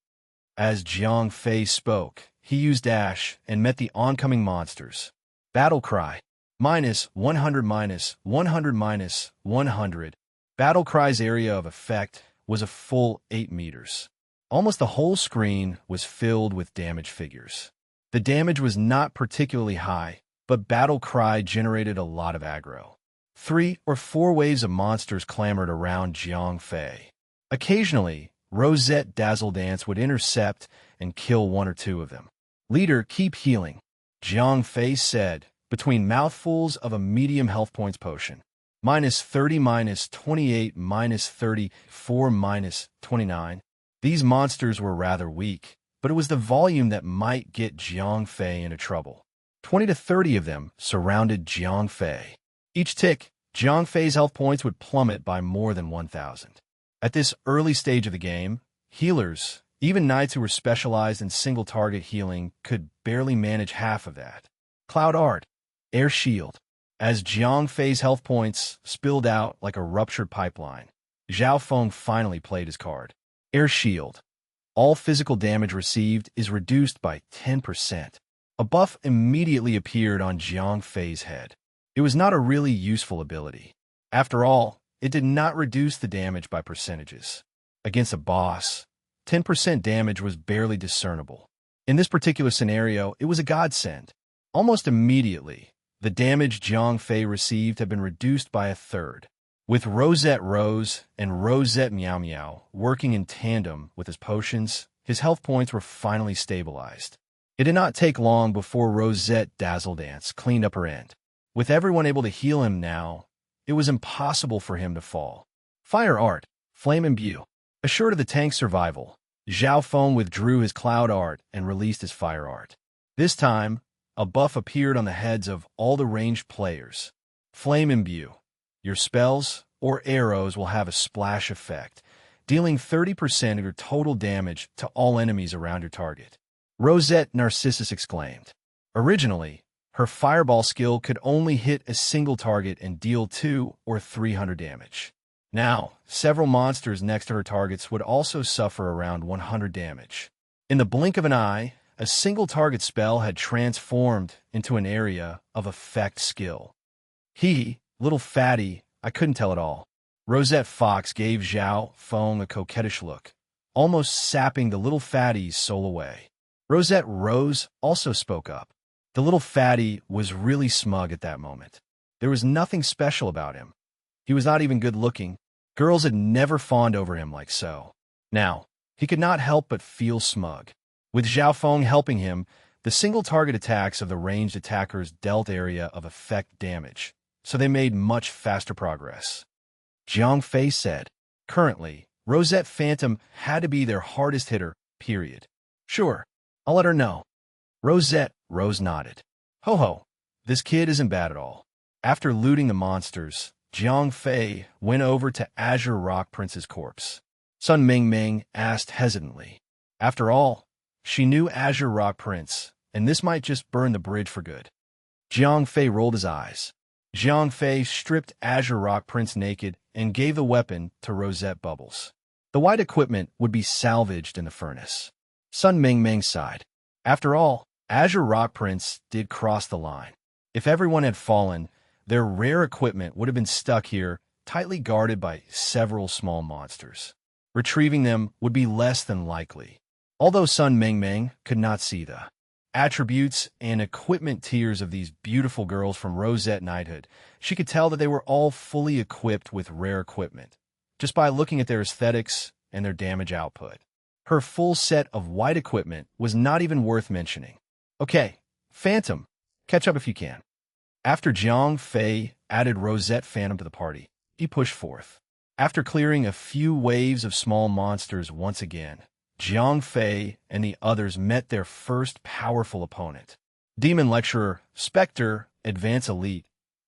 As Jiang Fei spoke, he used dash and met the oncoming monsters. Battle cry. -100 -100 -100. Battle cry's area of effect was a full 8 meters. Almost the whole screen was filled with damage figures. The damage was not particularly high, but Battle Cry generated a lot of aggro. 3 or 4 waves of monsters clamored around Jiang Fei. Occasionally, Rosette Dazzle Dance would intercept and kill 1 or 2 of them. "Leader, keep healing," Jiang Fei said, between mouthfuls of a medium health points potion. -30 -28 -34 -29. These monsters were rather weak, but it was the volume that might get Jiang Fei into trouble. 20 to 30 of them surrounded Jiang Fei. Each tick, Jiang Fei's health points would plummet by more than 1,000. At this early stage of the game, healers, even knights who were specialized in single-target healing, could barely manage half of that. Cloud Art. Air Shield. As Jiang Fei's health points spilled out like a ruptured pipeline, Zhao Feng finally played his card. Air Shield. All physical damage received is reduced by 10%. A buff immediately appeared on Jiang Fei's head. It was not a really useful ability. After all, it did not reduce the damage by percentages. Against a boss, 10% damage was barely discernible. In this particular scenario, it was a godsend. Almost immediately, the damage Jiang Fei received had been reduced by 1/3. With Rosette Rose and Rosette Meow Meow working in tandem with his potions, his health points were finally stabilized. It did not take long before Rosette Dazzle Dance cleaned up her end. With everyone able to heal him now, it was impossible for him to fall. Fire Art. Flame Imbue. Assured of the tank's survival, Zhao Feng withdrew his Cloud Art and released his Fire Art. This time, a buff appeared on the heads of all the ranged players. Flame Imbue. Your spells or arrows will have a splash effect, dealing 30% of your total damage to all enemies around your target. Rosette Narcissus exclaimed. Originally, her Fireball skill could only hit a single target and deal 200 or 300 damage. Now, several monsters next to her targets would also suffer around 100 damage. In the blink of an eye, a single target spell had transformed into an area of effect skill. Little fatty, I couldn't tell it all. Rosette Fox gave Zhao Feng a coquettish look, almost sapping the little fatty's soul away. Rosette Rose also spoke up. The little fatty was really smug at that moment. There was nothing special about him. He was not even good looking. Girls had never fawned over him like so. Now, he could not help but feel smug. With Zhao Feng helping him, the single target attacks of the ranged attackers dealt area of effect damage, so they made much faster progress. Jiang Fei said, "Currently, Rosette Phantom had to be their hardest hitter, period." "Sure, I'll let her know." Rosette Rose nodded. "Ho-ho, this kid isn't bad at all." After looting the monsters, Jiang Fei went over to Azure Rock Prince's corpse. Sun Ming Ming asked hesitantly. After all, she knew Azure Rock Prince, and this might just burn the bridge for good. Jiang Fei rolled his eyes. Jiang Fei stripped Azure Rock Prince naked and gave the weapon to Rosette Bubbles. The white equipment would be salvaged in the furnace. Sun Ming Ming sighed. After all, Azure Rock Prince did cross the line. If everyone had fallen, their rare equipment would have been stuck here, tightly guarded by several small monsters. Retrieving them would be less than likely. Although Sun Mingming could not see the attributes and equipment tiers of these beautiful girls from Rosette Knighthood, she could tell that they were all fully equipped with rare equipment, just by looking at their aesthetics and their damage output. Her full set of white equipment was not even worth mentioning. Okay, Phantom, catch up if you can. After Jiang Fei added Rosette Phantom to the party, he pushed forth. After clearing a few waves of small monsters once again, Jiang Fei and the others met their first powerful opponent. Demon Lecturer, Spectre, Advanced Elite,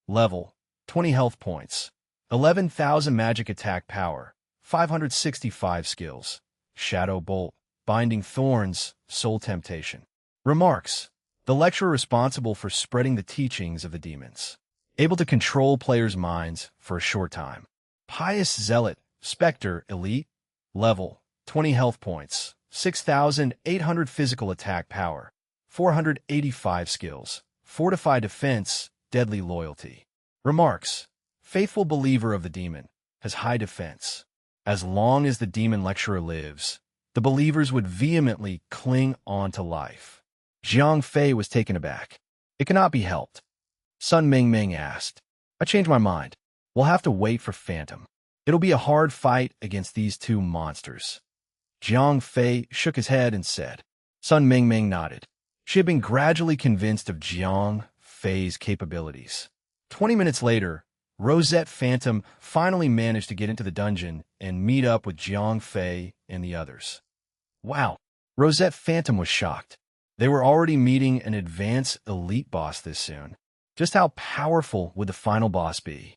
level, 20 health points, 11,000 magic attack power, 565 skills, Shadow Bolt, Binding Thorns, Soul Temptation. Remarks: the lecturer responsible for spreading the teachings of the demons, able to control players' minds for a short time. Pious Zealot, Spectre, Elite, level, 20 health points, 6,800 physical attack power, 485 skills, Fortified Defense, Deadly Loyalty. Remarks: faithful believer of the demon, has high defense. As long as the demon lecturer lives, the believers would vehemently cling on to life. Jiang Fei was taken aback. It cannot be helped. Sun Mingming asked, I changed my mind. We'll have to wait for Phantom. It'll be a hard fight against these two monsters. Jiang Fei shook his head and said. Sun Mingming nodded. She had been gradually convinced of Jiang Fei's capabilities. 20 minutes later, Rosette Phantom finally managed to get into the dungeon and meet up with Jiang Fei and the others. Wow, Rosette Phantom was shocked. They were already meeting an advanced elite boss this soon. Just how powerful would the final boss be?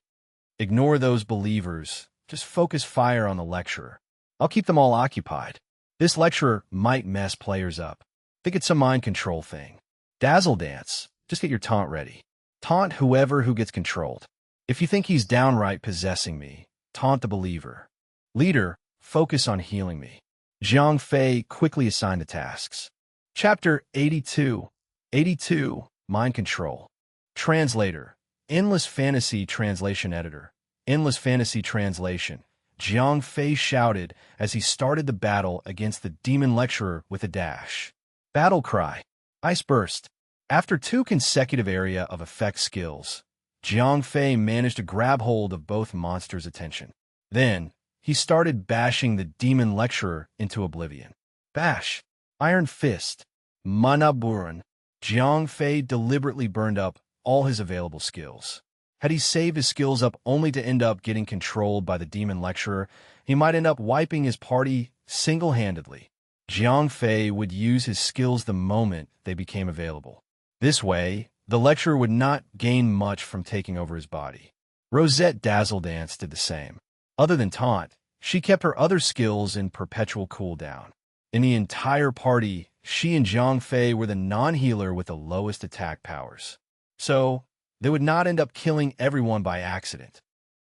Ignore those believers. Just focus fire on the lecturer. I'll keep them all occupied. This lecturer might mess players up. Think it's some mind control thing. Dazzle Dance. Just get your taunt ready. Taunt whoever who gets controlled. If you think he's downright possessing me, taunt the believer. Leader, focus on healing me. Jiang Fei quickly assigned the tasks. Chapter 82. 82. Mind Control. Translator. Endless Fantasy Translation Editor. Endless Fantasy Translation. Jiang Fei shouted as he started the battle against the demon lecturer with a dash. Battle cry. Ice burst. After 2 consecutive area of effect skills, Jiang Fei managed to grab hold of both monsters' attention. Then, he started bashing the demon lecturer into oblivion. Bash. Iron Fist. Mana Buran. Jiang Fei deliberately burned up all his available skills. Had he saved his skills up only to end up getting controlled by the demon lecturer, he might end up wiping his party single-handedly. Jiang Fei would use his skills the moment they became available. This way, the lecturer would not gain much from taking over his body. Rosette Dazzle Dance did the same. Other than taunt, she kept her other skills in perpetual cooldown. In the entire party, she and Jiang Fei were the non-healer with the lowest attack powers. So, they would not end up killing everyone by accident.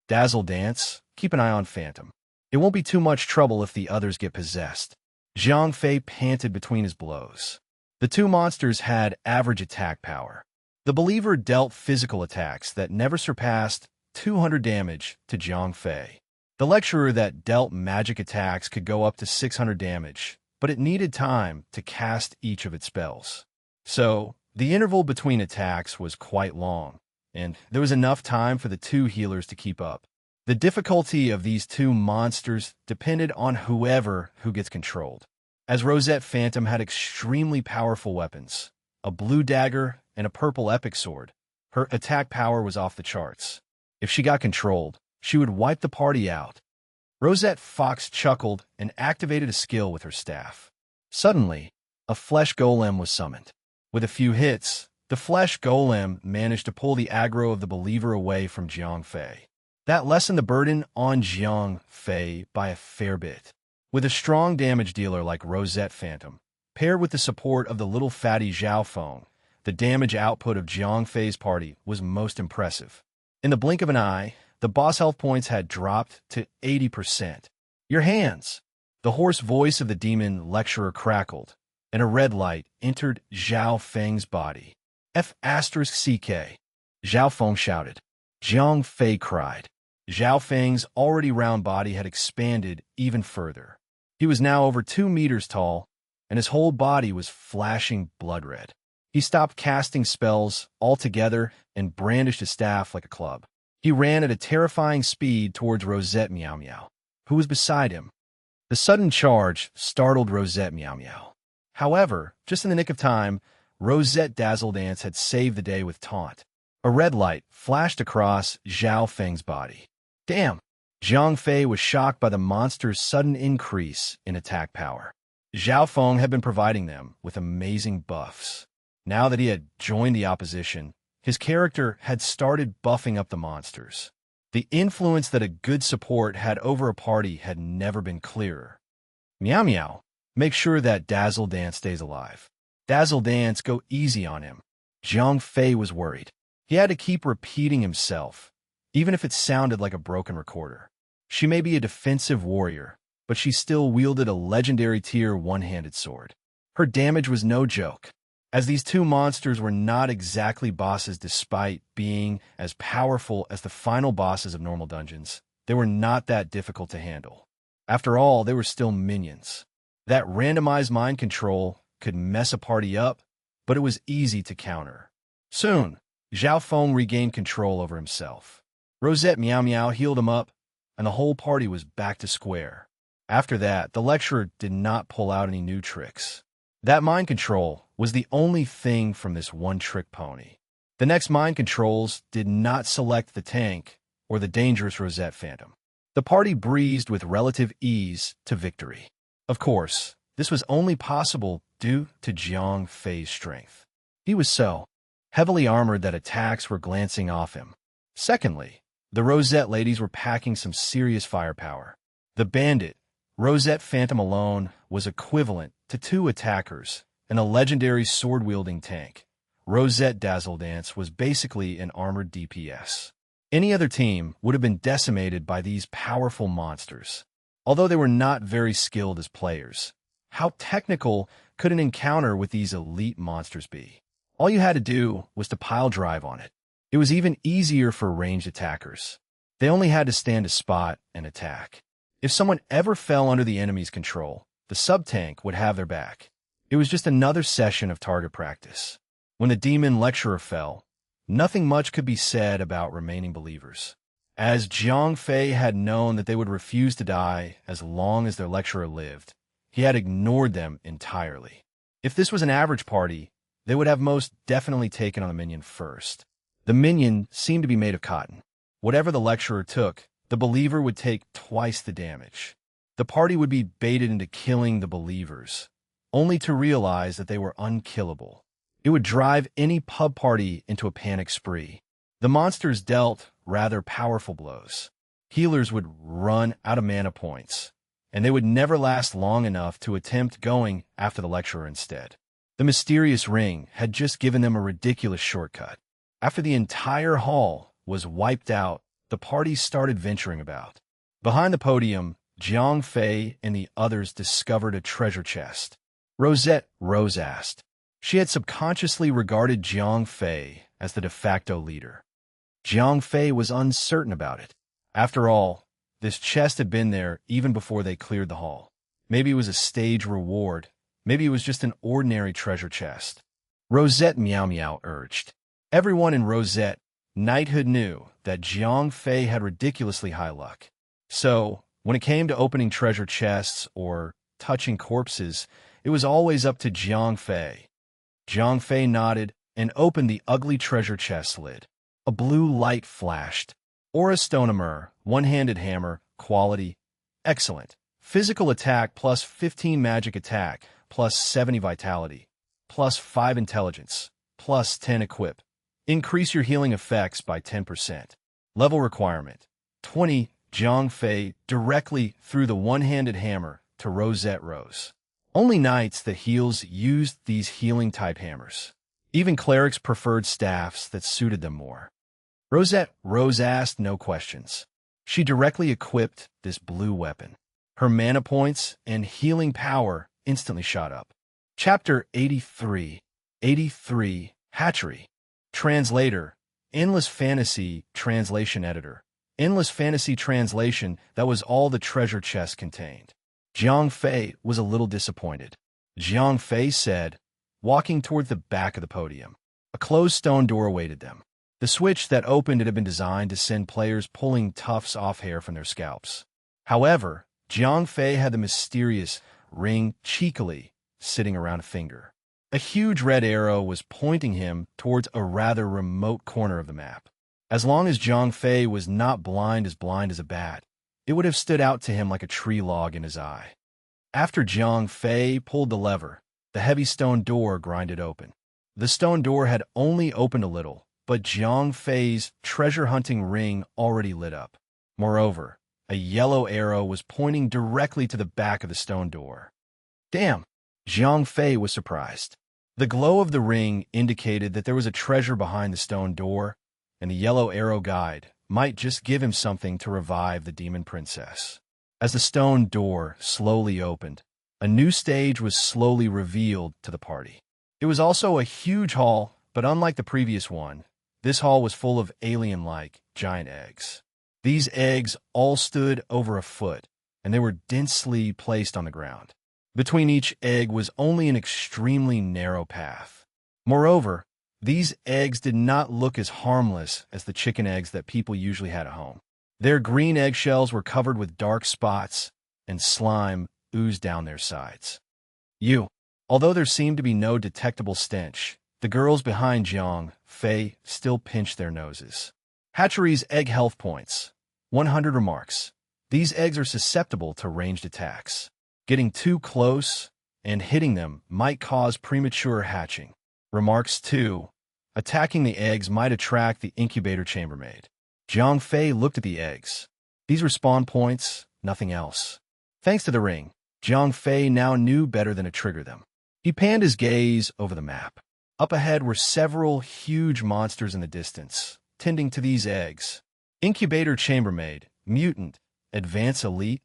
Dazzle Dance, keep an eye on Phantom. It won't be too much trouble if the others get possessed. Jiang Fei panted between his blows. The 2 monsters had average attack power. The believer dealt physical attacks that never surpassed 200 damage to Jiang Fei. The lecturer that dealt magic attacks could go up to 600 damage, but it needed time to cast each of its spells. So, the interval between attacks was quite long, and there was enough time for the 2 healers to keep up. The difficulty of these 2 monsters depended on whoever who gets controlled. As Rosette Phantom had extremely powerful weapons, a blue dagger and a purple epic sword, her attack power was off the charts. If she got controlled, she would wipe the party out. Rosette Fox chuckled and activated a skill with her staff. Suddenly, a flesh golem was summoned. With a few hits, the flesh golem managed to pull the aggro of the believer away from Jiang Fei. That lessened the burden on Jiang Fei by a fair bit. With a strong damage dealer like Rosette Phantom, paired with the support of the little fatty Zhao Feng, the damage output of Jiang Fei's party was most impressive. In the blink of an eye, the boss health points had dropped to 80%. Your hands! The hoarse voice of the demon lecturer crackled, and a red light entered Zhao Feng's body. F***CK. Zhao Feng shouted. Jiang Fei cried. Zhao Feng's already round body had expanded even further. He was now over 2 meters tall, and his whole body was flashing blood red. He stopped casting spells altogether and brandished his staff like a club. He ran at a terrifying speed towards Rosette Meow Meow, who was beside him. The sudden charge startled Rosette Meow Meow. However, just in the nick of time, Rosette Dazzle Dance had saved the day with taunt. A red light flashed across Zhao Feng's body. Damn! Jiang Fei was shocked by the monster's sudden increase in attack power. Zhao Feng had been providing them with amazing buffs. Now that he had joined the opposition, his character had started buffing up the monsters. The influence that a good support had over a party had never been clearer. Meow Meow, make sure that Dazzle Dance stays alive. Dazzle Dance, go easy on him. Jiang Fei was worried. He had to keep repeating himself, even if it sounded like a broken recorder. She may be a defensive warrior, but she still wielded a legendary tier one-handed sword. Her damage was no joke, as these two monsters were not exactly bosses despite being as powerful as the final bosses of normal dungeons. They were not that difficult to handle. After all, they were still minions. That randomized mind control could mess a party up, but it was easy to counter. Soon, Zhao Feng regained control over himself. Rosette Meow Meow healed him up, and the whole party was back to square. After that, the lecturer did not pull out any new tricks. That mind control was the only thing from this one-trick pony. The next mind controls did not select the tank or the dangerous Rosette Phantom. The party breezed with relative ease to victory. Of course, this was only possible due to Jiang Fei's strength. He was so heavily armored that attacks were glancing off him. Secondly, the Rosette ladies were packing some serious firepower. The bandit, Rosette Phantom alone, was equivalent to 2 attackers and a legendary sword-wielding tank. Rosette Dazzle Dance was basically an armored DPS. Any other team would have been decimated by these powerful monsters. Although they were not very skilled as players, how technical could an encounter with these elite monsters be? All you had to do was to pile drive on it. It was even easier for ranged attackers. They only had to stand a spot and attack. If someone ever fell under the enemy's control, the sub-tank would have their back. It was just another session of target practice. When the demon lecturer fell, nothing much could be said about remaining believers. As Jiang Fei had known that they would refuse to die as long as their lecturer lived, he had ignored them entirely. If this was an average party, they would have most definitely taken on the minion first. The minion seemed to be made of cotton. Whatever the lecturer took, the believer would take twice the damage. The party would be baited into killing the believers, only to realize that they were unkillable. It would drive any pub party into a panic spree. The monsters dealt rather powerful blows. Healers would run out of mana points, and they would never last long enough to attempt going after the lecturer instead. The mysterious ring had just given them a ridiculous shortcut. After the entire hall was wiped out, the party started venturing about. Behind the podium, Jiang Fei and the others discovered a treasure chest. Rosette Rose asked. She had subconsciously regarded Jiang Fei as the de facto leader. Jiang Fei was uncertain about it. After all, this chest had been there even before they cleared the hall. Maybe it was a stage reward. Maybe it was just an ordinary treasure chest. Rosette Meow Meow urged. Everyone in Rosette Knighthood knew that Jiang Fei had ridiculously high luck. So, when it came to opening treasure chests or touching corpses, it was always up to Jiang Fei. Jiang Fei nodded and opened the ugly treasure chest lid. A blue light flashed. Aura Stonehammer, one-handed hammer, quality, excellent. Physical attack plus 15 magic attack, plus 70 vitality, plus 5 intelligence, plus 10 equip. Increase your healing effects by 10%. Level requirement, 20. Jiang Fei directly threw the one-handed hammer to Rosette Rose. Only knights that heals used these healing-type hammers. Even clerics preferred staffs that suited them more. Rosette Rose asked no questions. She directly equipped this blue weapon. Her mana points and healing power instantly shot up. Chapter 83. 83. Hatchery. Translator. Endless Fantasy Translation Editor. Endless Fantasy Translation, that was all the treasure chest contained. Jiang Fei was a little disappointed. Jiang Fei said, walking toward the back of the podium. A closed stone door awaited them. The switch that opened it had been designed to send players pulling tufts off hair from their scalps. However, Jiang Fei had the mysterious ring cheekily sitting around a finger. A huge red arrow was pointing him towards a rather remote corner of the map. As long as Jiang Fei was not blind as a bat, it would have stood out to him like a tree log in his eye. After Jiang Fei pulled the lever, the heavy stone door grinded open. The stone door had only opened a little, but Jiang Fei's treasure-hunting ring already lit up. Moreover, a yellow arrow was pointing directly to the back of the stone door. Damn! Jiang Fei was surprised. The glow of the ring indicated that there was a treasure behind the stone door, and the yellow arrow guide might just give him something to revive the demon princess. As the stone door slowly opened, a new stage was slowly revealed to the party. It was also a huge hall, but unlike the previous one, this hall was full of alien-like giant eggs. These eggs all stood over a foot, and they were densely placed on the ground. Between each egg was only an extremely narrow path. Moreover, these eggs did not look as harmless as the chicken eggs that people usually had at home. Their green eggshells were covered with dark spots, and slime oozed down their sides. Although there seemed to be no detectable stench, the girls behind Jiang Fei still pinched their noses. Hatchery's egg health points. 100 remarks. These eggs are susceptible to ranged attacks. Getting too close and hitting them might cause premature hatching. Remarks 2. Attacking the eggs might attract the incubator chambermaid. Jiang Fei looked at the eggs. These were spawn points, nothing else. Thanks to the ring, Jiang Fei now knew better than to trigger them. He panned his gaze over the map. Up ahead were several huge monsters in the distance, tending to these eggs. Incubator chambermaid, mutant, advanced elite,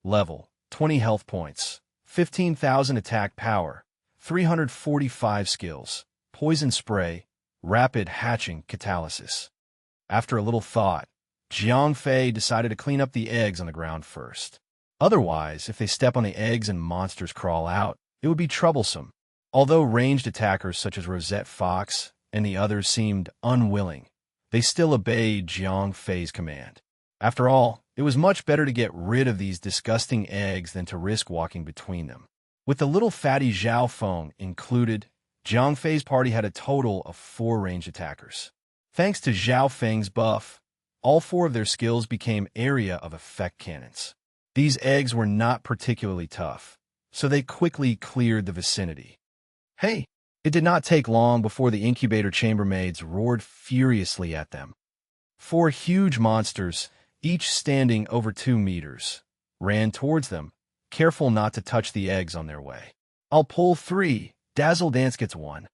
level 20 health points, 15,000 attack power, 345 skills, poison spray, rapid hatching catalysis. After a little thought, Jiang Fei decided to clean up the eggs on the ground first. Otherwise, if they step on the eggs and monsters crawl out, it would be troublesome. Although ranged attackers such as Rosette Fox and the others seemed unwilling, they still obeyed Jiang Fei's command. After all, it was much better to get rid of these disgusting eggs than to risk walking between them. With the little fatty Zhao Feng included, Jiang Fei's party had a total of 4 ranged attackers. Thanks to Zhao Feng's buff, all 4 of their skills became area of effect cannons. These eggs were not particularly tough, so they quickly cleared the vicinity. Hey! It did not take long before the incubator chambermaids roared furiously at them. 4 huge monsters, each standing over 2 meters, ran towards them, careful not to touch the eggs on their way. I'll pull 3. Dazzle Dance gets 1.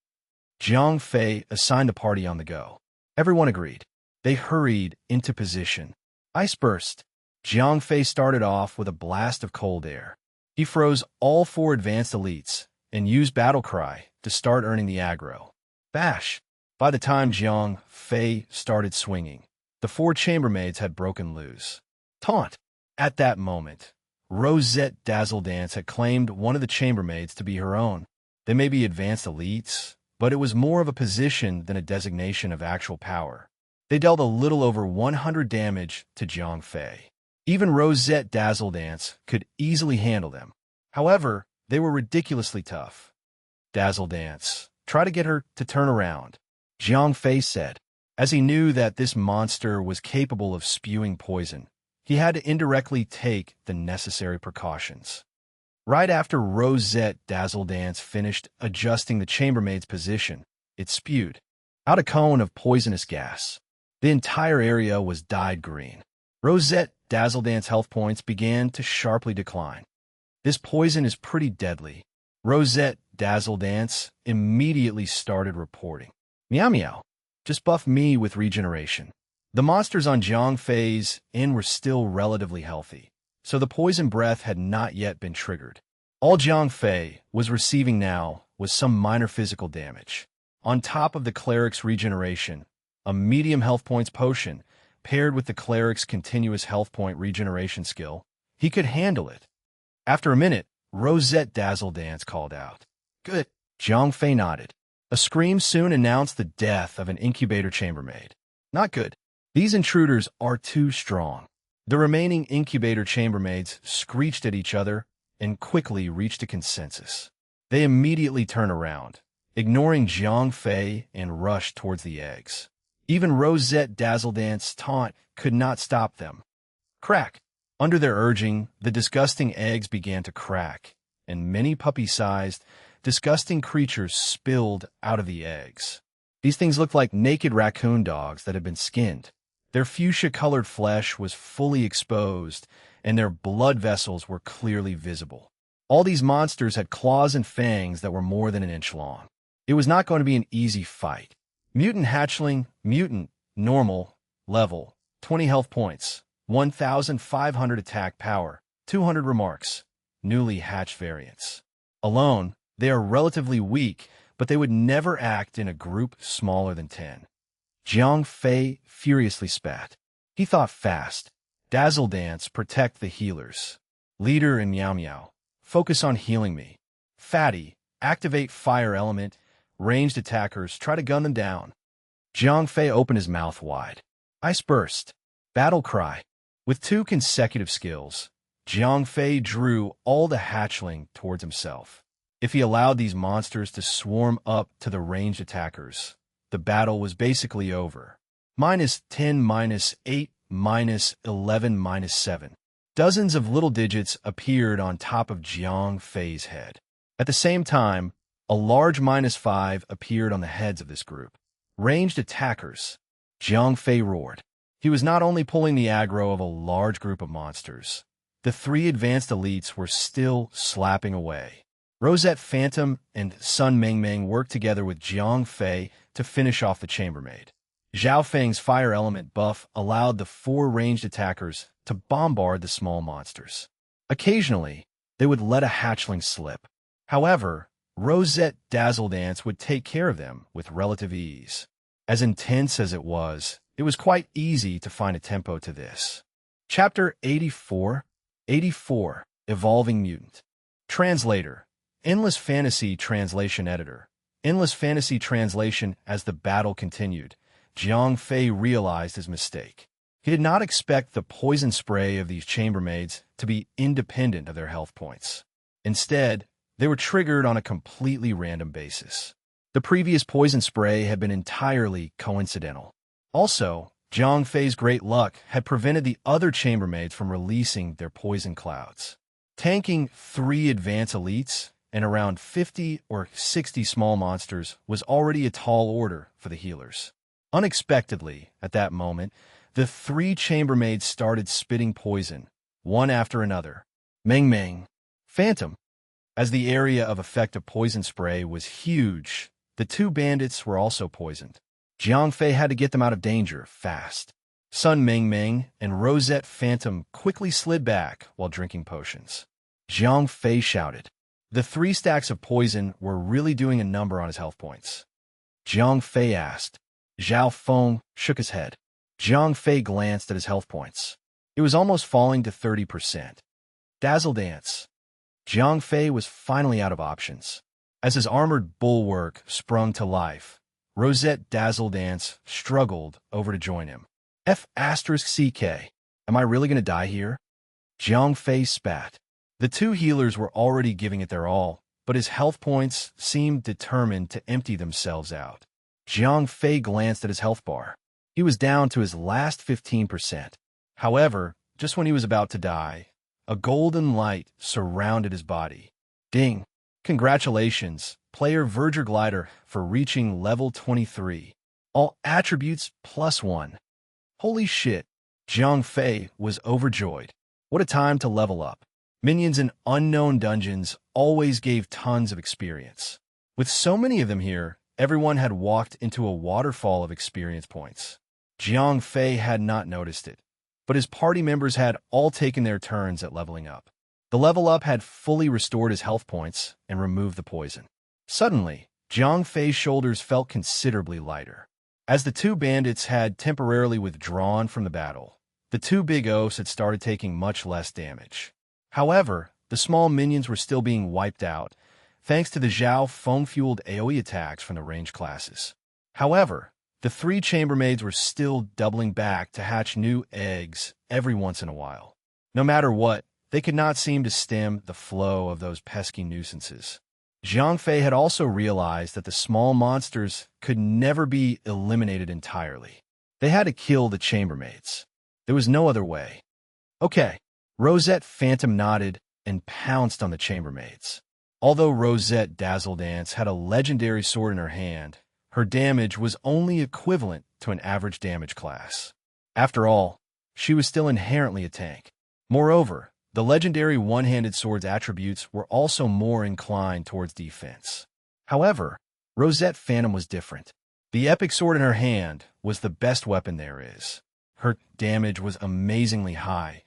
Jiang Fei assigned the party on the go. Everyone agreed. They hurried into position. Ice Burst. Jiang Fei started off with a blast of cold air. He froze all 4 advanced elites and used Battle Cry to start earning the aggro. Bash! By the time Jiang Fei started swinging, the 4 chambermaids had broken loose. Taunt! At that moment, Rosette Dazzle Dance had claimed one of the chambermaids to be her own. They may be advanced elites, but it was more of a position than a designation of actual power. They dealt a little over 100 damage to Jiang Fei. Even Rosette Dazzle Dance could easily handle them. However, they were ridiculously tough. Dazzle Dance, try to get her to turn around, Jiang Fei said. As he knew that this monster was capable of spewing poison, he had to indirectly take the necessary precautions. Right after Rosette Dazzle Dance finished adjusting the chambermaid's position, it spewed out a cone of poisonous gas. The entire area was dyed green. Rosette Dazzle Dance health points began to sharply decline. This poison is pretty deadly. Rosette Dazzle Dance immediately started reporting. Meow meow. Just buff me with regeneration. The monsters on Jiang Fei's end were still relatively healthy, so the poison breath had not yet been triggered. All Jiang Fei was receiving now was some minor physical damage. On top of the cleric's regeneration, a medium health points potion, paired with the cleric's continuous health point regeneration skill, he could handle it. After a minute, Rosette Dazzle Dance called out. Good. Jiang Fei nodded. A scream soon announced the death of an incubator chambermaid. Not good. These intruders are too strong. The remaining incubator chambermaids screeched at each other and quickly reached a consensus. They immediately turned around, ignoring Jiang Fei, and rushed towards the eggs. Even Rosette Dazzledance's taunt could not stop them. Crack! Under their urging, the disgusting eggs began to crack, and many puppy-sized, disgusting creatures spilled out of the eggs. These things looked like naked raccoon dogs that had been skinned. Their fuchsia-colored flesh was fully exposed, and their blood vessels were clearly visible. All these monsters had claws and fangs that were more than an inch long. It was not going to be an easy fight. Mutant hatchling, mutant, normal, level, 20 health points, 1,500 attack power, 200 remarks, newly hatched variants. Alone, they are relatively weak, but they would never act in a group smaller than 10. Jiang Fei furiously spat. He thought fast. Dazzle Dance, protect the healers. Leader and Meow Meow, focus on healing me. Fatty, activate fire element. Ranged attackers, try to gun them down. Jiang Fei opened his mouth wide. Ice burst. Battle cry. With 2 consecutive skills, Jiang Fei drew all the hatchling towards himself. If he allowed these monsters to swarm up to the ranged attackers, the battle was basically over. -10, -8, -11, -7. Dozens of little digits appeared on top of Jiang Fei's head. At the same time, a large -5 appeared on the heads of this group. Ranged attackers. Jiang Fei roared. He was not only pulling the aggro of a large group of monsters. The 3 advanced elites were still slapping away. Rosette Phantom and Sun Mengmeng worked together with Jiang Fei to finish off the chambermaid. Zhao Feng's fire element buff allowed the 4 ranged attackers to bombard the small monsters. Occasionally, they would let a hatchling slip. However, Rosette Dazzle Dance would take care of them with relative ease. As intense as it was quite easy to find a tempo to this. Chapter 84, Evolving Mutant. Translator, Endless Fantasy Translation Editor. Endless Fantasy Translation. As the battle continued, Jiang Fei realized his mistake. He did not expect the poison spray of these chambermaids to be independent of their health points. Instead, they were triggered on a completely random basis. The previous poison spray had been entirely coincidental. Also, Jiang Fei's great luck had prevented the other chambermaids from releasing their poison clouds. Tanking 3 advanced elites and around 50 or 60 small monsters was already a tall order for the healers. Unexpectedly, at that moment, the 3 chambermaids started spitting poison, one after another. Meng Meng. Phantom. As the area of effect of poison spray was huge, the 2 bandits were also poisoned. Jiang Fei had to get them out of danger fast. Sun Meng Meng and Rosette Phantom quickly slid back while drinking potions. Jiang Fei shouted. The 3 stacks of poison were really doing a number on his health points. Jiang Fei asked. Zhao Feng shook his head. Jiang Fei glanced at his health points. It was almost falling to 30%. Dazzle Dance. Jiang Fei was finally out of options. As his armored bulwark sprung to life, Rosette Dazzle Dance struggled over to join him. F***CK. Am I really going to die here? Jiang Fei spat. The 2 healers were already giving it their all, but his health points seemed determined to empty themselves out. Jiang Fei glanced at his health bar. He was down to his last 15%. However, just when he was about to die, a golden light surrounded his body. Ding! Congratulations, player Verger Glider, for reaching level 23. All attributes +1. Holy shit! Jiang Fei was overjoyed. What a time to level up. Minions in unknown dungeons always gave tons of experience. With so many of them here, everyone had walked into a waterfall of experience points. Jiang Fei had not noticed it, but his party members had all taken their turns at leveling up. The level up had fully restored his health points and removed the poison. Suddenly, Jiang Fei's shoulders felt considerably lighter. As the two bandits had temporarily withdrawn from the battle, the two big oafs had started taking much less damage. However, the small minions were still being wiped out, thanks to the Zhao Feng-fueled AoE attacks from the ranged classes. However, the three chambermaids were still doubling back to hatch new eggs every once in a while. No matter what, they could not seem to stem the flow of those pesky nuisances. Jiang Fei had also realized that the small monsters could never be eliminated entirely. They had to kill the chambermaids. There was no other way. Okay. Rosette Phantom nodded and pounced on the chambermaids. Although Rosette Dazzledance had a legendary sword in her hand, her damage was only equivalent to an average damage class. After all, she was still inherently a tank. Moreover, the legendary one-handed sword's attributes were also more inclined towards defense. However, Rosette Phantom was different. The epic sword in her hand was the best weapon there is. Her damage was amazingly high,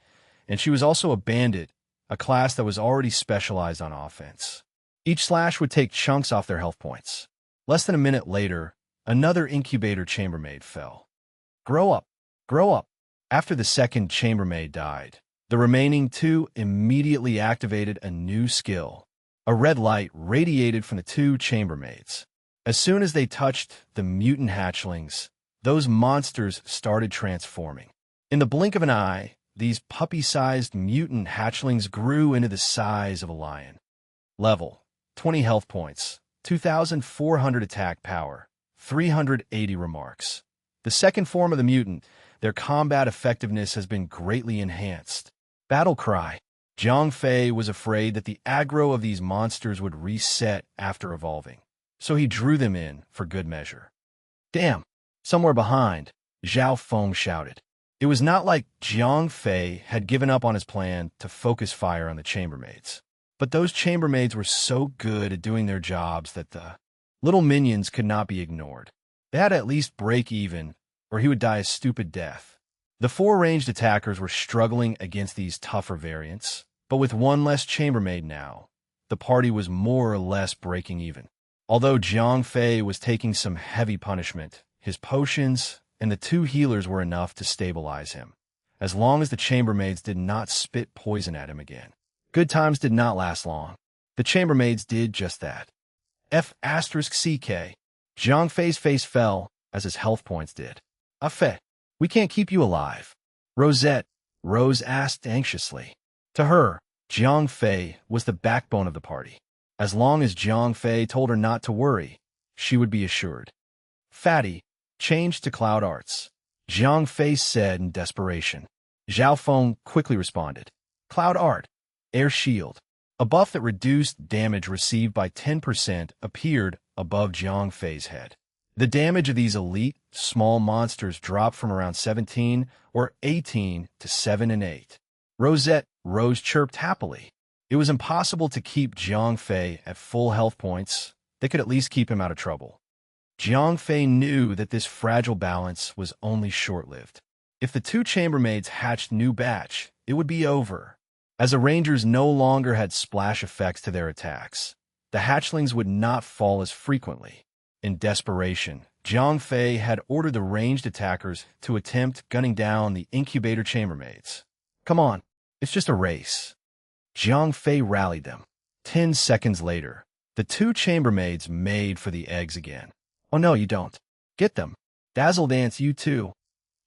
and she was also a bandit, a class that was already specialized on offense. Each slash would take chunks off their health points. Less than a minute later, another incubator chambermaid fell. Grow up! Grow up! After the second chambermaid died, the remaining two immediately activated a new skill. A red light radiated from the two chambermaids. As soon as they touched the mutant hatchlings, those monsters started transforming. In the blink of an eye, these puppy-sized mutant hatchlings grew into the size of a lion. Level: 20 health points, 2,400 attack power, 380 remarks. The second form of the mutant, their combat effectiveness has been greatly enhanced. Battle cry. Jiang Fei was afraid that the aggro of these monsters would reset after evolving, so he drew them in for good measure. Damn! Somewhere behind, Zhao Feng shouted. It was not like Jiang Fei had given up on his plan to focus fire on the chambermaids, but those chambermaids were so good at doing their jobs that the little minions could not be ignored. They had to at least break even, or he would die a stupid death. The four ranged attackers were struggling against these tougher variants, but with one less chambermaid now, the party was more or less breaking even. Although Jiang Fei was taking some heavy punishment, his potions and the two healers were enough to stabilize him, as long as the chambermaids did not spit poison at him again. Good times did not last long. The chambermaids did just that. F***CK. Jiang Fei's face fell as his health points did. Affe, we can't keep you alive. Rose asked anxiously. To her, Jiang Fei was the backbone of the party. As long as Jiang Fei told her not to worry, she would be assured. Fatty, change to Cloud Arts, Jiang Fei said in desperation. Zhao Feng quickly responded. Cloud Art, Air Shield. A buff that reduced damage received by 10% appeared above Jiang Fei's head. The damage of these elite, small monsters dropped from around 17 or 18 to 7 and 8. Rose chirped happily. It was impossible to keep Jiang Fei at full health points. They could at least keep him out of trouble. Jiang Fei knew that this fragile balance was only short-lived. If the two chambermaids hatched new batch, it would be over. As the rangers no longer had splash effects to their attacks, the hatchlings would not fall as frequently. In desperation, Jiang Fei had ordered the ranged attackers to attempt gunning down the incubator chambermaids. Come on, it's just a race. Jiang Fei rallied them. 10 seconds later, the two chambermaids made for the eggs again. Oh no, you don't. Get them. Dazzledance, you too.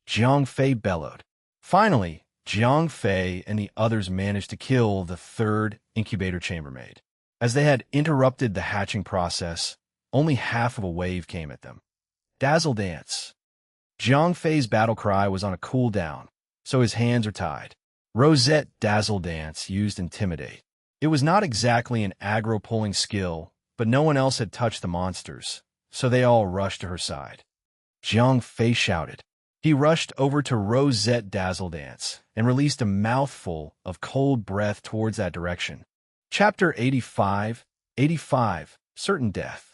Jiang Fei bellowed. Finally, Jiang Fei and the others managed to kill the third incubator chambermaid. As they had interrupted the hatching process, only half of a wave came at them. Dazzledance. Jiang Fei's battle cry was on a cooldown, so his hands are tied. Rosette Dazzledance used Intimidate. It was not exactly an aggro-pulling skill, but no one else had touched the monsters, so they all rushed to her side. Jiang Fei shouted. He rushed over to Rosette Dazzledance and released a mouthful of cold breath towards that direction. Chapter 85, Certain Death.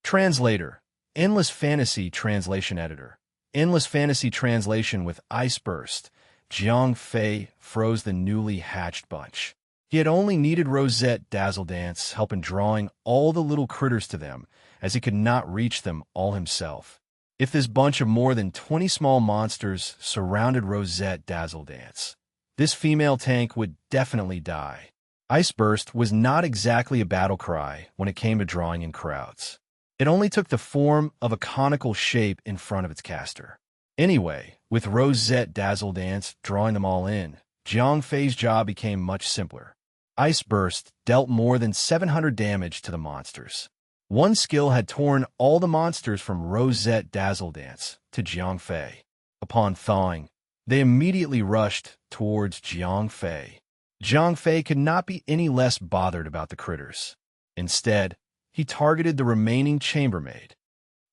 Translator, Endless Fantasy Translation Editor. Endless Fantasy Translation with Ice Burst. Jiang Fei froze the newly hatched bunch. He had only needed Rosette Dazzledance help in drawing all the little critters to them, as he could not reach them all himself. If this bunch of more than 20 small monsters surrounded Rosette Dazzledance, this female tank would definitely die. Ice Burst was not exactly a battle cry when it came to drawing in crowds. It only took the form of a conical shape in front of its caster. Anyway, with Rosette Dazzledance drawing them all in, Jiang Fei's job became much simpler. Ice Burst dealt more than 700 damage to the monsters. One skill had torn all the monsters from Rosette Dazzledance to Jiang Fei. Upon thawing, they immediately rushed towards Jiang Fei. Jiang Fei could not be any less bothered about the critters. Instead, he targeted the remaining chambermaid.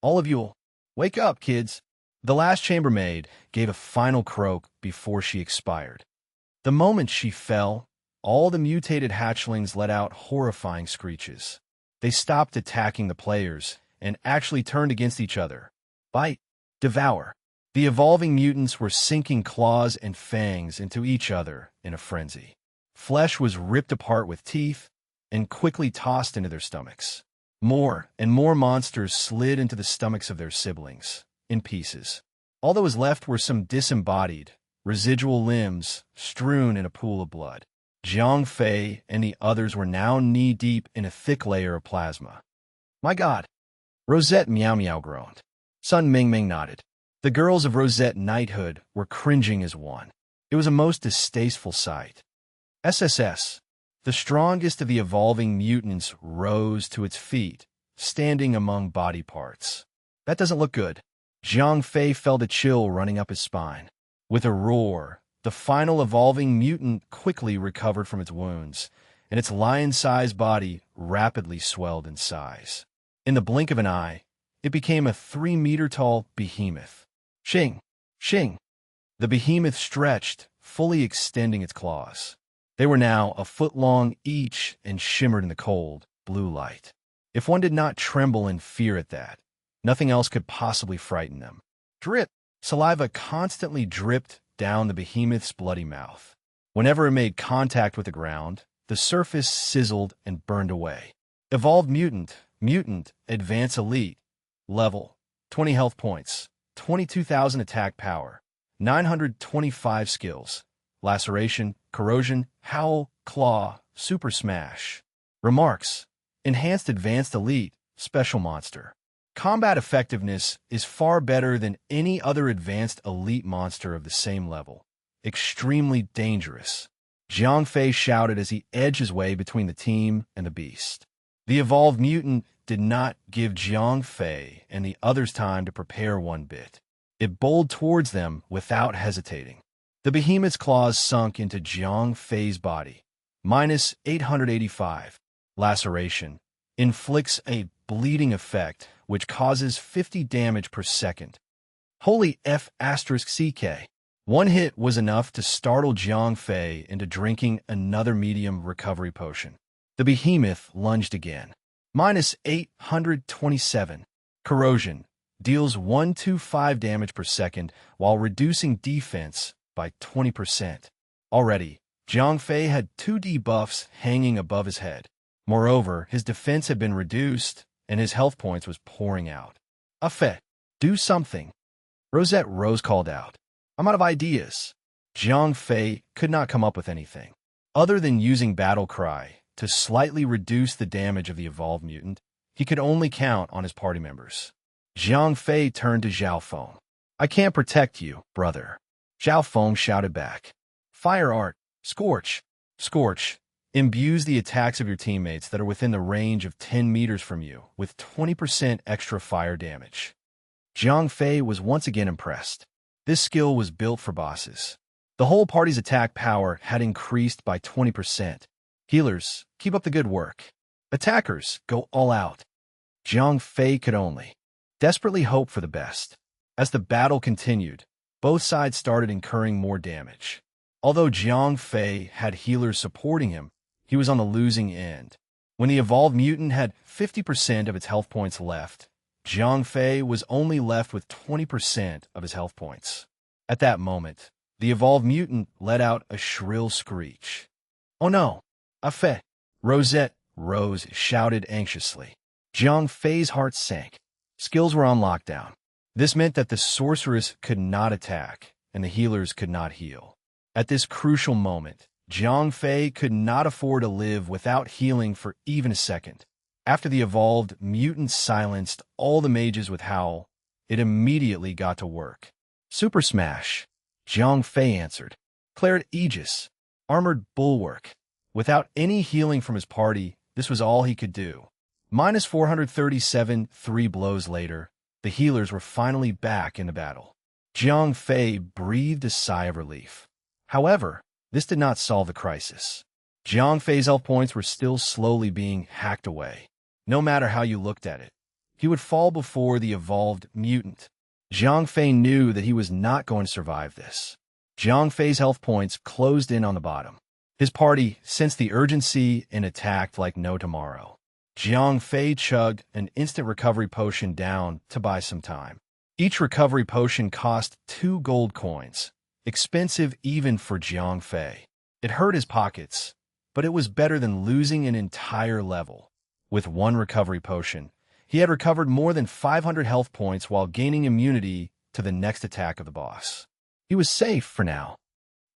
"All of you'll wake up, kids." The last chambermaid gave a final croak before she expired. The moment she fell, all the mutated hatchlings let out horrifying screeches. They stopped attacking the players and actually turned against each other. Bite, devour. The evolving mutants were sinking claws and fangs into each other in a frenzy. Flesh was ripped apart with teeth and quickly tossed into their stomachs. More and more monsters slid into the stomachs of their siblings, in pieces. All that was left were some disembodied, residual limbs strewn in a pool of blood. Jiang Fei and the others were now knee-deep in a thick layer of plasma. "My God!" Rosette Meow Meow groaned. Sun Ming Ming nodded. The girls of Rosette Knighthood were cringing as one. It was a most distasteful sight. SSS, the strongest of the evolving mutants, rose to its feet, standing among body parts. "That doesn't look good." Jiang Fei felt a chill running up his spine. With a roar, the final evolving mutant quickly recovered from its wounds, and its lion-sized body rapidly swelled in size. In the blink of an eye, it became a 3-meter-tall behemoth. Shing! Shing! The behemoth stretched, fully extending its claws. They were now a foot long each and shimmered in the cold, blue light. If one did not tremble in fear at that, nothing else could possibly frighten them. Drip! Saliva constantly dripped down the behemoth's bloody mouth. Whenever it made contact with the ground, the surface sizzled and burned away. Evolved mutant, advance elite, level, 20 health points, 22,000 attack power, 925 skills, laceration, corrosion, howl, claw, super smash. Remarks: enhanced advanced elite, special monster. Combat effectiveness is far better than any other advanced elite monster of the same level. Extremely dangerous. Jiang Fei shouted as he edged his way between the team and the beast. The evolved mutant did not give Jiang Fei and the others time to prepare one bit. It bowled towards them without hesitating. The behemoth's claws sunk into Jiang Fei's body. Minus 885. Laceration. Inflicts a bleeding effect which causes 50 damage per second. Holy F***CK. One hit was enough to startle Jiang Fei into drinking another medium recovery potion. The behemoth lunged again. Minus 827. Corrosion. Deals 125 damage per second while reducing defense by 20%. Already, Jiang Fei had 2 debuffs hanging above his head. Moreover, his defense had been reduced, and his health points was pouring out. "Afet, do something." Rosette Rose called out. "I'm out of ideas." Jiang Fei could not come up with anything. Other than using Battle Cry to slightly reduce the damage of the evolved mutant, he could only count on his party members. Jiang Fei turned to Zhao Feng. "I can't protect you, brother." Zhao Feng shouted back. "Fire Art, Scorch. Scorch imbues the attacks of your teammates that are within the range of 10 meters from you with 20% extra fire damage." Jiang Fei was once again impressed. This skill was built for bosses. The whole party's attack power had increased by 20%. Healers, keep up the good work. Attackers, go all out. Jiang Fei could only desperately hope for the best. As the battle continued, both sides started incurring more damage. Although Jiang Fei had healers supporting him, he was on the losing end. When the evolved mutant had 50% of its health points left, Jiang Fei was only left with 20% of his health points. At that moment, the evolved mutant let out a shrill screech. "Oh no!" Affe! Rosette Rose shouted anxiously. Jiang Fei's heart sank. Skills were on lockdown. This meant that the sorceress could not attack, and the healers could not heal. At this crucial moment, Jiang Fei could not afford to live without healing for even a second. After the evolved mutant silenced all the mages with Howl, it immediately got to work. Super Smash, Jiang Fei answered. Declared Aegis, Armored Bulwark. Without any healing from his party, this was all he could do. Minus 437, 3 blows later, the healers were finally back in the battle. Jiang Fei breathed a sigh of relief. However, this did not solve the crisis. Jiang Fei's health points were still slowly being hacked away. No matter how you looked at it, he would fall before the evolved mutant. Jiang Fei knew that he was not going to survive this. Jiang Fei's health points closed in on the bottom. His party sensed the urgency and attacked like no tomorrow. Jiang Fei chugged an instant recovery potion down to buy some time. Each recovery potion cost 2 gold coins, expensive even for Jiang Fei. It hurt his pockets, but it was better than losing an entire level. With 1 recovery potion, he had recovered more than 500 health points while gaining immunity to the next attack of the boss. He was safe for now.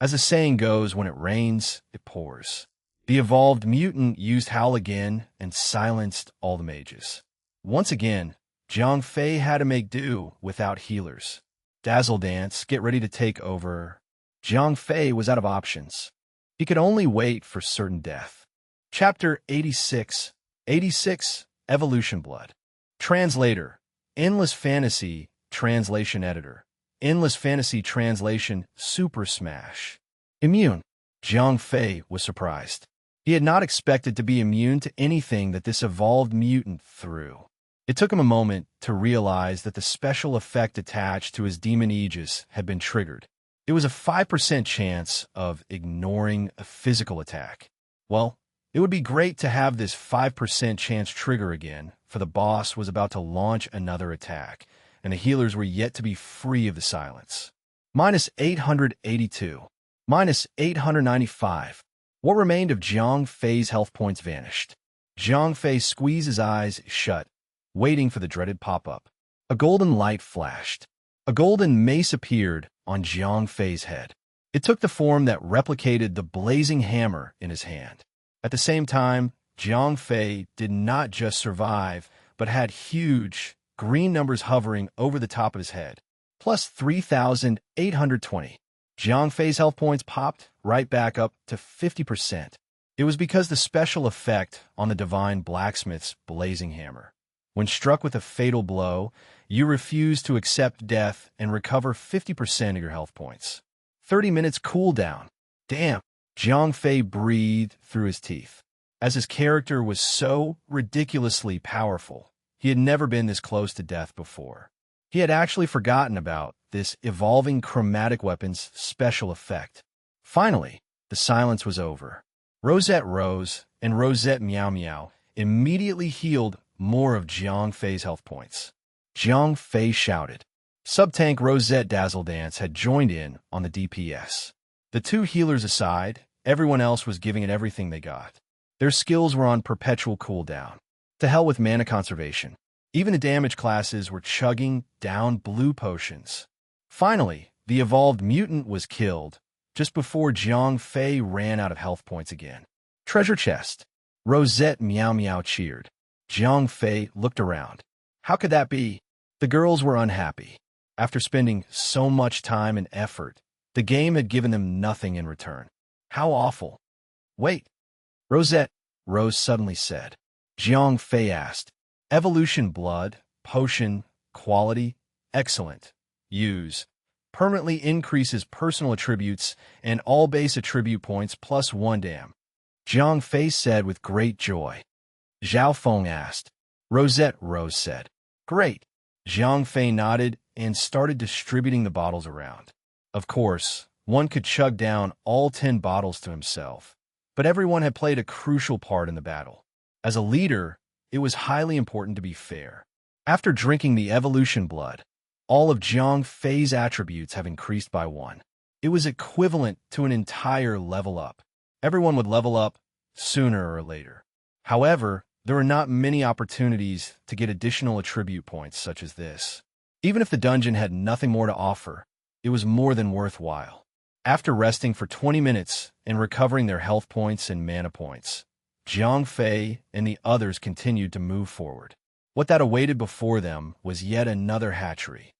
As the saying goes, when it rains, it pours. The evolved mutant used Howl again and silenced all the mages. Once again, Jiang Fei had to make do without healers. Dazzle Dance, get ready to take over. Jiang Fei was out of options. He could only wait for certain death. Chapter 86, 86, Evolution Blood. Translator, Endless Fantasy, Translation Editor. Endless Fantasy Translation, Super Smash. Immune. Jiang Fei was surprised. He had not expected to be immune to anything that this evolved mutant threw. It took him a moment to realize that the special effect attached to his demon Aegis had been triggered. It was a 5% chance of ignoring a physical attack. Well, it would be great to have this 5% chance trigger again, for the boss was about to launch another attack, and the healers were yet to be free of the silence. Minus 882. Minus 895. What remained of Jiang Fei's health points vanished. Jiang Fei squeezed his eyes shut, waiting for the dreaded pop-up. A golden light flashed. A golden mace appeared on Jiang Fei's head. It took the form that replicated the blazing hammer in his hand. At the same time, Jiang Fei did not just survive, but had huge, green numbers hovering over the top of his head. Plus 3,820. Jiang Fei's health points popped right back up to 50%. It was because the special effect on the Divine Blacksmith's blazing hammer. When struck with a fatal blow, you refuse to accept death and recover 50% of your health points. 30 minutes cooldown. Damn. Jiang Fei breathed through his teeth. As his character was so ridiculously powerful, he had never been this close to death before. He had actually forgotten about this evolving chromatic weapon's special effect. Finally, the silence was over. Rosette Rose and Rosette Meow Meow immediately healed more of Jiang Fei's health points. Jiang Fei shouted. Sub-tank Rosette Dazzle Dance had joined in on the DPS. The 2 healers aside, everyone else was giving it everything they got. Their skills were on perpetual cooldown. To hell with mana conservation. Even the damage classes were chugging down blue potions. Finally, the evolved mutant was killed, just before Jiang Fei ran out of health points again. Treasure chest. Rosette Meow Meow cheered. Jiang Fei looked around. How could that be? The girls were unhappy. After spending so much time and effort, the game had given them nothing in return. How awful. Wait. Rosette, Rose suddenly said. Jiang Fei asked. Evolution blood, potion, quality, excellent. Use. Permanently increases personal attributes and all base attribute points plus 1 dam. Jiang Fei said with great joy. Zhao Feng asked. Rosette Rose said. Great. Jiang Fei nodded and started distributing the bottles around. Of course, one could chug down all 10 bottles to himself, but everyone had played a crucial part in the battle. As a leader, it was highly important to be fair. After drinking the evolution blood, all of Jiang Fei's attributes have increased by 1. It was equivalent to an entire level up. Everyone would level up sooner or later. However, there were not many opportunities to get additional attribute points such as this. Even if the dungeon had nothing more to offer, it was more than worthwhile. After resting for 20 minutes and recovering their health points and mana points, Jiang Fei and the others continued to move forward. What that awaited before them was yet another hatchery.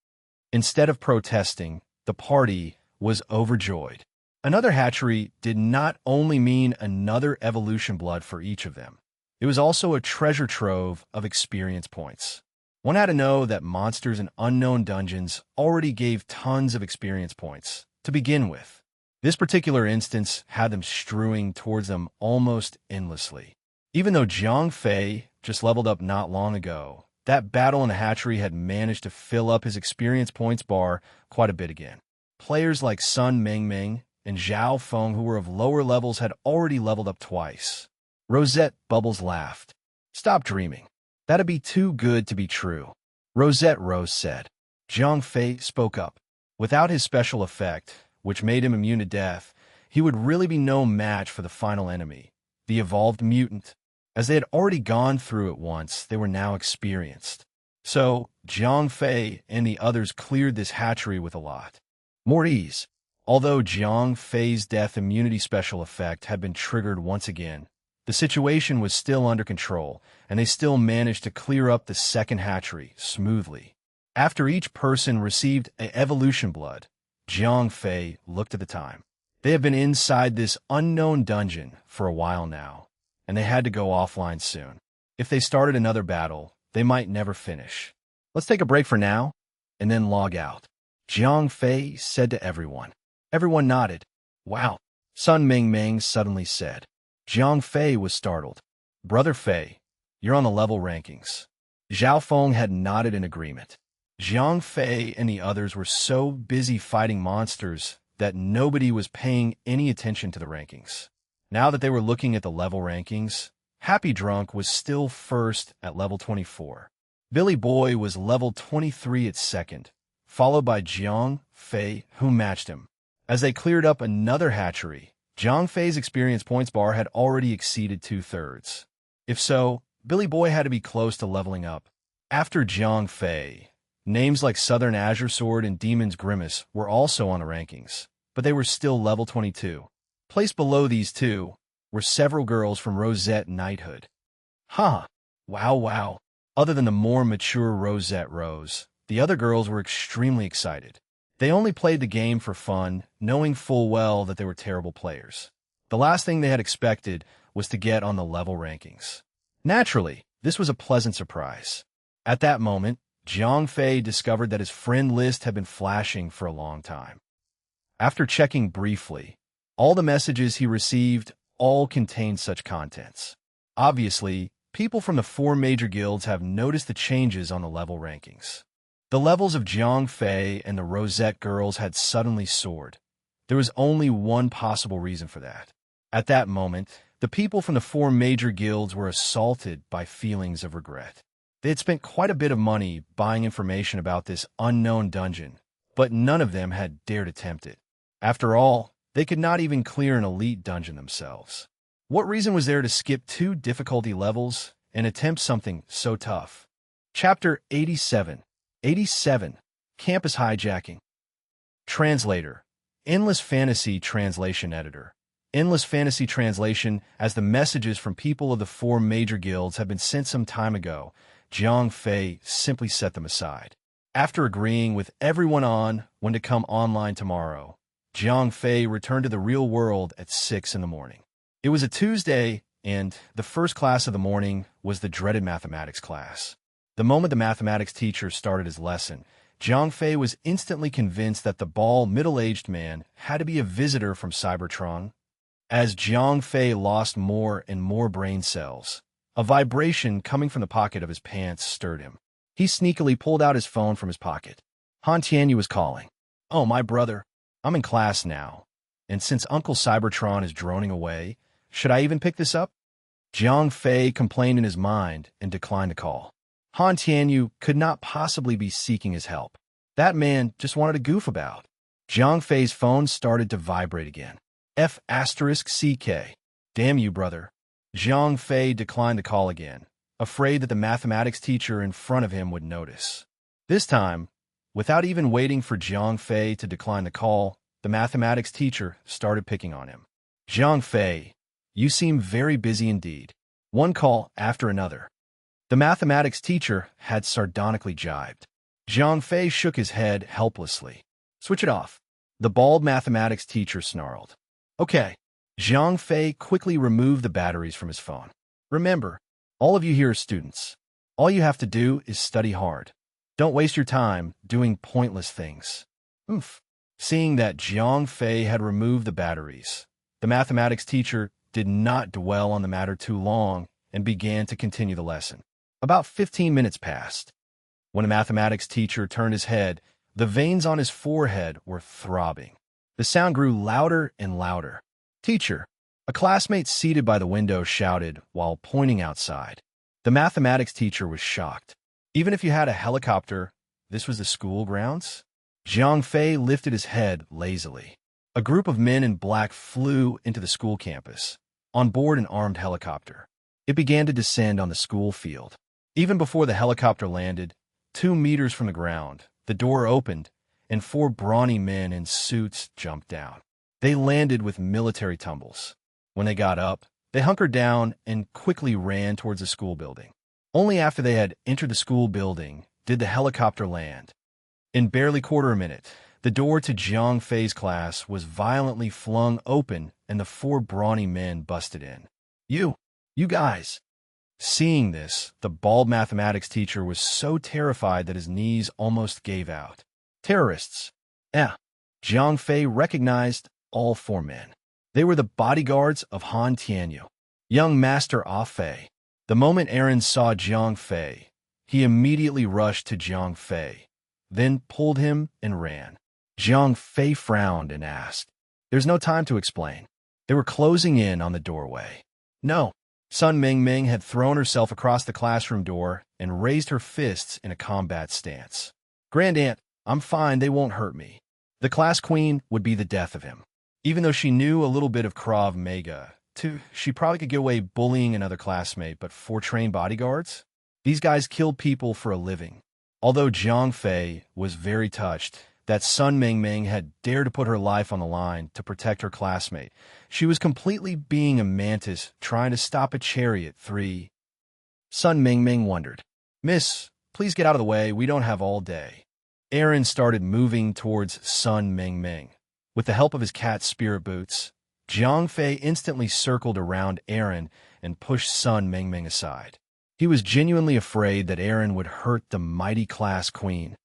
Instead of protesting, the party was overjoyed. Another hatchery did not only mean another evolution blood for each of them. It was also a treasure trove of experience points. One had to know that monsters in unknown dungeons already gave tons of experience points to begin with. This particular instance had them strewing towards them almost endlessly. Even though Jiang Fei just leveled up not long ago, that battle in the hatchery had managed to fill up his experience points bar quite a bit again. Players like Sun Mengmeng and Zhao Feng, who were of lower levels, had already leveled up twice. Rosette Bubbles laughed. "Stop dreaming. That'd be too good to be true." Rosette Rose said. Jiang Fei spoke up. Without his special effect, which made him immune to death, he would really be no match for the final enemy, the evolved mutant. As they had already gone through it once, they were now experienced. So, Jiang Fei and the others cleared this hatchery with a lot more ease. Although Jiang Fei's death immunity special effect had been triggered once again, the situation was still under control, and they still managed to clear up the second hatchery smoothly. After each person received an evolution blood, Jiang Fei looked at the time. They have been inside this unknown dungeon for a while now, and they had to go offline soon. If they started another battle, they might never finish. "Let's take a break for now, and then log out," Jiang Fei said to everyone. Everyone nodded. "Wow," Sun Mingming suddenly said. Jiang Fei was startled. "Brother Fei, you're on the level rankings." Zhao Feng had nodded in agreement. Jiang Fei and the others were so busy fighting monsters that nobody was paying any attention to the rankings. Now that they were looking at the level rankings, Happy Drunk was still first at level 24. Billy Boy was level 23 at second, followed by Jiang Fei, who matched him. As they cleared up another hatchery, Jiang Fei's experience points bar had already exceeded 2/3. If so, Billy Boy had to be close to leveling up. After Jiang Fei, names like Southern Azure Sword and Demon's Grimace were also on the rankings, but they were still level 22. Placed below these two were several girls from Rosette Knighthood. Huh. Wow. Other than the more mature Rosette Rose, the other girls were extremely excited. They only played the game for fun, knowing full well that they were terrible players. The last thing they had expected was to get on the level rankings. Naturally, this was a pleasant surprise. At that moment, Jiang Fei discovered that his friend list had been flashing for a long time. After checking briefly, all the messages he received all contained such contents. Obviously, people from the 4 major guilds have noticed the changes on the level rankings. The levels of Jiang Fei and the Rosette girls had suddenly soared. There was only one possible reason for that. At that moment, the people from the 4 major guilds were assaulted by feelings of regret. They had spent quite a bit of money buying information about this unknown dungeon, but none of them had dared attempt it. After all, they could not even clear an elite dungeon themselves. What reason was there to skip 2 difficulty levels and attempt something so tough? Chapter 87. 87. Campus Hijacking. Translator. Endless Fantasy Translation Editor. Endless Fantasy Translation. As the messages from people of the 4 major guilds had been sent some time ago, Jiang Fei simply set them aside. After agreeing with everyone on when to come online tomorrow, Jiang Fei returned to the real world at 6 in the morning. It was a Tuesday, and the first class of the morning was the dreaded mathematics class. The moment the mathematics teacher started his lesson, Jiang Fei was instantly convinced that the bald, middle-aged man had to be a visitor from Cybertron. As Jiang Fei lost more and more brain cells, a vibration coming from the pocket of his pants stirred him. He sneakily pulled out his phone from his pocket. Han Tianyu was calling. "Oh, my brother, I'm in class now, and since Uncle Cybertron is droning away, should I even pick this up?" Jiang Fei complained in his mind and declined the call. Han Tianyu could not possibly be seeking his help. That man just wanted to goof about. Jiang Fei's phone started to vibrate again. F*CK. "Damn you, brother. Zhang Fei declined the call again, afraid that the mathematics teacher in front of him would notice. This time, without even waiting for Zhang Fei to decline the call, the mathematics teacher started picking on him. Zhang Fei, you seem very busy indeed. One call after another. The mathematics teacher had sardonically jibed. Zhang Fei shook his head helplessly. Switch it off. The bald mathematics teacher snarled. Okay. Zhang Fei quickly removed the batteries from his phone. Remember, all of you here are students. All you have to do is study hard. Don't waste your time doing pointless things. Oof. Seeing that Zhang Fei had removed the batteries, the mathematics teacher did not dwell on the matter too long and began to continue the lesson. About 15 minutes passed. When the mathematics teacher turned his head, the veins on his forehead were throbbing. The sound grew louder and louder. Teacher, a classmate seated by the window shouted while pointing outside. The mathematics teacher was shocked. Even if you had a helicopter, this was the school grounds? Zhang Fei lifted his head lazily. A group of men in black flew into the school campus, on board an armed helicopter. It began to descend on the school field. Even before the helicopter landed, 2 meters from the ground, the door opened, and 4 brawny men in suits jumped down. They landed with military tumbles. When they got up, they hunkered down and quickly ran towards the school building. Only after they had entered the school building did the helicopter land. In barely quarter a minute, the door to Zhang Fei's class was violently flung open and the 4 brawny men busted in. You guys! Seeing this, the bald mathematics teacher was so terrified that his knees almost gave out. Terrorists! Zhang Fei recognized all 4 men. They were the bodyguards of Han Tianyu, young Master Ah Fei. The moment Aaron saw Zhang Fei, he immediately rushed to Zhang Fei, then pulled him and ran. Zhang Fei frowned and asked, "There's no time to explain." They were closing in on the doorway. No. Sun Mingming had thrown herself across the classroom door and raised her fists in a combat stance. Grand Aunt, I'm fine, they won't hurt me. The class queen would be the death of him. Even though she knew a little bit of Krav Maga, too, she probably could get away bullying another classmate, but 4 trained bodyguards? These guys killed people for a living. Although Zhang Fei was very touched that Sun Mingming had dared to put her life on the line to protect her classmate, she was completely being a mantis trying to stop a chariot 3. Sun Mingming wondered, "Miss, please get out of the way, we don't have all day." Aaron started moving towards Sun Mingming. With the help of his cat spirit boots, Zhang Fei instantly circled around Aaron and pushed Sun Mingming aside. He was genuinely afraid that Aaron would hurt the mighty class queen.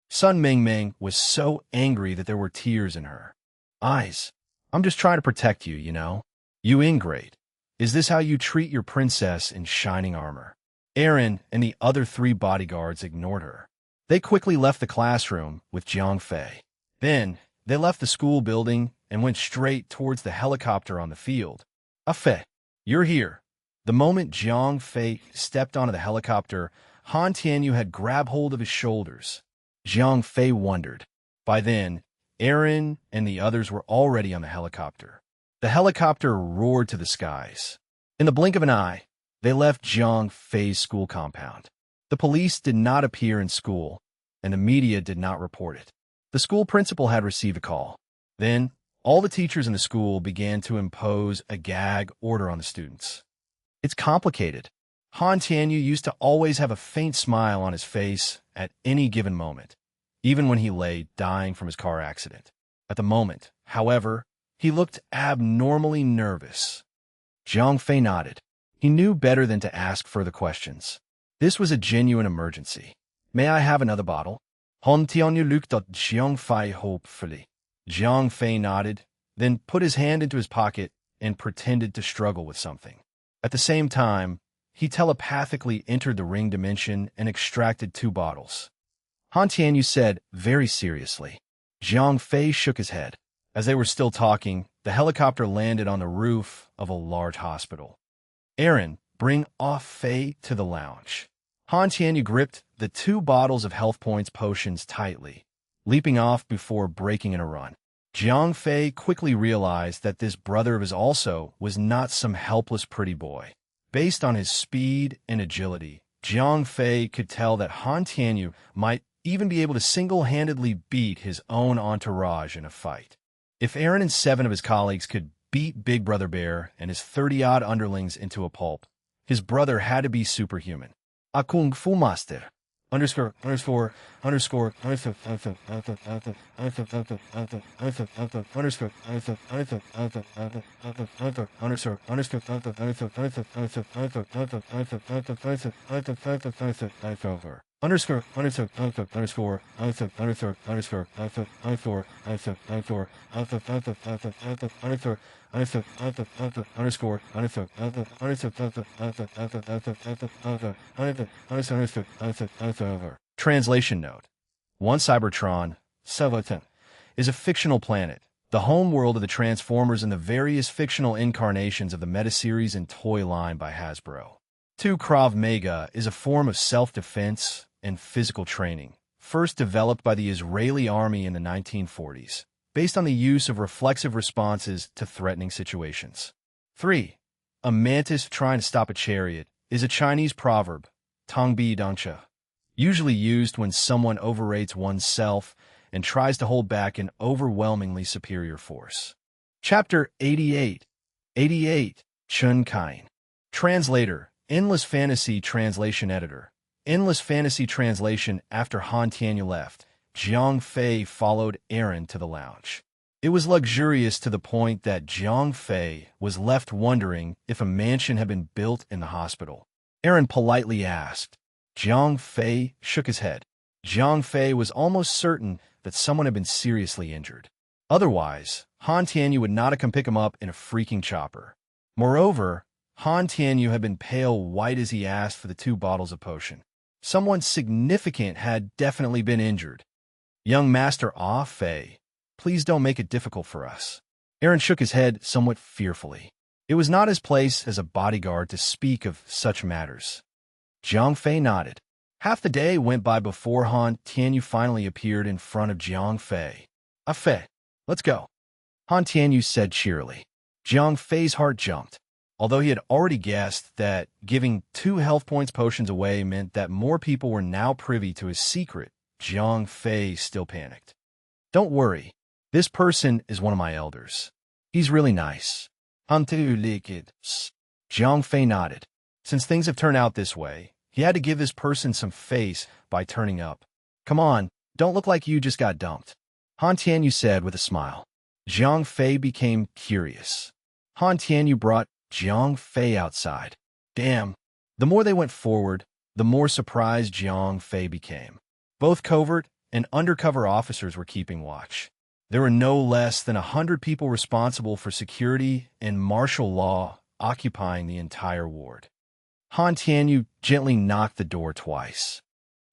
Sun Mingming was so angry that there were tears in her eyes. I'm just trying to protect you, you know? You ingrate. Is this how you treat your princess in shining armor? Aaron and the other 3 bodyguards ignored her. They quickly left the classroom with Zhang Fei. Then, they left the school building and went straight towards the helicopter on the field. Ah Fei, you're here. The moment Zhang Fei stepped onto the helicopter, Han Tianyu had grabbed hold of his shoulders. Zhang Fei wondered. By then, Aaron and the others were already on the helicopter. The helicopter roared to the skies. In the blink of an eye, they left Zhang Fei's school compound. The police did not appear in school, and the media did not report it. The school principal had received a call. Then, all the teachers in the school began to impose a gag order on the students. It's complicated. Han Tianyu used to always have a faint smile on his face at any given moment, even when he lay dying from his car accident. At the moment, however, he looked abnormally nervous. Zhang Fei nodded. He knew better than to ask further questions. This was a genuine emergency. May I have another bottle? Han Tianyu looked at Zhang Fei hopefully. Zhang Fei nodded, then put his hand into his pocket and pretended to struggle with something. At the same time, he telepathically entered the ring dimension and extracted 2 bottles. Han Tianyu said very seriously. Zhang Fei shook his head. As they were still talking, the helicopter landed on the roof of a large hospital. Aaron, bring Ah Fei to the lounge. Han Tianyu gripped the 2 bottles of health points potions tightly, leaping off before breaking in a run. Zhang Fei quickly realized that this brother of his also was not some helpless pretty boy. Based on his speed and agility, Jiang Fei could tell that Han Tianyu might even be able to single-handedly beat his own entourage in a fight. If Aaron and 7 of his colleagues could beat Big Brother Bear and his 30-odd underlings into a pulp, his brother had to be superhuman. A Kung Fu Master. Underscore. Underscore. Underscore. Underscore. Translation note. One Cybertron, Sevoten, is a fictional planet, the home world of the Transformers and the various fictional incarnations of the meta-series and toy line by Hasbro. 2 Krav Maga is a form of self-defense and physical training, first developed by the Israeli army in the 1940s, based on the use of reflexive responses to threatening situations. 3. A mantis trying to stop a chariot is a Chinese proverb, Tongbi Dongcha, usually used when someone overrates oneself and tries to hold back an overwhelmingly superior force. Chapter 88. 88. Chun Kain. Translator, Endless Fantasy Translation Editor. Endless Fantasy Translation. After Han Tianyu left, Jiang Fei followed Aaron to the lounge. It was luxurious to the point that Jiang Fei was left wondering if a mansion had been built in the hospital. Aaron politely asked. Jiang Fei shook his head. Jiang Fei was almost certain that someone had been seriously injured. Otherwise, Han Tianyu would not have come pick him up in a freaking chopper. Moreover, Han Tianyu had been pale white as he asked for the 2 bottles of potion. Someone significant had definitely been injured. Young Master Ah Fei, please don't make it difficult for us. Aaron shook his head somewhat fearfully. It was not his place as a bodyguard to speak of such matters. Jiang Fei nodded. Half the day went by before Han Tianyu finally appeared in front of Jiang Fei. Ah Fei, let's go, Han Tianyu said cheerily. Jiang Fei's heart jumped. Although he had already guessed that giving 2 health points potions away meant that more people were now privy to his secret, Jiang Fei still panicked. Don't worry, this person is one of my elders. He's really nice. Jiang Fei nodded. Since things have turned out this way, he had to give this person some face by turning up. Come on, don't look like you just got dumped, Han Tianyu said with a smile. Jiang Fei became curious. Han Tianyu brought Jiang Fei outside. Damn. The more they went forward, the more surprised Jiang Fei became. Both covert and undercover officers were keeping watch. There were no less than 100 people responsible for security and martial law occupying the entire ward. Han Tianyu gently knocked the door twice.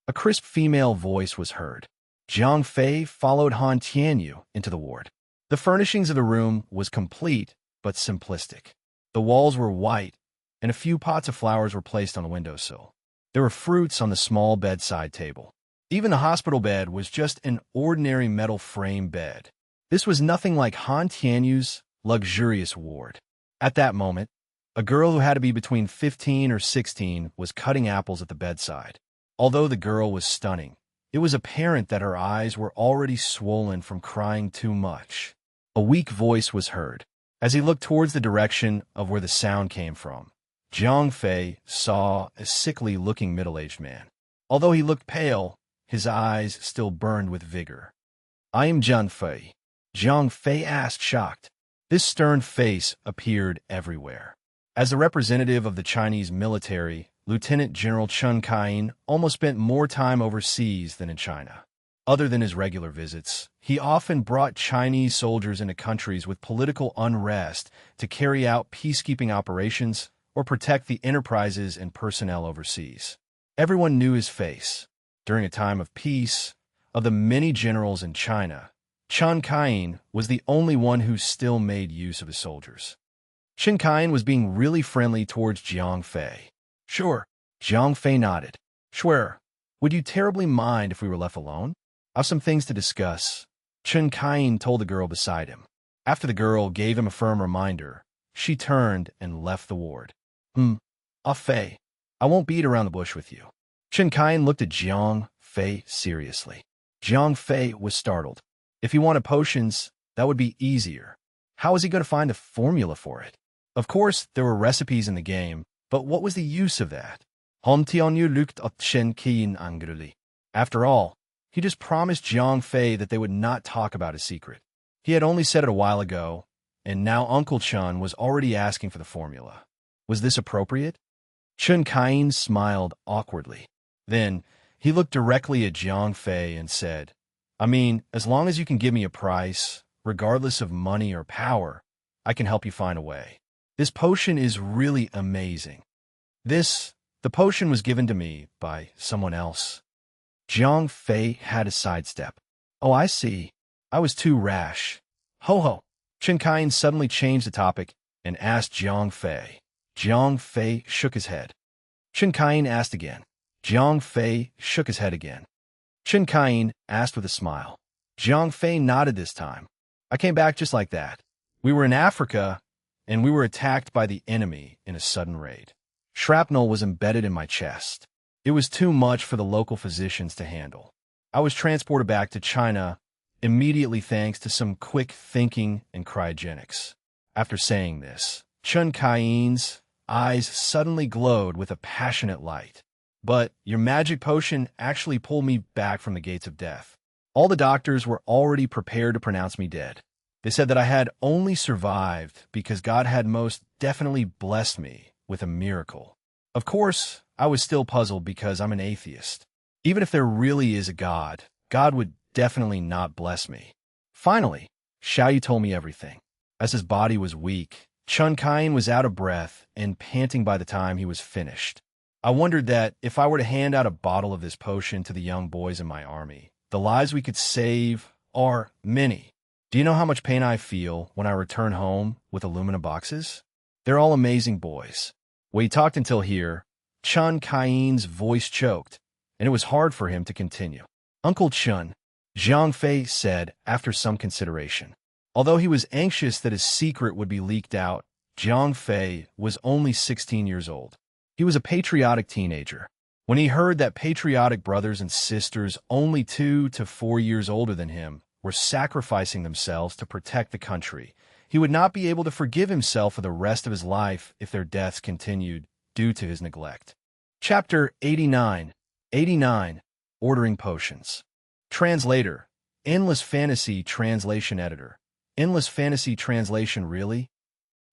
A crisp female voice was heard. Jiang Fei followed Han Tianyu into the ward. The furnishings of the room was complete but simplistic. The walls were white, and a few pots of flowers were placed on the windowsill. There were fruits on the small bedside table. Even the hospital bed was just an ordinary metal frame bed. This was nothing like Han Tianyu's luxurious ward. At that moment, a girl who had to be between 15 or 16 was cutting apples at the bedside. Although the girl was stunning, it was apparent that her eyes were already swollen from crying too much. A weak voice was heard. As he looked towards the direction of where the sound came from, Jiang Fei saw a sickly-looking middle-aged man. Although he looked pale, his eyes still burned with vigor. I am Jiang Fei. Jiang Fei asked, shocked. This stern face appeared everywhere. As the representative of the Chinese military, Lieutenant General Chun Kain almost spent more time overseas than in China. Other than his regular visits, he often brought Chinese soldiers into countries with political unrest to carry out peacekeeping operations or protect the enterprises and personnel overseas. Everyone knew his face. During a time of peace, of the many generals in China, Chun Kain was the only one who still made use of his soldiers. Chun Kain was being really friendly towards Jiang Fei. Sure, Jiang Fei nodded. Sure. Would you terribly mind if we were left alone? I have some things to discuss, Chun Kain told the girl beside him. After the girl gave him a firm reminder, she turned and left the ward. Ah Fei, I won't beat around the bush with you. Chen Kaiyan looked at Jiang Fei seriously. Jiang Fei was startled. If he wanted potions, that would be easier. How was he going to find a formula for it? Of course, there were recipes in the game, but what was the use of that? After all, he just promised Jiang Fei that they would not talk about his secret. He had only said it a while ago, and now Uncle Chun was already asking for the formula. Was this appropriate? Chen Kaiyan smiled awkwardly. Then, he looked directly at Jiang Fei and said, I mean, as long as you can give me a price, regardless of money or power, I can help you find a way. This potion is really amazing. The potion was given to me by someone else. Jiang Fei had a sidestep. Oh, I see. I was too rash. Ho ho. Chen Kaiyan suddenly changed the topic and asked Jiang Fei. Jiang Fei shook his head. Chen Kaiyan asked again. Jiang Fei shook his head again. Chen Kaiyan asked with a smile. Jiang Fei nodded this time. I came back just like that. We were in Africa, and we were attacked by the enemy in a sudden raid. Shrapnel was embedded in my chest. It was too much for the local physicians to handle. I was transported back to China immediately thanks to some quick thinking and cryogenics. After saying this, Chen Kaiyan's eyes suddenly glowed with a passionate light. But your magic potion actually pulled me back from the gates of death. All the doctors were already prepared to pronounce me dead. They said that I had only survived because God had most definitely blessed me with a miracle. Of course, I was still puzzled because I'm an atheist. Even if there really is a God, God would definitely not bless me. Finally, Xiaoyu told me everything. As his body was weak, Chen Kaiyan was out of breath and panting by the time he was finished. I wondered that if I were to hand out a bottle of this potion to the young boys in my army, the lives we could save are many. Do you know how much pain I feel when I return home with aluminum boxes? They're all amazing boys. When he talked until here, Chen Kaiyan's voice choked, and it was hard for him to continue. Uncle Chun, Jiang Fei said after some consideration. Although he was anxious that his secret would be leaked out, Jiang Fei was only 16 years old. He was a patriotic teenager. When he heard that patriotic brothers and sisters only 2 to 4 years older than him were sacrificing themselves to protect the country, he would not be able to forgive himself for the rest of his life if their deaths continued due to his neglect. Chapter 89. Ordering Potions. Translator. Endless Fantasy Translation Editor. Endless Fantasy Translation really?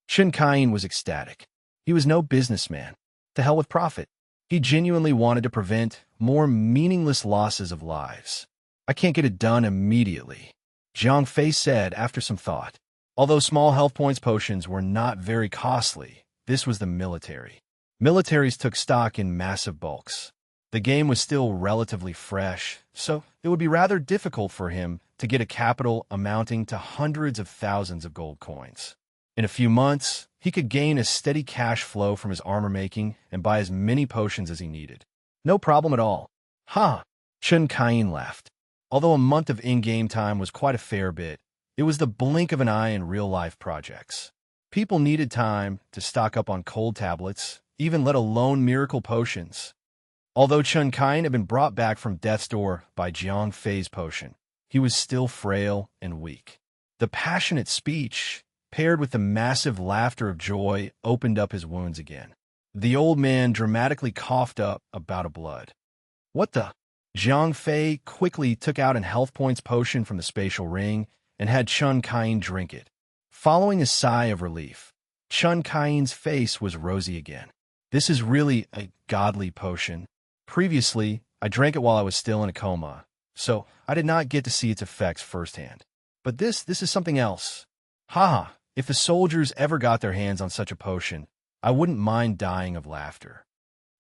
Chen Kaiyan was ecstatic. He was no businessman. To hell with profit. He genuinely wanted to prevent more meaningless losses of lives. I can't get it done immediately, Jiang Fei said after some thought. Although small health points potions were not very costly, this was the military. Militaries took stock in massive bulks. The game was still relatively fresh, so it would be rather difficult for him to get a capital amounting to hundreds of thousands of gold coins. In a few months, he could gain a steady cash flow from his armor making and buy as many potions as he needed. No problem at all. Ha! Chen Kaiyan laughed. Although a month of in-game time was quite a fair bit, it was the blink of an eye in real-life projects. People needed time to stock up on cold tablets, even let alone miracle potions. Although Chen Kaiyan had been brought back from death's door by Jiang Fei's potion, he was still frail and weak. The passionate speech, paired with the massive laughter of joy, opened up his wounds again. The old man dramatically coughed up a bout of blood. What the? Jiang Fei quickly took out an health points potion from the spatial ring and had Chen Kaiyan drink it. Following a sigh of relief, Chen Kaiyan's face was rosy again. This is really a godly potion. Previously, I drank it while I was still in a coma, so I did not get to see its effects firsthand. But this is something else. Haha, if the soldiers ever got their hands on such a potion, I wouldn't mind dying of laughter.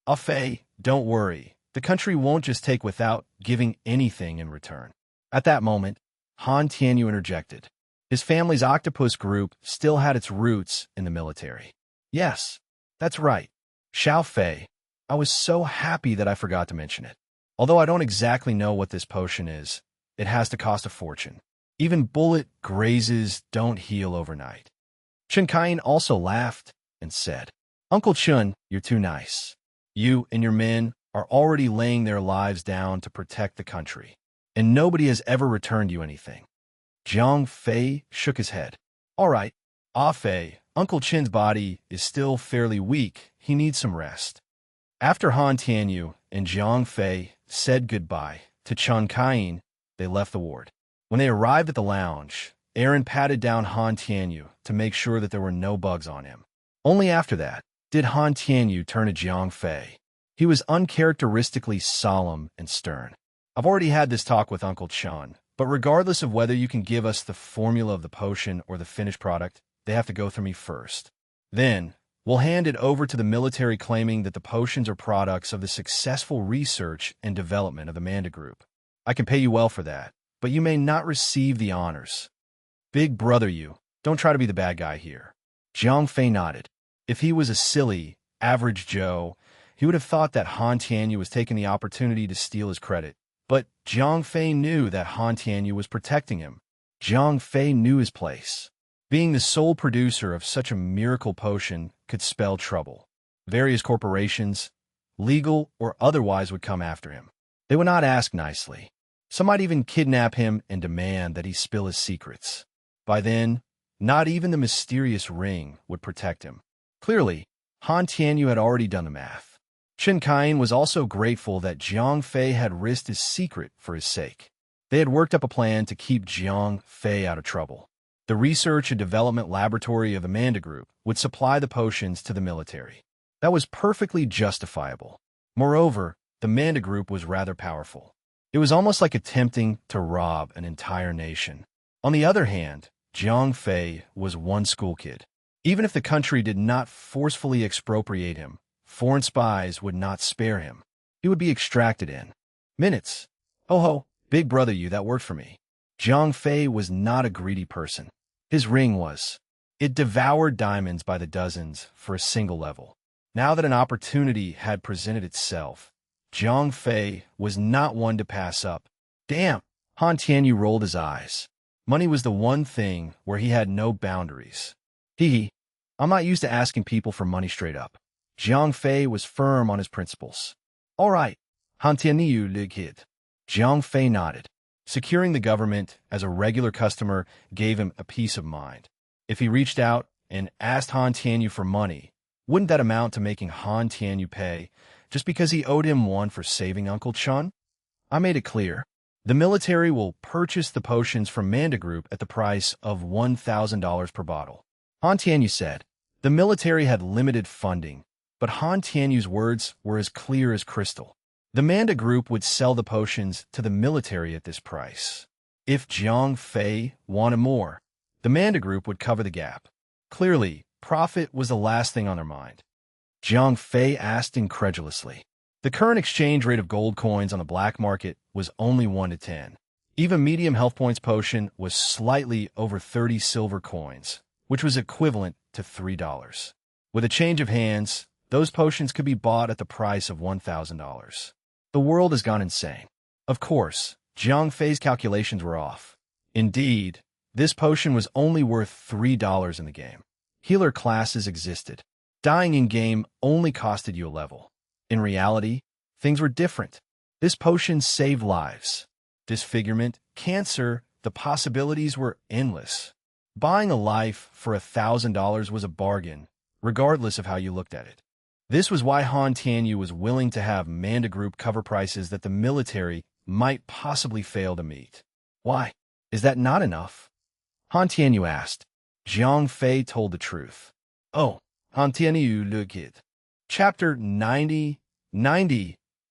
Ah Fei, don't worry. The country won't just take without giving anything in return. At that moment, Han Tianyu interjected. His family's octopus group still had its roots in the military. Yes, that's right. Xiao Fei, I was so happy that I forgot to mention it. Although I don't exactly know what this potion is, it has to cost a fortune. Even bullet grazes don't heal overnight. Chen Kaiyan also laughed and said, Uncle Chun, you're too nice. You and your men are already laying their lives down to protect the country, and nobody has ever returned you anything. Jiang Fei shook his head. All right, Ah Fei, Uncle Chin's body is still fairly weak. He needs some rest. After Han Tianyu and Jiang Fei said goodbye to Chun Kain, they left the ward. When they arrived at the lounge, Aaron patted down Han Tianyu to make sure that there were no bugs on him. Only after that did Han Tianyu turn to Jiang Fei. He was uncharacteristically solemn and stern. I've already had this talk with Uncle Chun, but regardless of whether you can give us the formula of the potion or the finished product, they have to go through me first. Then, we'll hand it over to the military claiming that the potions are products of the successful research and development of the Manda Group. I can pay you well for that, but you may not receive the honors. Big brother you, don't try to be the bad guy here. Jiang Fei nodded. If he was a silly, average Joe, he would have thought that Han Tianyu was taking the opportunity to steal his credit. But Jiang Fei knew that Han Tianyu was protecting him. Jiang Fei knew his place. Being the sole producer of such a miracle potion could spell trouble. Various corporations, legal or otherwise, would come after him. They would not ask nicely. Some might even kidnap him and demand that he spill his secrets. By then, not even the mysterious ring would protect him. Clearly, Han Tianyu had already done the math. Chen Kain was also grateful that Jiang Fei had risked his secret for his sake. They had worked up a plan to keep Jiang Fei out of trouble. The research and development laboratory of the Manda Group would supply the potions to the military. That was perfectly justifiable. Moreover, the Manda Group was rather powerful. It was almost like attempting to rob an entire nation. On the other hand, Jiang Fei was one school kid. Even if the country did not forcefully expropriate him, foreign spies would not spare him. He would be extracted in minutes. Ho ho, big brother you, that worked for me. Jiang Fei was not a greedy person. His ring was. It devoured diamonds by the dozens for a single level. Now that an opportunity had presented itself, Jiang Fei was not one to pass up. Damn, Han Tianyu rolled his eyes. Money was the one thing where he had no boundaries. Hee, I'm not used to asking people for money straight up. Jiang Fei was firm on his principles. All right, Han Tianyu le kid. Jiang Fei nodded. Securing the government as a regular customer gave him a peace of mind. If he reached out and asked Han Tianyu for money, wouldn't that amount to making Han Tianyu pay just because he owed him one for saving Uncle Chun? I made it clear. The military will purchase the potions from Manda Group at the price of $1,000 per bottle. Han Tianyu said. The military had limited funding, but Han Tianyu's words were as clear as crystal. The Manda Group would sell the potions to the military at this price. If Jiang Fei wanted more, the Manda Group would cover the gap. Clearly, profit was the last thing on their mind. Jiang Fei asked incredulously. The current exchange rate of gold coins on the black market was only 1 to 10. Even medium health points potion was slightly over 30 silver coins, which was equivalent to $3. With a change of hands, those potions could be bought at the price of $1,000. The world has gone insane. Of course, Jiang Fei's calculations were off. Indeed, this potion was only worth $3 in the game. Healer classes existed. Dying in-game only costed you a level. In reality, things were different. This potion saved lives. Disfigurement, cancer, the possibilities were endless. Buying a life for $1,000 was a bargain, regardless of how you looked at it. This was why Han Tianyu was willing to have Manda Group cover prices that the military might possibly fail to meet. Why? Is that not enough? Han Tianyu asked. Jiang Fei told the truth. Oh, Han Tianyu le kid. Chapter 90,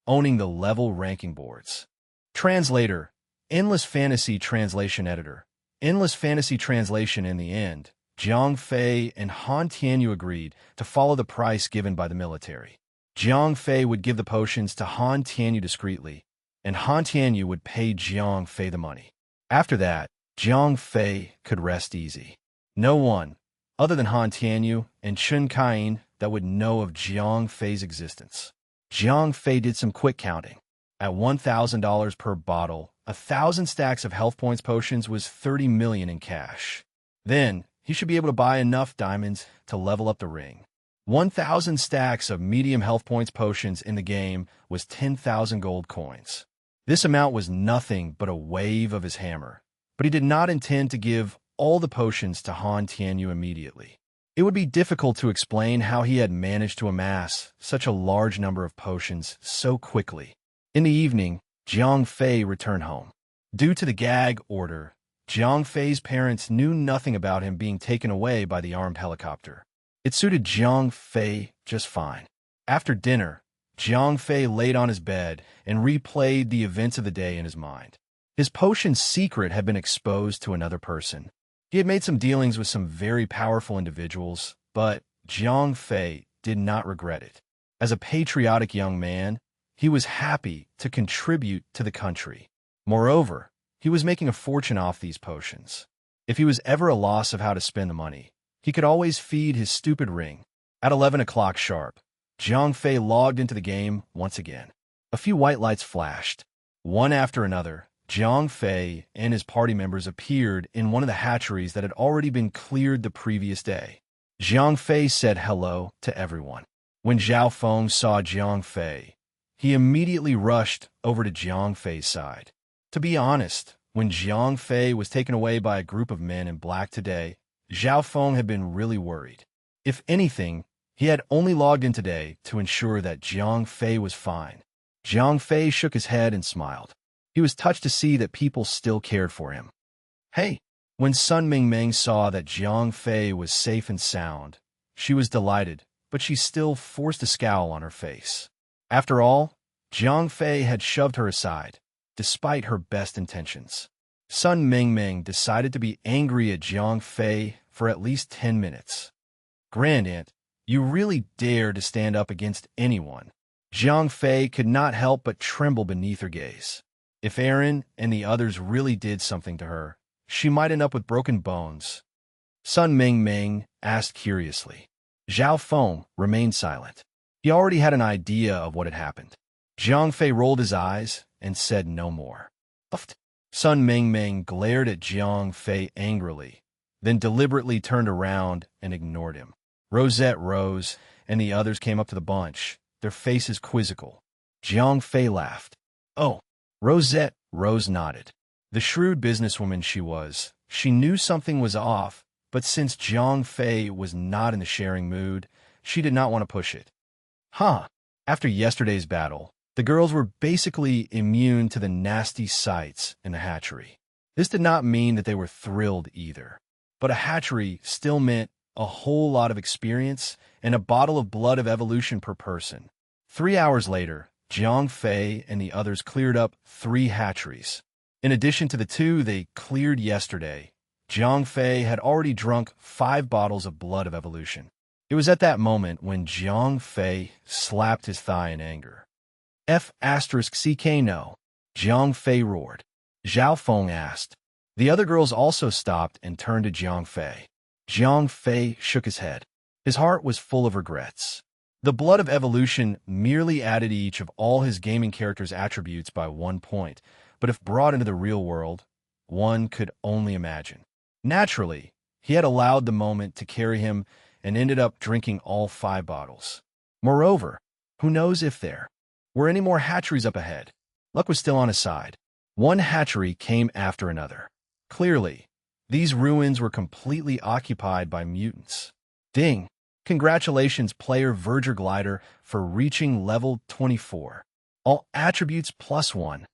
Owning the Level Ranking Boards. Translator, Endless Fantasy Translation Editor. Endless Fantasy Translation. In the end, Jiang Fei and Han Tianyu agreed to follow the price given by the military. Jiang Fei would give the potions to Han Tianyu discreetly, and Han Tianyu would pay Jiang Fei the money. After that, Jiang Fei could rest easy. No one, other than Han Tianyu and Chen Kain, that would know of Jiang Fei's existence. Jiang Fei did some quick counting. At $1,000 per bottle, 1,000 stacks of health points potions was 30 million in cash. Then, he should be able to buy enough diamonds to level up the ring. 1,000 stacks of medium health points potions in the game was 10,000 gold coins. This amount was nothing but a wave of his hammer, but he did not intend to give all the potions to Han Tianyu immediately. It would be difficult to explain how he had managed to amass such a large number of potions so quickly. In the evening, Jiang Fei returned home. Due to the gag order, Jiang Fei's parents knew nothing about him being taken away by the armed helicopter. It suited Jiang Fei just fine. After dinner, Jiang Fei laid on his bed and replayed the events of the day in his mind. His potion's secret had been exposed to another person. He had made some dealings with some very powerful individuals, but Jiang Fei did not regret it. As a patriotic young man, he was happy to contribute to the country. Moreover, he was making a fortune off these potions. If he was ever a loss of how to spend the money, he could always feed his stupid ring. At 11 o'clock sharp, Jiang Fei logged into the game once again. A few white lights flashed. One after another, Jiang Fei and his party members appeared in one of the hatcheries that had already been cleared the previous day. Jiang Fei said hello to everyone. When Zhao Feng saw Jiang Fei, he immediately rushed over to Jiang Fei's side. To be honest, when Jiang Fei was taken away by a group of men in black today, Zhao Feng had been really worried. If anything, he had only logged in today to ensure that Jiang Fei was fine. Jiang Fei shook his head and smiled. He was touched to see that people still cared for him. Hey! When Sun Mingming saw that Jiang Fei was safe and sound, she was delighted, but she still forced a scowl on her face. After all, Jiang Fei had shoved her aside, despite her best intentions. Sun Mingming decided to be angry at Jiang Fei for at least 10 minutes. Grand Aunt, you really dare to stand up against anyone. Jiang Fei could not help but tremble beneath her gaze. If Aaron and the others really did something to her, she might end up with broken bones. Sun Mingming asked curiously. Zhao Feng remained silent. He already had an idea of what had happened. Jiang Fei rolled his eyes and said no more. Uffed. Sun Mingming glared at Jiang Fei angrily, then deliberately turned around and ignored him. Rosette rose, and the others came up to the bunch, their faces quizzical. Jiang Fei laughed. Oh. Rosette Rose nodded. The shrewd businesswoman she was, she knew something was off, but since Jiang Fei was not in the sharing mood, she did not want to push it. Huh. After yesterday's battle, the girls were basically immune to the nasty sights in the hatchery. This did not mean that they were thrilled either, but a hatchery still meant a whole lot of experience and a bottle of blood of evolution per person. 3 hours later, Jiang Fei and the others cleared up 3 hatcheries. In addition to the 2 they cleared yesterday, Jiang Fei had already drunk 5 bottles of blood of evolution. It was at that moment when Jiang Fei slapped his thigh in anger. F***ck no. Jiang Fei roared. Zhao Feng asked. The other girls also stopped and turned to Jiang Fei. Jiang Fei shook his head. His heart was full of regrets. The blood of evolution merely added each of all his gaming character's attributes by 1 point, but if brought into the real world, one could only imagine. Naturally, he had allowed the moment to carry him and ended up drinking all 5 bottles. Moreover, who knows if there were any more hatcheries up ahead? Luck was still on his side. One hatchery came after another. Clearly, these ruins were completely occupied by mutants. Ding! Congratulations, player Verger Glider, for reaching level 24. All attributes +1.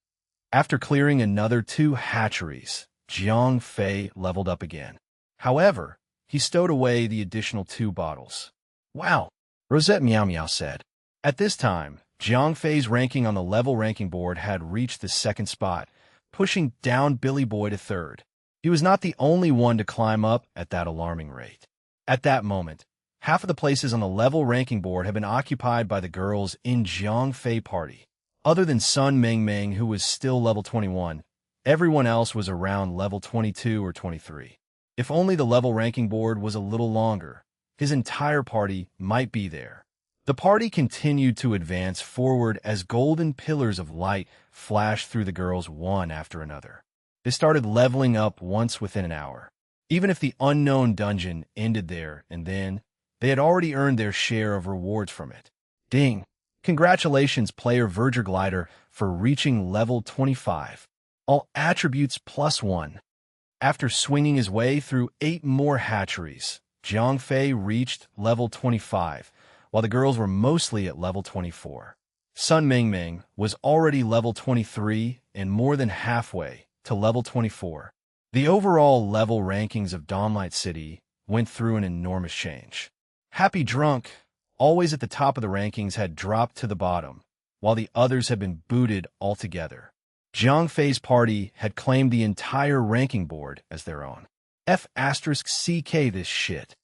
After clearing another 2 hatcheries, Jiang Fei leveled up again. However, he stowed away the additional 2 bottles. Wow, Rosette Meow Meow said. At this time, Jiang Fei's ranking on the level ranking board had reached the 2nd spot, pushing down Billy Boy to 3rd. He was not the only one to climb up at that alarming rate. At that moment, half of the places on the level ranking board had been occupied by the girls in Jiang Fei party. Other than Sun Mingming, who was still level 21, everyone else was around level 22 or 23. If only the level ranking board was a little longer, his entire party might be there. The party continued to advance forward as golden pillars of light flashed through the girls one after another. They started leveling up once within an hour. Even if the unknown dungeon ended there and then, They had already earned their share of rewards from it. Ding! Congratulations, player Verger Glider, for reaching level 25. All attributes +1. After swinging his way through 8 more hatcheries, Jiang Fei reached level 25, while the girls were mostly at level 24. Sun Mingming was already level 23 and more than halfway to level 24. The overall level rankings of Dawnlight City went through an enormous change. Happy Drunk, always at the top of the rankings, had dropped to the bottom, while the others had been booted altogether. Jiang Fei's party had claimed the entire ranking board as their own. F***CK this shit.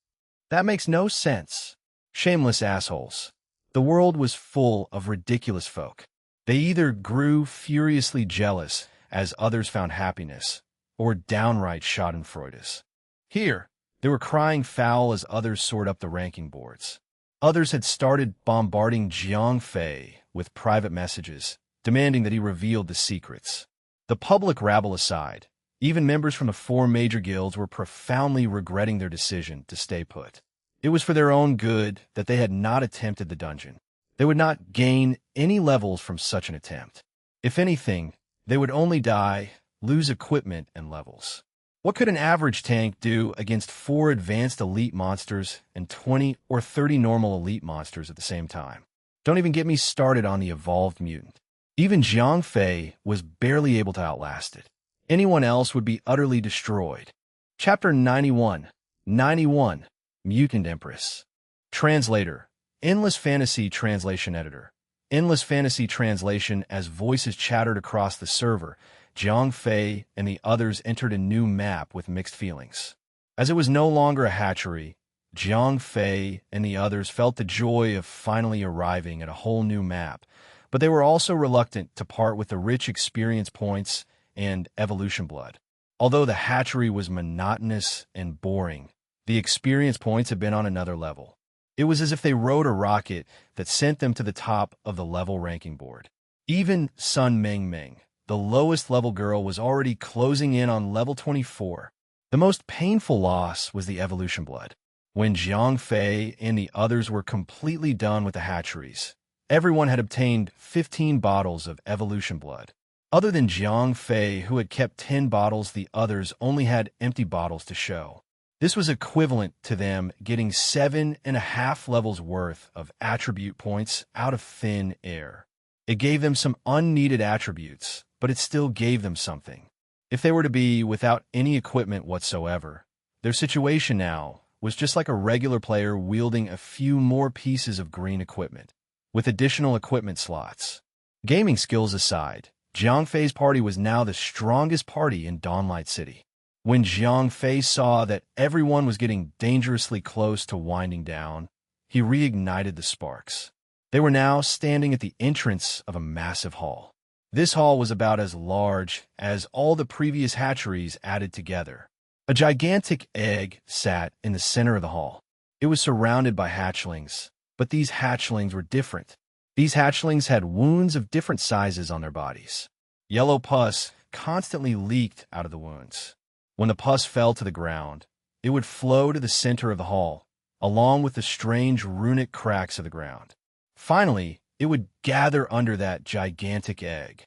That makes no sense. Shameless assholes. The world was full of ridiculous folk. They either grew furiously jealous as others found happiness, or downright schadenfreude. Here, they were crying foul as others soared up the ranking boards. Others had started bombarding Jiang Fei with private messages, demanding that he revealed the secrets. The public rabble aside, even members from the 4 major guilds were profoundly regretting their decision to stay put. It was for their own good that they had not attempted the dungeon. They would not gain any levels from such an attempt. If anything, they would only die, lose equipment and levels. What could an average tank do against 4 advanced elite monsters and 20 or 30 normal elite monsters at the same time? Don't even get me started on the evolved mutant. Even Jiang Fei was barely able to outlast it. Anyone else would be utterly destroyed. Chapter 91. 91. Mutant Empress. Translator. Endless Fantasy Translation Editor. Endless Fantasy Translation. As voices chattered across the server, Jiang Fei and the others entered a new map with mixed feelings. As it was no longer a hatchery, Jiang Fei and the others felt the joy of finally arriving at a whole new map, but they were also reluctant to part with the rich experience points and evolution blood. Although the hatchery was monotonous and boring, the experience points had been on another level. It was as if they rode a rocket that sent them to the top of the level ranking board. Even Sun Mingming, the lowest level girl, was already closing in on level 24. The most painful loss was the evolution blood. When Jiang Fei and the others were completely done with the hatcheries, everyone had obtained 15 bottles of evolution blood. Other than Jiang Fei, who had kept 10 bottles, the others only had empty bottles to show. This was equivalent to them getting 7.5 levels worth of attribute points out of thin air. It gave them some unneeded attributes, but it still gave them something. If they were to be without any equipment whatsoever, their situation now was just like a regular player wielding a few more pieces of green equipment, with additional equipment slots. Gaming skills aside, Jiang Fei's party was now the strongest party in Dawnlight City. When Jiang Fei saw that everyone was getting dangerously close to winding down, he reignited the sparks. They were now standing at the entrance of a massive hall. This hall was about as large as all the previous hatcheries added together. A gigantic egg sat in the center of the hall. It was surrounded by hatchlings, but these hatchlings were different. These hatchlings had wounds of different sizes on their bodies. Yellow pus constantly leaked out of the wounds. When the pus fell to the ground, it would flow to the center of the hall, along with the strange runic cracks of the ground. Finally, it would gather under that gigantic egg.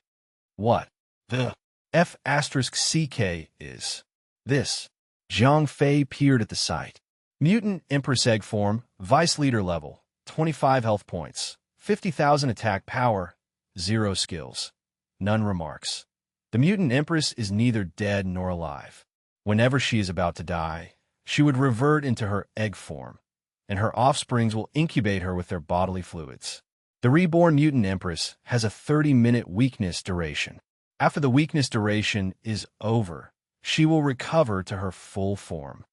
What the F***CK is this? Jiang Fei peered at the sight. Mutant Empress Egg Form, Vice Leader level, 25 health points, 50,000 attack power, 0 skills, none remarks. The Mutant Empress is neither dead nor alive. Whenever she is about to die, she would revert into her egg form, and her offsprings will incubate her with their bodily fluids. The reborn Mutant Empress has a 30-minute weakness duration. After the weakness duration is over, she will recover to her full form.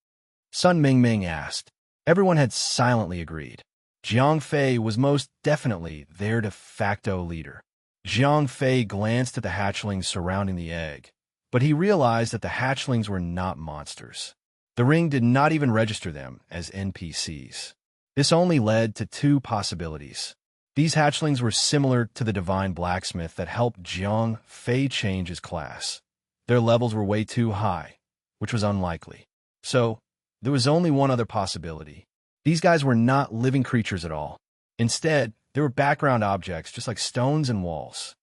Sun Mingming asked. Everyone had silently agreed. Jiang Fei was most definitely their de facto leader. Jiang Fei glanced at the hatchlings surrounding the egg, but he realized that the hatchlings were not monsters. The ring did not even register them as NPCs. This only led to 2 possibilities. These hatchlings were similar to the divine blacksmith that helped Jiang Fei change his class. Their levels were way too high, which was unlikely. So, there was only one other possibility. These guys were not living creatures at all. Instead, they were background objects, just like stones and walls.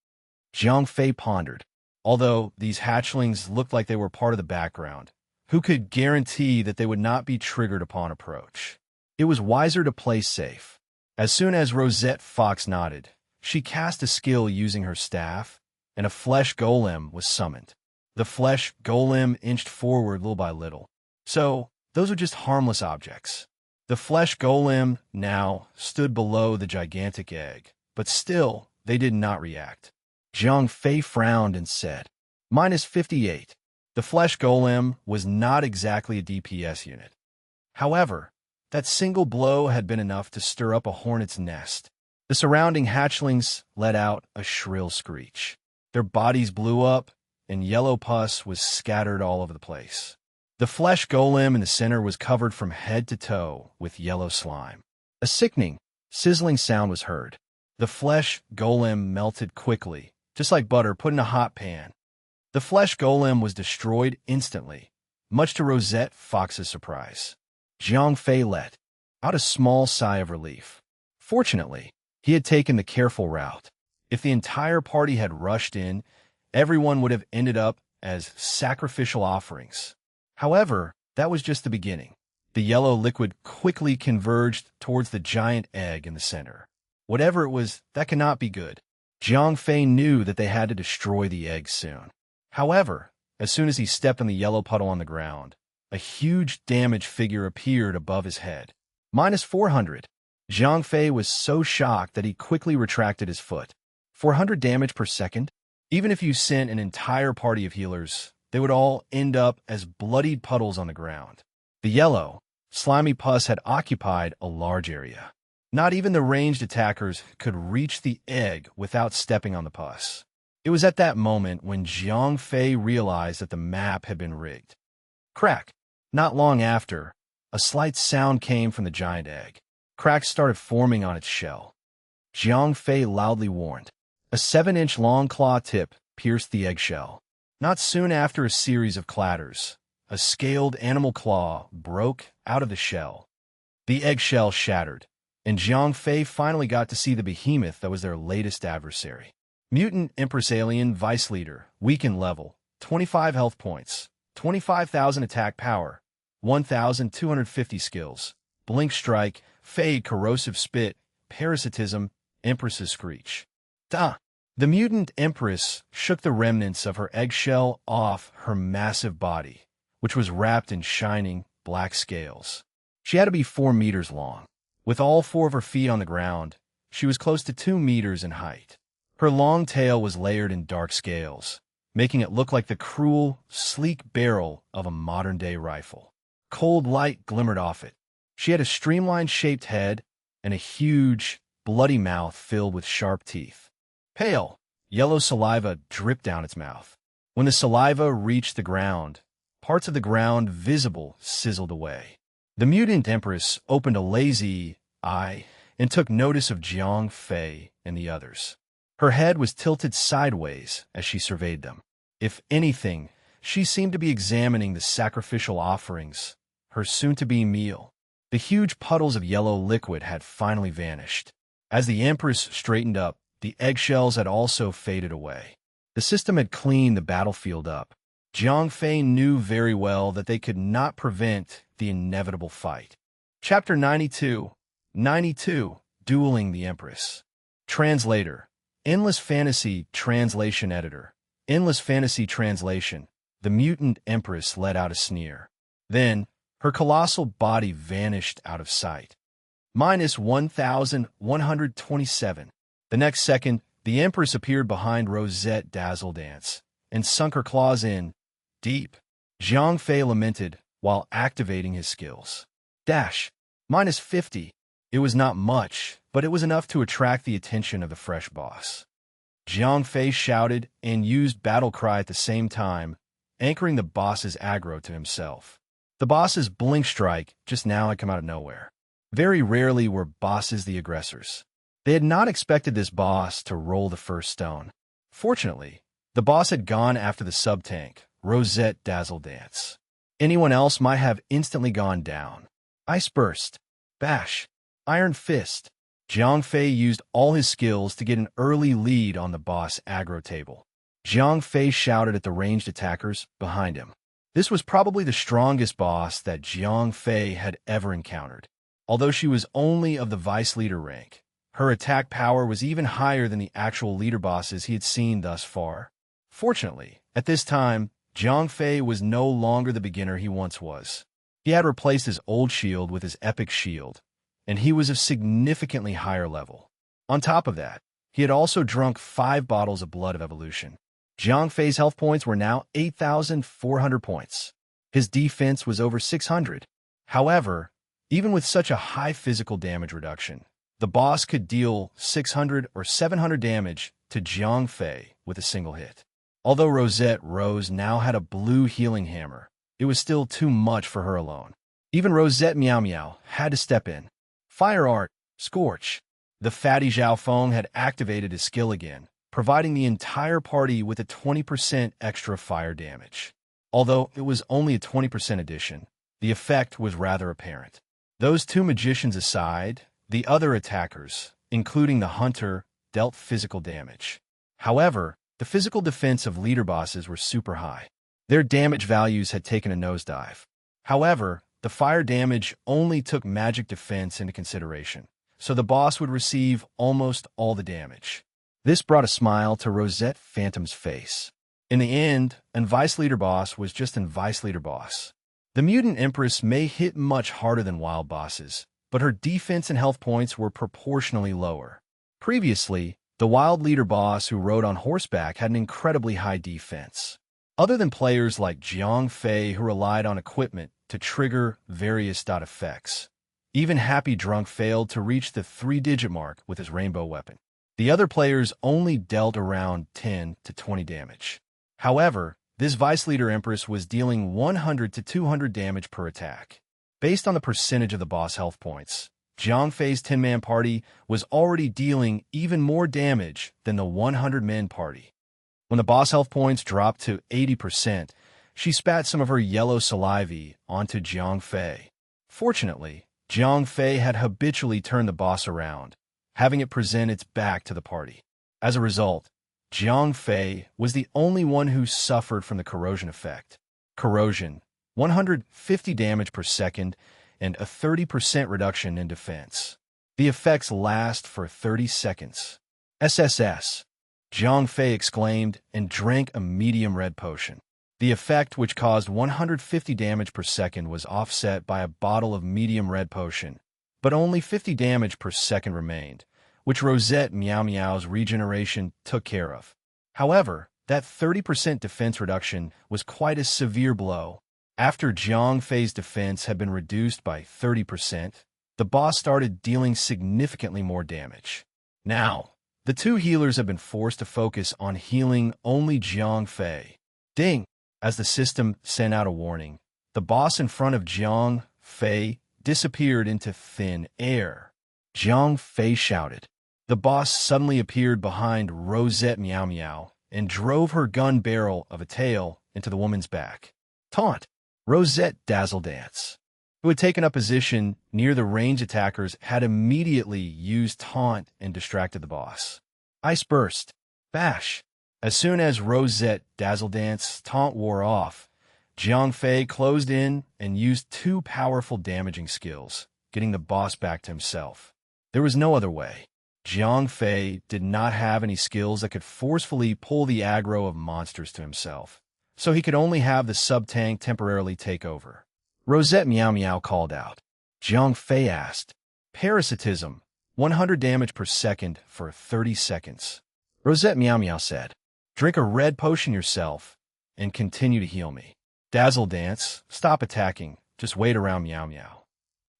Jiang Fei pondered. Although these hatchlings looked like they were part of the background, who could guarantee that they would not be triggered upon approach? It was wiser to play safe. As soon as Rosette Fox nodded, she cast a skill using her staff, and a flesh golem was summoned. The flesh golem inched forward little by little. So, those were just harmless objects. The flesh golem now stood below the gigantic egg, but still, they did not react. Jiang Fei frowned and said, -58. The flesh golem was not exactly a DPS unit. However, that single blow had been enough to stir up a hornet's nest. The surrounding hatchlings let out a shrill screech. Their bodies blew up, and yellow pus was scattered all over the place. The flesh golem in the center was covered from head to toe with yellow slime. A sickening, sizzling sound was heard. The flesh golem melted quickly, just like butter put in a hot pan. The flesh golem was destroyed instantly, much to Rosette Fox's surprise. Jiang Fei let out a small sigh of relief. Fortunately, he had taken the careful route. If the entire party had rushed in, everyone would have ended up as sacrificial offerings. However, that was just the beginning. The yellow liquid quickly converged towards the giant egg in the center. Whatever it was, that cannot be good. Jiang Fei knew that they had to destroy the egg soon. However, as soon as he stepped on the yellow puddle on the ground, a huge damaged figure appeared above his head. -400. Jiang Fei was so shocked that he quickly retracted his foot. 400 damage per second? Even if you sent an entire party of healers, they would all end up as bloodied puddles on the ground. The yellow, slimy pus had occupied a large area. Not even the ranged attackers could reach the egg without stepping on the pus. It was at that moment when Jiang Fei realized that the map had been rigged. Crack! Not long after, a slight sound came from the giant egg. Cracks started forming on its shell. Jiang Fei loudly warned. A 7-inch long claw tip pierced the eggshell. Not soon after a series of clatters, a scaled animal claw broke out of the shell. The eggshell shattered, and Jiang Fei finally got to see the behemoth that was their latest adversary. Mutant Empress Alien Vice Leader, weakened level, 25 health points, 25,000 attack power, 1,250 skills, blink strike, fade, corrosive spit, parasitism, Empress's screech. Da! The mutant Empress shook the remnants of her eggshell off her massive body, which was wrapped in shining, black scales. She had to be 4 meters long. With all 4 of her feet on the ground, she was close to 2 meters in height. Her long tail was layered in dark scales, making it look like the cruel, sleek barrel of a modern-day rifle. Cold light glimmered off it. She had a streamline-shaped head and a huge, bloody mouth filled with sharp teeth. Pale, yellow saliva dripped down its mouth. When the saliva reached the ground, parts of the ground visible sizzled away. The mutant Empress opened a lazy eye and took notice of Jiang Fei and the others. Her head was tilted sideways as she surveyed them. If anything, she seemed to be examining the sacrificial offerings, her soon-to-be meal. The huge puddles of yellow liquid had finally vanished. As the Empress straightened up, the eggshells had also faded away. The system had cleaned the battlefield up. Jiang Fei knew very well that they could not prevent the inevitable fight. Chapter 92. 92. Dueling the Empress. Translator. Endless Fantasy Translation Editor. Endless Fantasy Translation. The mutant Empress let out a sneer. Then, her colossal body vanished out of sight. -1,127. The next second, the Empress appeared behind Rosette Dazzledance and sunk her claws in, deep. Jiang Fei lamented while activating his skills. Dash. -50. It was not much, but it was enough to attract the attention of the fresh boss. Jiang Fei shouted and used battle cry at the same time, anchoring the boss's aggro to himself. The boss's blink strike just now had come out of nowhere. Very rarely were bosses the aggressors. They had not expected this boss to roll the first stone. Fortunately, the boss had gone after the sub-tank, Rosette Dazzledance. Anyone else might have instantly gone down. Ice burst. Bash. Iron Fist. Jiang Fei used all his skills to get an early lead on the boss aggro table. Jiang Fei shouted at the ranged attackers behind him. This was probably the strongest boss that Jiang Fei had ever encountered. Although she was only of the vice leader rank, her attack power was even higher than the actual leader bosses he had seen thus far. Fortunately, at this time, Jiang Fei was no longer the beginner he once was. He had replaced his old shield with his epic shield, and he was of significantly higher level. On top of that, he had also drunk 5 bottles of blood of evolution. Jiang Fei's health points were now 8,400 points. His defense was over 600. However, even with such a high physical damage reduction, the boss could deal 600 or 700 damage to Jiang Fei with a single hit. Although Rosette Rose now had a blue healing hammer, it was still too much for her alone. Even Rosette Meow Meow had to step in. Fire Art, Scorch. The fatty Zhao Feng had activated his skill again, providing the entire party with a 20% extra fire damage. Although it was only a 20% addition, the effect was rather apparent. Those 2 magicians aside, the other attackers, including the hunter, dealt physical damage. However, the physical defense of leader bosses were super high. Their damage values had taken a nosedive. However, the fire damage only took magic defense into consideration, so the boss would receive almost all the damage. This brought a smile to Rosette Phantom's face. In the end, an Vice Leader boss was just an Vice Leader boss. The Mutant Empress may hit much harder than wild bosses, but her defense and health points were proportionally lower. Previously, the Wild Leader boss who rode on horseback had an incredibly high defense. Other than players like Jiang Fei who relied on equipment to trigger various dot effects, even Happy Drunk failed to reach the 3-digit mark with his rainbow weapon. The other players only dealt around 10 to 20 damage. However, this Vice Leader Empress was dealing 100 to 200 damage per attack. Based on the percentage of the boss health points, Jiang Fei's 10-man party was already dealing even more damage than the 100-man party. When the boss health points dropped to 80%, she spat some of her yellow saliva onto Jiang Fei. Fortunately, Jiang Fei had habitually turned the boss around, having it present its back to the party. As a result, Jiang Fei was the only one who suffered from the corrosion effect. Corrosion, 150 damage per second, and a 30% reduction in defense. The effects last for 30 seconds. SSS, Jiang Fei exclaimed and drank a medium red potion. The effect, which caused 150 damage per second, was offset by a bottle of medium red potion, but only 50 damage per second remained, which Rosette Meow Meow's regeneration took care of. However, that 30% defense reduction was quite a severe blow. After Jiang Fei's defense had been reduced by 30%, the boss started dealing significantly more damage. Now, the 2 healers have been forced to focus on healing only Jiang Fei. Ding! As the system sent out a warning, the boss in front of Jiang Fei disappeared into thin air. Jiang Fei shouted. The boss suddenly appeared behind Rosette Meow Meow and drove her gun barrel of a tail into the woman's back. Taunt! Rosette Dazzle Dance, who had taken up position near the ranged attackers, had immediately used Taunt and distracted the boss. Ice Burst. Bash. As soon as Rosette Dazzle Dance Taunt wore off, Jiang Fei closed in and used 2 powerful damaging skills, getting the boss back to himself. There was no other way. Jiang Fei did not have any skills that could forcefully pull the aggro of monsters to himself, so he could only have the sub-tank temporarily take over. Rosette Meow Meow called out. Jiang Fei asked, Parasitism, 100 damage per second for 30 seconds. Rosette Meow Meow said, Drink a red potion yourself and continue to heal me. Dazzle Dance, stop attacking, just wait around Meow Meow.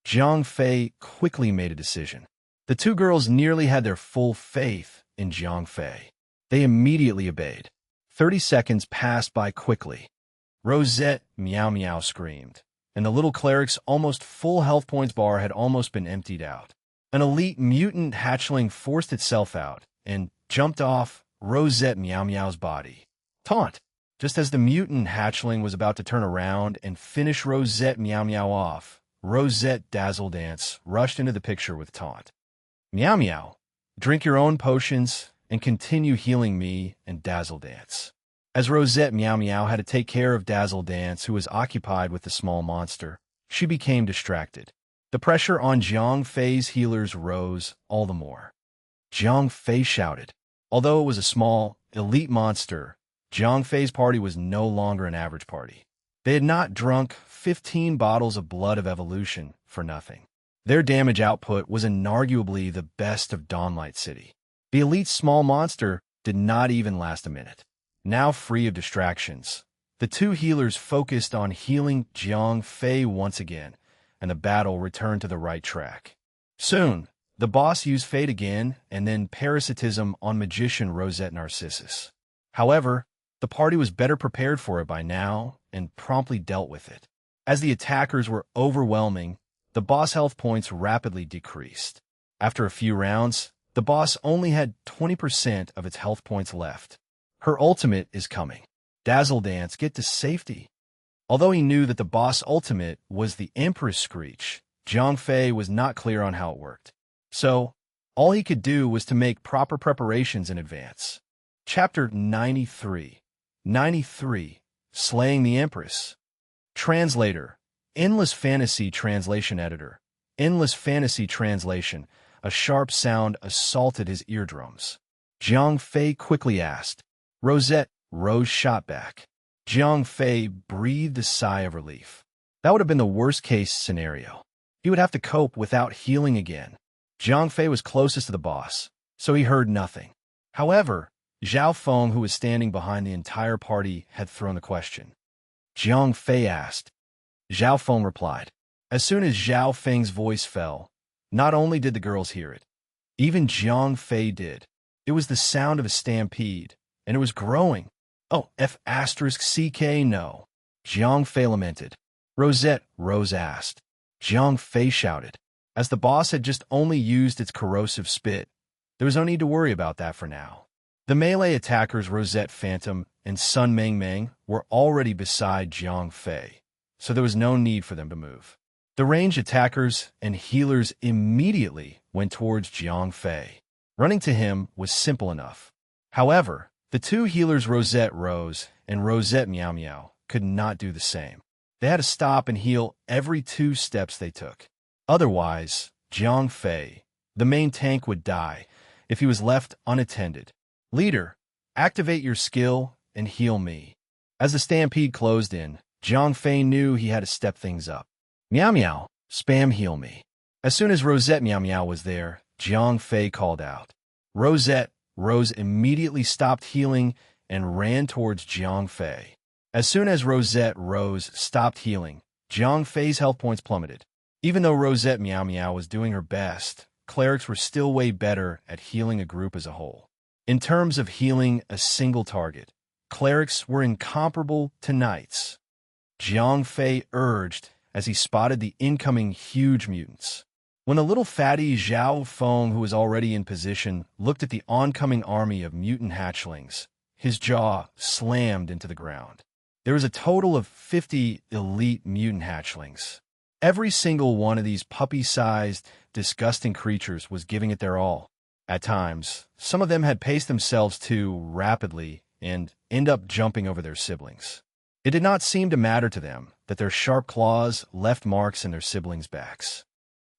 Jiang Fei quickly made a decision. The 2 girls nearly had their full faith in Jiang Fei. They immediately obeyed. 30 seconds passed by quickly. Rosette Meow Meow screamed, and the little cleric's almost full health points bar had almost been emptied out. An elite mutant hatchling forced itself out and jumped off Rosette Meow Meow's body. Taunt! Just as the mutant hatchling was about to turn around and finish Rosette Meow Meow off, Rosette Dazzledance rushed into the picture with taunt. Meow meow, drink your own potions and continue healing me and Dazzledance. As Rosette Meow Meow had to take care of Dazzledance, who was occupied with the small monster, she became distracted. The pressure on Jiang Fei's healers rose all the more. Jiang Fei shouted. Although it was a small, elite monster, Jiang Fei's party was no longer an average party. They had not drunk 15 bottles of blood of evolution for nothing. Their damage output was inarguably the best of Dawnlight City. The elite small monster did not even last a minute. Now free of distractions, the two healers focused on healing Jiang Fei once again, and the battle returned to the right track. Soon, the boss used Fate again and then parasitism on magician Rosette Narcissus. However, the party was better prepared for it by now and promptly dealt with it. As the attackers were overwhelming, the boss health points rapidly decreased. After a few rounds, the boss only had 20% of its health points left. Her ultimate is coming. Dazzledance, get to safety. Although he knew that the boss ultimate was the Empress Screech, Jiang Fei was not clear on how it worked. So, all he could do was to make proper preparations in advance. Chapter 93. 93. Slaying the Empress. Translator. Endless Fantasy Translation Editor. Endless Fantasy Translation. A sharp sound assaulted his eardrums. Jiang Fei quickly asked. Rosette, Rose shot back. Jiang Fei breathed a sigh of relief. That would have been the worst-case scenario. He would have to cope without healing again. Jiang Fei was closest to the boss, so he heard nothing. However, Zhao Feng, who was standing behind the entire party, had thrown the question. Jiang Fei asked. Zhao Feng replied. As soon as Zhao Feng's voice fell, not only did the girls hear it, even Jiang Fei did. It was the sound of a stampede, and it was growing. Oh, F***CK no. Jiang Fei lamented. Rosette, Rose asked. Jiang Fei shouted. As the boss had just only used its corrosive spit, there was no need to worry about that for now. The melee attackers Rosette Phantom and Sun Meng Meng were already beside Jiang Fei, so there was no need for them to move. The ranged attackers and healers immediately went towards Jiang Fei. Running to him was simple enough. However, the two healers Rosette Rose and Rosette Meow Meow could not do the same. They had to stop and heal every 2 steps they took. Otherwise, Jiang Fei, the main tank, would die if he was left unattended. Leader, activate your skill and heal me. As the stampede closed in, Jiang Fei knew he had to step things up. Meow Meow, spam heal me. As soon as Rosette Meow Meow was there, Jiang Fei called out. Rosette Rose immediately stopped healing and ran towards Jiang Fei. As soon as Rosette Rose stopped healing, Jiang Fei's health points plummeted. Even though Rosette Meow Meow was doing her best, clerics were still way better at healing a group as a whole. In terms of healing a single target, clerics were incomparable to knights. Jiang Fei urged as he spotted the incoming huge mutants. When the little fatty Zhao Feng, who was already in position, looked at the oncoming army of mutant hatchlings, his jaw slammed into the ground. There was a total of 50 elite mutant hatchlings. Every single one of these puppy-sized, disgusting creatures was giving it their all. At times, some of them had paced themselves too rapidly and end up jumping over their siblings. It did not seem to matter to them that their sharp claws left marks in their siblings' backs.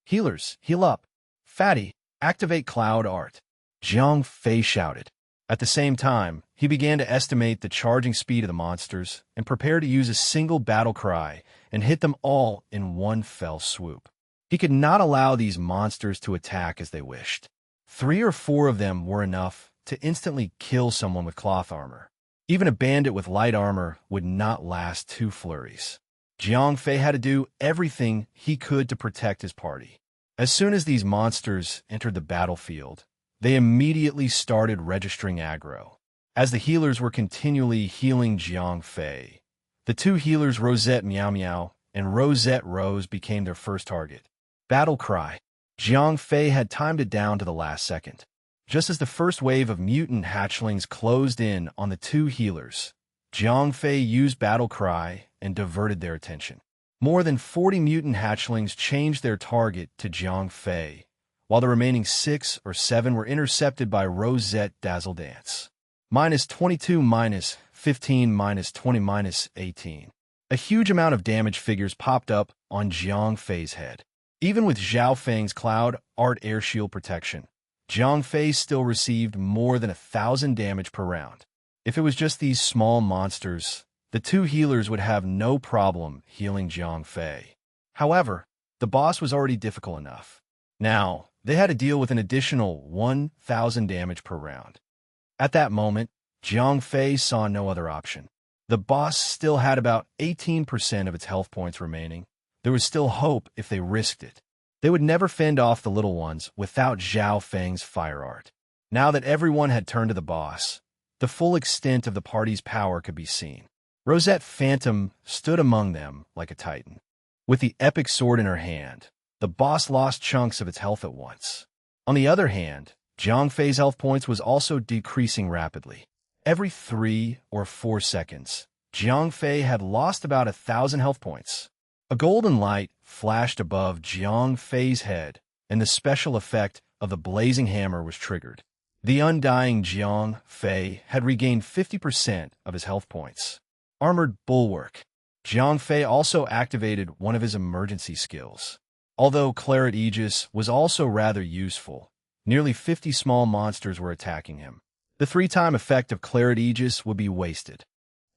Healers, heal up. Fatty, activate Cloud Art. Jiang Fei shouted. At the same time, he began to estimate the charging speed of the monsters and prepare to use a single battle cry and hit them all in one fell swoop. He could not allow these monsters to attack as they wished. 3 or 4 of them were enough to instantly kill someone with cloth armor. Even a bandit with light armor would not last 2 flurries. Jiang Fei had to do everything he could to protect his party. As soon as these monsters entered the battlefield, they immediately started registering aggro. As the healers were continually healing Jiang Fei, the 2 healers Rosette Meow Meow and Rosette Rose became their first target. Battle cry. Jiang Fei had timed it down to the last second. Just as the first wave of mutant hatchlings closed in on the 2 healers, Jiang Fei used battle cry and diverted their attention. More than 40 mutant hatchlings changed their target to Jiang Fei, while the remaining 6 or 7 were intercepted by Rosette Dazzledance. -22, -15, -20, -18. A huge amount of damage figures popped up on Jiang Fei's head. Even with Zhao Feng's Cloud Art Air Shield protection, Jiang Fei still received more than 1,000 damage per round. If it was just these small monsters, the two healers would have no problem healing Jiang Fei. However, the boss was already difficult enough. Now, they had to deal with an additional 1,000 damage per round. At that moment, Jiang Fei saw no other option. The boss still had about 18% of its health points remaining. There was still hope if they risked it. They would never fend off the little ones without Zhao Feng's fire art. Now that everyone had turned to the boss, the full extent of the party's power could be seen. Rosette Phantom stood among them like a titan. With the epic sword in her hand, the boss lost chunks of its health at once. On the other hand, Jiang Fei's health points was also decreasing rapidly. Every 3 or 4 seconds, Jiang Fei had lost about 1,000 health points. A golden light flashed above Jiang Fei's head, and the special effect of the blazing hammer was triggered. The undying Jiang Fei had regained 50% of his health points. Armored Bulwark. Jiang Fei also activated one of his emergency skills. Although Claret Aegis was also rather useful, nearly 50 small monsters were attacking him. The 3-time effect of Claret Aegis would be wasted.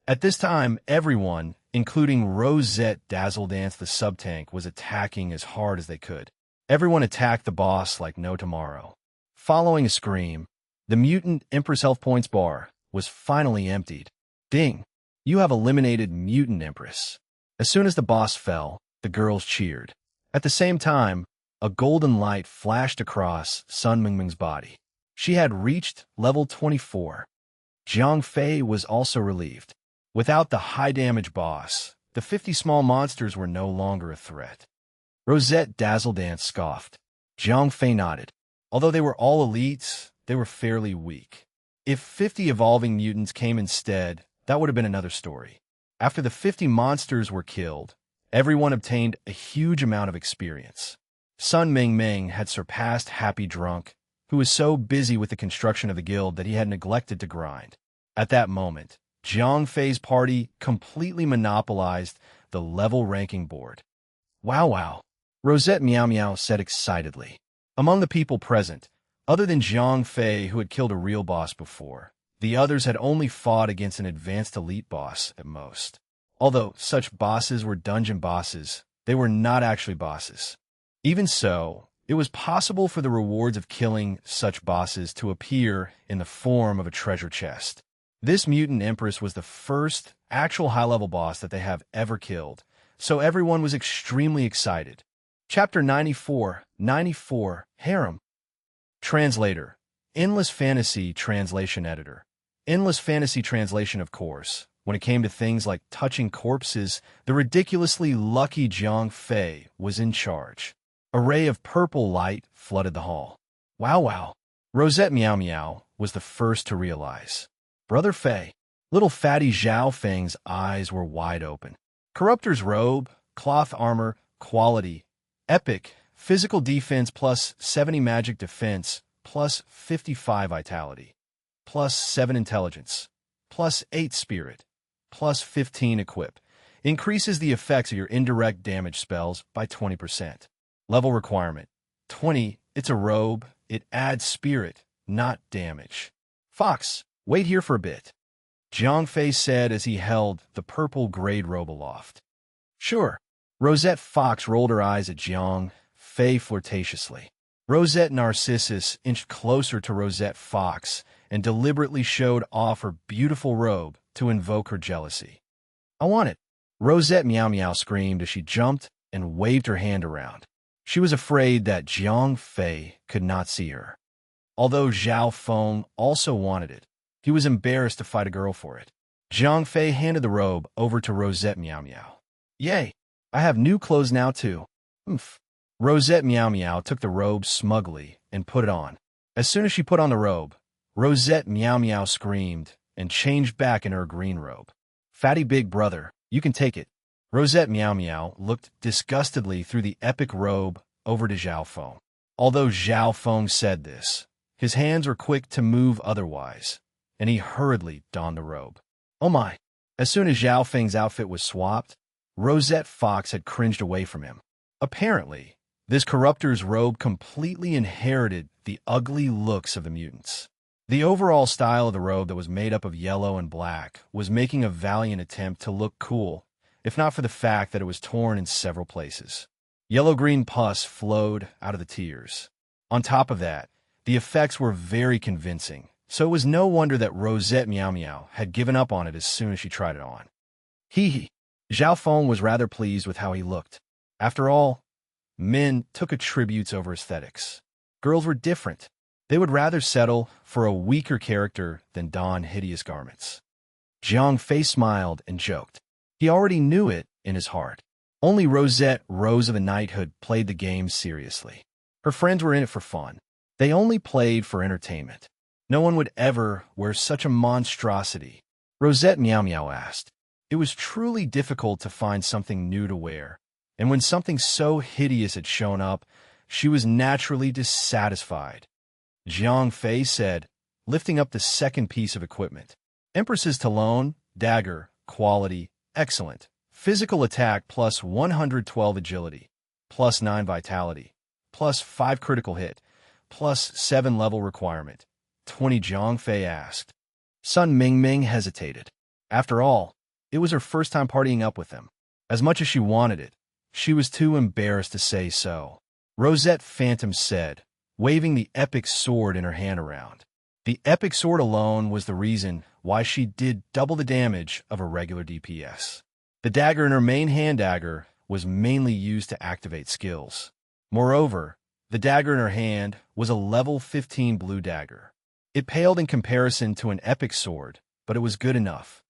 At this time, everyone, including Rosette Dazzledance the sub-tank, was attacking as hard as they could. Everyone attacked the boss like no tomorrow. Following a scream, the mutant Empress health points bar was finally emptied. Ding! You have eliminated Mutant Empress. As soon as the boss fell, the girls cheered. At the same time, a golden light flashed across Sun Mingming's body. She had reached level 24. Jiang Fei was also relieved. Without the high-damage boss, the 50 small monsters were no longer a threat. Rosette Dazzledance scoffed. Jiang Fei nodded. Although they were all elites, they were fairly weak. If 50 evolving mutants came instead, that would have been another story. After the 50 monsters were killed, everyone obtained a huge amount of experience. Sun Mingming had surpassed Happy Drunk, who was so busy with the construction of the guild that he had neglected to grind. At that moment, Jiang Fei's party completely monopolized the level ranking board. Wow. Rosette Meow Meow said excitedly. Among the people present, other than Jiang Fei, who had killed a real boss before, the others had only fought against an advanced elite boss at most. Although such bosses were dungeon bosses, they were not actually bosses. Even so, it was possible for the rewards of killing such bosses to appear in the form of a treasure chest. This Mutant Empress was the first actual high-level boss that they have ever killed, so everyone was extremely excited. Chapter 94, Harem. Translator. Endless Fantasy Translation Editor. Endless Fantasy Translation, of course. When it came to things like touching corpses, the ridiculously lucky Jiang Fei was in charge. A ray of purple light flooded the hall. Wow. Rosette Meow Meow was the first to realize. Brother Fei. Little fatty Zhao Feng's eyes were wide open. Corruptor's robe, cloth armor, quality, epic, physical defense plus 70 magic defense, plus 55 vitality, plus 7 intelligence, plus 8 spirit, plus 15 equip. Increases the effects of your indirect damage spells by 20%. Level requirement, 20. It's a robe. It adds spirit, not damage. Fox, wait here for a bit. Jiang Fei said as he held the purple grade robe aloft. Sure. Rosette Fox rolled her eyes at Jiang Fei flirtatiously. Rosette Narcissus inched closer to Rosette Fox and deliberately showed off her beautiful robe to invoke her jealousy. I want it. Rosette Meow Meow screamed as she jumped and waved her hand around. She was afraid that Jiang Fei could not see her. Although Zhao Feng also wanted it, he was embarrassed to fight a girl for it. Jiang Fei handed the robe over to Rosette Meow Meow. Yay! I have new clothes now too. Oomph. Rosette Meow Meow took the robe smugly and put it on. As soon as she put on the robe, Rosette Meow Meow screamed and changed back in her green robe. Fatty big brother, you can take it. Rosette Meow Meow looked disgustedly through the epic robe over to Zhao Feng. Although Zhao Feng said this, his hands were quick to move otherwise, and he hurriedly donned the robe. Oh my! As soon as Zhao Feng's outfit was swapped, Rosette Fox had cringed away from him. Apparently, this corruptor's robe completely inherited the ugly looks of the mutants. The overall style of the robe that was made up of yellow and black was making a valiant attempt to look cool, if not for the fact that it was torn in several places. Yellow-green pus flowed out of the tears. On top of that, the effects were very convincing, so it was no wonder that Rosette Meow Meow had given up on it as soon as she tried it on. Hee hee. Zhao Feng was rather pleased with how he looked. After all, men took attributes over aesthetics. Girls were different. They would rather settle for a weaker character than don hideous garments. Jiang Fei smiled and joked. He already knew it in his heart. Only Rosette, Rose of a Knighthood, played the game seriously. Her friends were in it for fun. They only played for entertainment. No one would ever wear such a monstrosity. Rosette Meow Meow asked. It was truly difficult to find something new to wear, and when something so hideous had shown up, she was naturally dissatisfied. Jiang Fei said, lifting up the second piece of equipment. Empress's Talon, dagger, quality, excellent. Physical attack plus 112 agility, plus 9 vitality, plus 5 critical hit, plus 7 level requirement. 20. Jiang Fei asked. Sun Mingming hesitated. After all, it was her first time partying up with them. As much as she wanted it, she was too embarrassed to say so. Rosette Phantom said, waving the epic sword in her hand around. The epic sword alone was the reason why she did double the damage of a regular DPS. The dagger in her main hand dagger was mainly used to activate skills. Moreover, the dagger in her hand was a level 15 blue dagger. It paled in comparison to an epic sword, but it was good enough.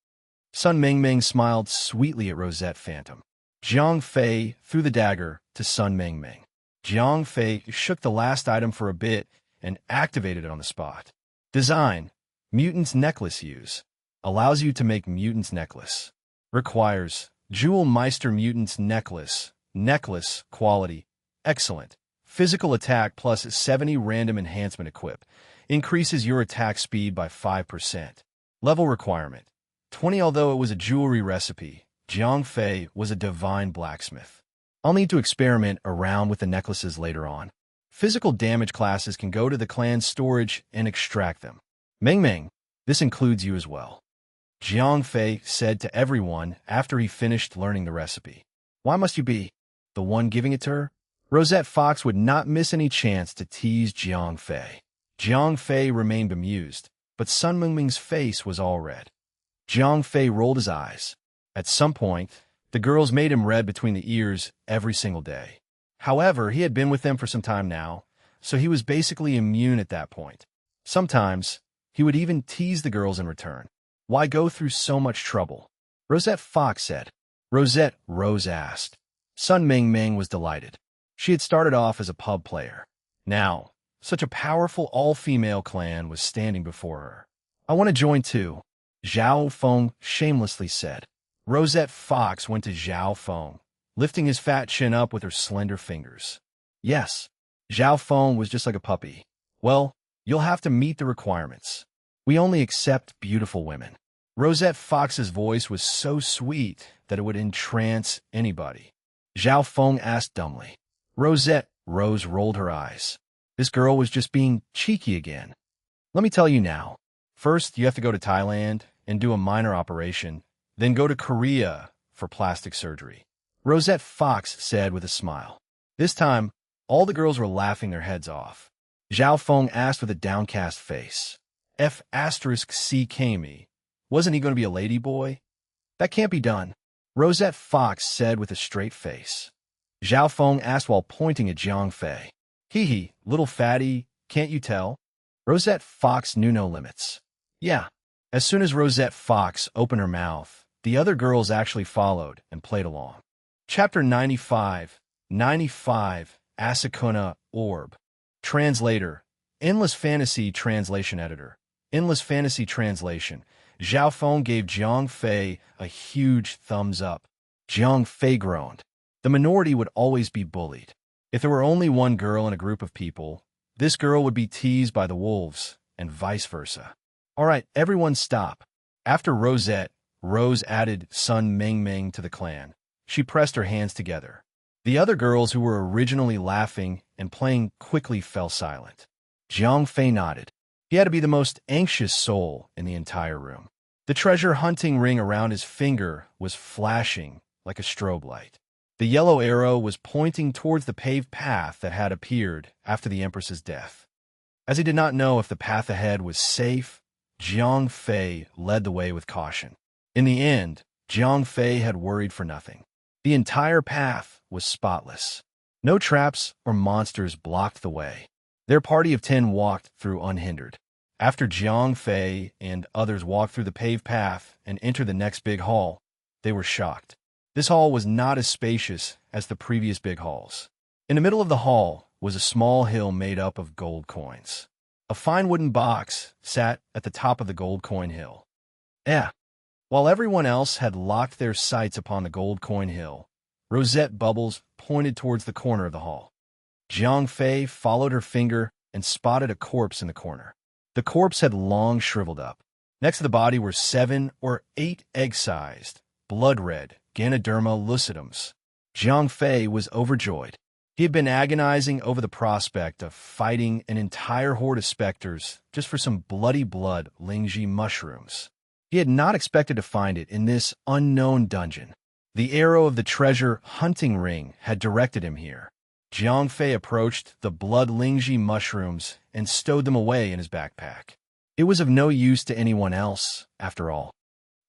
Sun Mingming smiled sweetly at Rosette Phantom. Jiang Fei threw the dagger to Sun Mingming. Jiang Fei shook the last item for a bit and activated it on the spot. Design: Mutant's Necklace use. Allows you to make Mutant's Necklace. Requires Jewel Meister Mutant's Necklace. Necklace quality, excellent. Physical attack plus 70 random enhancement equip. Increases your attack speed by 5%. Level requirement 20. Although it was a jewelry recipe, Jiang Fei was a divine blacksmith. I'll need to experiment around with the necklaces later on. Physical damage classes can go to the clan's storage and extract them. Ming Ming, this includes you as well. Jiang Fei said to everyone after he finished learning the recipe. Why must you be the one giving it to her? Rosette Fox would not miss any chance to tease Jiang Fei. Jiang Fei remained bemused, but Sun Mingming's face was all red. Jiang Fei rolled his eyes. At some point, the girls made him red between the ears every single day. However, he had been with them for some time now, so he was basically immune at that point. Sometimes, he would even tease the girls in return. Why go through so much trouble? Rosette Fox said. Rosette, Rose asked. Sun Mingming was delighted. She had started off as a pub player. Now, such a powerful all-female clan was standing before her. I want to join too, Zhao Feng shamelessly said. Rosette Fox went to Zhao Feng, lifting his fat chin up with her slender fingers. Yes, Zhao Feng was just like a puppy. Well, you'll have to meet the requirements. We only accept beautiful women. Rosette Fox's voice was so sweet that it would entrance anybody. Zhao Feng asked dumbly. Rosette, Rose rolled her eyes. This girl was just being cheeky again. Let me tell you now. First, you have to go to Thailand and do a minor operation, then go to Korea for plastic surgery. Rosette Fox said with a smile. This time, all the girls were laughing their heads off. Zhao Feng asked with a downcast face. F***C Kami. Wasn't he going to be a lady boy? That can't be done. Rosette Fox said with a straight face. Zhao Feng asked while pointing at Jiang Fei. Hee hee, little fatty, can't you tell? Rosette Fox knew no limits. Yeah. As soon as Rosette Fox opened her mouth, the other girls actually followed and played along. Chapter 95, Asakuna Orb. Translator, Endless Fantasy Translation Editor. Endless Fantasy Translation. Zhao Feng gave Jiang Fei a huge thumbs up. Jiang Fei groaned. The minority would always be bullied. If there were only one girl in a group of people, this girl would be teased by the wolves, and vice versa. All right, everyone stop. After Rosette, Rose added Sun Meng Meng to the clan. She pressed her hands together. The other girls who were originally laughing and playing quickly fell silent. Jiang Fei nodded. He had to be the most anxious soul in the entire room. The treasure hunting ring around his finger was flashing like a strobe light. The yellow arrow was pointing towards the paved path that had appeared after the Empress's death. As he did not know if the path ahead was safe, Jiang Fei led the way with caution. In the end, Jiang Fei had worried for nothing. The entire path was spotless. No traps or monsters blocked the way. Their party of 10 walked through unhindered. After Jiang Fei and others walked through the paved path and entered the next big hall, they were shocked. This hall was not as spacious as the previous big halls. In the middle of the hall was a small hill made up of gold coins. A fine wooden box sat at the top of the gold coin hill. While everyone else had locked their sights upon the gold coin hill, Rosette Bubbles pointed towards the corner of the hall. Jiang Fei followed her finger and spotted a corpse in the corner. The corpse had long shriveled up. Next to the body were 7 or 8 egg-sized, blood-red Ganoderma lucidums. Jiang Fei was overjoyed. He had been agonizing over the prospect of fighting an entire horde of specters just for some bloody blood Lingji mushrooms. He had not expected to find it in this unknown dungeon. The arrow of the treasure hunting ring had directed him here. Jiang Fei approached the blood Lingji mushrooms and stowed them away in his backpack. It was of no use to anyone else, after all.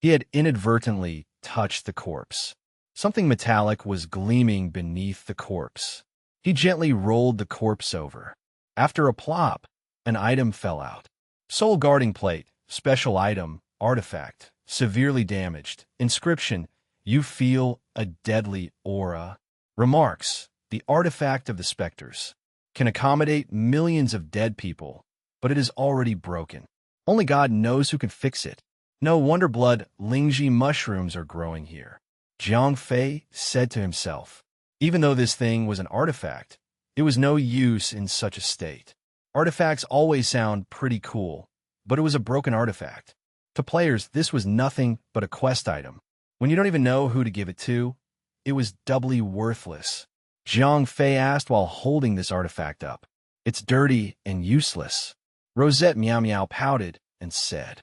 He had inadvertently touched the corpse. Something metallic was gleaming beneath the corpse. He gently rolled the corpse over. After a plop, an item fell out. Soul guarding plate, special item, artifact, severely damaged. Inscription, you feel a deadly aura. Remarks, the artifact of the specters. Can accommodate millions of dead people, but it is already broken. Only God knows who can fix it. No wonder blood Lingji mushrooms are growing here. Jiang Fei said to himself. Even though this thing was an artifact, it was no use in such a state. Artifacts always sound pretty cool, but it was a broken artifact. To players, this was nothing but a quest item. When you don't even know who to give it to, it was doubly worthless. Jiang Fei asked while holding this artifact up. It's dirty and useless. Rosette Meow Meow pouted and said,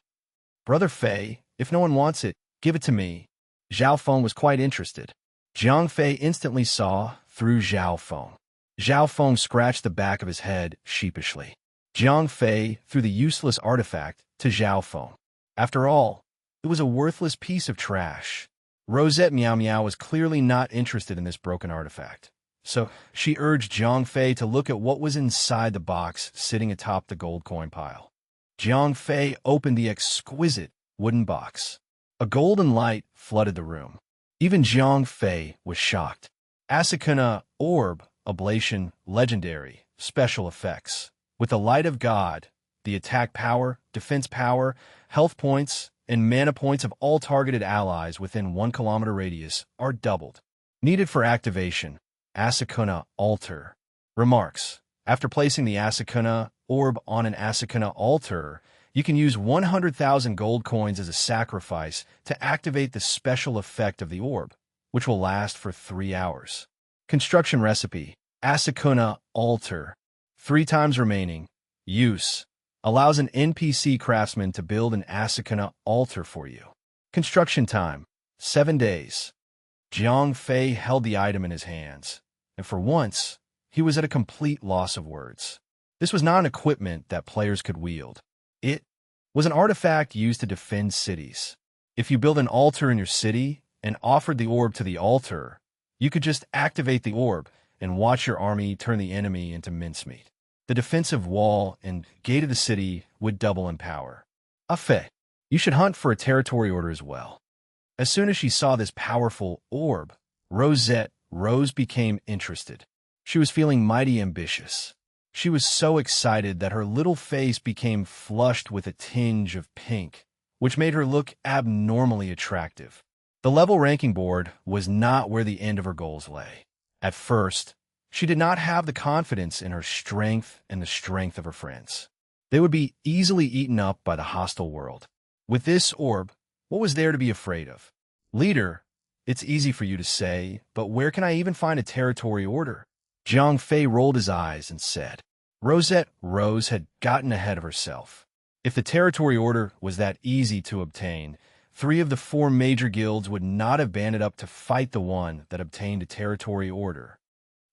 Brother Fei, if no one wants it, give it to me. Zhao Feng was quite interested. Jiang Fei instantly saw through Zhao Feng. Zhao Feng scratched the back of his head sheepishly. Jiang Fei threw the useless artifact to Zhao Feng. After all, it was a worthless piece of trash. Rosette Meow Meow was clearly not interested in this broken artifact. So she urged Jiang Fei to look at what was inside the box sitting atop the gold coin pile. Jiang Fei opened the exquisite wooden box. A golden light flooded the room. Even Jiang Fei was shocked. Asakuna Orb, Ablation, Legendary, Special Effects. With the light of God, the attack power, defense power, health points, and mana points of all targeted allies within 1 kilometer radius are doubled. Needed for activation, Asakuna Altar. Remarks. After placing the Asakuna Orb on an Asakuna Altar, you can use 100,000 gold coins as a sacrifice to activate the special effect of the orb, which will last for 3 hours. Construction recipe. Asakuna Altar. 3 times remaining. Use. Allows an NPC craftsman to build an Asakuna Altar for you. Construction time. 7 days. Jiang Fei held the item in his hands, and for once, he was at a complete loss of words. This was not an equipment that players could wield. It was an artifact used to defend cities. If you build an altar in your city and offered the orb to the altar, you could just activate the orb and watch your army turn the enemy into mincemeat. The defensive wall and gate of the city would double in power. Afe, you should hunt for a territory order as well. As soon as she saw this powerful orb, Rose became interested. She was feeling mighty ambitious. She was so excited that her little face became flushed with a tinge of pink, which made her look abnormally attractive. The level ranking board was not where the end of her goals lay. At first, she did not have the confidence in her strength and the strength of her friends. They would be easily eaten up by the hostile world. With this orb, what was there to be afraid of? Leader, it's easy for you to say, but where can I even find a territory order? Jiang Fei rolled his eyes and said. Rosette Rose had gotten ahead of herself. If the territory order was that easy to obtain, 3 of the 4 major guilds would not have banded up to fight the one that obtained a territory order.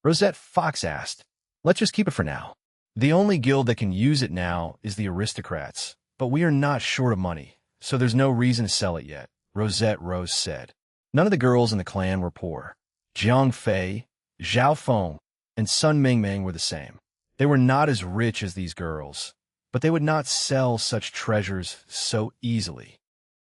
Rosette Fox asked, let's just keep it for now. The only guild that can use it now is the aristocrats, but we are not short of money, so there's no reason to sell it yet, Rosette Rose said. None of the girls in the clan were poor. Jiang Fei, Zhao Feng, and Sun Mingming were the same. They were not as rich as these girls, but they would not sell such treasures so easily.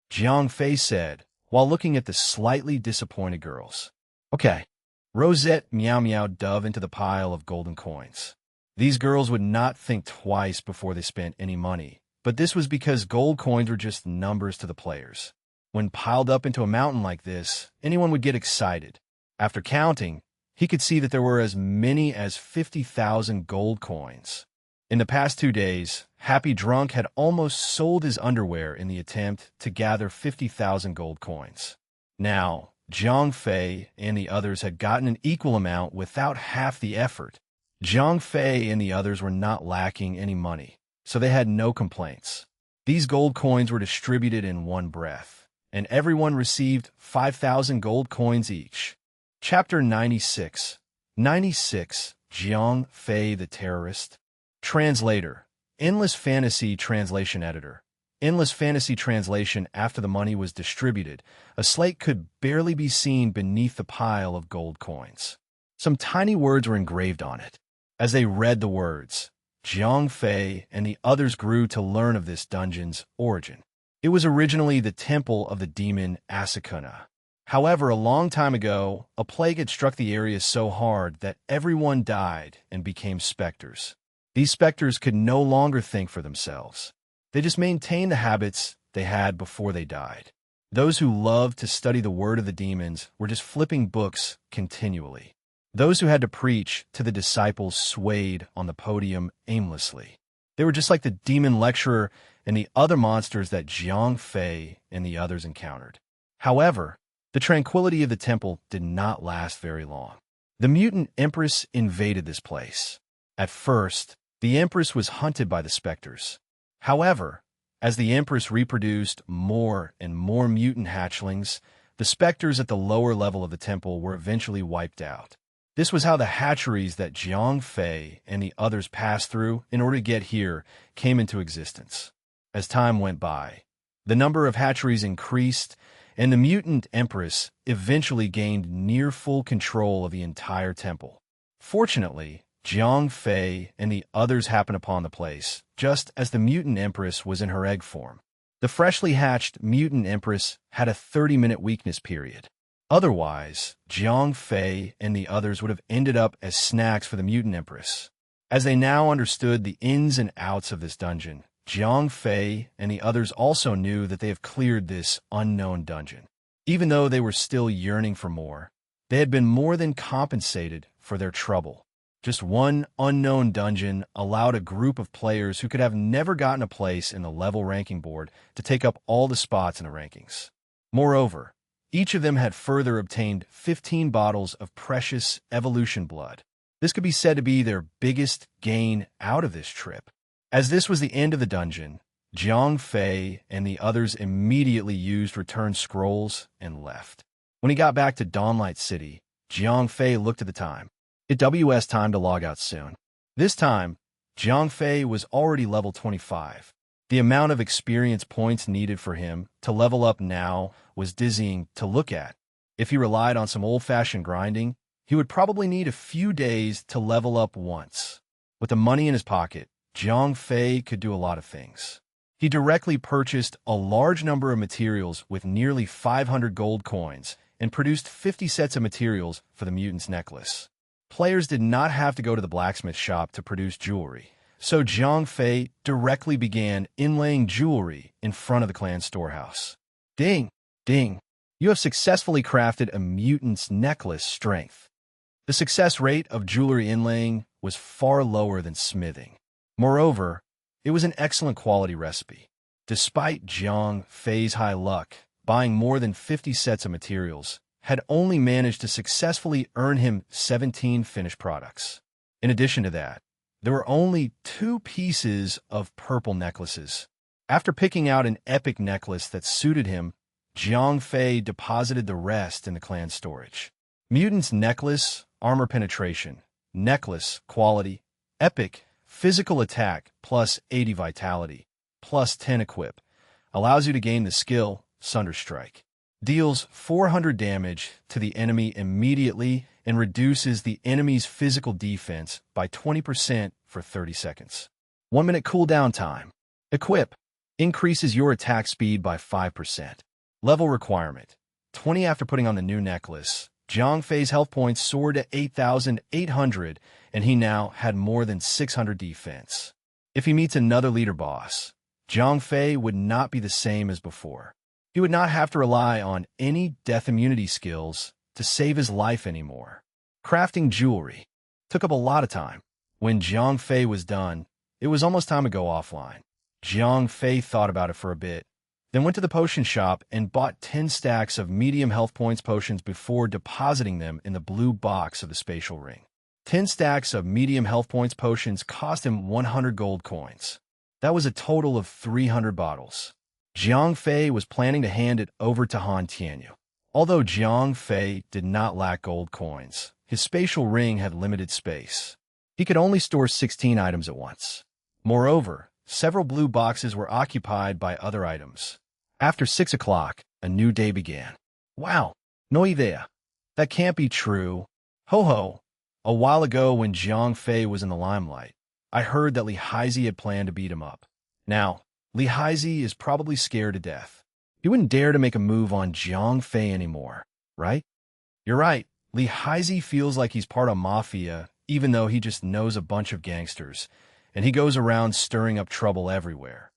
Jiang Fei said, while looking at the slightly disappointed girls. Okay. Rosette Meow Meow dove into the pile of golden coins. These girls would not think twice before they spent any money, but this was because gold coins were just numbers to the players. When piled up into a mountain like this, anyone would get excited. After counting, he could see that there were as many as 50,000 gold coins. In the past 2 days, Happy Drunk had almost sold his underwear in the attempt to gather 50,000 gold coins. Now, Jiang Fei and the others had gotten an equal amount without half the effort. Jiang Fei and the others were not lacking any money, so they had no complaints. These gold coins were distributed in one breath, and everyone received 5,000 gold coins each. Chapter 96. 96. Jiang Fei the Terrorist. Translator. Endless Fantasy Translation Editor. Endless Fantasy Translation. After the money was distributed, a slate could barely be seen beneath the pile of gold coins. Some tiny words were engraved on it. As they read the words, Jiang Fei and the others grew to learn of this dungeon's origin. It was originally the temple of the demon Asakuna. However, a long time ago, a plague had struck the area so hard that everyone died and became specters. These specters could no longer think for themselves. They just maintained the habits they had before they died. Those who loved to study the word of the demons were just flipping books continually. Those who had to preach to the disciples swayed on the podium aimlessly. They were just like the demon lecturer and the other monsters that Jiang Fei and the others encountered. However, the tranquility of the temple did not last very long. The mutant empress invaded this place. At first, the empress was hunted by the specters. However, as the empress reproduced more and more mutant hatchlings, the specters at the lower level of the temple were eventually wiped out. This was how the hatcheries that Jiang Fei and the others passed through in order to get here came into existence. As time went by, the number of hatcheries increased, and the mutant empress eventually gained near full control of the entire temple. Fortunately, Jiang Fei and the others happened upon the place, just as the mutant empress was in her egg form. The freshly hatched mutant empress had a 30-minute weakness period. Otherwise, Jiang Fei and the others would have ended up as snacks for the mutant empress. As they now understood the ins and outs of this dungeon, Jiang Fei and the others also knew that they have cleared this unknown dungeon. Even though they were still yearning for more, they had been more than compensated for their trouble. Just one unknown dungeon allowed a group of players who could have never gotten a place in the level ranking board to take up all the spots in the rankings. Moreover, each of them had further obtained 15 bottles of precious evolution blood. This could be said to be their biggest gain out of this trip. As this was the end of the dungeon, Jiang Fei and the others immediately used return scrolls and left. When he got back to Dawnlight City, Jiang Fei looked at the time. It was time to log out soon. This time, Jiang Fei was already level 25. The amount of experience points needed for him to level up now was dizzying to look at. If he relied on some old-fashioned grinding, he would probably need a few days to level up once. With the money in his pocket, Jiang Fei could do a lot of things. He directly purchased a large number of materials with nearly 500 gold coins and produced 50 sets of materials for the mutant's necklace. Players did not have to go to the blacksmith shop to produce jewelry, so Jiang Fei directly began inlaying jewelry in front of the clan storehouse. Ding! Ding! You have successfully crafted a mutant's necklace strength. The success rate of jewelry inlaying was far lower than smithing. Moreover, it was an excellent quality recipe. Despite Jiang Fei's high luck, buying more than 50 sets of materials had only managed to successfully earn him 17 finished products. In addition to that, there were only 2 pieces of purple necklaces. After picking out an epic necklace that suited him, Jiang Fei deposited the rest in the clan storage. Mutant's necklace, armor penetration, necklace, quality, epic, physical attack, plus 80 vitality, plus 10 equip, allows you to gain the skill, Sunderstrike. Deals 400 damage to the enemy immediately and reduces the enemy's physical defense by 20% for 30 seconds. 1 minute cooldown time. Equip. Increases your attack speed by 5%. Level requirement. 20 after putting on the new necklace. Jiang Fei's health points soared to 8,800, and he now had more than 600 defense. If he meets another leader boss, Jiang Fei would not be the same as before. He would not have to rely on any death immunity skills to save his life anymore. Crafting jewelry took up a lot of time. When Jiang Fei was done, it was almost time to go offline. Jiang Fei thought about it for a bit, then went to the potion shop and bought 10 stacks of medium health points potions before depositing them in the blue box of the spatial ring. 10 stacks of medium health points potions cost him 100 gold coins. That was a total of 300 bottles. Jiang Fei was planning to hand it over to Han Tianyu. Although Jiang Fei did not lack gold coins, his spatial ring had limited space. He could only store 16 items at once. Moreover, several blue boxes were occupied by other items. After 6 o'clock, a new day began. Wow, no idea. That can't be true. Ho ho. A while ago when Jiang Fei was in the limelight, I heard that Li Haizi had planned to beat him up. Now, Li Haizi is probably scared to death. He wouldn't dare to make a move on Jiang Fei anymore, right? You're right. Li Haizi feels like he's part of mafia, even though he just knows a bunch of gangsters, and he goes around stirring up trouble everywhere.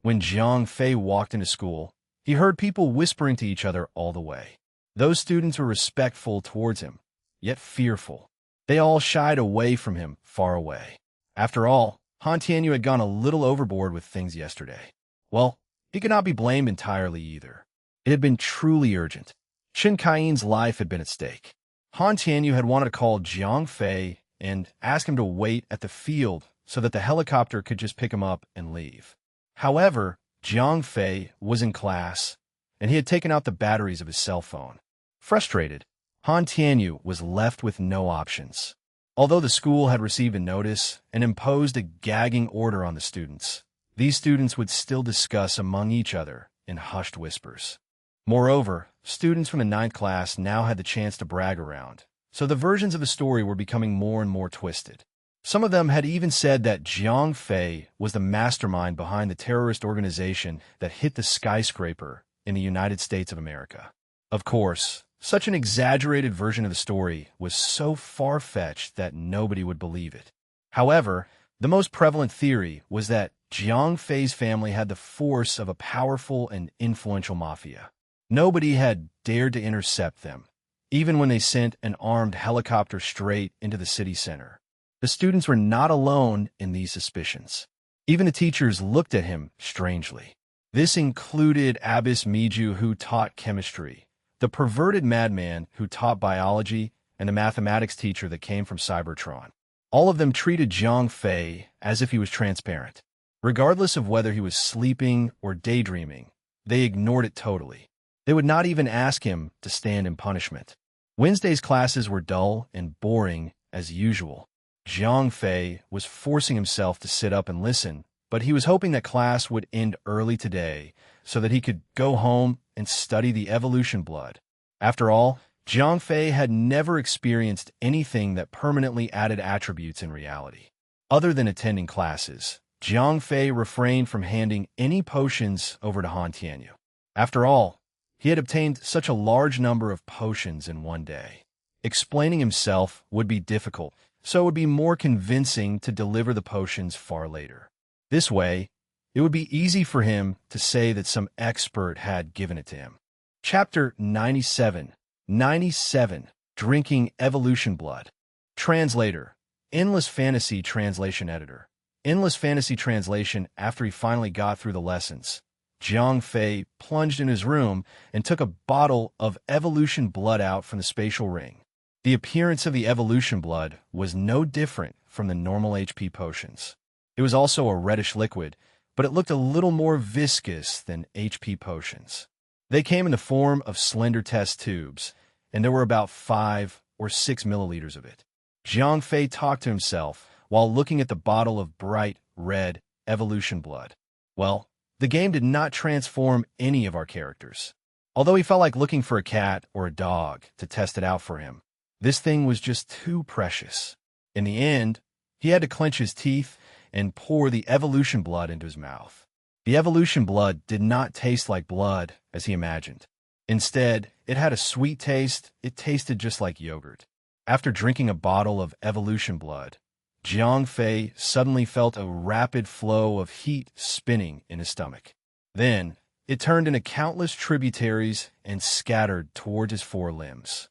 When Jiang Fei walked into school, he heard people whispering to each other all the way. Those students were respectful towards him, yet fearful. They all shied away from him, far away. After all, Han Tianyu had gone a little overboard with things yesterday. Well, he could not be blamed entirely either. It had been truly urgent. Shin Kaiyin's life had been at stake. Han Tianyu had wanted to call Jiang Fei and ask him to wait at the field so that the helicopter could just pick him up and leave. However, Jiang Fei was in class, and he had taken out the batteries of his cell phone. Frustrated, Han Tianyu was left with no options. Although the school had received a notice and imposed a gagging order on the students, these students would still discuss among each other in hushed whispers. Moreover, students from the 9th class now had the chance to brag around, so the versions of the story were becoming more and more twisted. Some of them had even said that Jiang Fei was the mastermind behind the terrorist organization that hit the skyscraper in the United States of America. Of course, such an exaggerated version of the story was so far-fetched that nobody would believe it. However, the most prevalent theory was that Jiang Fei's family had the force of a powerful and influential mafia. Nobody had dared to intercept them, even when they sent an armed helicopter straight into the city center. The students were not alone in these suspicions. Even the teachers looked at him strangely. This included Abbess Miju, who taught chemistry, the perverted madman who taught biology, and the mathematics teacher that came from Cybertron. All of them treated Jiang Fei as if he was transparent. Regardless of whether he was sleeping or daydreaming, they ignored it totally. They would not even ask him to stand in punishment. Wednesday's classes were dull and boring as usual. Jiang Fei was forcing himself to sit up and listen, but he was hoping that class would end early today so that he could go home and study the evolution blood. After all, Jiang Fei had never experienced anything that permanently added attributes in reality. Other than attending classes, Jiang Fei refrained from handing any potions over to Han Tianyu. After all, he had obtained such a large number of potions in one day. Explaining himself would be difficult, so it would be more convincing to deliver the potions far later. This way, it would be easy for him to say that some expert had given it to him. Chapter 97. 97. Drinking Evolution Blood. Translator. Endless Fantasy Translation Editor. Endless Fantasy Translation. After he finally got through the lessons, Jiang Fei plunged in his room and took a bottle of evolution blood out from the spatial ring. The appearance of the evolution blood was no different from the normal HP potions. It was also a reddish liquid, but it looked a little more viscous than HP potions. They came in the form of slender test tubes, and there were about 5 or 6 milliliters of it. Jiang Fei talked to himself while looking at the bottle of bright red evolution blood. Well, the game did not transform any of our characters. Although he felt like looking for a cat or a dog to test it out for him, this thing was just too precious. In the end, he had to clench his teeth and pour the evolution blood into his mouth. The evolution blood did not taste like blood as he imagined. Instead, it had a sweet taste. It tasted just like yogurt. After drinking a bottle of evolution blood, Jiang Fei suddenly felt a rapid flow of heat spinning in his stomach. Then, it turned into countless tributaries and scattered toward his 4 limbs.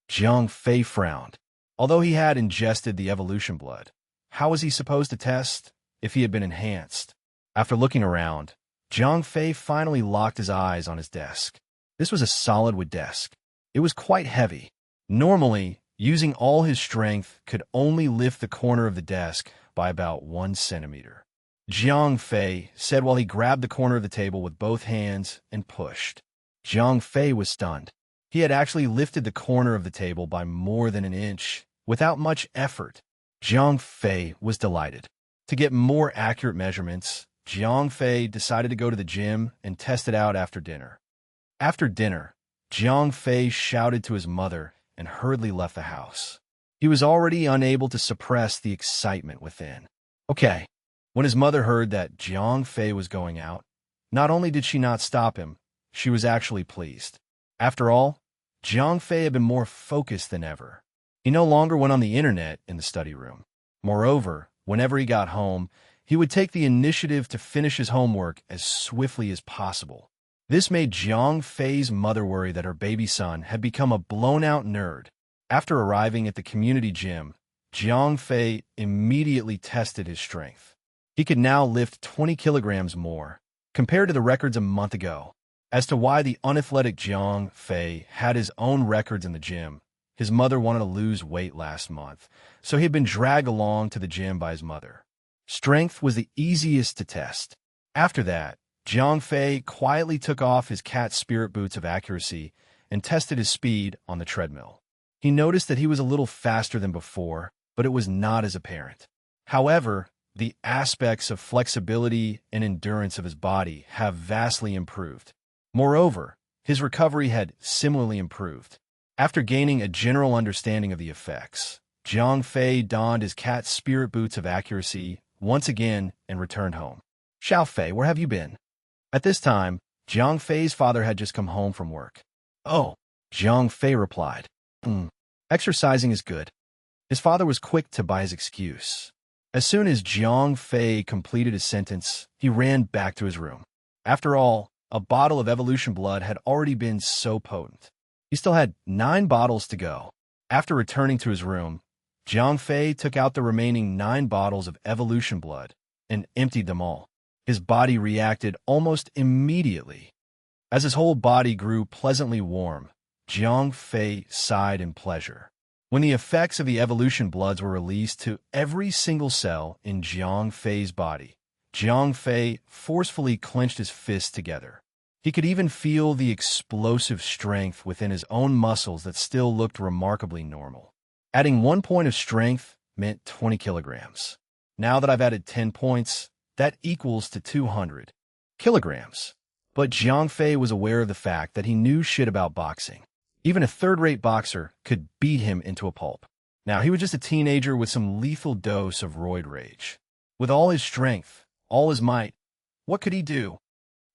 Jiang Fei frowned. Although he had ingested the evolution blood, how was he supposed to test if he had been enhanced? After looking around, Jiang Fei finally locked his eyes on his desk. This was a solid wood desk. It was quite heavy. Normally, using all his strength could only lift the corner of the desk by about 1 centimeter. Jiang Fei said while he grabbed the corner of the table with both hands and pushed. Jiang Fei was stunned. He had actually lifted the corner of the table by more than an inch without much effort. Jiang Fei was delighted. To get more accurate measurements, Jiang Fei decided to go to the gym and test it out after dinner. After dinner, Jiang Fei shouted to his mother and hurriedly left the house. He was already unable to suppress the excitement within. Okay. When his mother heard that Jiang Fei was going out, not only did she not stop him, she was actually pleased. After all, Jiang Fei had been more focused than ever. He no longer went on the internet in the study room. Moreover, whenever he got home, he would take the initiative to finish his homework as swiftly as possible. This made Jiang Fei's mother worry that her baby son had become a blown-out nerd. After arriving at the community gym, Jiang Fei immediately tested his strength. He could now lift 20 kilograms more, compared to the records a month ago. As to why the unathletic Jiang Fei had his own records in the gym, his mother wanted to lose weight last month, so he had been dragged along to the gym by his mother. Strength was the easiest to test. After that, Jiang Fei quietly took off his cat spirit boots of accuracy and tested his speed on the treadmill. He noticed that he was a little faster than before, but it was not as apparent. However, the aspects of flexibility and endurance of his body have vastly improved. Moreover, his recovery had similarly improved. After gaining a general understanding of the effects, Jiang Fei donned his cat spirit boots of accuracy once again and returned home. Xiao Fei, where have you been? At this time, Jiang Fei's father had just come home from work. Oh, Jiang Fei replied. Exercising is good. His father was quick to buy his excuse. As soon as Jiang Fei completed his sentence, he ran back to his room. After all, a bottle of evolution blood had already been so potent. He still had 9 bottles to go. After returning to his room, Jiang Fei took out the remaining 9 bottles of evolution blood and emptied them all. His body reacted almost immediately. As his whole body grew pleasantly warm, Jiang Fei sighed in pleasure. When the effects of the evolution bloods were released to every single cell in Jiang Fei's body, Jiang Fei forcefully clenched his fists together. He could even feel the explosive strength within his own muscles that still looked remarkably normal. Adding 1 point of strength meant 20 kilograms. Now that I've added 10 points, that equals to 200 kilograms. But Jiang Fei was aware of the fact that he knew shit about boxing. Even a third-rate boxer could beat him into a pulp. Now, he was just a teenager with some lethal dose of roid rage. With all his strength, all his might, what could he do?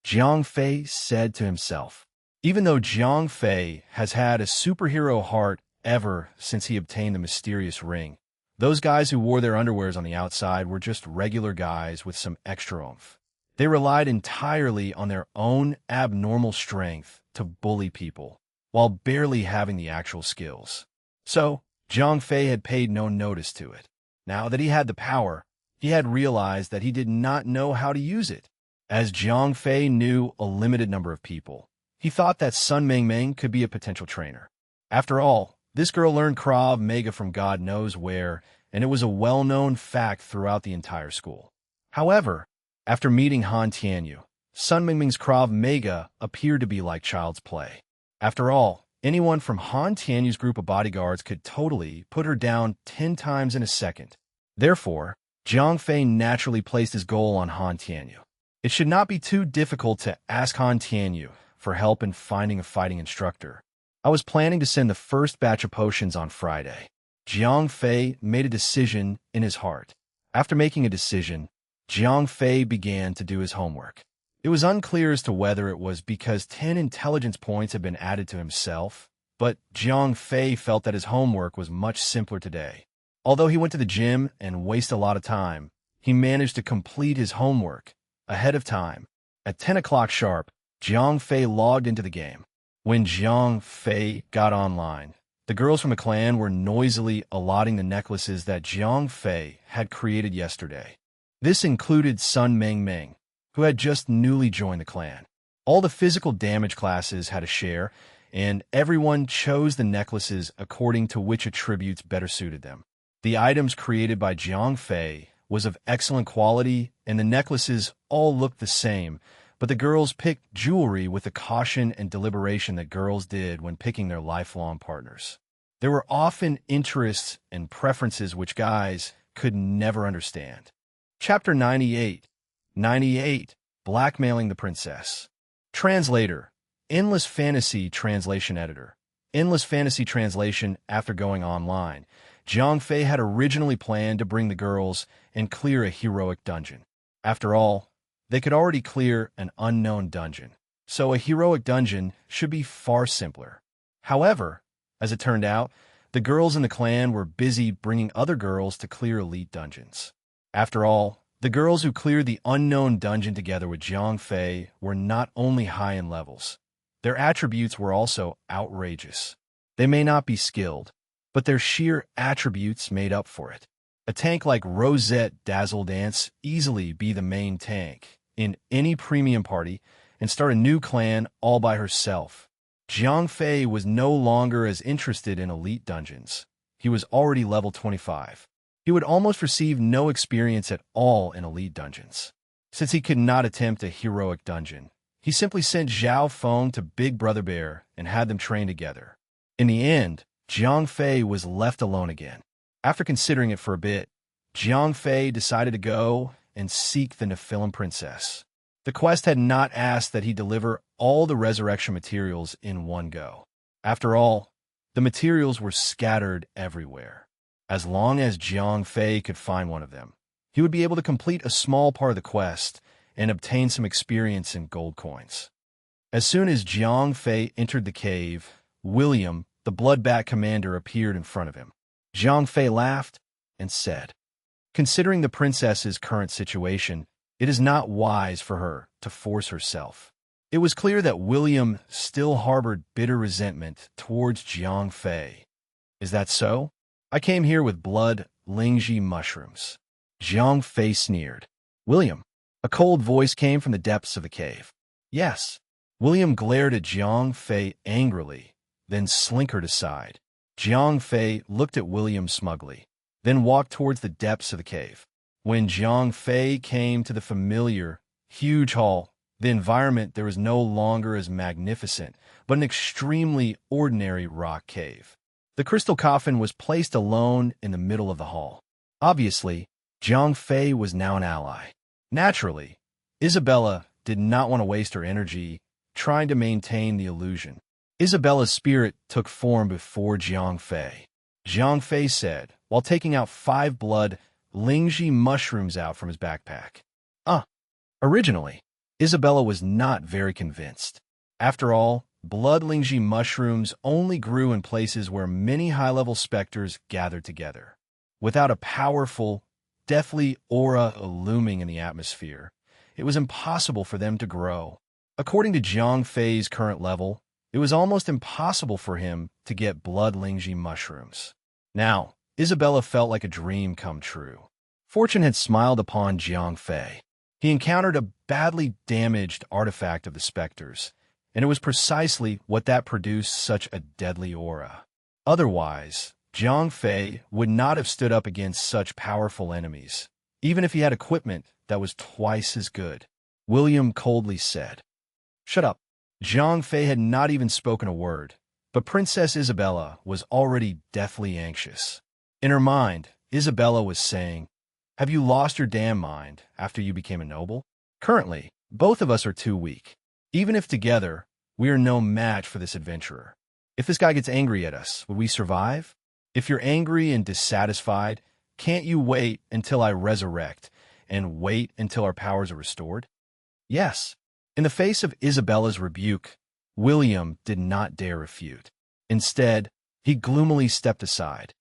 Jiang Fei said to himself. Even though Jiang Fei has had a superhero heart ever since he obtained the mysterious ring, those guys who wore their underwears on the outside were just regular guys with some extra oomph. They relied entirely on their own abnormal strength to bully people, while barely having the actual skills. So, Zhang Fei had paid no notice to it. Now that he had the power, he had realized that he did not know how to use it. As Zhang Fei knew a limited number of people, he thought that Sun Mingming could be a potential trainer. After all, this girl learned Krav Maga from God knows where, and it was a well-known fact throughout the entire school. However, after meeting Han Tianyu, Sun Mingming's Krav Maga appeared to be like child's play. After all, anyone from Han Tianyu's group of bodyguards could totally put her down 10 times in a second. Therefore, Zhang Fei naturally placed his goal on Han Tianyu. It should not be too difficult to ask Han Tianyu for help in finding a fighting instructor. I was planning to send the first batch of potions on Friday. Zhang Fei made a decision in his heart. After making a decision, Zhang Fei began to do his homework. It was unclear as to whether it was because 10 intelligence points had been added to himself, but Zhang Fei felt that his homework was much simpler today. Although he went to the gym and wasted a lot of time, he managed to complete his homework ahead of time. At 10 o'clock sharp, Zhang Fei logged into the game. When Zhang Fei got online, the girls from the clan were noisily allotting the necklaces that Zhang Fei had created yesterday. This included Sun Mingming, who had just newly joined the clan. All the physical damage classes had a share, and everyone chose the necklaces according to which attributes better suited them. The items created by Zhang Fei was of excellent quality, and the necklaces all looked the same, but the girls picked jewelry with the caution and deliberation that girls did when picking their lifelong partners. There were often interests and preferences which guys could never understand. Chapter 98. 98. Blackmailing the Princess. Translator. Endless Fantasy Translation Editor. Endless Fantasy Translation. After going online, Zhang Fei had originally planned to bring the girls and clear a heroic dungeon. After all, they could already clear an unknown dungeon, so a heroic dungeon should be far simpler. However, as it turned out, the girls in the clan were busy bringing other girls to clear elite dungeons. After all, the girls who cleared the unknown dungeon together with Zhang Fei were not only high in levels, their attributes were also outrageous. They may not be skilled, but their sheer attributes made up for it. A tank like Rosette Dazzle Dance easily be the main tank in any premium party and start a new clan all by herself. Zhang Fei was no longer as interested in elite dungeons. He was already level 25. He would almost receive no experience at all in elite dungeons. Since he could not attempt a heroic dungeon, he simply sent Zhao Feng to Big Brother Bear and had them train together. In the end, Zhang Fei was left alone again. After considering it for a bit, Zhang Fei decided to go and seek the Nephilim princess. The quest had not asked that he deliver all the resurrection materials in one go. After all, the materials were scattered everywhere. As long as Zhang Fei could find one of them, he would be able to complete a small part of the quest and obtain some experience in gold coins. As soon as Zhang Fei entered the cave, William, the Bloodbat commander, appeared in front of him. Zhang Fei laughed and said, "Considering the princess's current situation, it is not wise for her to force herself." It was clear that William still harbored bitter resentment towards Zhang Fei. "Is that so? I came here with blood Lingji mushrooms." Zhang Fei sneered. "William." A cold voice came from the depths of the cave. "Yes." William glared at Zhang Fei angrily, then slinkered aside. Zhang Fei looked at William smugly, then walked towards the depths of the cave. When Zhang Fei came to the familiar, huge hall, the environment there was no longer as magnificent, but an extremely ordinary rock cave. The crystal coffin was placed alone in the middle of the hall. Obviously, Zhang Fei was now an ally. Naturally, Isabella did not want to waste her energy trying to maintain the illusion. Isabella's spirit took form before Zhang Fei. Zhang Fei said, while taking out 5 blood Lingji mushrooms out from his backpack. Originally, Isabella was not very convinced. After all, blood Lingji mushrooms only grew in places where many high-level specters gathered together. Without a powerful, deathly aura looming in the atmosphere, it was impossible for them to grow. According to Jiang Fei's current level, it was almost impossible for him to get blood Lingji mushrooms. Now, Isabella felt like a dream come true. Fortune had smiled upon Jiang Fei. He encountered a badly damaged artifact of the specters, and it was precisely what that produced such a deadly aura. Otherwise, Jiang Fei would not have stood up against such powerful enemies, even if he had equipment that was twice as good. William coldly said, "Shut up." Jiang Fei had not even spoken a word, but Princess Isabella was already deathly anxious. In her mind, Isabella was saying, "Have you lost your damn mind after you became a noble? Currently, both of us are too weak. Even if together, we are no match for this adventurer. If this guy gets angry at us, would we survive? If you're angry and dissatisfied, can't you wait until I resurrect and wait until our powers are restored?" Yes. In the face of Isabella's rebuke, William did not dare refute. Instead, he gloomily stepped aside.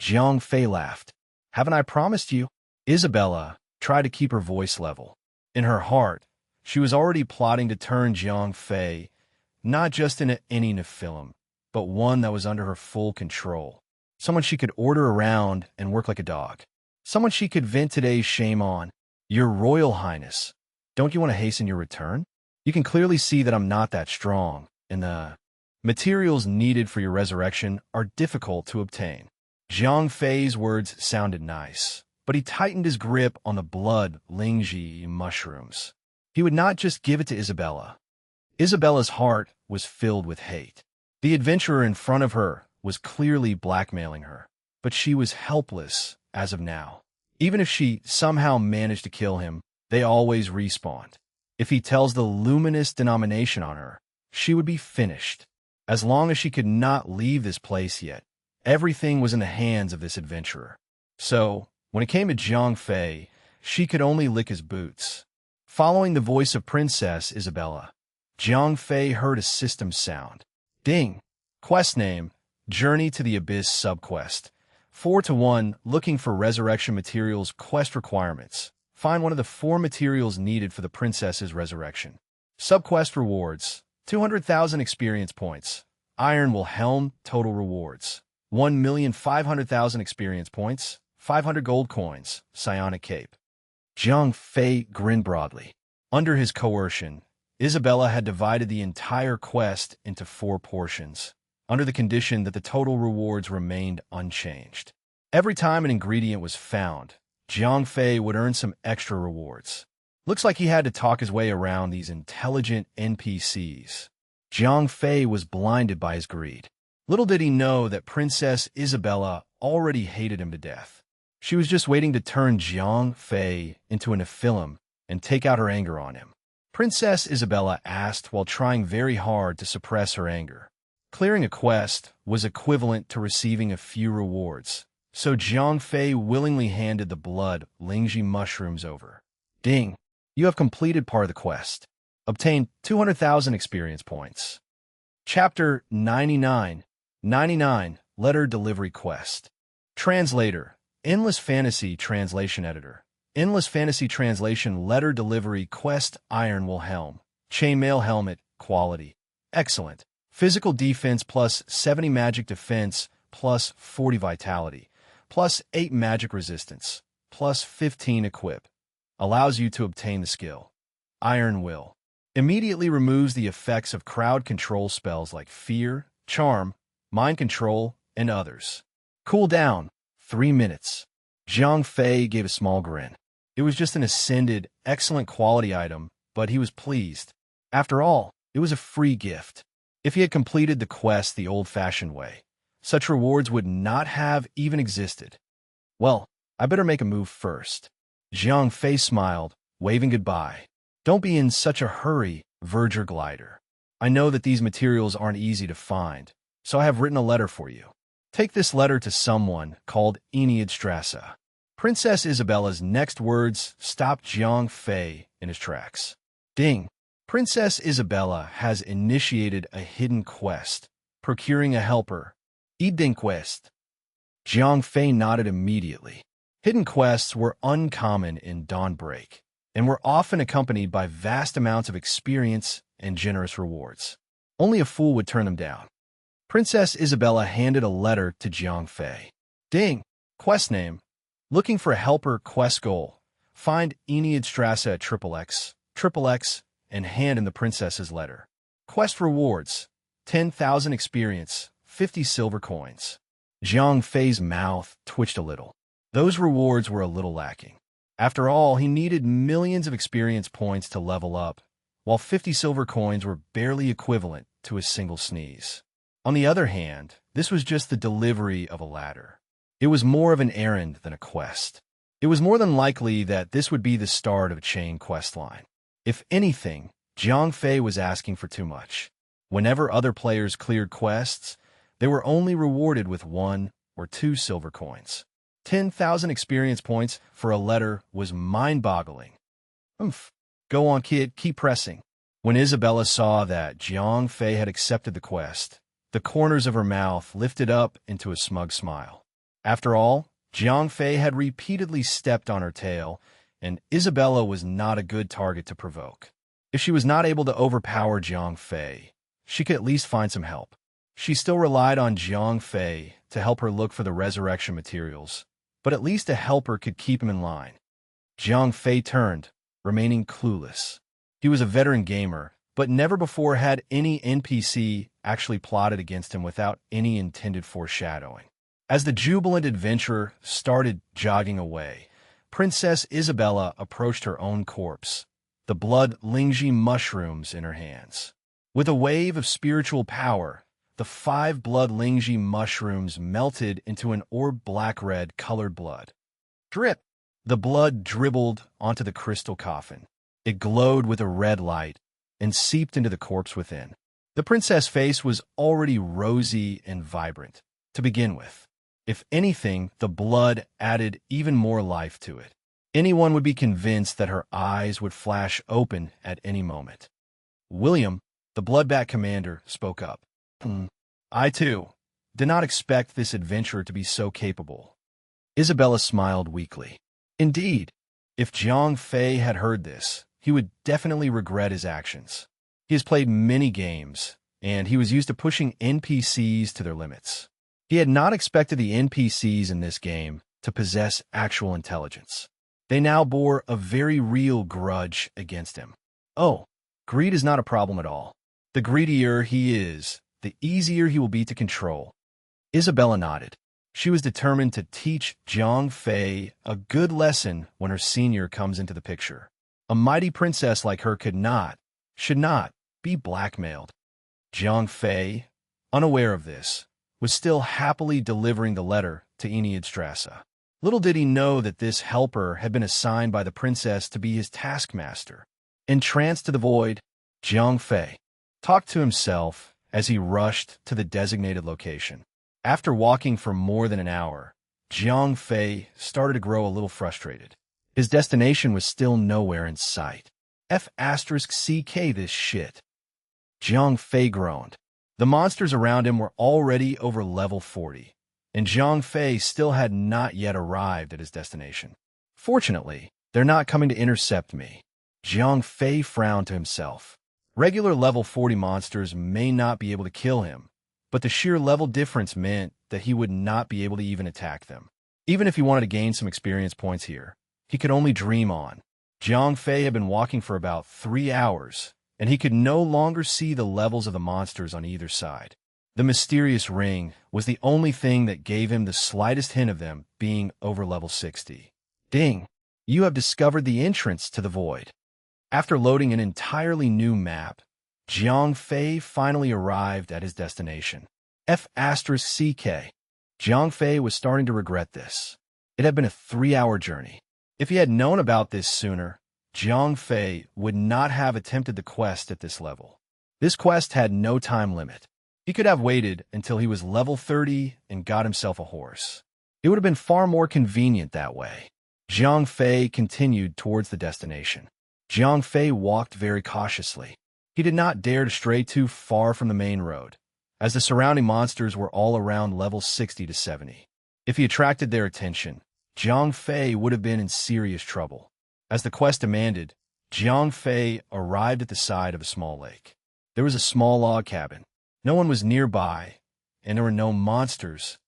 Jiang Fei laughed. "Haven't I promised you?" Isabella tried to keep her voice level. In her heart, she was already plotting to turn Jiang Fei not just into any Nephilim, but one that was under her full control. Someone she could order around and work like a dog. Someone she could vent today's shame on. "Your Royal Highness, don't you want to hasten your return? You can clearly see that I'm not that strong, and the materials needed for your resurrection are difficult to obtain." Jiang Fei's words sounded nice, but he tightened his grip on the blood Lingji mushrooms. He would not just give it to Isabella. Isabella's heart was filled with hate. The adventurer in front of her was clearly blackmailing her, but she was helpless as of now. Even if she somehow managed to kill him, they always respawned. If he tells the luminous denomination on her, she would be finished. As long as she could not leave this place yet, everything was in the hands of this adventurer. So, when it came to Jiang Fei, she could only lick his boots. Following the voice of Princess Isabella, Jiang Fei heard a system sound. Ding! Quest name, Journey to the Abyss subquest. 4-1, looking for resurrection materials quest requirements. Find one of the 4 materials needed for the princess's resurrection. Subquest rewards, 200,000 experience points. Iron Will Helm, total rewards, 1,500,000 experience points, 500 gold coins, psionic cape. Jiang Fei grinned broadly. Under his coercion, Isabella had divided the entire quest into 4 portions, under the condition that the total rewards remained unchanged. Every time an ingredient was found, Jiang Fei would earn some extra rewards. Looks like he had to talk his way around these intelligent NPCs. Jiang Fei was blinded by his greed. Little did he know that Princess Isabella already hated him to death. She was just waiting to turn Jiang Fei into a Nephilim and take out her anger on him. Princess Isabella asked while trying very hard to suppress her anger. Clearing a quest was equivalent to receiving a few rewards, so Jiang Fei willingly handed the blood Lingji mushrooms over. Ding! You have completed part of the quest. Obtain 200,000 experience points. Chapter 99. 99. Letter Delivery Quest. Translator. Endless Fantasy Translation Editor. Endless Fantasy Translation Letter Delivery Quest. Iron Will Helm. Chainmail Helmet. Quality. Excellent. Physical defense plus 70 magic defense plus 40 vitality plus 8 magic resistance plus 15 equip. Allows you to obtain the skill. Iron Will. Immediately removes the effects of crowd control spells like Fear, Charm, Mind Control, and others. Cooldown, 3 minutes. Jiang Fei gave a small grin. It was just an ascended, excellent quality item, but he was pleased. After all, it was a free gift. If he had completed the quest the old-fashioned way, such rewards would not have even existed. Well, I better make a move first. Jiang Fei smiled, waving goodbye. Don't be in such a hurry, Verger Glider. I know that these materials aren't easy to find, so I have written a letter for you. Take this letter to someone called Strasse. Princess Isabella's next words stopped Jiang Fei in his tracks. Ding! Princess Isabella has initiated a hidden quest, procuring a helper. Hidden quest. Jiang Fei nodded immediately. Hidden quests were uncommon in Dawnbreak, and were often accompanied by vast amounts of experience and generous rewards. Only a fool would turn them down. Princess Isabella handed a letter to Jiang Fei. Ding! Quest name. Looking for a helper. Quest goal. Find Enchanted at XXX, and hand him the princess's letter. Quest rewards. 10,000 experience, 50 silver coins. Jiang Fei's mouth twitched a little. Those rewards were a little lacking. After all, he needed millions of experience points to level up, while 50 silver coins were barely equivalent to a single sneeze. On the other hand, this was just the delivery of a ladder. It was more of an errand than a quest. It was more than likely that this would be the start of a chain quest line. If anything, Jiang Fei was asking for too much. Whenever other players cleared quests, they were only rewarded with 1 or 2 silver coins. 10,000 experience points for a letter was mind-boggling. Go on, kid, keep pressing. When Isabella saw that Jiang Fei had accepted the quest, the corners of her mouth lifted up into a smug smile. After all, Jiang Fei had repeatedly stepped on her tail, and Isabella was not a good target to provoke. If she was not able to overpower Jiang Fei, she could at least find some help. She still relied on Jiang Fei to help her look for the resurrection materials, but at least a helper could keep him in line. Jiang Fei turned, remaining clueless. He was a veteran gamer, but never before had any NPC actually plotted against him without any intended foreshadowing. As the jubilant adventurer started jogging away, Princess Isabella approached her own corpse, the blood Lingji mushrooms in her hands. With a wave of spiritual power, the 5 blood Lingji mushrooms melted into an orb black-red colored blood. Drip! The blood dribbled onto the crystal coffin. It glowed with a red light and seeped into the corpse within. The princess' face was already rosy and vibrant to begin with. If anything, the blood added even more life to it. Anyone would be convinced that her eyes would flash open at any moment. William, the Bloodbat commander, spoke up. I, too, did not expect this adventurer to be so capable. Isabella smiled weakly. Indeed, if Jiang Fei had heard this, he would definitely regret his actions. He has played many games, and he was used to pushing NPCs to their limits. He had not expected the NPCs in this game to possess actual intelligence. They now bore a very real grudge against him. Oh, greed is not a problem at all. The greedier he is, the easier he will be to control. Isabella nodded. She was determined to teach Jiang Fei a good lesson when her senior comes into the picture. A mighty princess like her should not, be blackmailed. Jiang Fei, unaware of this, was still happily delivering the letter to Enchanted. Little did he know that this helper had been assigned by the princess to be his taskmaster. Entranced to the void, Jiang Fei talked to himself as he rushed to the designated location. After walking for more than an hour, Jiang Fei started to grow a little frustrated. His destination was still nowhere in sight. F***CK this shit. Jiang Fei groaned. The monsters around him were already over level 40, and Jiang Fei still had not yet arrived at his destination. Fortunately, they're not coming to intercept me. Jiang Fei frowned to himself. Regular level 40 monsters may not be able to kill him, but the sheer level difference meant that he would not be able to even attack them. Even if he wanted to gain some experience points here, he could only dream on. Jiang Fei had been walking for about 3 hours, and he could no longer see the levels of the monsters on either side. The mysterious ring was the only thing that gave him the slightest hint of them being over level 60. Ding! You have discovered the entrance to the void. After loading an entirely new map, Jiang Fei finally arrived at his destination. F***CK. Jiang Fei was starting to regret this. It had been a 3-hour journey. If he had known about this sooner, Jiang Fei would not have attempted the quest at this level. This quest had no time limit. He could have waited until he was level 30 and got himself a horse. It would have been far more convenient that way. Jiang Fei continued towards the destination. Jiang Fei walked very cautiously. He did not dare to stray too far from the main road, as the surrounding monsters were all around level 60 to 70. If he attracted their attention, Jiang Fei would have been in serious trouble. As the quest demanded, Jiang Fei arrived at the side of a small lake. There was a small log cabin. No one was nearby, and there were no monsters.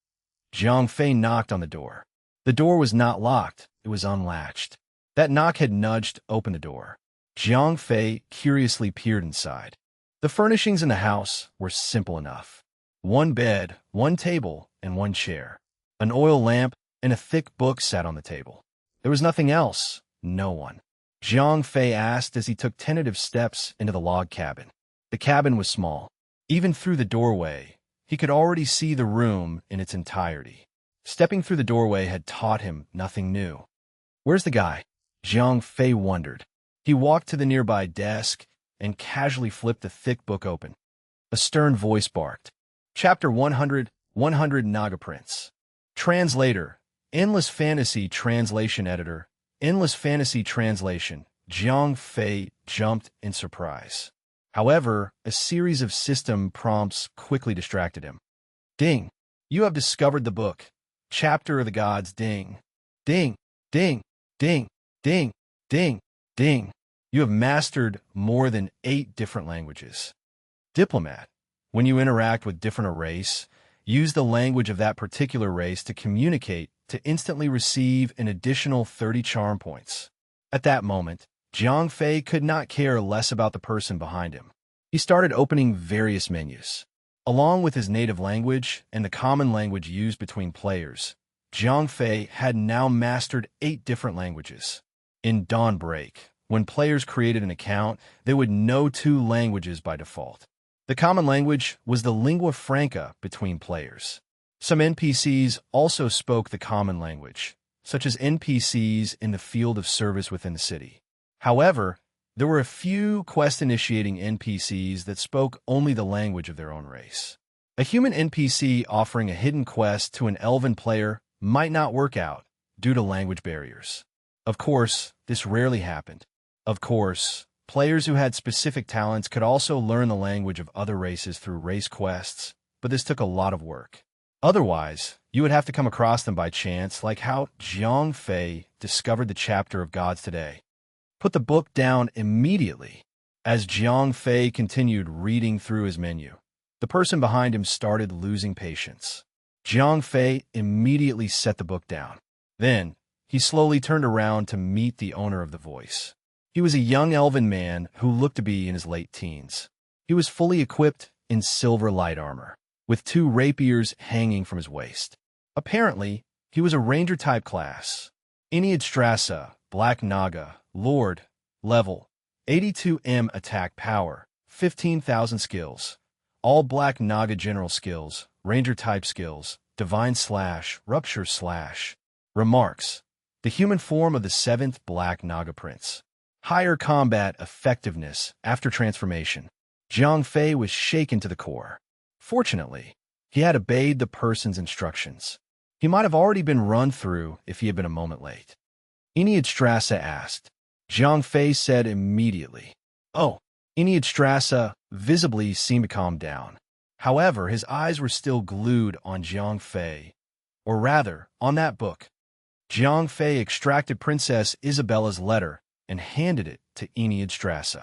Jiang Fei knocked on the door. The door was not locked, it was unlatched. That knock had nudged open the door. Jiang Fei curiously peered inside. The furnishings in the house were simple enough. One bed, one table, and one chair. An oil lamp and a thick book sat on the table. There was nothing else, no one. Jiang Fei asked as he took tentative steps into the log cabin. The cabin was small. Even through the doorway, he could already see the room in its entirety. Stepping through the doorway had taught him nothing new. Where's the guy? Jiang Fei wondered. He walked to the nearby desk and casually flipped the thick book open. A stern voice barked. Chapter 100, 100 Naga Prince. Translator, Endless Fantasy Translation Editor, Endless Fantasy Translation. Jiang Fei jumped in surprise. However, a series of system prompts quickly distracted him. Ding! You have discovered the book. Chapter of the Gods. Ding! Ding! Ding! Ding! Ding! Ding! Ding! You have mastered more than 8 different languages. Diplomat. When you interact with different race, use the language of that particular race to communicate to instantly receive an additional 30 charm points. At that moment, Jiang Fei could not care less about the person behind him. He started opening various menus. Along with his native language and the common language used between players, Jiang Fei had now mastered 8 different languages. In Dawnbreak, when players created an account, they would know 2 languages by default. The common language was the lingua franca between players. Some NPCs also spoke the common language, such as NPCs in the field of service within the city. However, there were a few quest-initiating NPCs that spoke only the language of their own race. A human NPC offering a hidden quest to an elven player might not work out due to language barriers. Of course, this rarely happened. Of course, players who had specific talents could also learn the language of other races through race quests, but this took a lot of work. Otherwise, you would have to come across them by chance, like how Jiang Fei discovered the chapter of Gods today. Put the book down immediately. As Jiang Fei continued reading through his menu, the person behind him started losing patience. Jiang Fei immediately set the book down. Then, he slowly turned around to meet the owner of the voice. He was a young elven man who looked to be in his late teens. He was fully equipped in silver light armor, with 2 rapiers hanging from his waist. Apparently, he was a ranger-type class. Enchanted, Black Naga, Lord, level, 82M attack power, 15,000 skills. All Black Naga general skills, ranger-type skills, divine slash, rupture slash. Remarks. The human form of the 7th Black Naga Prince. Higher combat effectiveness after transformation. Jiang Fei was shaken to the core. Fortunately, he had obeyed the person's instructions. He might have already been run through if he had been a moment late. Enchanted asked. Jiang Fei said immediately. Oh, Enchanted visibly seemed to calm down. However, his eyes were still glued on Jiang Fei, or rather, on that book. Jiang Fei extracted Princess Isabella's letter and handed it to Enchanted.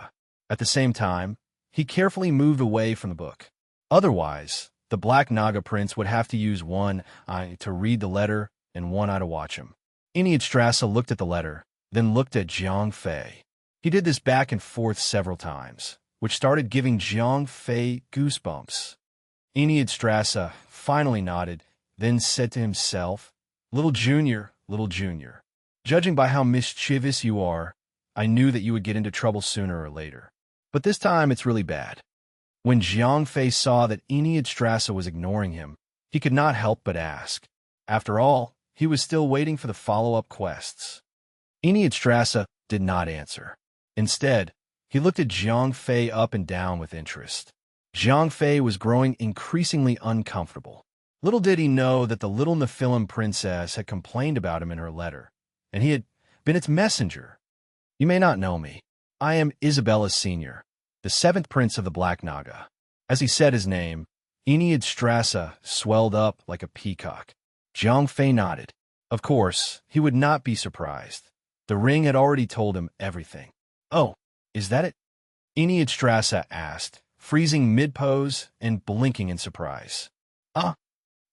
At the same time, he carefully moved away from the book. Otherwise, the Black Naga Prince would have to use one eye to read the letter and one eye to watch him. Enchanted looked at the letter, then looked at Jiang Fei. He did this back and forth several times, which started giving Jiang Fei goosebumps. Enchanted finally nodded, then said to himself, Little Junior, judging by how mischievous you are, I knew that you would get into trouble sooner or later. But this time it's really bad. When Jiang Fei saw that Enchanted was ignoring him, he could not help but ask. After all, he was still waiting for the follow-up quests. Enchanted did not answer. Instead, he looked at Jiang Fei up and down with interest. Jiang Fei was growing increasingly uncomfortable. Little did he know that the little Nephilim princess had complained about him in her letter, and he had been its messenger. You may not know me. I am Isabella Sr., the 7th Prince of the Black Naga. As he said his name, Enchanted swelled up like a peacock. Jiang Fei nodded. Of course, he would not be surprised. The ring had already told him everything. "Oh, is that it?" Eniadstrasa asked, freezing mid-pose and blinking in surprise.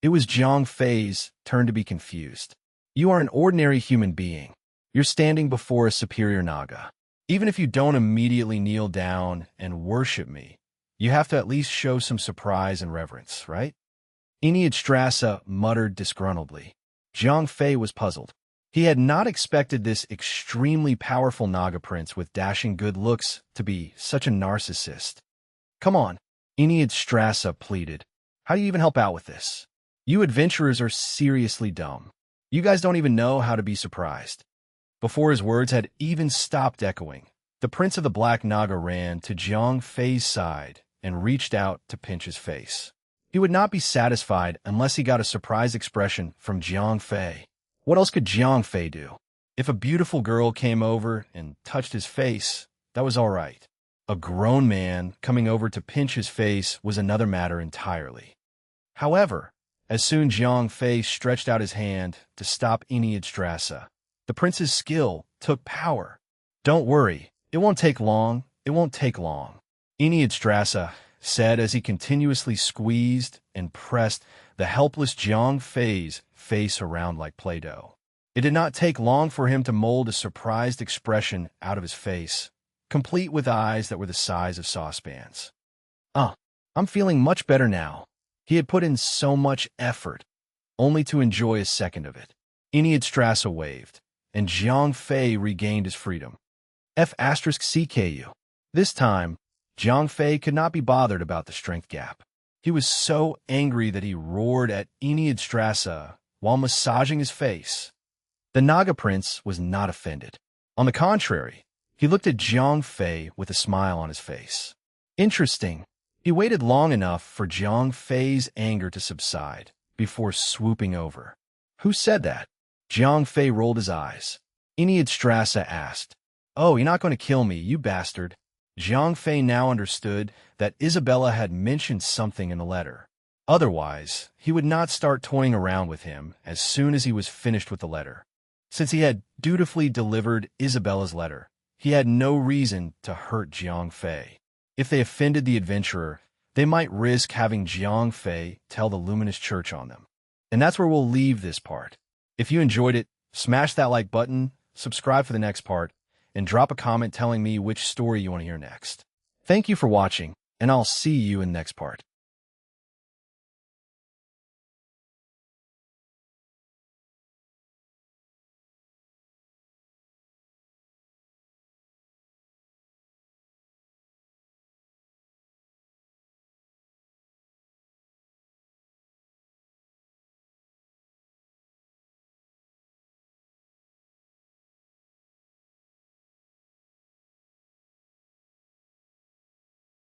It was Zhang Fei's turn to be confused. "You are an ordinary human being. You're standing before a superior Naga. Even if you don't immediately kneel down and worship me, you have to at least show some surprise and reverence, right?" Eniadstrasa muttered disgruntledly. Zhang Fei was puzzled. He had not expected this extremely powerful Naga prince with dashing good looks to be such a narcissist. "Come on," Eniadstrasa pleaded. "How do you even help out with this? You adventurers are seriously dumb. You guys don't even know how to be surprised." Before his words had even stopped echoing, the Prince of the Black Naga ran to Zhang Fei's side and reached out to pinch his face. He would not be satisfied unless he got a surprised expression from Zhang Fei. What else could Zhang Fei do? If a beautiful girl came over and touched his face, that was all right. A grown man coming over to pinch his face was another matter entirely. However, as soon Zhang Fei stretched out his hand to stop Eniadstrasa, the prince's skill took power. "Don't worry, it won't take long, it won't take long," Eniadstrasa said as he continuously squeezed and pressed the helpless Zhang Fei's face around like Play-Doh. It did not take long for him to mold a surprised expression out of his face, complete with eyes that were the size of saucepans. I'm feeling much better now." He had put in so much effort, only to enjoy a second of it. Eniadstrasa waved, and Zhang Fei regained his freedom. F*CKU. This time, Zhang Fei could not be bothered about the strength gap. He was so angry that he roared at Eniadstrasa while massaging his face. The Naga Prince was not offended. On the contrary, he looked at Zhang Fei with a smile on his face. Interesting. He waited long enough for Zhang Fei's anger to subside before swooping over. "Who said that?" Zhang Fei rolled his eyes. Eniadstrasa asked. "Oh, you're not going to kill me, you bastard." Zhang Fei now understood that Isabella had mentioned something in the letter. Otherwise, he would not start toying around with him as soon as he was finished with the letter. Since he had dutifully delivered Isabella's letter, he had no reason to hurt Zhang Fei. If they offended the adventurer, they might risk having Zhang Fei tell the Luminous Church on them. And that's where we'll leave this part. If you enjoyed it, smash that like button, subscribe for the next part, and drop a comment telling me which story you want to hear next. Thank you for watching, and I'll see you in the next part.